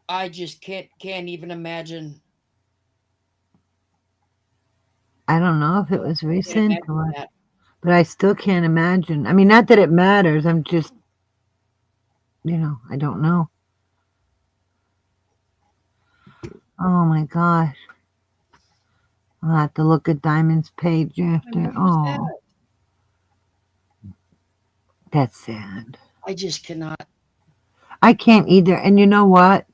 I just can't even imagine. I don't know if it was recent or, but I still can't imagine. I mean, not that it matters. I'm just, I don't know. Oh my gosh. I'll have to look at Diamond's page after. Oh. That's sad. I just cannot. I can't either. And you know what?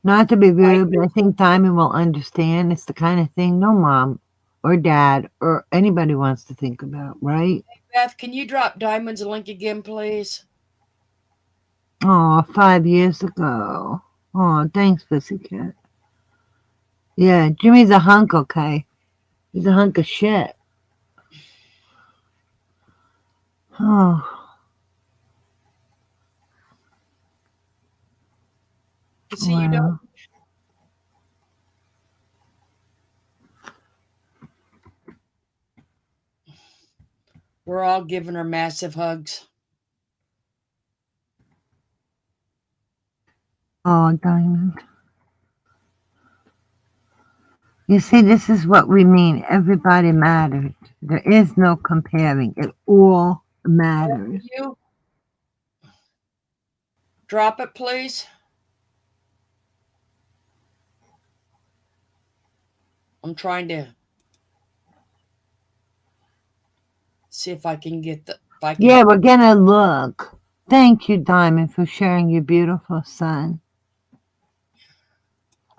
Not to be I rude, but I think Diamond will understand. It's the kind of thing no mom or dad or anybody wants to think about, right? Beth, can you drop Diamond's link again, please? Oh, 5 years ago. Oh, thanks, Pussycat. Yeah, Jimmy's a hunk, okay? He's a hunk of shit. Oh, See, you don't. well. We're all giving her massive hugs. Oh, Diamond. You see, this is what we mean. Everybody matters. There is no comparing. It all matters. You drop it, please. I'm trying to see if I can get the. If I can. Yeah, we're gonna look. Thank you, Diamond, for sharing your beautiful son.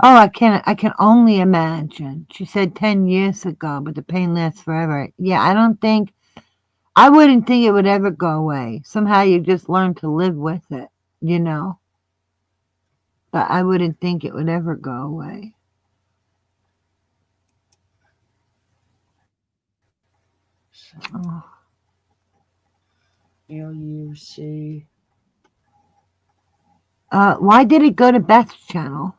Oh, I can only imagine. She said 10 years ago, but the pain lasts forever. Yeah, I wouldn't think it would ever go away. Somehow you just learn to live with it, you know? But I wouldn't think it would ever go away. Oh. LUC. Why did it go to Beth's channel?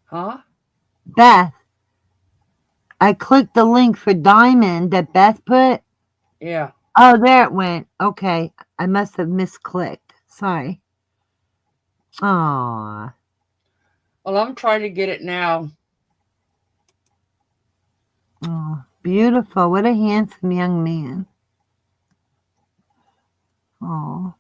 Huh? Beth. I clicked the link for Diamond that Beth put. Yeah. Oh, there it went. Okay. I must have misclicked. Sorry. Aw. Well, I'm trying to get it now. Oh, beautiful. What a handsome young man. Oh.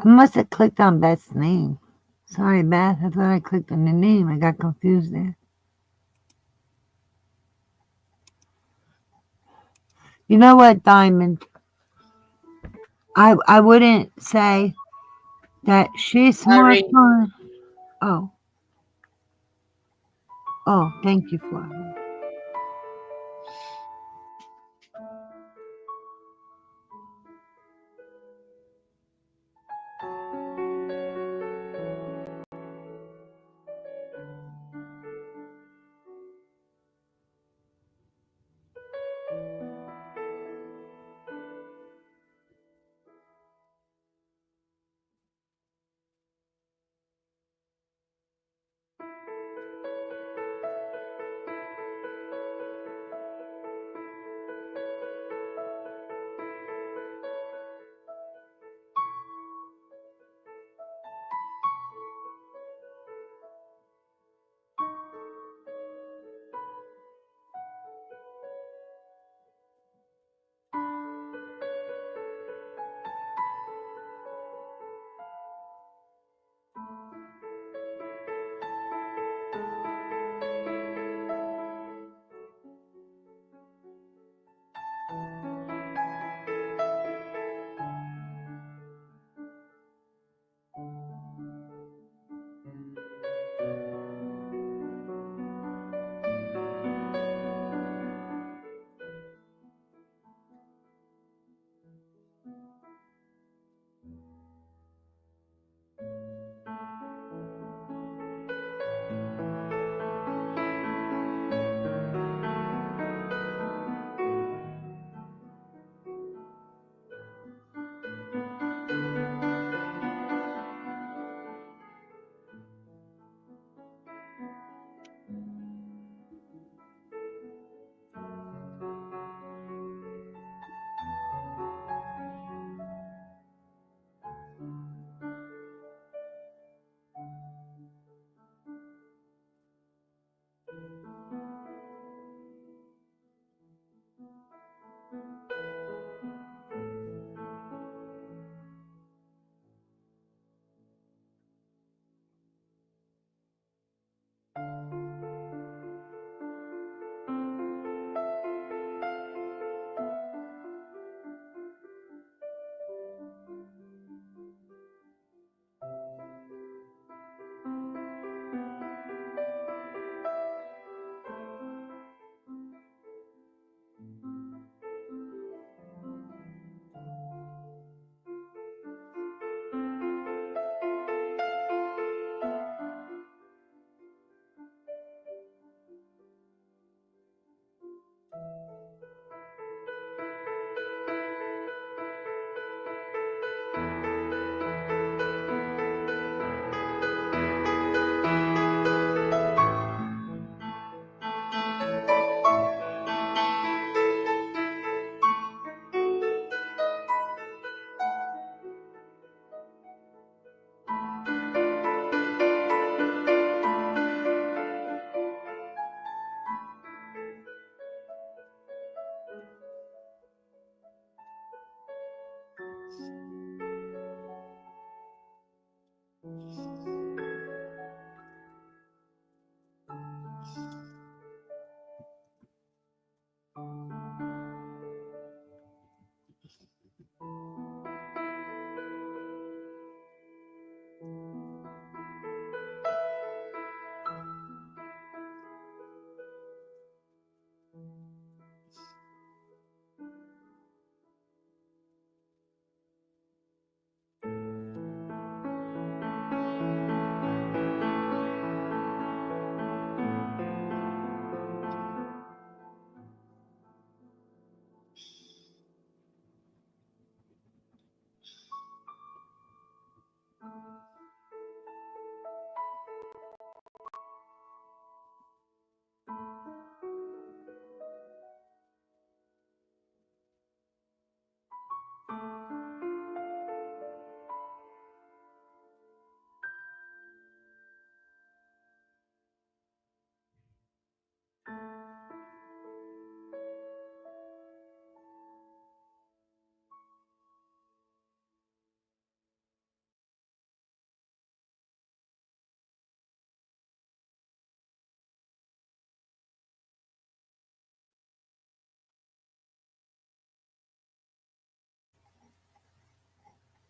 I must have clicked on Beth's name. Sorry, Beth. I thought I clicked on the name. I got confused there. You know what, Diamond? I wouldn't say that she's smart. Irene. Oh. Oh, thank you, Flora.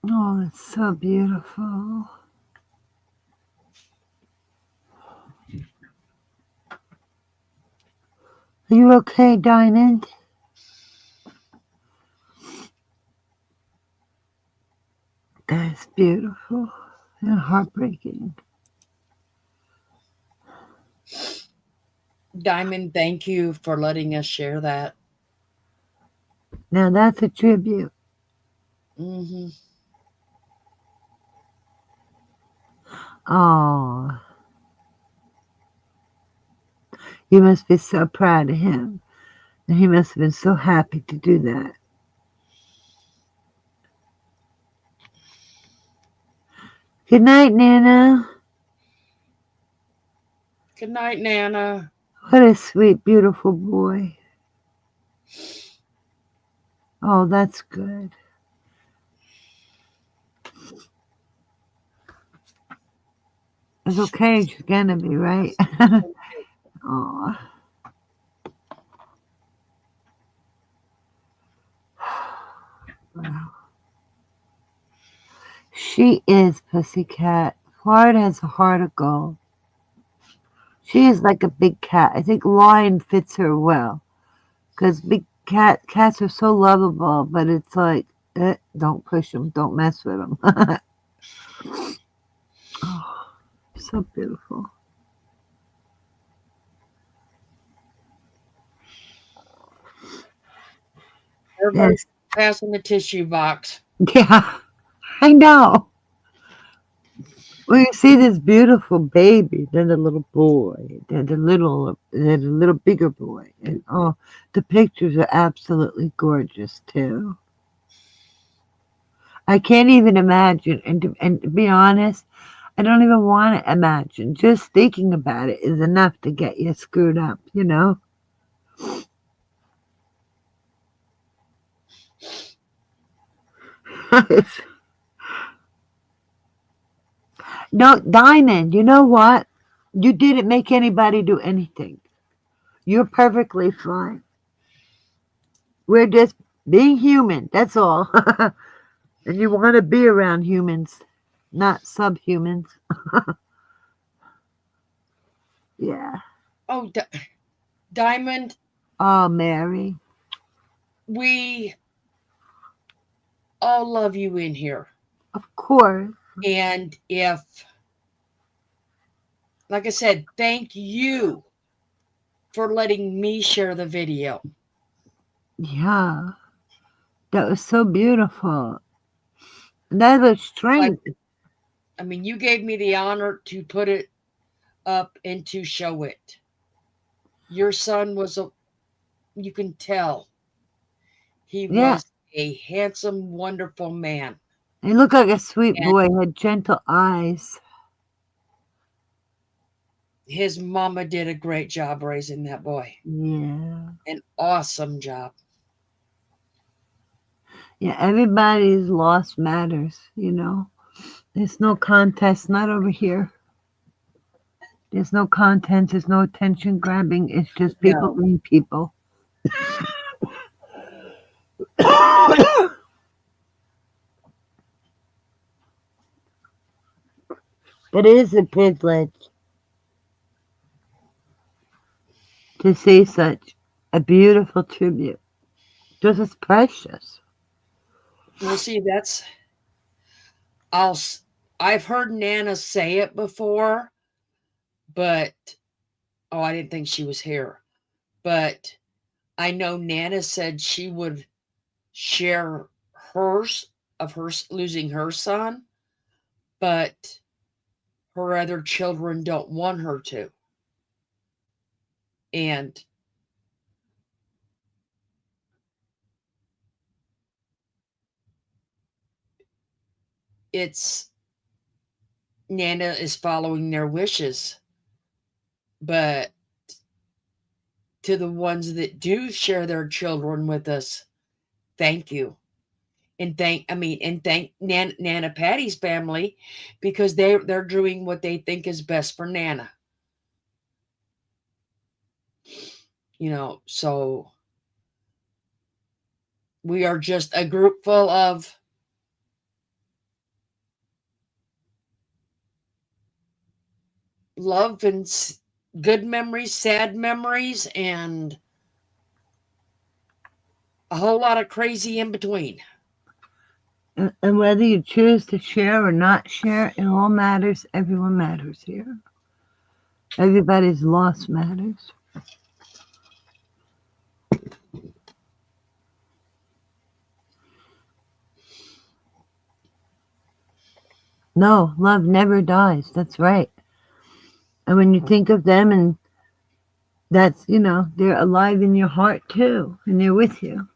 Oh, it's so beautiful. Are you okay, Diamond? That's beautiful and heartbreaking. Diamond, thank you for letting us share that. Now that's a tribute. Hmm. Oh, you must be so proud of him. And he must have been so happy to do that. Good night, Nana. Good night, Nana. What a sweet, beautiful boy. Oh, that's good. As okay as you're gonna be, right? Oh. Wow. She is Pussycat. Florida has a heart of gold. She is like a big cat. I think lion fits her well. Because cats are so lovable, but it's like, don't push them, don't mess with them. Oh, so beautiful. Everybody's passing the tissue box. Yeah, I know. Well, you see this beautiful baby, then the little boy, then the little bigger boy, and oh, the pictures are absolutely gorgeous too. I can't even imagine, and to be honest, I don't even want to imagine. Just thinking about it is enough to get you screwed up, you know. No, Diamond, you know what? You didn't make anybody do anything. You're perfectly fine. We're just being human, that's all. And you want to be around humans, not subhumans. Yeah. Oh, Diamond, Oh, Mary. we all love you in here. Of course. And like I said, thank you for letting me share the video. Yeah. That was so beautiful. That was strength. I mean, you gave me the honor to put it up and to show it. Your son was you can tell he was a handsome, wonderful man. He looked like a sweet boy, had gentle eyes. His mama did a great job raising that boy. Yeah. An awesome job. Yeah, everybody's loss matters, you know. There's no contest, not over here. There's no content, there's no attention grabbing. It's just people being people. It is a privilege to see such a beautiful tribute. This is precious. Well, see, I've heard Nana say it before, but I didn't think she was here. But I know Nana said she would share hers of her losing her son, but her other children don't want her to. And it's Nana is following their wishes. But to the ones that do share their children with us, thank you. And thank Nana Patty's family, because they're doing what they think is best for Nana. You know, so we are just a group full of love and good memories, sad memories, and a whole lot of crazy in between. And whether you choose to share or not share, it all matters. Everyone matters here. Everybody's loss matters. No, love never dies. That's right. And when you think of them, and that's, they're alive in your heart too, and they're with you.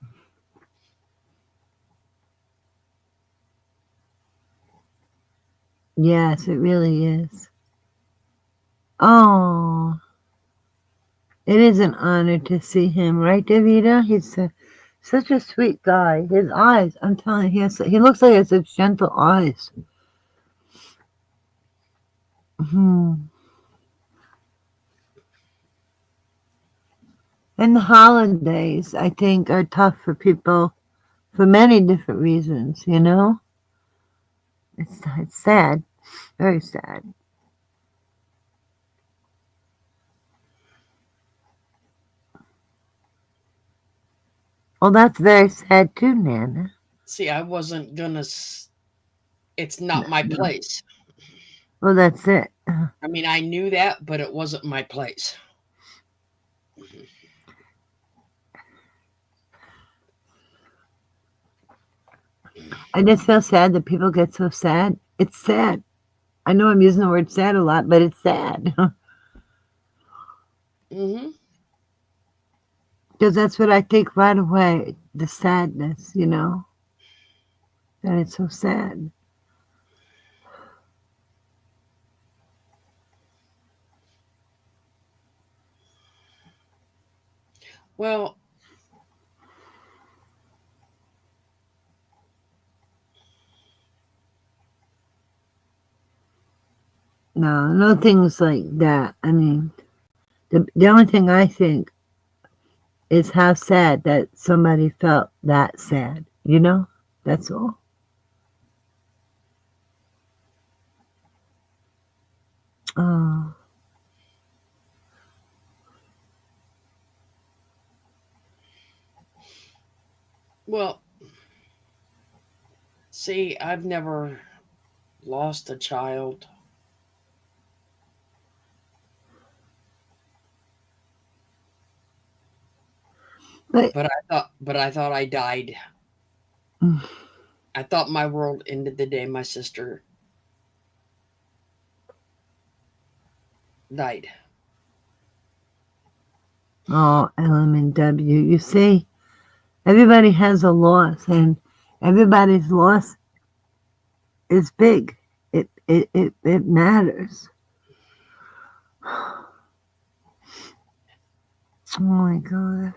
Yes, it really is. Oh, it is an honor to see him, right, Davida? He's such a sweet guy. His eyes, I'm telling you, he looks like he has such gentle eyes. And the holidays, I think, are tough for people for many different reasons, It's sad, very sad. Well, that's very sad too, Nana. See, I wasn't gonna. It's not my place. Well, that's it. I mean, I knew that, but it wasn't my place. I just feel sad that people get so sad. It's sad. I know I'm using the word sad a lot, but it's sad. Because that's what I think right away, the sadness, that it's so sad. Well, no things like that. I mean, the only thing I think is how sad that somebody felt that sad, That's all. Oh. Well, see, I've never lost a child. But I thought I died. I thought my world ended the day my sister died. Oh, LMNW. You see, everybody has a loss, and everybody's loss is big. It matters. Oh my God.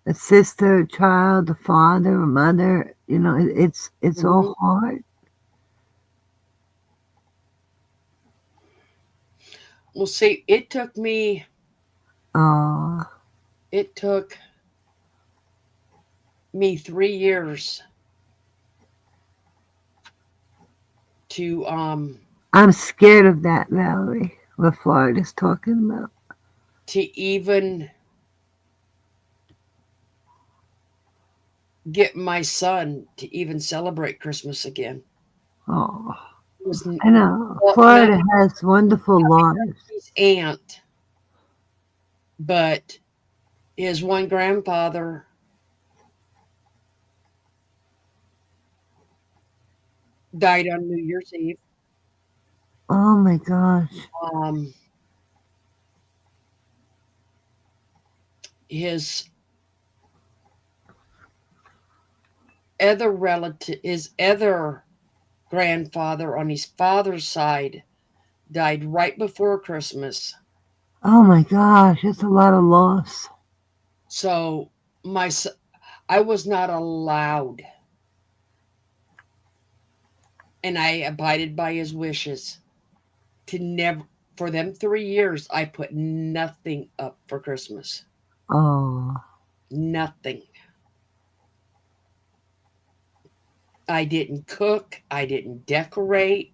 A sister, a child, a father, a mother, it's all hard. Well, see, it took me. It took me 3 years to I'm scared of that, Valerie, what Florida's talking about. To even get my son to even celebrate Christmas again. Oh, I know. Florida has wonderful lives. His aunt, but his one grandfather died on New Year's Eve. Oh my gosh. His other grandfather on his father's side died right before Christmas. Oh my gosh, it's a lot of loss. So I was not allowed, and I abided by his wishes to never. For them 3 years, I put nothing up for Christmas. Oh. Nothing. I didn't cook. I didn't decorate.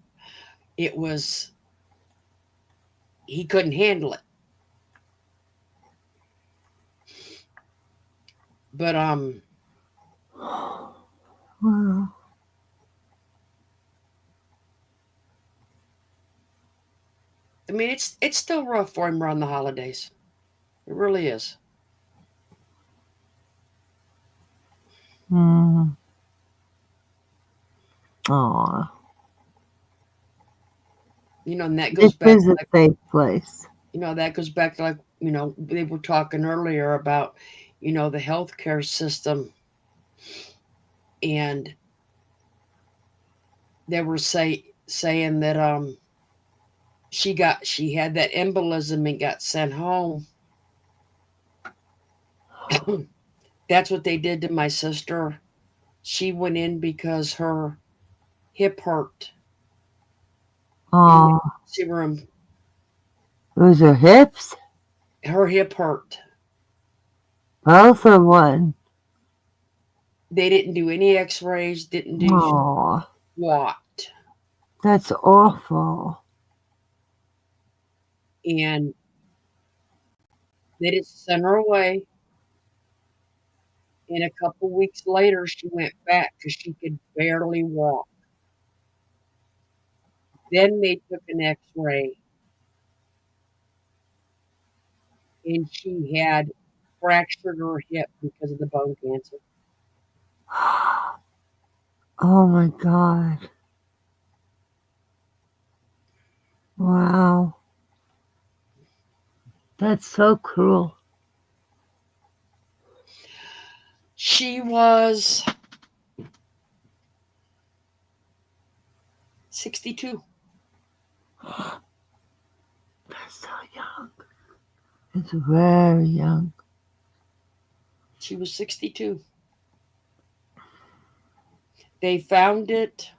It was he couldn't handle it. But Wow. I mean, it's still rough for him around the holidays. It really is. Mm. Aw. And that This goes back is a like safe place. that goes back to like they were talking earlier about the healthcare system, and they were saying that she had that embolism and got sent home. That's what they did to my sister. She went in because her hip hurt in the Oh, emergency room. those are hips? Her hip hurt. Both or one? They didn't do any x-rays, didn't do Oh, what. that's awful. And they just sent her away. And a couple weeks later, she went back because she could barely walk. Then they took an x-ray, and she had fractured her hip because of the bone cancer. Oh my God. Wow. That's so cruel. She was 62. That's so young. It's very young. She was 62. They found it.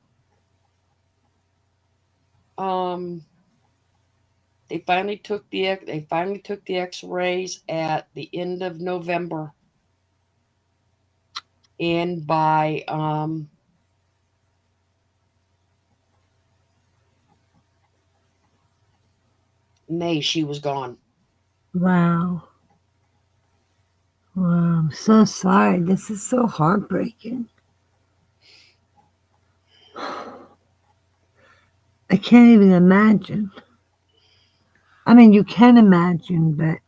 They finally took the x-rays at the end of November. And by May, she was gone. Wow. Wow. I'm so sorry. This is so heartbreaking. I can't even imagine. I mean, you can imagine, but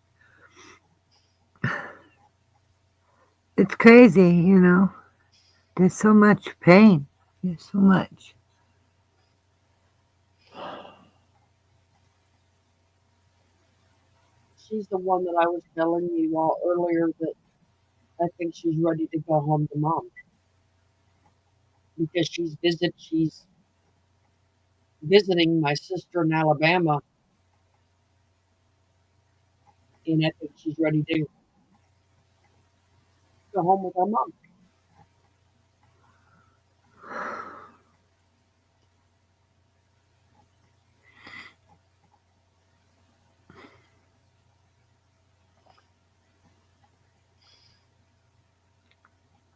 it's crazy, you know. There's so much pain. There's so much. She's the one that I was telling you all earlier that I think she's ready to go home to mom because she's visiting my sister in Alabama, and I think she's ready to go home with her mom.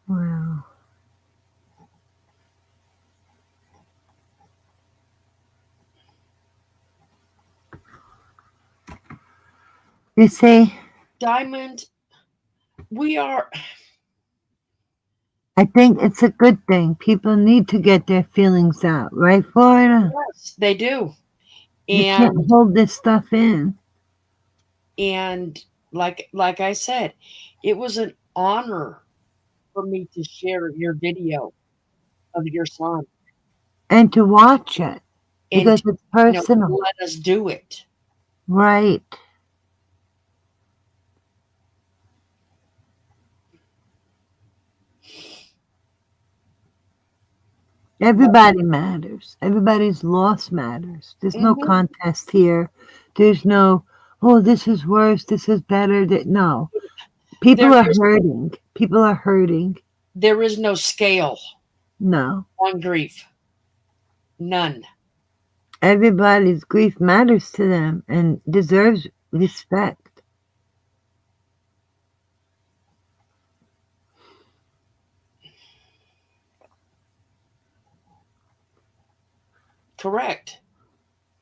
Wow. You see, Diamond, we are. I think it's a good thing. People need to get their feelings out, right, Florida? Yes, they do. You can't And hold this stuff in. and like I said, it was an honor for me to share your video of your son And to watch it and because to, it's personal, let us do it. right? But Everybody matters. Everybody's loss matters. There's no mhm, contest here. There's no, oh, this is worse, this is better. No. People there are is hurting. People are hurting. there is no scale No. on grief. None. Everybody's grief matters to them and deserves respect. Correct.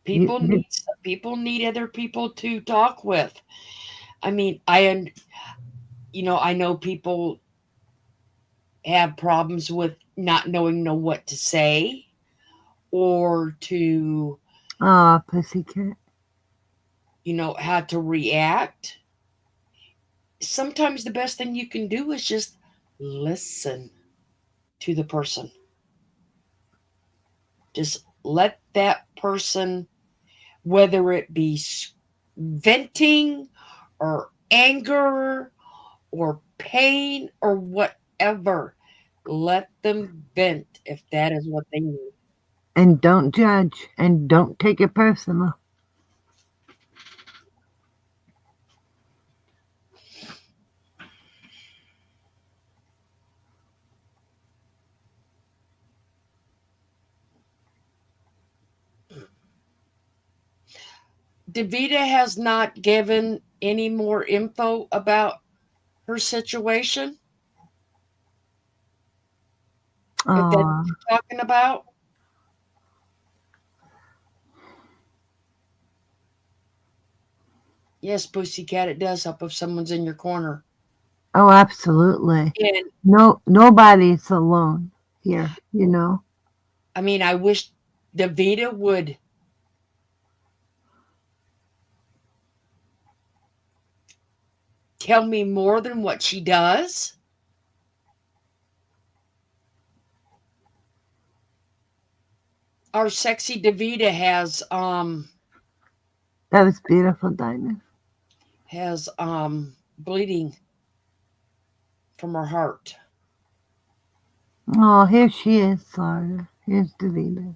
You, People need other people to talk with. I mean, I know people have problems with not knowing know what to say or to pussycat. How to react. Sometimes the best thing you can do is just listen to the person. Just let that person, whether it be venting or anger or pain or whatever, let them vent if that is what they need. And don't judge and don't take it personal. Davita has not given any more info about her situation. If that's what you're talking about. Yes, pussycat, it does help if someone's in your corner. Oh, absolutely. And Nobody's alone here, you know. I mean, I wish Davita would tell me more than what she does. Our sexy Davita That was beautiful, Diamond. has bleeding from her heart. Oh, here she is, Florida. Here's Davida.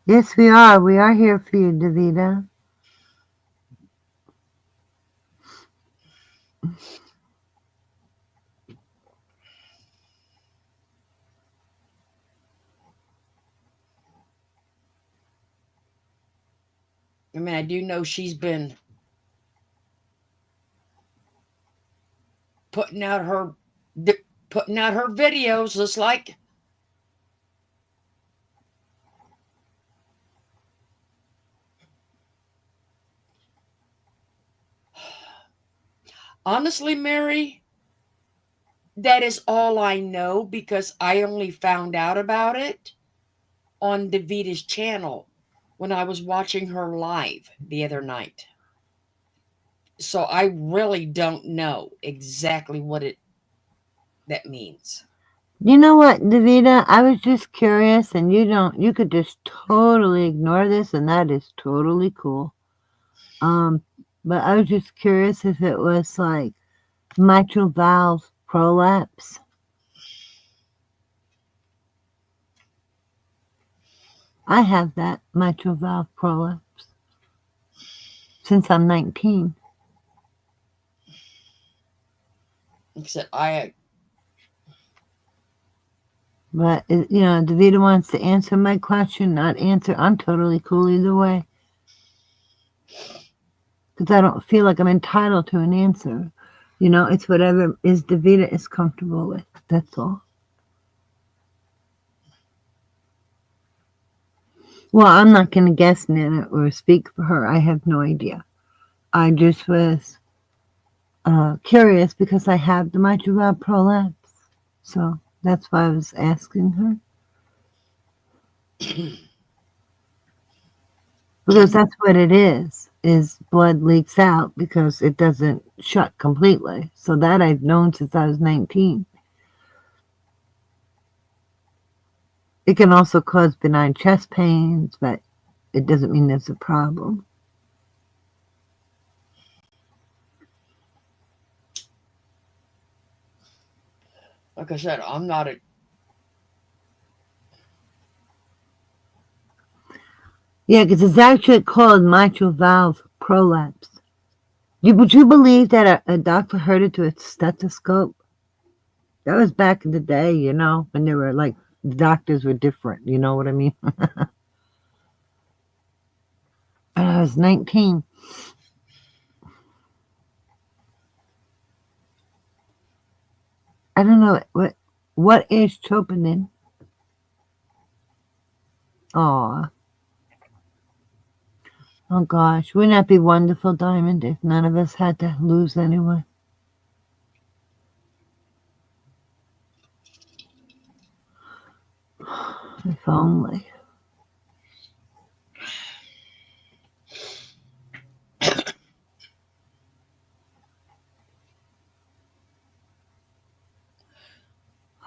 Yes, we are. We are here for you, Davida. I mean, I do know she's been putting out her videos just like honestly, Mary, that is all I know because I only found out about it on Davita's channel when I was watching her live the other night. So I really don't know exactly what that means. You know what, Davida? I was just curious, and you could just totally ignore this, and that is totally cool. But I was just curious if it was like mitral valve prolapse. I have that mitral valve prolapse since I'm 19. Except But, Davida wants to answer my question, not answer. I'm totally cool either way. Because I don't feel like I'm entitled to an answer. It's whatever Davida is comfortable with. That's all. Well, I'm not going to guess Nana or speak for her. I have no idea. I just was curious because I have the mitral valve prolapse. So that's why I was asking her. Because that's what it is blood leaks out because it doesn't shut completely. So that I've known since I was 19. It can also cause benign chest pains, but it doesn't mean there's a problem. like I said, I'm not a Yeah, because it's actually called mitral valve prolapse. Would you believe that a doctor heard it to a stethoscope? That was back in the day, when they were like, the doctors were different. You know what I mean? I was 19. I don't know what is troponin. Aw. Oh gosh, wouldn't that be wonderful, Diamond, if none of us had to lose anyone? If only.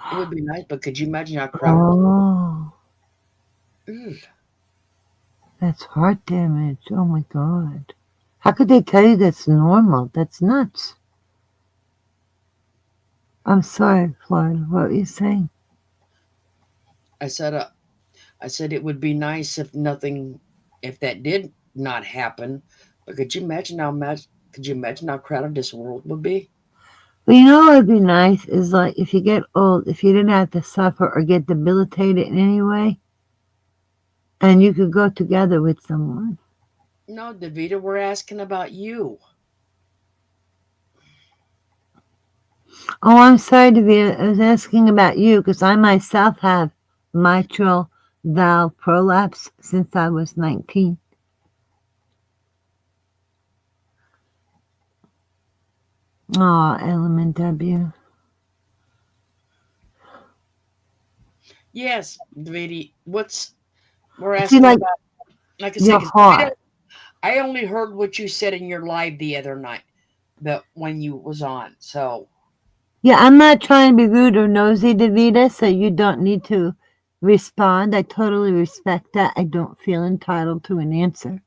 It would be nice, but could you imagine how crowded? Oh, Ugh. that's heart damage. Oh my god. How could they tell you that's normal? That's nuts. I'm sorry, Florida. What were you saying? I said, it would be nice if nothing, if that did not happen. But could you imagine how crowded this world would be? Well, you know what would be nice is like if you get old, if you didn't have to suffer or get debilitated in any way, and you could go together with someone. No, Davita, we're asking about you. Oh, I'm sorry, Davina. I was asking about you because I myself have mitral valve prolapse since I was 19. Oh, Element W. Yes, Davita. We're See, asking like about, like I said, your 'cause Davita, heart. I only heard what you said in your live the other night, that when you was on. So Yeah, I'm not trying to be rude or nosy, Davida, so you don't need to respond. I totally respect that. I don't feel entitled to an answer.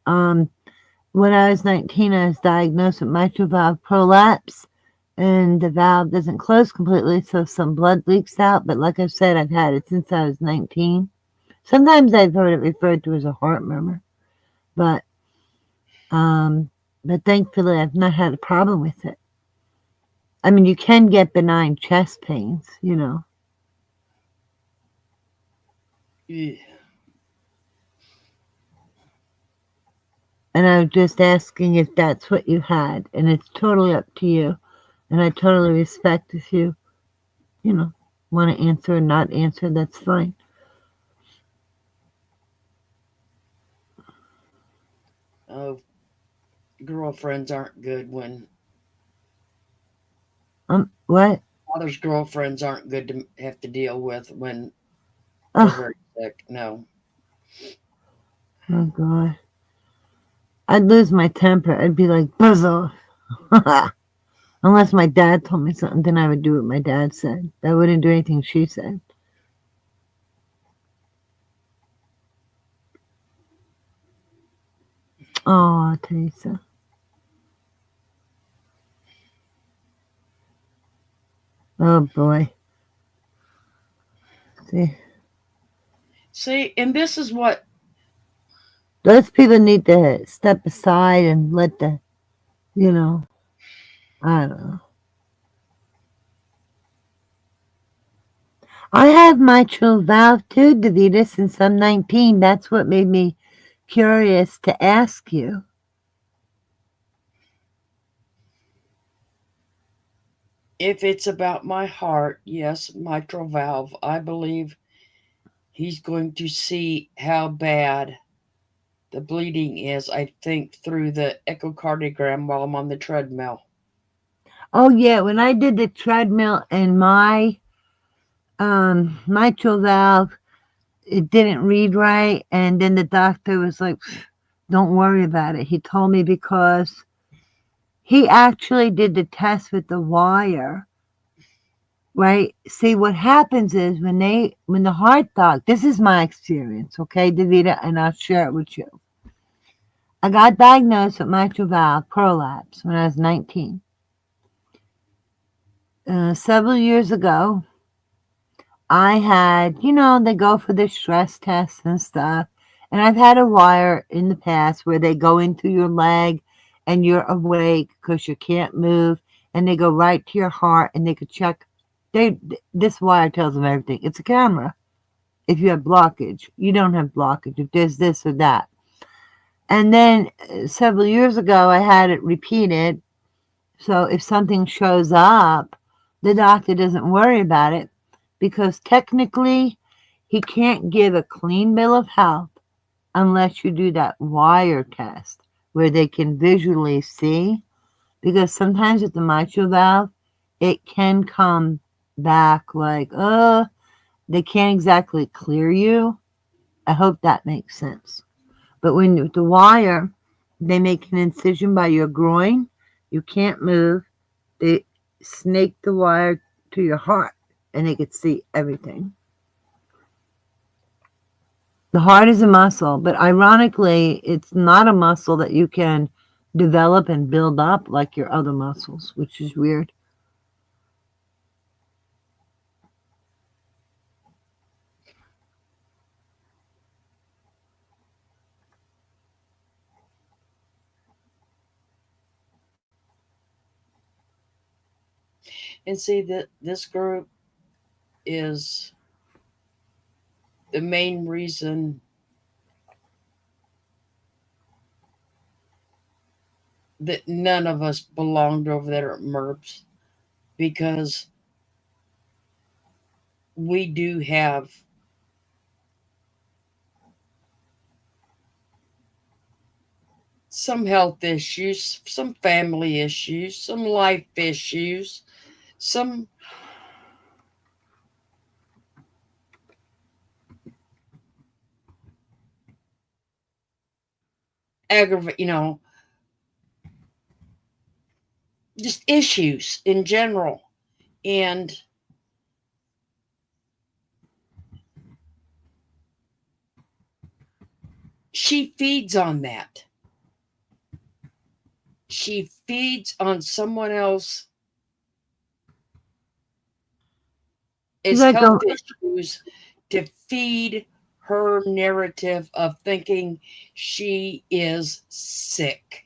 Um, when I was 19, I was diagnosed with mitral valve prolapse, and the valve doesn't close completely, so some blood leaks out. But like I said, I've had it since I was 19. Sometimes I've heard it referred to as a heart murmur, but um, but thankfully I've not had a problem with it. I mean, you can get benign chest pains, you know. yeah. And I was just asking if that's what you had, and it's totally up to you. And I totally respect if you, you know, want to answer or not answer, that's fine. Oh, girlfriends aren't good when What? father's girlfriends aren't good to have to deal with when they're Oh, very sick. No. oh God. I'd lose my temper. I'd be like, buzz off. Unless my dad told me something, then I would do what my dad said. I wouldn't do anything she said. Oh, Teresa. Oh boy. See, See, and this is what those people need to step aside and let the, you know, I don't know. I have mitral valve too, Davida, since I'm 19. That's what made me curious to ask you. if it's about my heart, yes, mitral valve, I believe he's going to see how bad the bleeding is, I think, through the echocardiogram while I'm on the treadmill. Oh yeah, when I did the treadmill and my mitral valve, it didn't read right, and then the doctor was like, "Don't worry about it." He told me because he actually did the test with the wire, right? See, what happens is when the heart doc, this is my experience, okay, Davida, and I'll share it with you. I got diagnosed with mitral valve prolapse when I was 19. Several years ago, I had, they go for the stress tests and stuff. And I've had a wire in the past where they go into your leg and you're awake because you can't move. And they go right to your heart and they could check. This wire tells them everything. It's a camera. If you have blockage, you don't have blockage. If there's this or that. And then several years ago, I had it repeated. So if something shows up, the doctor doesn't worry about it because technically he can't give a clean bill of health unless you do that wire test where they can visually see. Because sometimes with the mitral valve, it can come back like, they can't exactly clear you. I hope that makes sense. But when with the wire, they make an incision by your groin. You can't move. They snake the wire to your heart, and they could see everything. The heart is a muscle, but ironically, it's not a muscle that you can develop and build up like your other muscles, which is weird. And see that this group is the main reason that none of us belonged over there at MERPS, because we do have some health issues, some family issues, some life issues, some aggravate, just issues in general. And she feeds on that. She feeds on someone else's Like health issues to feed her narrative of thinking she is sick.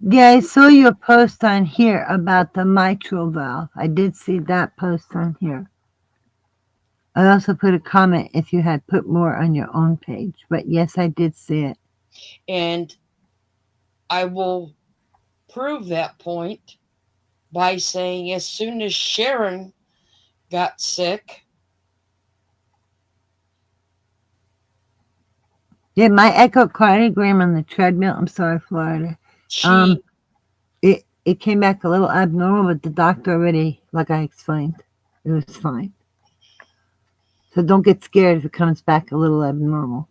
Yeah, I saw your post on here about the mitral valve. I did see that post on here. I also put a comment if you had put more on your own page, but yes, I did see it. And I will prove that point by saying as soon as Sharon got sick. Yeah, my echocardiogram on the treadmill. I'm sorry, Florida. It came back a little abnormal, but the doctor already, like I explained, it was fine. So don't get scared if it comes back a little abnormal.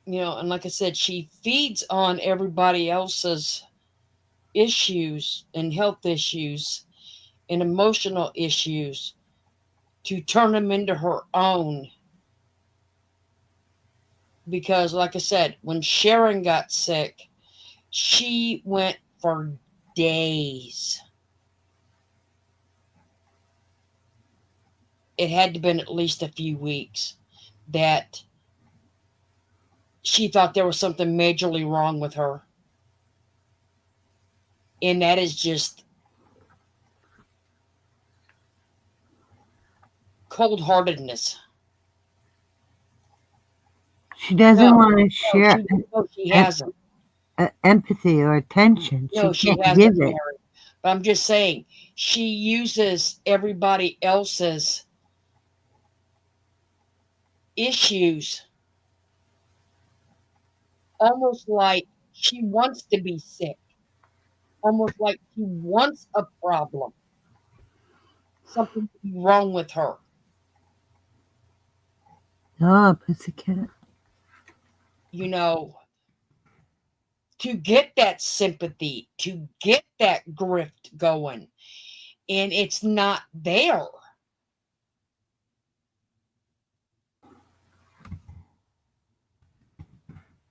And like I said, she feeds on everybody else's issues and health issues and emotional issues to turn them into her own. Because, like I said, when Sharon got sick, she went for days. It had to have been at least a few weeks that she thought there was something majorly wrong with her. And that is just cold-heartedness. She doesn't want to share she hasn't. Empathy or attention. No, she she can't hasn't, give it. Mary. But I'm just saying, she uses everybody else's issues almost like she wants to be sick, almost like she wants a problem, something to be wrong with her. Oh, pussycat. To get that sympathy, to get that grift going, and it's not there.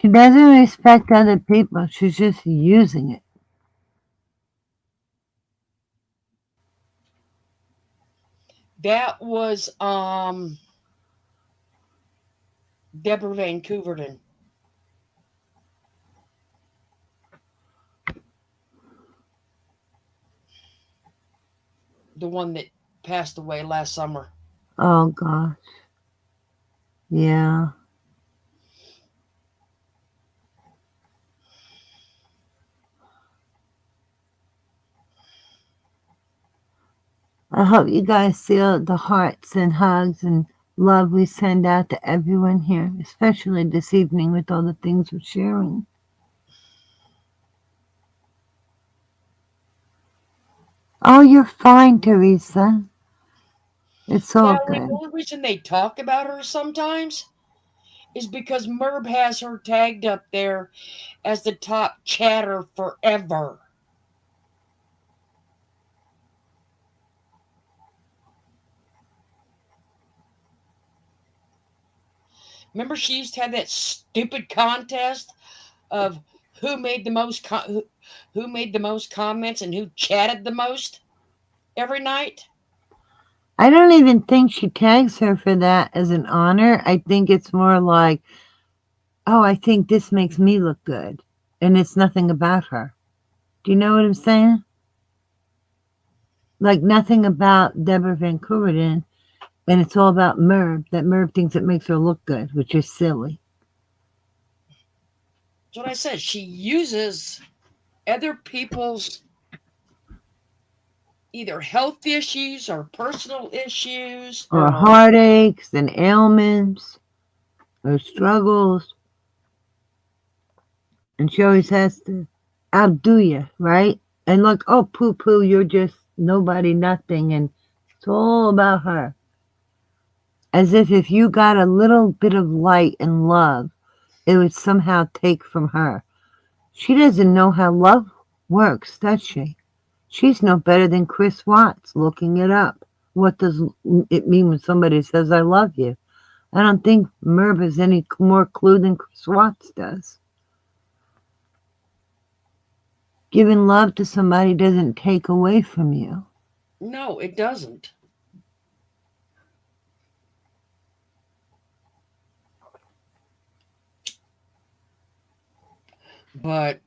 She doesn't respect other people. She's just using it. That was Deborah Van Couverton. The one that passed away last summer. Oh gosh. Yeah. I hope you guys feel the hearts and hugs and love we send out to everyone here, especially this evening with all the things we're sharing. Oh, you're fine, Teresa. It's all Valerie, the good. only reason they talk about her sometimes is because Merb has her tagged up there as the top chatter forever. Remember, she used to have that stupid contest of who made the most who made the most comments and who chatted the most every night. I don't even think she tags her for that as an honor. I think it's more like, oh, I think this makes me look good. And it's nothing about her. Do you know what I'm saying? Like nothing about Deborah Van Courden, and it's all about Merv. That Merv thinks it makes her look good, which is silly. That's what I said. She uses other people's either health issues or personal issues Or or heartaches and ailments or struggles. And she always has to outdo you, right? And like, oh, poo poo, you're just nobody, nothing. And it's all about her. As if you got a little bit of light and love, it would somehow take from her. She doesn't know how love works, does she? She's no better than Chris Watts looking it up. What does it mean when somebody says, I love you? I don't think Merv has any more clue than Chris Watts does. Giving love to somebody doesn't take away from you. no, it doesn't. But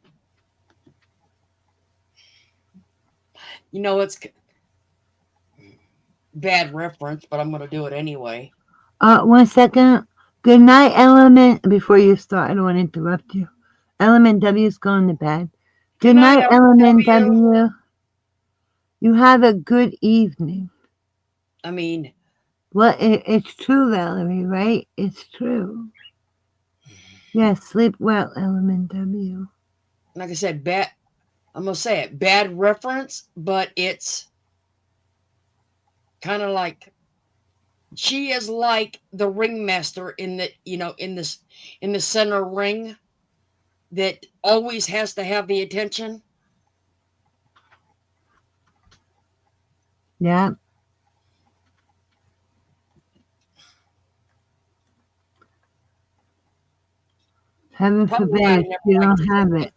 you know, it's bad reference, but I'm going to do it anyway. 1 second. Good night, Element. Before you start, I don't want to interrupt you. Element W is going to bed. Good night, Element W. You have a good evening. I mean, Well, it's true, Valerie, right? It's true. Yes, sleep well, Element W. like I said, bad. I'm going to say it, bad reference, but it's kind of like she is like the ringmaster in the in the center ring that always has to have the attention. Yeah. Heaven Probably why I forbid never you liked don't have it.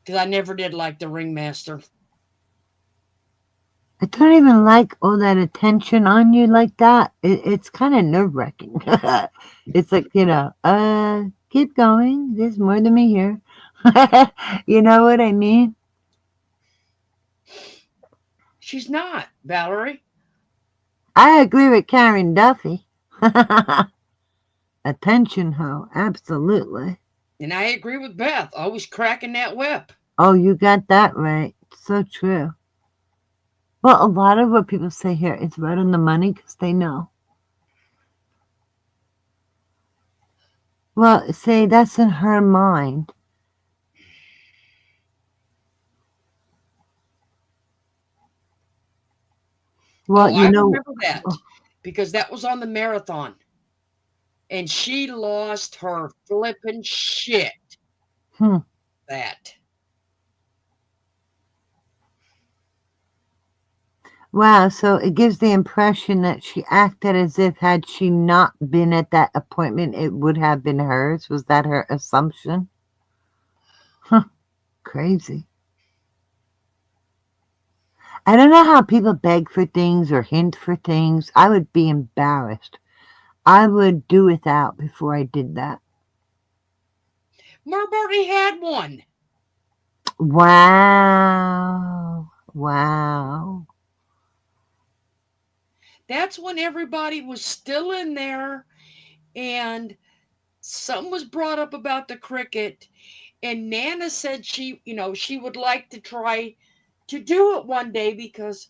because I never did like the ringmaster. I don't even like all that attention on you like that. It's kind of nerve wracking. It's like, keep going. There's more to me here. You know what I mean? She's not, Valerie. I agree with Karen Duffy. Attention hoe, absolutely. And I agree with Beth, always cracking that whip. Oh, you got that right. So true. Well, a lot of what people say here is right on the money because they know. Well, say that's in her mind. Well, I remember that because that was on the marathon. And she lost her flippin' shit. That. Wow, so it gives the impression that she acted as if had she not been at that appointment, it would have been hers. Was that her assumption? Huh, crazy. I don't know how people beg for things or hint for things. I would be embarrassed. I would do without before I did that. Merb already had one. Wow. Wow. That's when everybody was still in there, and something was brought up about the cricket, and Nana said she would like to try to do it one day because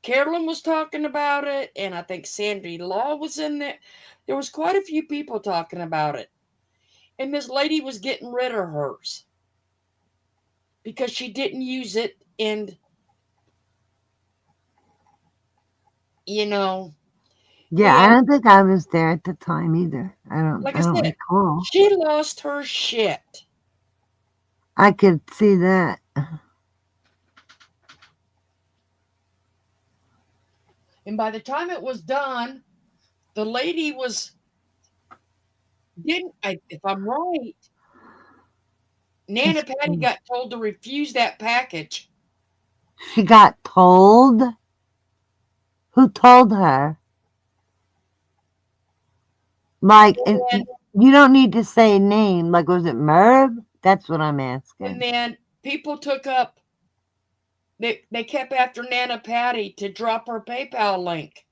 Carolyn was talking about it, and I think Sandy Law was in there. There was quite a few people talking about it. And this lady was getting rid of hers because she didn't use it, and Yeah, I and don't think I was there at the time either. like I I don't said, recall. she lost her shit. I could see that. And by the time it was done, the lady if I'm right, Nana Patty got told to refuse that package. She got told? Who told her? Like, And you don't need to say a name. Like, was it Merv? That's what I'm asking. then people took up, they kept after Nana Patty to drop her PayPal link.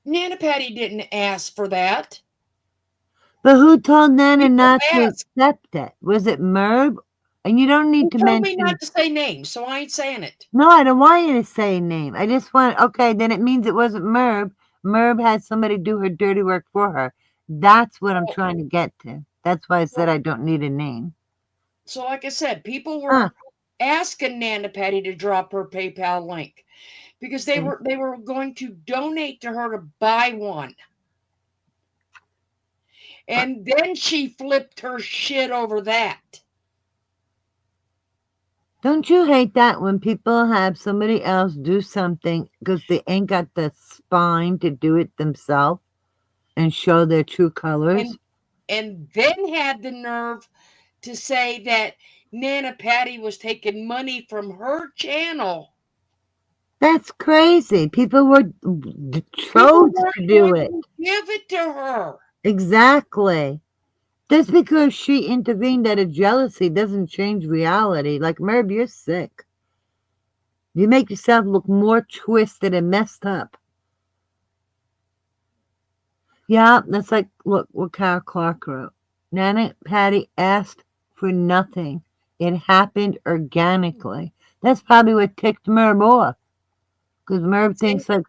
Nana Patty didn't ask for that. But who told Nana People not to ask. accept it? Was it Merv? And you don't need You to told me mention. not to say names, so I ain't saying it. No, I don't want you to say a name. I just want. Okay, then it means it wasn't Merv. Merv had somebody do her dirty work for her. That's what I'm trying to get to. That's why I said I don't need a name. So, like I said, people were asking Nana Patty to drop her PayPal link because they were going to donate to her to buy one. And then she flipped her shit over that. Don't you hate that when people have somebody else do something because they ain't got the spine to do it themselves and show their true colors? And then had the nerve to say that Nana Patty was taking money from her channel. That's crazy. People were chose to do it. Give it to her. Exactly. Just because she intervened out of jealousy doesn't change reality. Like, Merv, you're sick. You make yourself look more twisted and messed up. Yeah, that's like what Carol Clark wrote. Nana Patty asked for nothing. It happened organically. That's probably what ticked Merv off. Because Merv thinks like,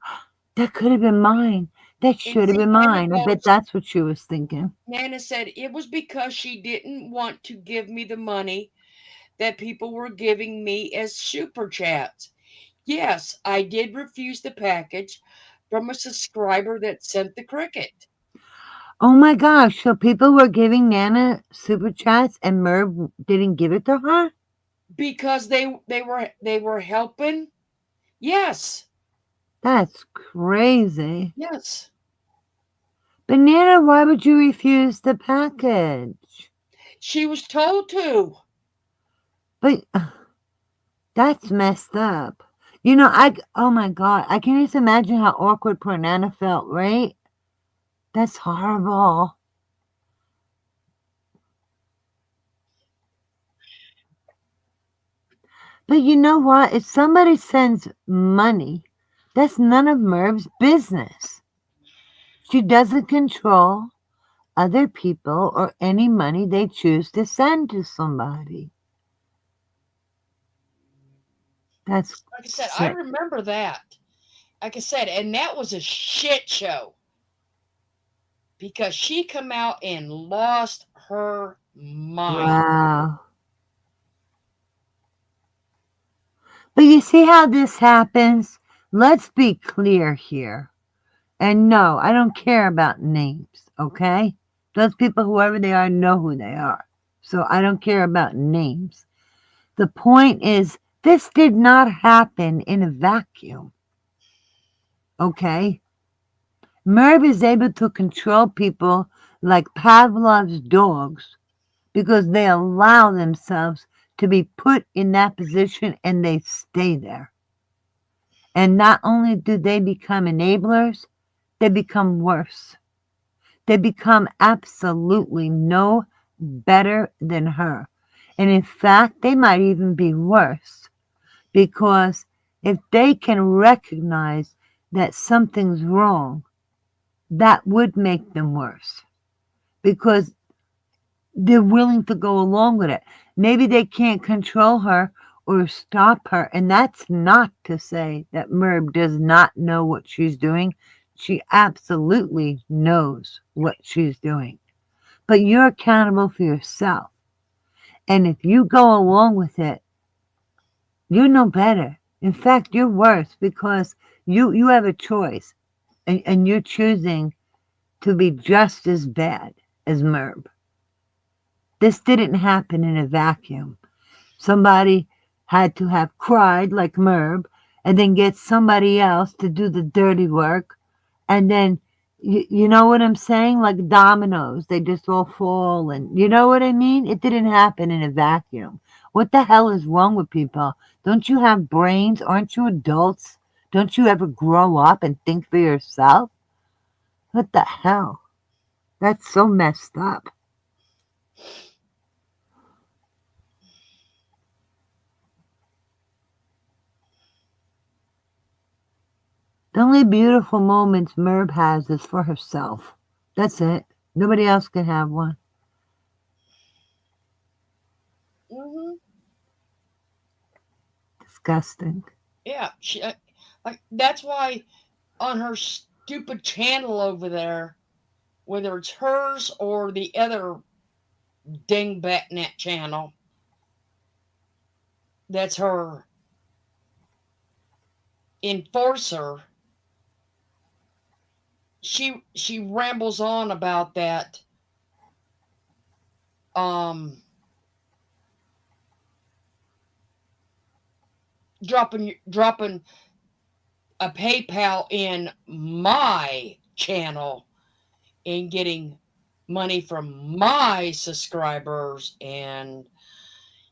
that could have been mine. That should have been mine. I bet that's what she was thinking. Nana said it was because she didn't want to give me the money that people were giving me as super chats. Yes, I did refuse the package from a subscriber that sent the cricket. Oh my gosh, so people were giving Nana super chats and Merv didn't give it to her? Because they were helping? Yes. That's crazy. Yes. But Nana, why would you refuse the package? She was told to. But that's messed up. Oh my God, I can just imagine how awkward poor Nana felt, right? That's horrible. But you know what? If somebody sends money, that's none of Merv's business. She doesn't control other people or any money they choose to send to somebody. That's like I said, sick. I remember that. Like I said, and that was a shit show. Because she come out and lost her mind. Wow. But you see how this happens? Let's be clear here. And no, I don't care about names, okay? Those people, whoever they are, know who they are. So I don't care about names. The point is, this did not happen in a vacuum, okay? Merv is able to control people like Pavlov's dogs because they allow themselves to be put in that position and they stay there. And not only do they become enablers, they become worse. They become absolutely no better than her. And in fact, they might even be worse because if they can recognize that something's wrong, that would make them worse because they're willing to go along with it. Maybe they can't control her or stop her. And that's not to say that Merb does not know what she's doing. She absolutely knows what she's doing. But you're accountable for yourself. And if you go along with it, you're no better. In fact, you're worse because you have a choice and you're choosing to be just as bad as Merb. This didn't happen in a vacuum. Somebody had to have cried like Merb and then get somebody else to do the dirty work. And then, you know what I'm saying? Like dominoes, they just all fall. And you know what I mean? It didn't happen in a vacuum. What the hell is wrong with people? Don't you have brains? Aren't you adults? Don't you ever grow up and think for yourself? What the hell? That's so messed up. The only beautiful moments Merb has is for herself. That's it. Nobody else can have one. Disgusting. Yeah, that's why on her stupid channel over there, whether it's hers or the other dingbatnet channel, that's her enforcer. She rambles on about that. Dropping a PayPal in my channel and getting money from my subscribers and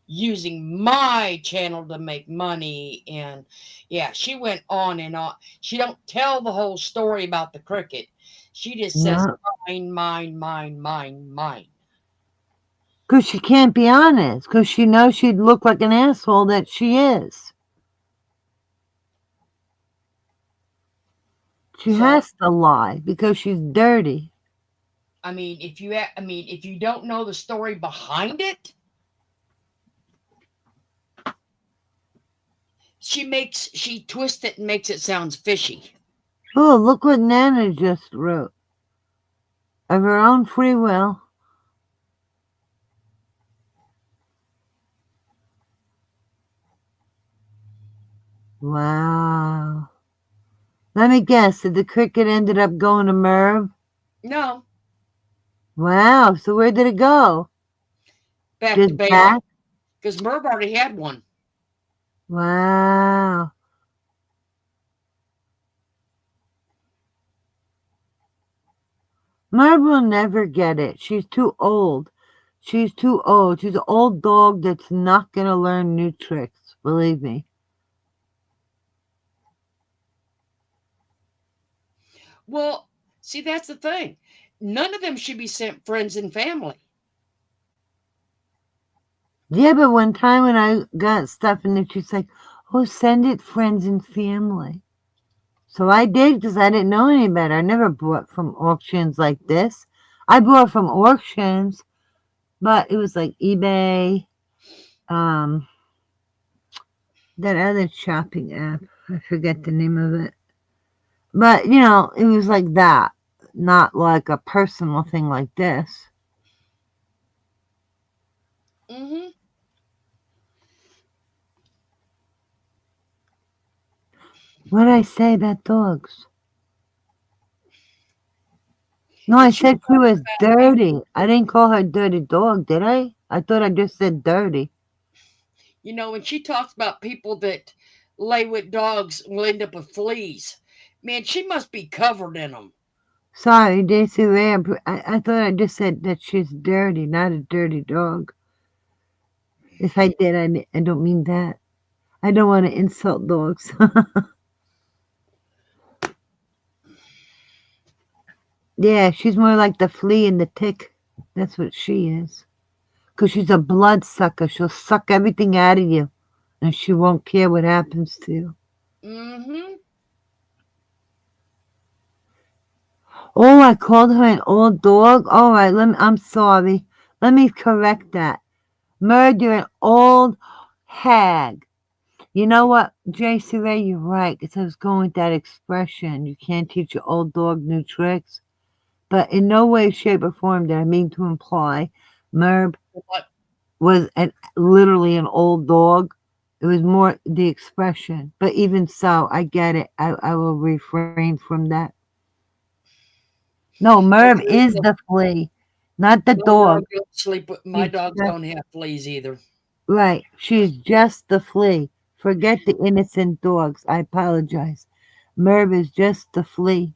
using my channel to make money. And yeah, she went on and on. She don't tell the whole story about the cricket. She just says mine. Because she can't be honest. Because she knows she'd look like an asshole that she is. She has to lie because she's dirty. I mean, if you don't know the story behind it, she twists it and makes it sound fishy. Oh, look what Nana just wrote. Of her own free will. Wow. Let me guess, did the cricket ended up going to Merv? No. Wow, so where did it go? Back Just to Bailey. back? Because Merv already had one. Wow. Merv will never get it. She's too old. She's too old. She's an old dog that's not going to learn new tricks. Believe me. Well, see, that's the thing. None of them should be sent friends and family. Yeah, but one time when I got stuff in there, she's like, oh, send it friends and family. So I did because I didn't know any better. I never bought from auctions like this. I bought from auctions, but it was like eBay, that other shopping app. I forget the name of it. But, you know, it was like that, not like a personal thing like this. Mm-hmm. What did I say about dogs? No, I said she was dirty. I didn't call her dirty dog, did I? I thought I just said dirty. You know, when she talks about people that lay with dogs will end up with fleas, man, she must be covered in them. Sorry, Daisy Ray. I thought I just said that she's dirty, not a dirty dog. If I did, I don't mean that. I don't want to insult dogs. Yeah, she's more like the flea and the tick. That's what she is. Because she's a blood sucker. She'll suck everything out of you. and she won't care what happens to you. Mm-hmm. Oh, I called her an old dog. All right, I'm sorry. Let me correct that. Merv, you're an old hag. You know what, J.C. Ray, you're right. Because I was going with that expression. You can't teach your old dog new tricks. But in no way, shape, or form did I mean to imply Merv What? was literally an old dog. It was more the expression. But even so, I get it. I will refrain from that. No, Merv is the flea, not the My dog dog. don't sleep with, my She's dogs just, don't have fleas either. right. She's just the flea. Forget the innocent dogs. I apologize. Merv is just the flea.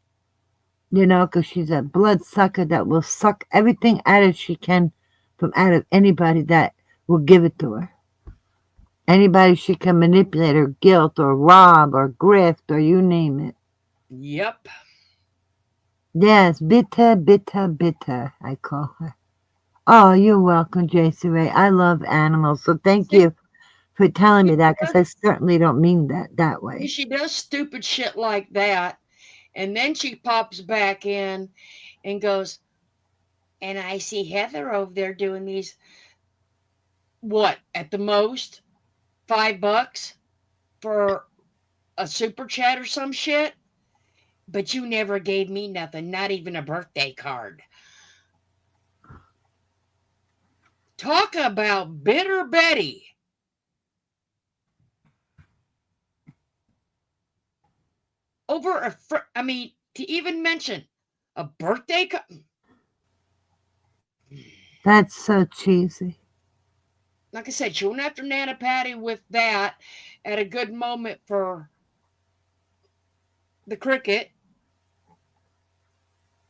You know, 'cause she's a bloodsucker that will suck everything out of she can from out of anybody that will give it to her. Anybody she can manipulate or guilt or rob or grift or you name it. Yep. Yes, bitter, bitter, bitter, I call her. Oh, you're welcome, Jason Ray. I love animals, so thank See, you for telling me she that because I does, certainly don't mean that way. she does stupid shit like that, and then she pops back in and goes, and I see Heather over there doing these. What at the most $5 for a super chat or some shit? But you never gave me nothing, not even a birthday card. Talk about bitter Betty. Over I mean, to even mention a birthday card. That's so cheesy. Like I said, she went after Nana Patty with that at a good moment for the cricket.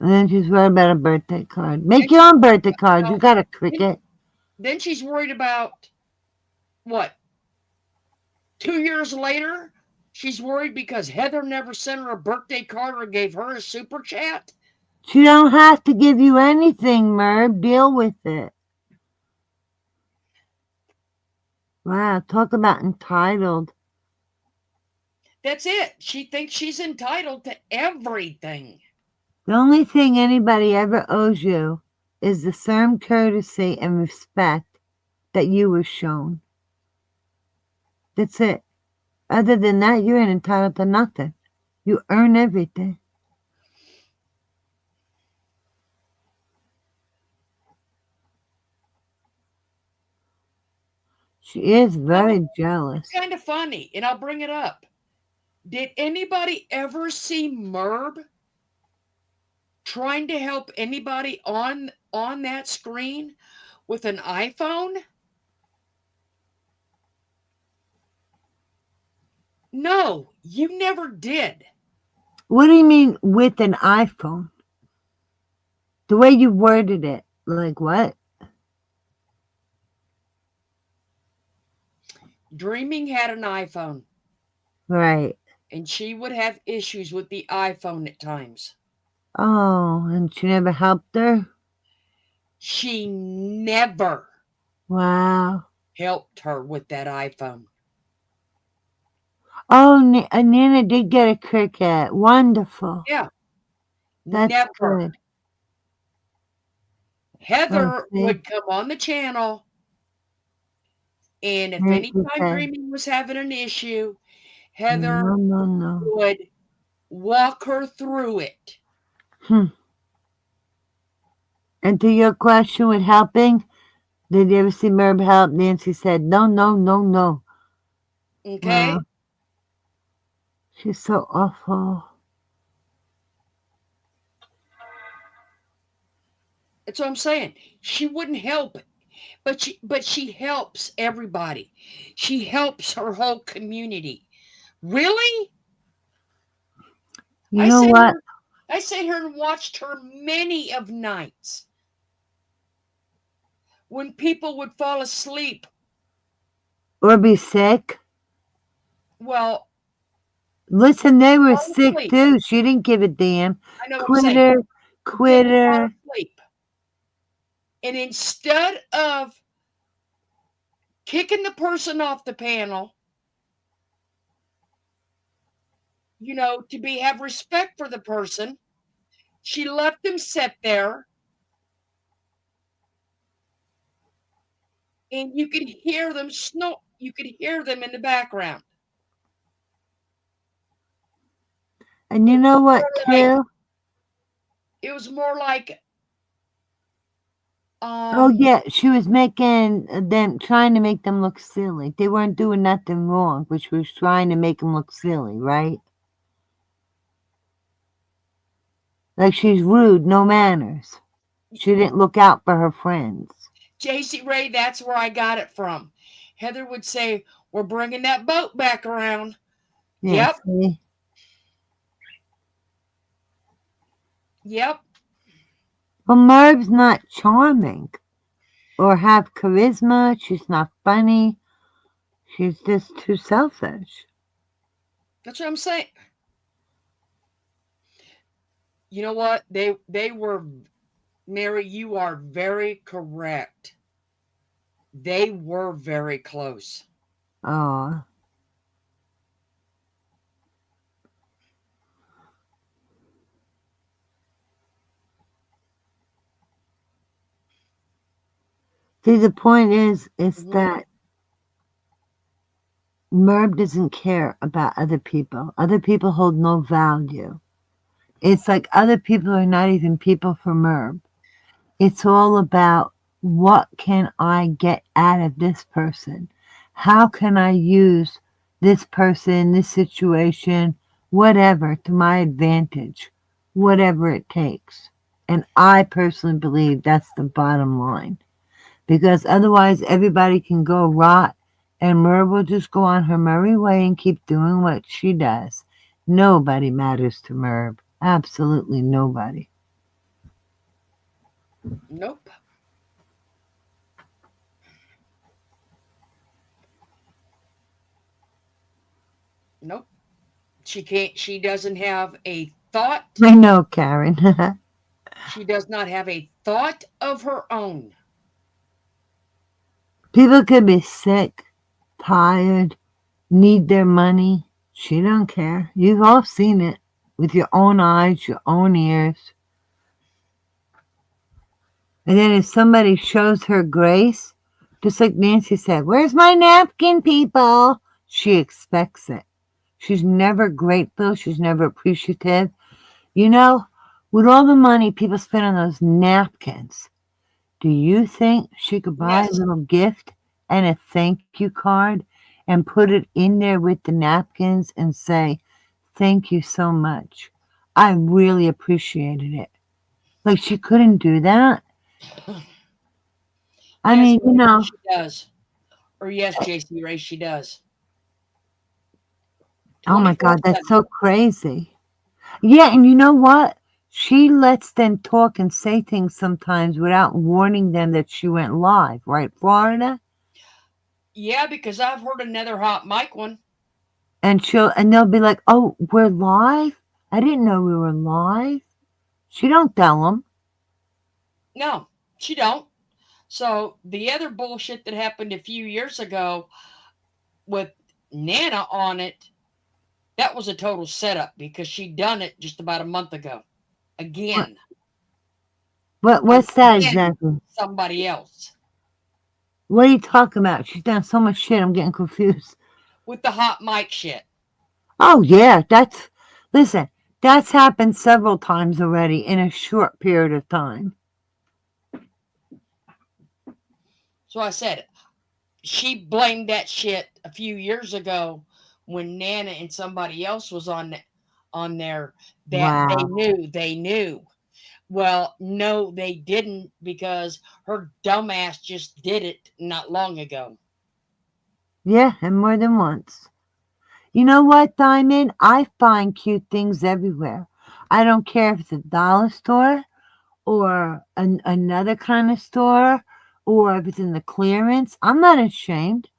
And then she's worried about a birthday card. Then Make your own birthday card. You got a cricket. then she's worried about what? 2 years later, she's worried because Heather never sent her a birthday card or gave her a super chat. She don't have to give you anything, Merv. Deal with it. Wow, talk about entitled. That's it. She thinks she's entitled to everything. The only thing anybody ever owes you is the same courtesy and respect that you were shown. That's it. Other than that, you're entitled to nothing. You earn everything. She is very jealous. It's kind of funny, and I'll bring it up. Did anybody ever see Merb trying to help anybody on that screen with an iPhone? No, you never did. What do you mean with an iPhone? The way you worded it. Like what? Dreaming had an iPhone. Right. And she would have issues with the iPhone at times. Oh, and she never helped her? She never Wow. helped her with that iPhone. Oh, Nana did get a cricket. Wonderful. Yeah. That's never. good. Heather see. would come on the channel, and if Yes, anytime okay. Dreaming was having an issue, Heather No. would walk her through it. And to your question with helping, did you ever see Merb help? Nancy said, no. Okay? Wow. She's so awful. That's what I'm saying. She wouldn't help it. But she helps everybody. She helps her whole community. Really? You know what? I sat here and watched her many of nights when people would fall asleep. Or be sick. Well, listen, they were fall sick asleep. too. She didn't give a damn. I know what I'm saying. Quitter. Fall asleep. And instead of kicking the person off the panel to have respect for the person. She let them sit there, and you could hear them snort. You could hear them in the background. And you know what, too? It was more like, Oh, yeah, she was making them, trying to make them look silly. They weren't doing nothing wrong, but she was trying to make them look silly, right? Like she's rude, no manners. She didn't look out for her friends. JC Ray, that's where I got it from. Heather would say, "We're bringing that boat back around." Yeah, Yep. see? Yep. But Merb's not charming or have charisma. She's not funny. She's just too selfish. That's what I'm saying. You know what? They were, Mary, you are very correct. They were very close. Oh. See, the point is that Merb doesn't care about other people. Other people hold no value. It's like other people are not even people for Merb. It's all about what can I get out of this person? How can I use this person, this situation, whatever, to my advantage, whatever it takes. And I personally believe that's the bottom line. Because otherwise everybody can go rot and Merv will just go on her merry way and keep doing what she does. Nobody matters to Merv. Absolutely nobody. Nope. Nope. She can't. She doesn't have a thought. I know, Karen. She does not have a thought of her own. People could be sick, tired, need their money. She don't care. You've all seen it with your own eyes, your own ears. And then if somebody shows her grace, just like Nancy said, "Where's my napkin, people?" She expects it. She's never grateful. She's never appreciative. You know, with all the money people spend on those napkins, do you think she could buy a little gift and a thank you card and put it in there with the napkins and say, "Thank you so much. I really appreciated it." Like she couldn't do that? I mean, you know. She does. Or yes, JC Ray, she does. Oh my God, that's so crazy. Yeah, and you know what? She lets them talk and say things sometimes without warning them that she went live, right, Florida? Yeah, because I've heard another hot mic one. And they'll be like, "Oh, we're live? I didn't know we were live." She don't tell them. No, she don't. So the other bullshit that happened a few years ago with Nana on it, that was a total setup because she done it just about a month ago. Again. What's that exactly? Somebody else. What are you talking about? She's done so much shit, I'm getting confused. With the hot mic shit. Oh, yeah, listen, that's happened several times already in a short period of time. So I said, she blamed that shit a few years ago when Nana and somebody else was on there that they knew. Well, no, they didn't because her dumbass just did it not long ago. Yeah, and more than once. You know what, Diamond? I find cute things everywhere. I don't care if it's a dollar store or another kind of store or if it's in the clearance. I'm not ashamed.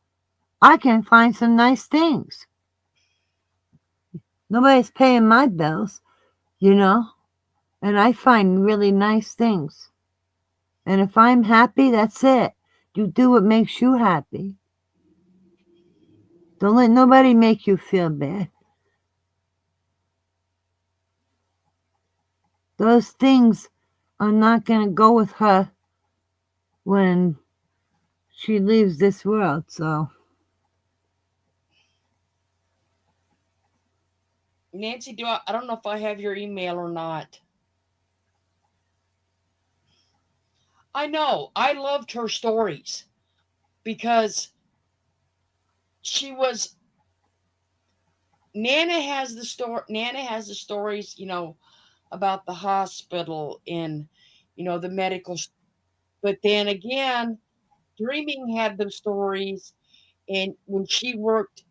I can find some nice things. Nobody's paying my bills, you know, and I find really nice things. And if I'm happy, that's it. You do what makes you happy. Don't let nobody make you feel bad. those things are not going to go with her when she leaves this world. So, Nancy, I don't know if I have your email or not. I know. I loved her stories because she was Nana has the stories, about the hospital and the medical but then again, Dreaming had those stories and when she worked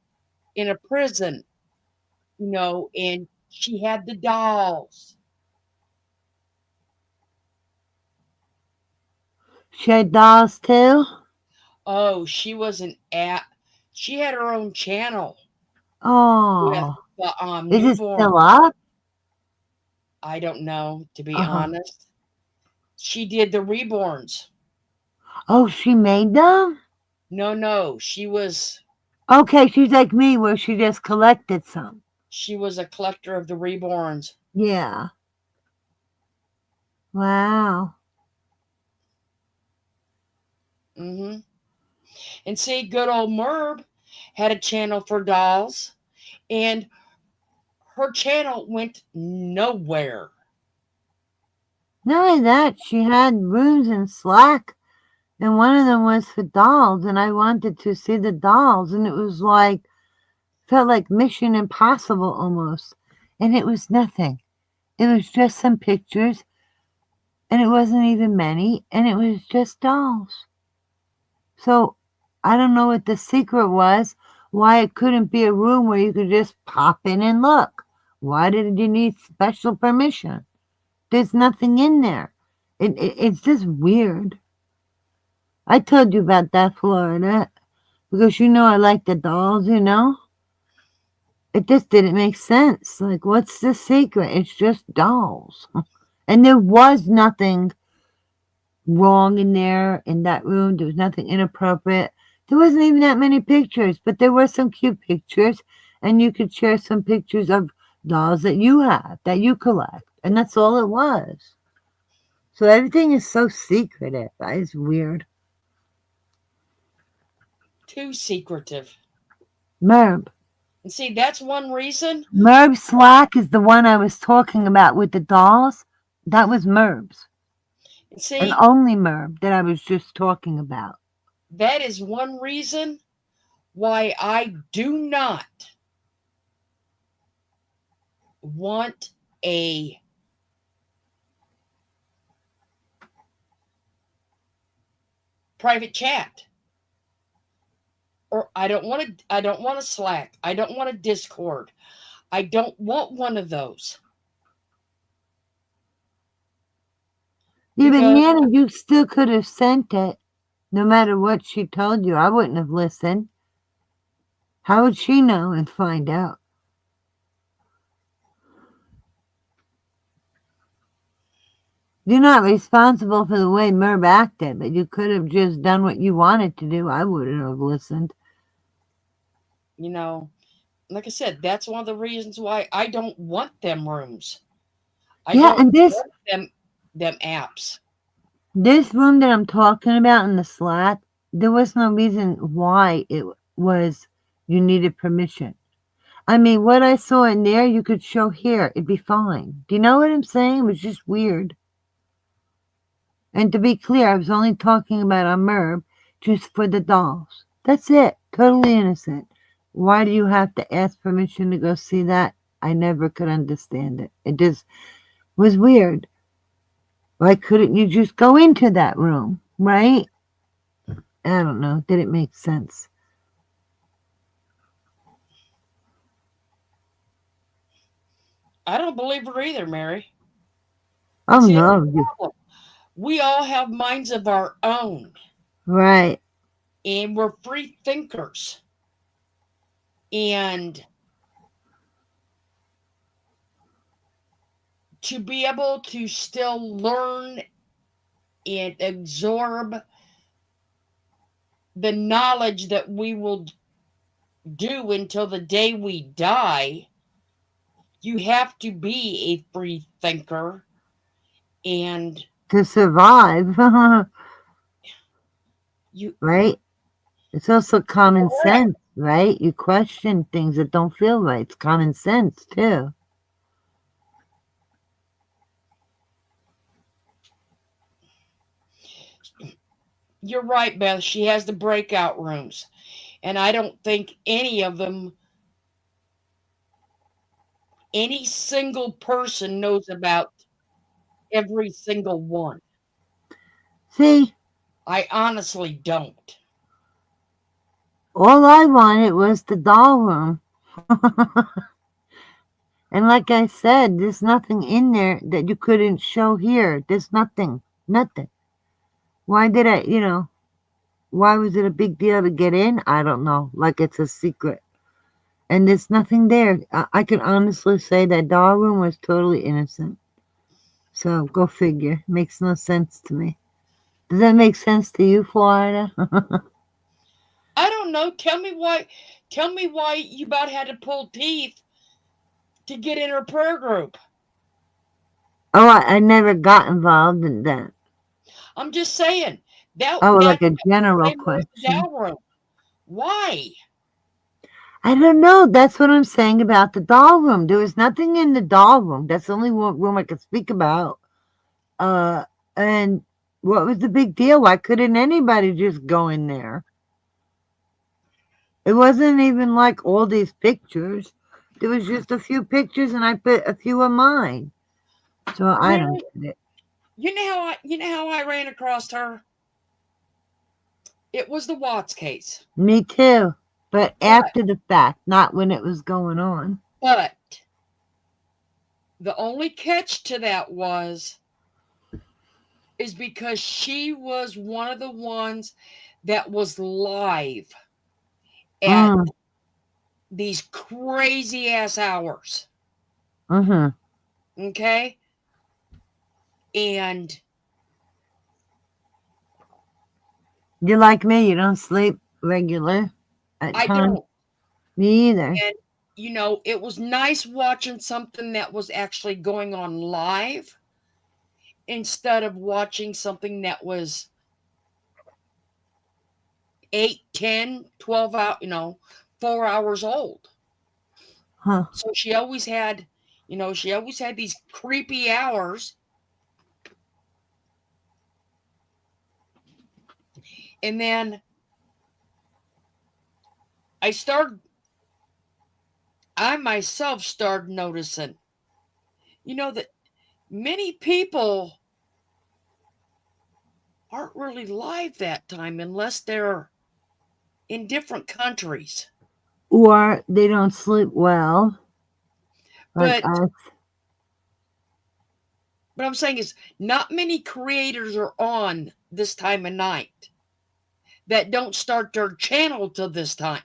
in a prison, and she had the dolls. she had dolls too? Oh, she had her own channel with Oh, the is it newborn. still up? I don't know, to be Uh-huh. honest. She did the reborns. Oh, she made them? No, she was Okay, she's like me where she just collected some. a collector of the reborns. Yeah. Wow. Hmm. And see, good old Merb had a channel for dolls, and her channel went nowhere. Not only that, she had rooms in Slack, and one of them was for dolls, and I wanted to see the dolls, and it was like, felt like Mission Impossible almost. And it was nothing. It was just some pictures, and it wasn't even many, and it was just dolls. So I don't know what the secret was, why it couldn't be a room where you could just pop in and look. Why did you need special permission? There's nothing in there. It's just weird. I told you about that, Florida, because I like the dolls, It just didn't make sense. Like, what's the secret? It's just dolls. And there was nothing wrong in there in that room. There was nothing inappropriate. There wasn't even that many pictures, but there were some cute pictures, and you could share some pictures of dolls that you have, that you collect, and that's all it was. So everything is so secretive. That is weird. Too secretive. Merb. And see, that's one reason. Merb Slack is the one I was talking about with the dolls. That was Merb's. And And see, only Merb that I was just talking about. that is one reason why I do not want a private chat. Or I don't want a Slack. I don't want a Discord. I don't want one of those. Yeah, but Because Nana, you still could have sent it. No matter what she told you, I wouldn't have listened. How would she know and find out? You're not responsible for the way Merb acted, but you could have just done what you wanted to do. I wouldn't have listened. Like I said, that's one of the reasons why I don't want them rooms. I Yeah, don't and want them apps. this room that I'm talking about in the Slack, there was no reason why it was you needed permission. I mean, what I saw in there, you could show here. It'd be fine. Do you know what I'm saying? It was just weird. And to be clear, I was only talking about a Merb just for the dolls. That's it. Totally innocent. Why do you have to ask permission to go see that? I never could understand it. It just was weird. Why couldn't you just go into that room, right? I don't know. Did it make sense? I don't believe her either, Mary. Oh, See, that's no. the problem. We all have minds of our own. Right. And we're free thinkers. And to be able to still learn and absorb the knowledge that we will do until the day we die, you have to be a free thinker And to survive. you Right? It's also common sense, right? You question things that don't feel right. It's common sense, too. you're right, Beth. She has the breakout rooms. And I don't think any of them, any single person knows about every single one. See, I honestly don't. all I wanted was the doll room. And like I said, there's nothing in there that you couldn't show here. There's nothing. Nothing. Why did why was it a big deal to get in? I don't know. Like it's a secret. And there's nothing there. I can honestly say that doll room was totally innocent. So go figure. Makes no sense to me. Does that make sense to you, Florida? I don't know. Tell me why you about had to pull teeth to get in her prayer group. Oh, I never got involved in that. I'm just saying that Oh, like that's a the general same with the question. doll room. Why? I don't know. That's what I'm saying about the doll room. There was nothing in the doll room. That's the only room I could speak about. And what was the big deal? Why couldn't anybody just go in there? It wasn't even like all these pictures. There was just a few pictures, and I put a few of mine. So I don't get it. You know how I ran across her? It was the Watts case. Me too. But after the fact, not when it was going on. But the only catch to that is because she was one of the ones that was live at these crazy ass hours. Mm-hmm. Okay? And you're like me, you don't sleep regular at I times. don't. Me either. And it was nice watching something that was actually going on live instead of watching something that was 8, 10, 12 out, 4 hours old. Huh. So she always had these creepy hours. And then I myself started noticing, that many people aren't really live that time unless they're in different countries. Or they don't sleep well. Like But us. what I'm saying is not many creators are on this time of night that don't start their channel till this time,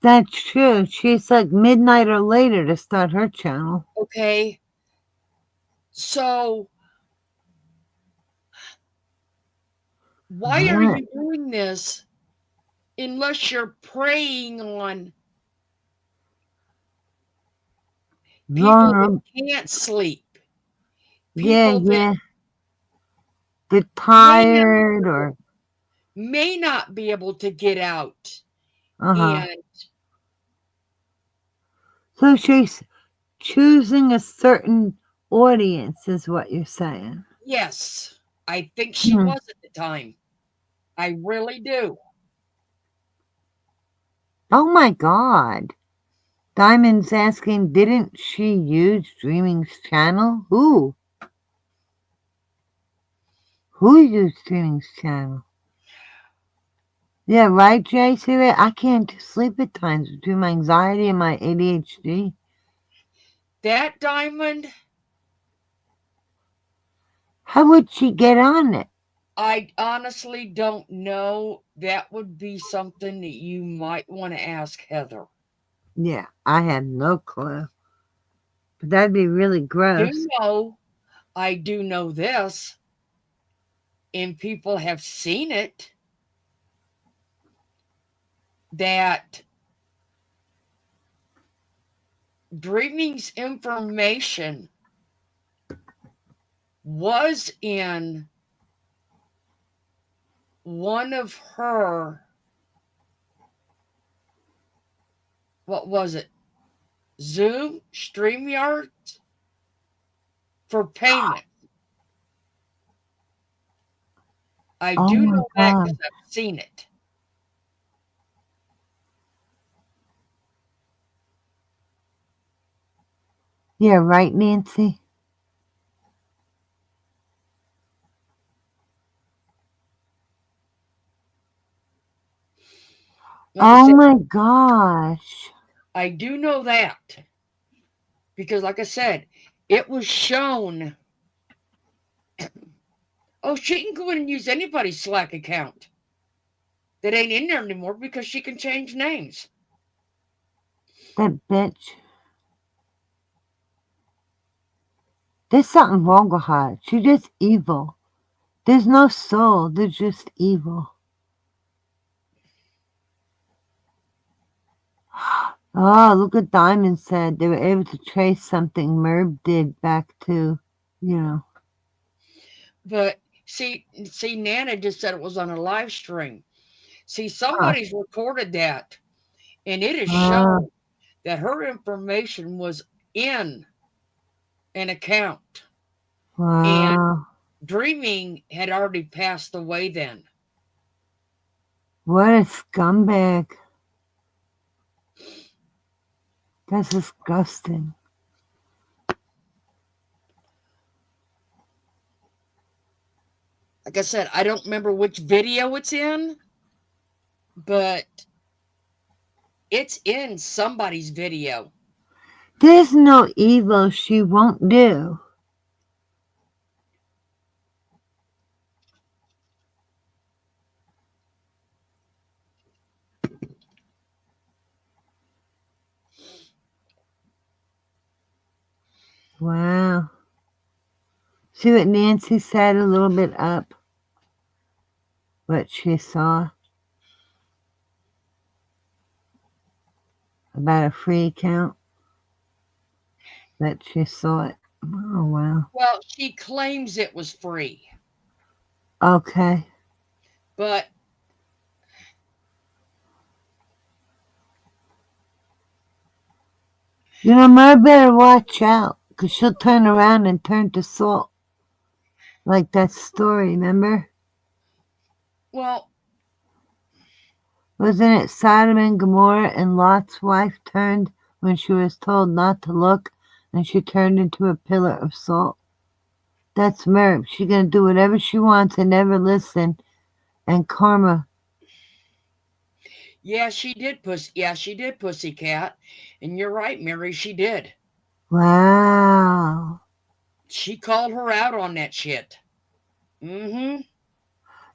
That's true. She's like midnight or later to start her channel. Okay. So why are you doing this unless you're preying on people that can't sleep? People that they're tired or may not be able to get out. uh-huh. And So she's choosing a certain audience is what you're saying. yes, I think she was at the time. I really do. Oh my God. Diamond's asking, didn't she use Dreaming's channel? Who? Who used Dreaming's channel? Yeah, right, Jay? See that? I can't sleep at times between my anxiety and my ADHD. That Diamond, how would she get on it? I honestly don't know. That would be something that you might want to ask Heather. Yeah, I have no clue. But that'd be really gross. I do know this, and people have seen it, that Dreaming's information was in one of her, what was it? Zoom StreamYard for payment. I Oh do my know that God. because I've seen it. Yeah, right, Nancy? Like I Oh said, my gosh. I do know that because, like I said, it was shown. Oh, she can go in and use anybody's Slack account that ain't in there anymore because she can change names. That bitch. There's something wrong with her. She's just evil. There's no soul. They're just evil. Oh, look what Diamond said. They were able to trace something Merb did back to, you know. But see, Nana just said it was on a live stream. See, Huh. somebody's recorded that, and it is Ah, shown that her information was in an account, and wow. Dreaming had already passed away then. What a scumbag. That's disgusting. Like I said, I don't remember which video it's in, but it's in somebody's video. There's no evil she won't do. Wow. See what Nancy said a little bit up? What she saw about a free account? That she saw it. Oh, wow. Well, she claims it was free, Okay. but You know, Ma better watch out, 'cause she'll turn around and turn to salt. Like that story, remember? well, Wasn't it Sodom and Gomorrah and Lot's wife turned when she was told not to look and she turned into a pillar of salt? That's Merv. She's going to do whatever she wants and never listen. And karma. yeah, she did pussycat. And you're right, Mary, she did. Wow. She called her out on that shit. Mm-hmm.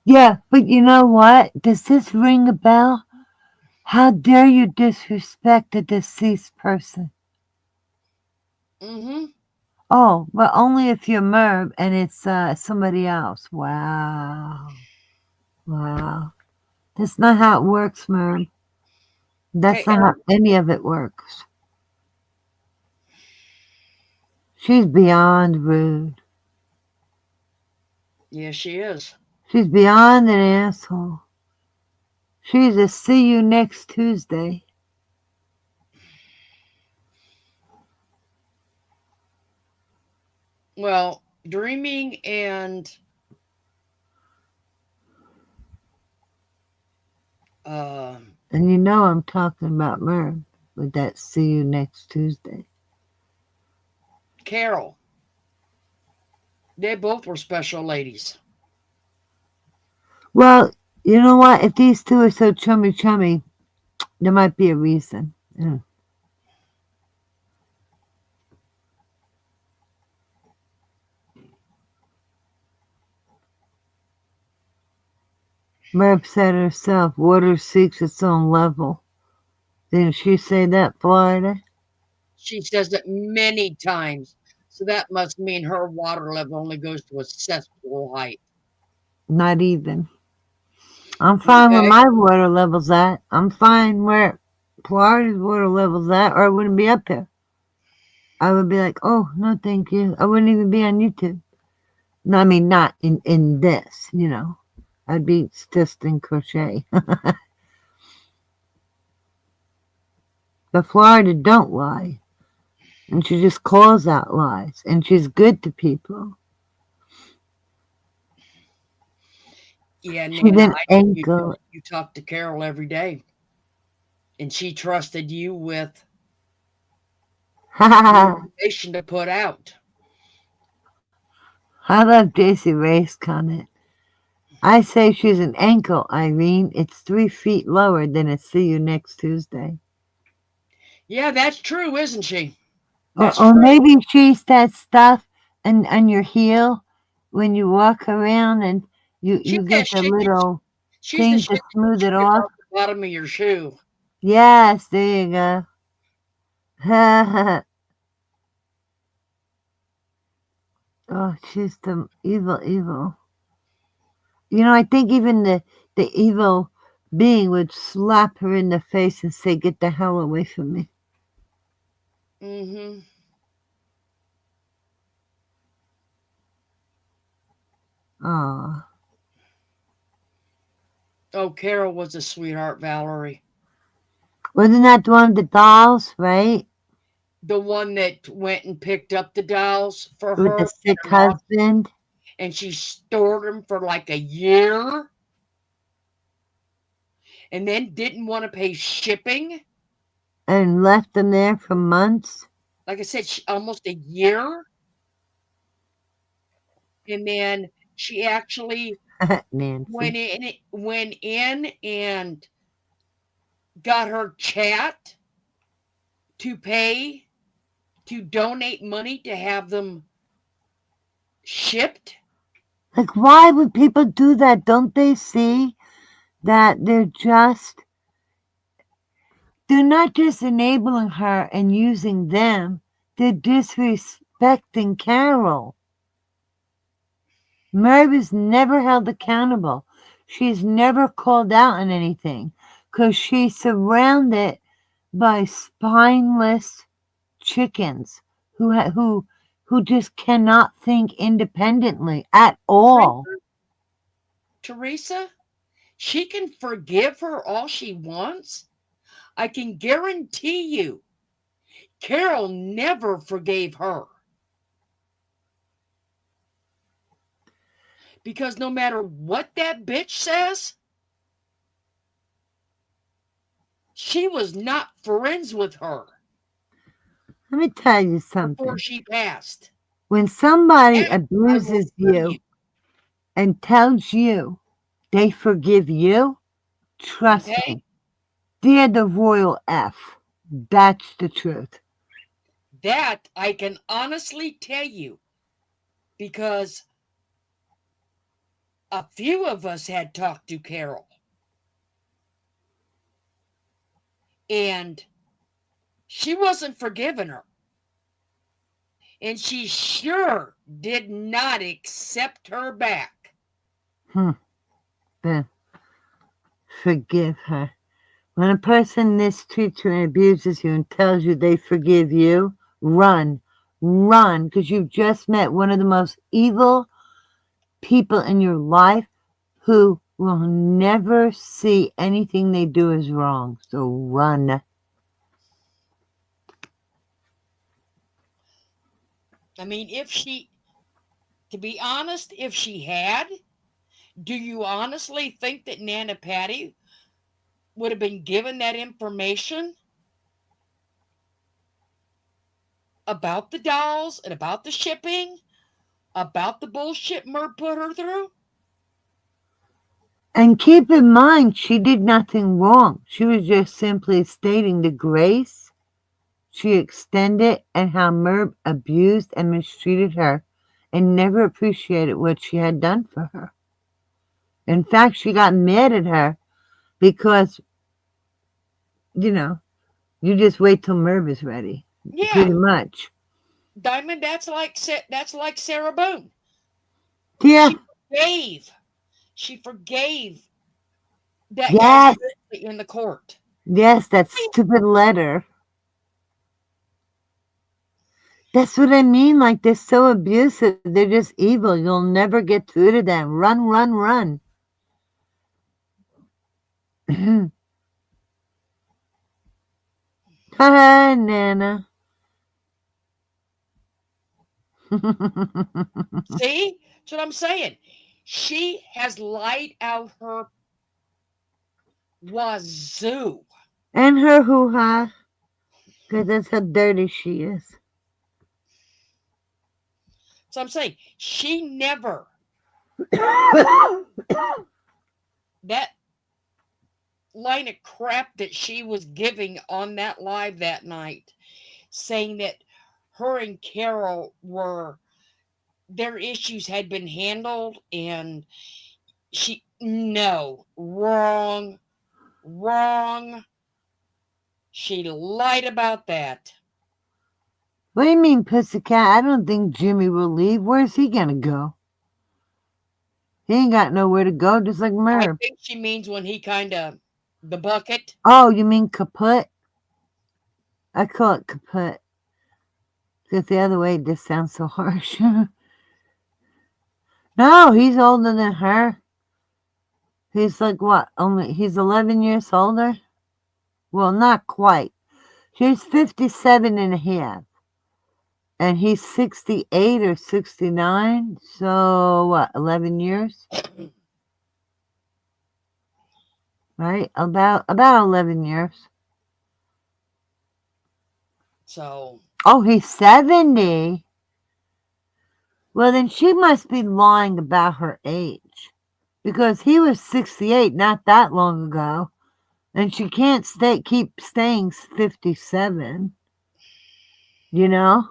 Yeah, but you know what? Does this ring a bell? How dare you disrespect a deceased person? Mm-hmm. Oh, but only if you're Merv and it's somebody else. Wow. Wow. That's not how it works, Merv. That's Hey, not how any of it works. She's beyond rude. yeah, she is. She's beyond an asshole. She's a see you next Tuesday. Well, Dreaming and And you know I'm talking about Merv with that see you next Tuesday. Carol, they both were special ladies. Well, you know what? If these two are so chummy, there might be a reason. Yeah. Merv said herself, water seeks its own level. Didn't she say that, Florida? She says it many times. So that must mean her water level only goes to a cesspool height. Not even. I'm fine where Okay. my water level's at. I'm fine where Florida's water level's at, or I wouldn't be up here. I would be like, oh, no, thank you. I wouldn't even be on YouTube. No, I mean not in this, you know. I'd be just in crochet. But Florida don't lie. And she just calls out lies. And she's good to people. Yeah, She's Nana, an I know you ankle. you talk to Carol every day, and she trusted you with the I information to put out. love JC Ray's comment. I say she's an ankle, Irene. It's 3 feet lower than a see you next Tuesday. Yeah, that's true, isn't she? Or, That's or true. maybe she's that stuff on your heel when you walk around and She's you that get the shit you little she's the thing to shit you smooth it strip off. off the bottom of your shoe. Yes, there you go. Oh, she's the evil. You know, I think even the evil being would slap her in the face and say, "Get the hell away from me." Mm-hmm. Oh, Oh, Carol was a sweetheart, Valerie. wasn't that the one with the dolls, right? The one that went and picked up the dolls for With her the sick and lost, husband and she stored them for like a year and then didn't want to pay shipping. and left them there for months. Like I said, almost a year. And then she actually Nancy. went in and got her chat to pay to donate money to have them shipped. Like, why would people do that? Don't they see that they're not just enabling her and using them, they're disrespecting Carol. Merv is never held accountable. She's never called out on anything because she's surrounded by spineless chickens who just cannot think independently at all. Teresa, she can forgive her all she wants. I can guarantee you, Carol never forgave her. Because no matter what that bitch says, she was not friends with her Let me tell you before something. she passed. When somebody That I will abuses tell you. you and tells you they forgive you, trust Okay? me, they're the royal F. That's the truth. That I can honestly tell you because a few of us had talked to Carol. And she wasn't forgiving her. And she sure did not accept her back. Then forgive her. When a person mistreats you and abuses you and tells you they forgive you, run. Run, because you've just met one of the most evil people in your life who will never see anything they do as wrong. So run. I mean, to be honest, if she had, do you honestly think that Nana Patty would have been given that information about the dolls and about the shipping, about the bullshit Merv put her through? And keep in mind, she did nothing wrong. She was just simply stating the grace she extended and how Merv abused and mistreated her and never appreciated what she had done for her. In fact, she got mad at her because, you just wait till Merv is ready. Yeah. Pretty much. Diamond, that's like Sarah Boone. Yeah. She forgave that Yes. guy's in the court. Yes, that stupid letter. That's what I mean. Like, they're so abusive. They're just evil. You'll never get through to them. Run, run, run. Hi, Nana. See? That's what I'm saying. She has lied out her wazoo. And her hoo-ha. Because that's how dirty she is. So I'm saying she never that line of crap that she was giving on that live that night, saying that her and Carol were their issues had been handled, and she no wrong. She lied about that. What do you mean, pussycat? I don't think Jimmy will leave. Where's he gonna go? He ain't got nowhere to go, just like I Merv. think she means when he kind of the bucket. Oh, you mean kaput? I call it kaput. Because the other way just sounds so harsh. No, he's older than her. He's like what? He's 11 years older? Well, not quite. She's 57 and a half. And he's 68 or 69. So what, 11 years? Right? About 11 years. So Oh, he's 70. Well, then she must be lying about her age. Because he was 68 not that long ago. And she can't keep staying 57. You know?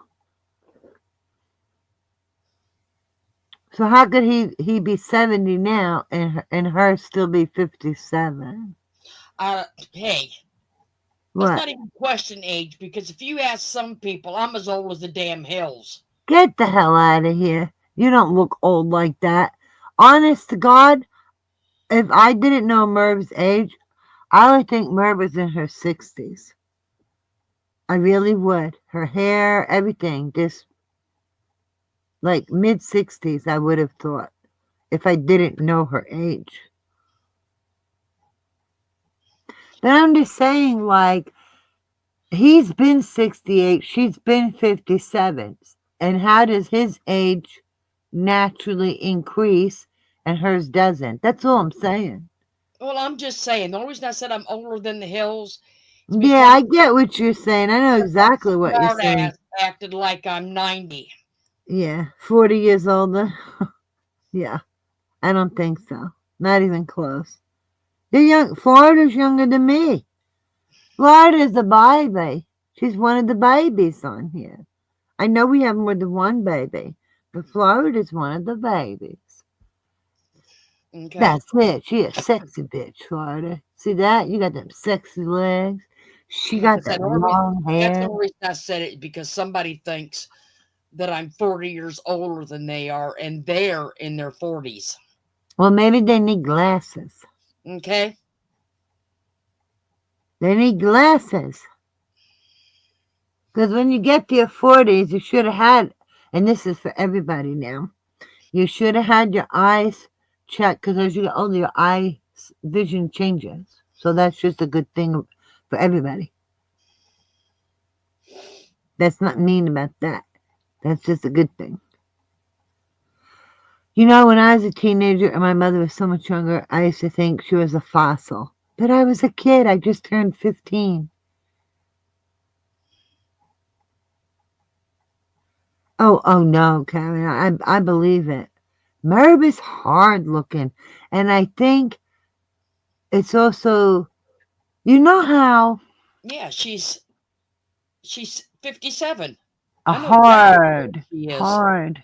So how could he be 70 now and her still be 57? hey, What? let's not even question age, because if you ask some people, I'm as old as the damn hills. Get the hell out of here. You don't look old like that. Honest to God, if I didn't know Merv's age, I would think Merv was in her 60s. I really would. Her hair, everything, just like mid 60s, I would have thought, if I didn't know her age. But I'm just saying, like, he's been 68, she's been 57. And how does his age naturally increase and hers doesn't? That's all I'm saying. Well, I'm just saying, the only reason I said I'm older than the hills is Yeah, because I get what you're saying. I know exactly what you're smart saying. ass acted like I'm 90. Yeah, 40 years older. Yeah, I don't think so. Not even close. You're young. Florida's younger than me. Florida's a baby. She's one of the babies on here. I know we have more than one baby, but Florida's one of the babies. Okay. That's it. She a sexy bitch, Florida. See that? You got them sexy legs. She got that long That's hair. the only reason I said it, because somebody thinks that I'm 40 years older than they are, and they're in their 40s. Well, maybe they need glasses. Okay. They need glasses. Because when you get to your 40s, you should have had, and this is for everybody now, you should have had your eyes checked, because as you get older, your eye vision changes. So that's just a good thing for everybody. That's not mean about that. That's just a good thing. You know, when I was a teenager and my mother was so much younger, I used to think she was a fossil. But I was a kid. I just turned 15. Oh no, Karen. I believe it. Merv is hard looking. And I think it's also, you know how Yeah, she's 57. a I know exactly how old hard, she is. hard.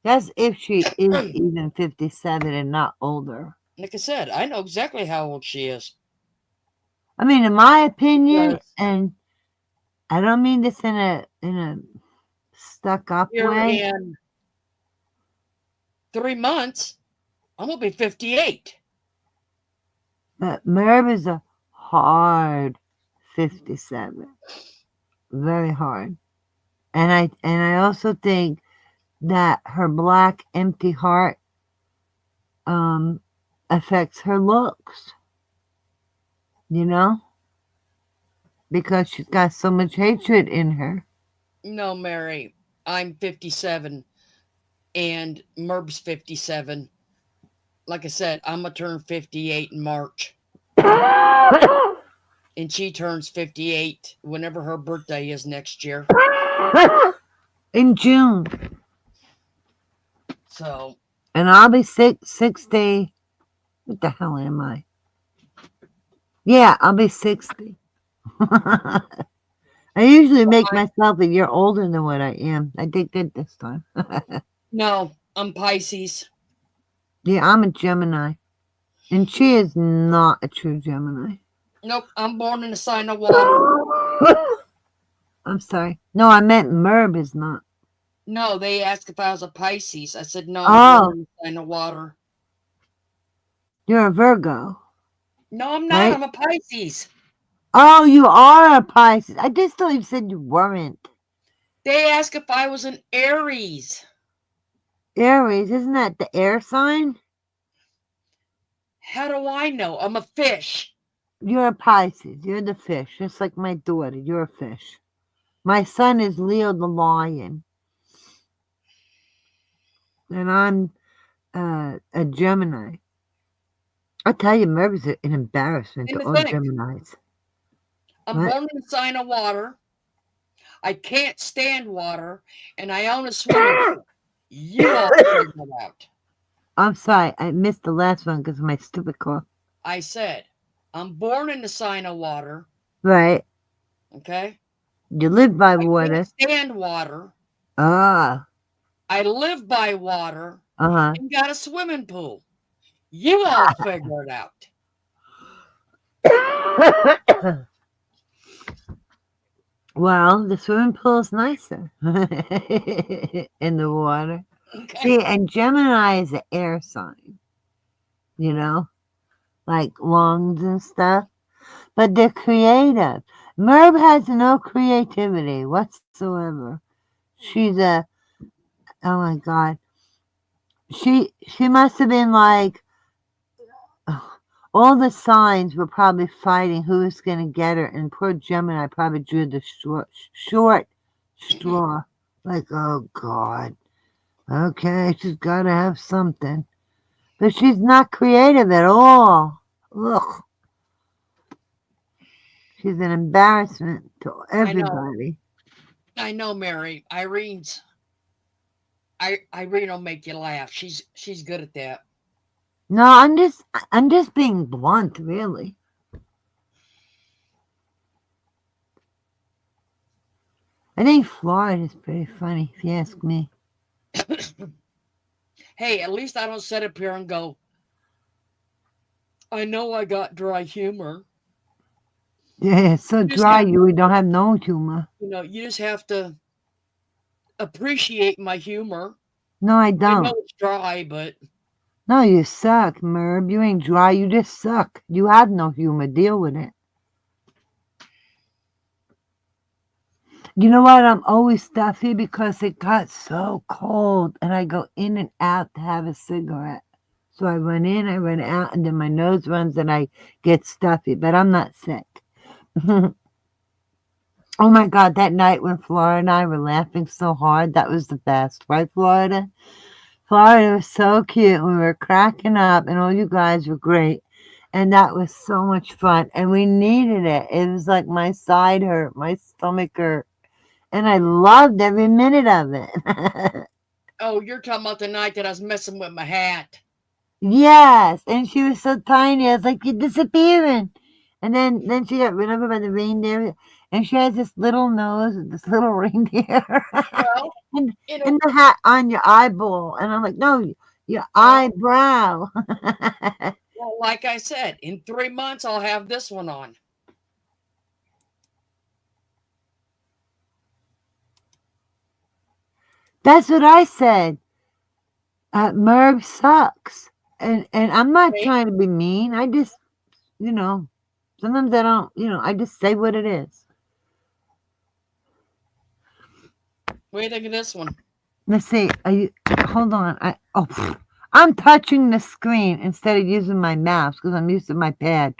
That's if she is even 57 and not older. Like I said, I know exactly how old she is. I mean, in my opinion, Yes. and I don't mean this in a stuck up Here way. in 3 months, I'm gonna be 58. But Merv is a hard 57. Very hard. And I also think that her black empty heart affects her looks, you know, because she's got so much hatred in her. No, Mary, I'm 57 and Merb's 57. Like I said, I'm going to turn 58 in March. And she turns 58 whenever her birthday is next year. In June. So. And I'll be 60. What the hell am I? Yeah, I'll be 60. I usually make myself a year older than what I am. I did good this time. No, I'm Pisces. Yeah, I'm a Gemini. And she is not a true Gemini. Nope, I'm born in a sign of water. I'm sorry. No, I meant Merb is not. No, they asked if I was a Pisces. I said, no, I'm born in a sign of water. You're a Virgo. No, I'm not. Right? I'm a Pisces. Oh, you are a Pisces. I just thought you said you weren't. They asked if I was an Aries. Aries, isn't that the air sign? How do I know? I'm a fish. You're a Pisces. You're the fish. Just like my daughter. You're a fish. My son is Leo the lion. And I'm a Gemini. I tell you, Merv is an embarrassment to all Geminis. I'm born in a sign of water. I can't stand water, and I own a swimming pool. You all figured it out. I'm sorry, I missed the last one because of my stupid cough. I said, I'm born in a sign of water. Right. Okay. You live by water. I can't stand water. Ah. I live by water. Uh-huh. And got a swimming pool. You all figure it out. Well, the swimming pool is nicer in the water. Okay. See, and Gemini is an air sign, you know, like lungs and stuff. But they're creative. Merv has no creativity whatsoever. She's oh my God. She must have been like, all the signs were probably fighting who was going to get her, and poor Gemini probably drew the short straw. Like, oh God. Okay, she's got to have something. But she's not creative at all. Ugh. She's an embarrassment to everybody. I know, Mary. Irene will make you laugh. She's good at that. No, I'm just being blunt, really. I think Florida is pretty funny, if you ask me. Hey, at least I don't sit up here and go, I know I got dry humor. Yeah, it's so dry you don't have no humor. You know, you just have to appreciate my humor. No, I don't. I know it's dry, but... No, you suck, Merb. You ain't dry, you just suck. You have no humor. Deal with it. You know what? I'm always stuffy because it got so cold and I go in and out to have a cigarette. So I run in, I run out, and then my nose runs and I get stuffy, but I'm not sick. Oh my God, that night when Florida and I were laughing so hard, that was the best, right, Florida? Florida was so cute. We were cracking up, and all you guys were great. And that was so much fun, and we needed it. It was like my side hurt, my stomach hurt, and I loved every minute of it. Oh, you're talking about the night that I was messing with my hat. Yes, and she was so tiny. I was like, "You're disappearing." And then she got rid of her by the reindeer, and she has this little nose with this little reindeer, well, and the hat on your eyeball. And I'm like, "No, your eyebrow." Well, like I said, in 3 months I'll have this one on. That's what I said. Merv sucks, and I'm not trying to be mean. I just, sometimes I don't, I just say what it is. What do you think of this one? Let's see. Are you? Hold on. I'm touching the screen instead of using my mouse because I'm using my pad.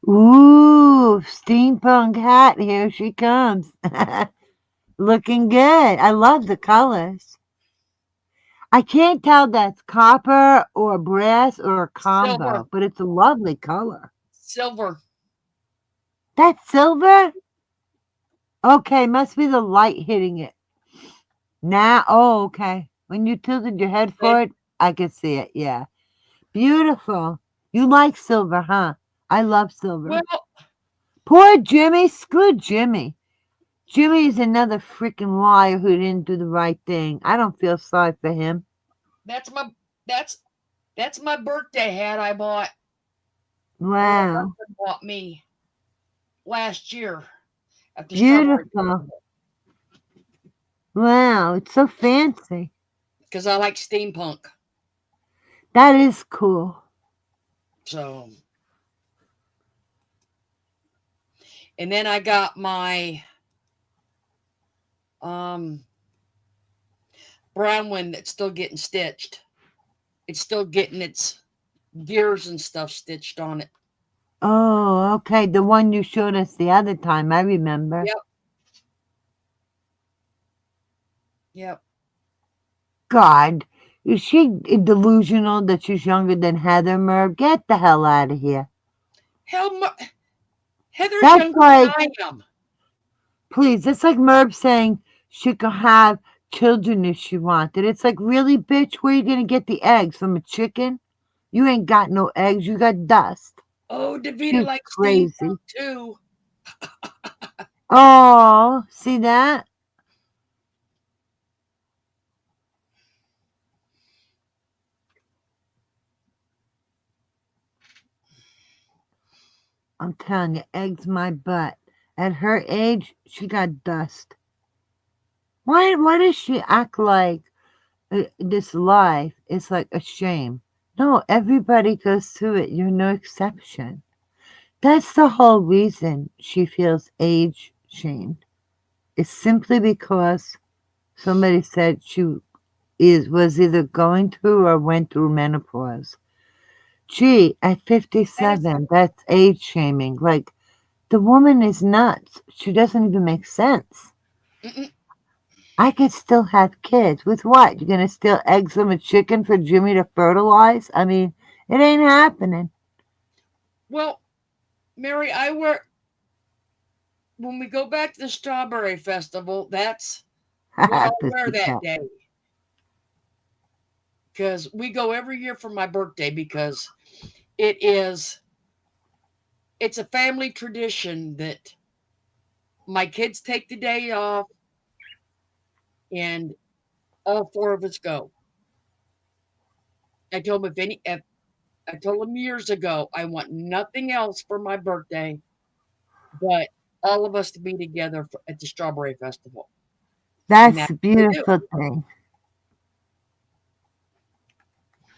Ooh, steampunk hat. Here she comes. Looking good. I love the colors. I can't tell that's copper or brass or a combo, Silver. but it's a lovely color. Silver. That's silver? Okay, must be the light hitting it. Now, oh, okay. When you tilted your head forward, I could see it. Yeah. Beautiful. You like silver, huh? I love silver. Well, Poor Jimmy. Screw Jimmy. Jimmy is another freaking liar who didn't do the right thing. I don't feel sorry for him. that's my birthday hat I bought. My Wow. husband bought me last year at the Strawberry Beautiful. Wow, it's so fancy. because I like steampunk. That is cool. So, and then I got my brown one that's still getting stitched. It's still getting its gears and stuff stitched on it. Oh, okay. The one you showed us the other time, I remember. Yep. Yep. God, is she delusional that she's younger than Heather, Merv? Get the hell out of here. Heather's That's younger like, than I am. please, that's like Merv saying she could have children if she wanted. It's like, really, bitch, where are you going to get the eggs? From a chicken? You ain't got no eggs. You got dust. Oh, Davita She's likes crazy. steampunk too. Oh, see that? I'm telling you, eggs my butt. At her age, she got dust. Why does she act like this life is like a shame? No, everybody goes through it. You're no exception. That's the whole reason she feels age shamed. It's simply because somebody said she was either going through or went through menopause. Gee, at 57, that's age shaming. Like, the woman is nuts. She doesn't even make sense. Mm-mm. I could still have kids. With what? You're going to steal eggs from a chicken for Jimmy to fertilize? I mean, it ain't happening. Well, Mary, when we go back to the Strawberry Festival, that's what I'll wear that day. Because we go every year for my birthday because it's a family tradition that my kids take the day off and all four of us go. I told them years ago I want nothing else for my birthday but all of us to be together at the Strawberry Festival. That's the beautiful thing.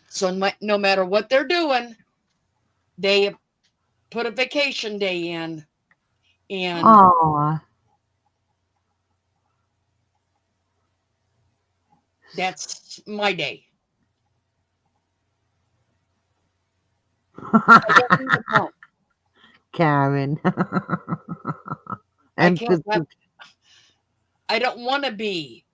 So no matter what they're doing, they put a vacation day in, and that's my day. Karen. I don't want to be.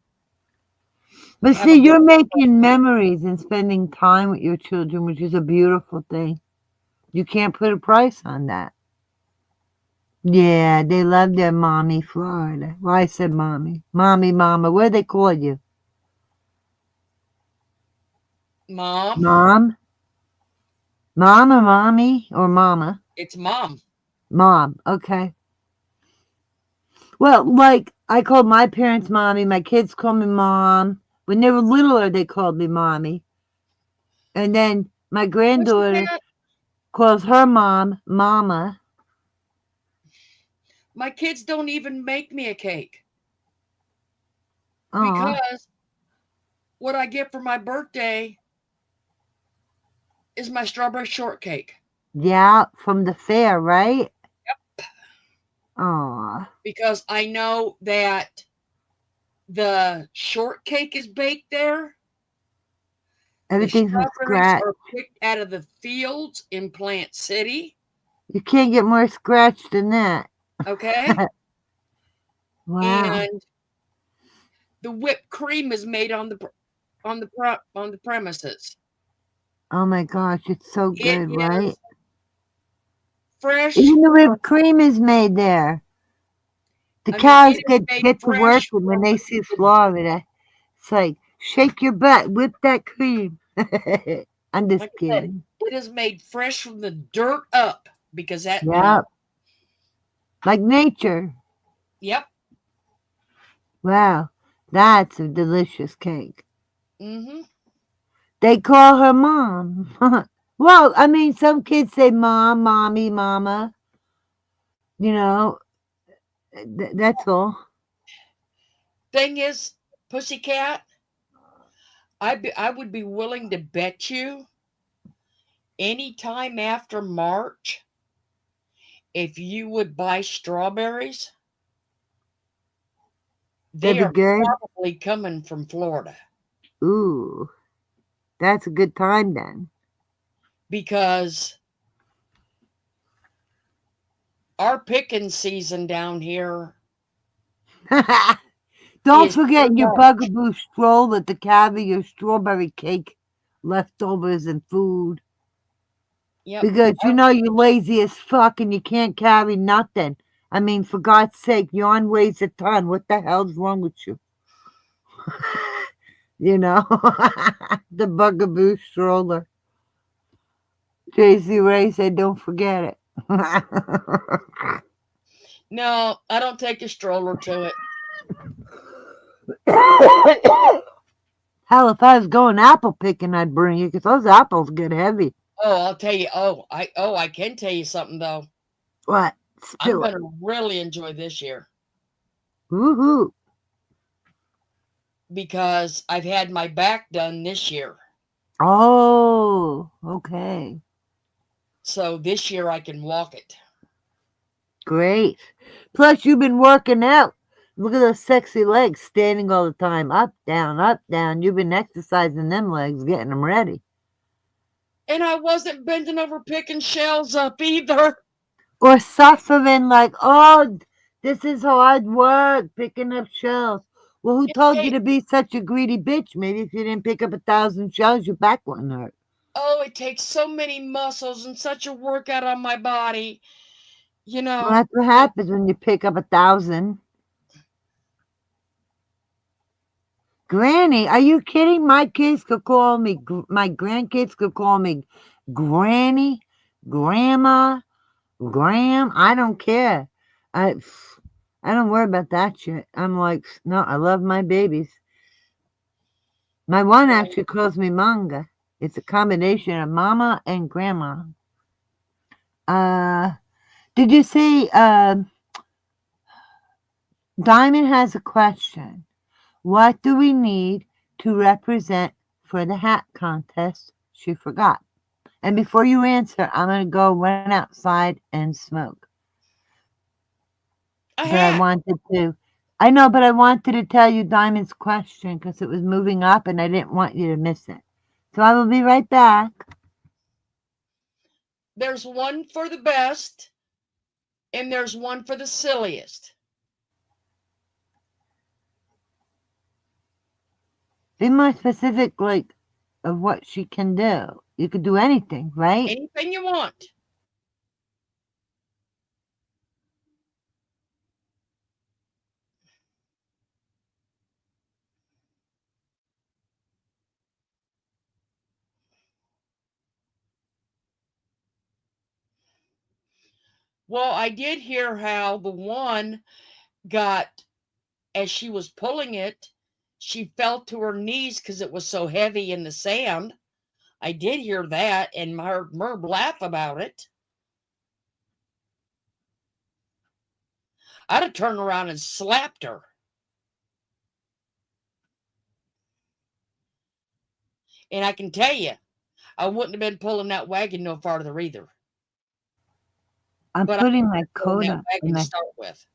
But see, you're making memories and spending time with your children, which is a beautiful thing. You can't put a price on that. Yeah, they love their mommy, Florida. Well, I said mommy. Mommy, mama. What do they call you? Mom. Mom? Mom or mommy or mama? It's mom. Mom, okay. Well, like, I called my parents mommy. My kids call me mom. When they were littler, they called me mommy. And then my granddaughter calls her mom mama. My kids don't even make me a cake. Aww. Because what I get for my birthday is my strawberry shortcake. Yeah, from the fair, right? Yep. Aww. Because I know that The shortcake is baked there. The Everything's from strawberries scratch. are picked out of the fields in Plant City. You can't get more scratch than that. Okay. Wow. And the whipped cream is made on the premises. Oh my gosh, it's so It good, right? is fresh. Even the whipped cream is made there. The I mean, cows it is get made to work fresh when from they see Florida. It's like, shake your butt, whip that cream. I'm just like I said, kidding. it is made fresh from the dirt up because that, Yep. Like nature. Yep. Wow. That's a delicious cake. Mm-hmm. They call her mom. Well, I mean, some kids say mom, mommy, mama. You know, that's all. Thing is, Pussycat, I would be willing to bet you anytime after March, if you would buy strawberries, That'd they be are good. probably coming from Florida Ooh, that's a good time then. because our picking season down here Don't is forget pretty your much. bugaboo stroll at the carry your strawberry cake leftovers and food. Yep. Because you know you're lazy as fuck and you can't carry nothing. I mean, for God's sake, yarn weighs a ton. What the hell's wrong with you? You know, the bugaboo stroller. JC Ray said, don't forget it. No, I don't take a stroller to it. Hell, if I was going apple picking, I'd bring you because those apples get heavy. Oh, I'll tell you. I can tell you something though. What? I'm Spill it. gonna really enjoy this year Woohoo. because I've had my back done this year. Oh, okay. So this year I can walk it. Great. Plus, you've been working out. Look at those sexy legs standing all the time. Up, down, up, down. You've been exercising them legs, getting them ready. And I wasn't bending over picking shells up either. Or suffering like, oh, this is hard work, picking up shells. Well, who told you to be such a greedy bitch? Maybe if you didn't pick up 1,000 shells, your back wouldn't hurt. Oh, it takes so many muscles and such a workout on my body. You know. Well, that's what happens when you pick up 1,000. Granny, are you kidding? My kids could call me, my grandkids could call me Granny, Grandma, Gram. I don't care. I don't worry about that shit. I'm like, no, I love my babies. My one actually calls me Manga. It's a combination of Mama and Grandma. Did you see? Diamond has a question. What do we need to represent for the hat contest? She forgot. And before you answer, I'm going to go run outside and smoke. But I wanted to. I know, but I wanted to tell you Diamond's question because it was moving up and I didn't want you to miss it. So I will be right back. There's one for the best and there's one for the silliest. Be more specific, like, of what she can do. You could do anything, right? Anything you want. Well, I did hear how the one got, as she was pulling it, she fell to her knees because it was so heavy in the sand. I did hear that and heard Merb laugh about it. I'd have turned around and slapped her. And I can tell you, I wouldn't have been pulling that wagon no farther either. I'm But putting my pulling coat that up. wagon to start with.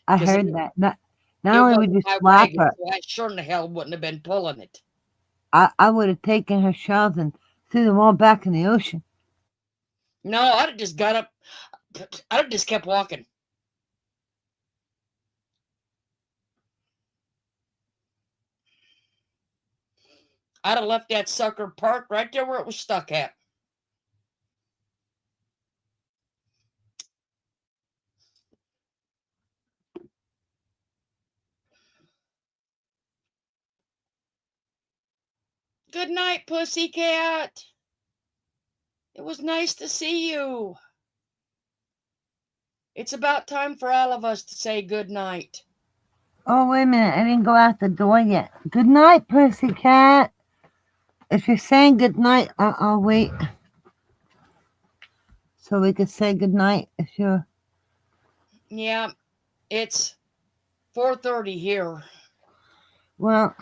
I 'Cause heard that. Not only would wasn't you my slap wagon, her, so I sure in the hell wouldn't have been pulling it. I would have taken her shells and threw them all back in the ocean. No, I'd have just got up. I'd have just kept walking. I'd have left that sucker parked right there where it was stuck at. Good night, pussycat. It was nice to see you. It's about time for all of us to say good night. Oh, wait a minute. I didn't go out the door yet. Good night, pussycat. If you're saying good night, I'll wait. So we could say good night if you're... Yeah, it's 4:30 here. Well,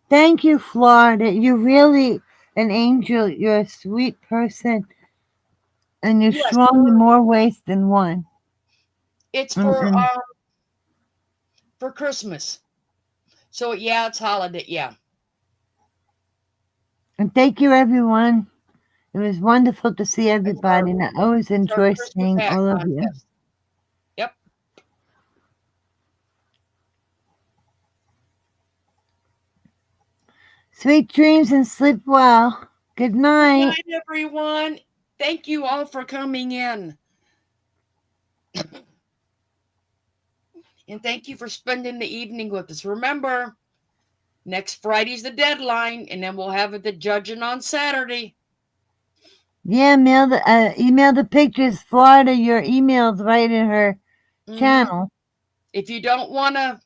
thank you, Florida. You're really an angel. You're a sweet person. And you're Yes, strong in more ways than one. it's And for Christmas. So yeah, it's holiday. Yeah. thank you, everyone. It was wonderful to see everybody. And I always It's our enjoy Christmas seeing hat all of you. contest. Yep. Sweet dreams and sleep well. Good night. Good night, everyone. Thank you all for coming in. And thank you for spending the evening with us. Remember, next Friday's the deadline, and then we'll have the judging on Saturday. Yeah, email the pictures, Florida. Your email's right in her channel. If you don't want to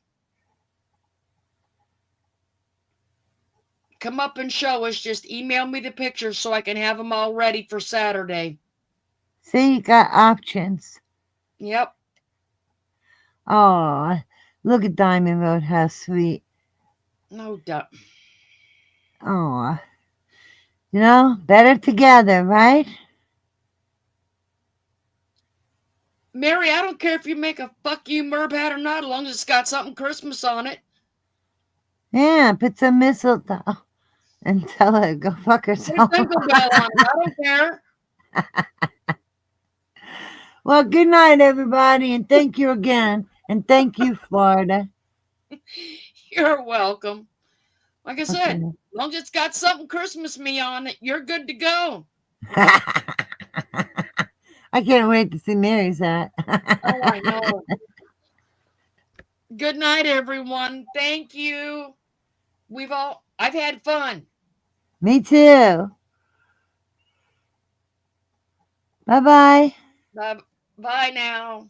come up and show us, just email me the pictures so I can have them all ready for Saturday. See, you got options. Yep. Oh, look at Diamond Road. How sweet. No doubt. Oh, better together, right? Mary, I don't care if you make a fuck you Merb hat or not, as long as it's got something Christmas on it. Yeah, put some mistletoe and tell her to go fuck herself. Put a jingle bell on it. I don't care. Well, good night, everybody, and thank you again. And thank you, Florida. You're welcome. Like I said, Okay. as long as it's got something Christmas me on it, you're good to go. I can't wait to see Mary's hat. Oh, I know. Good night, everyone. Thank you. I've had fun. Me too. Bye-bye. Bye now.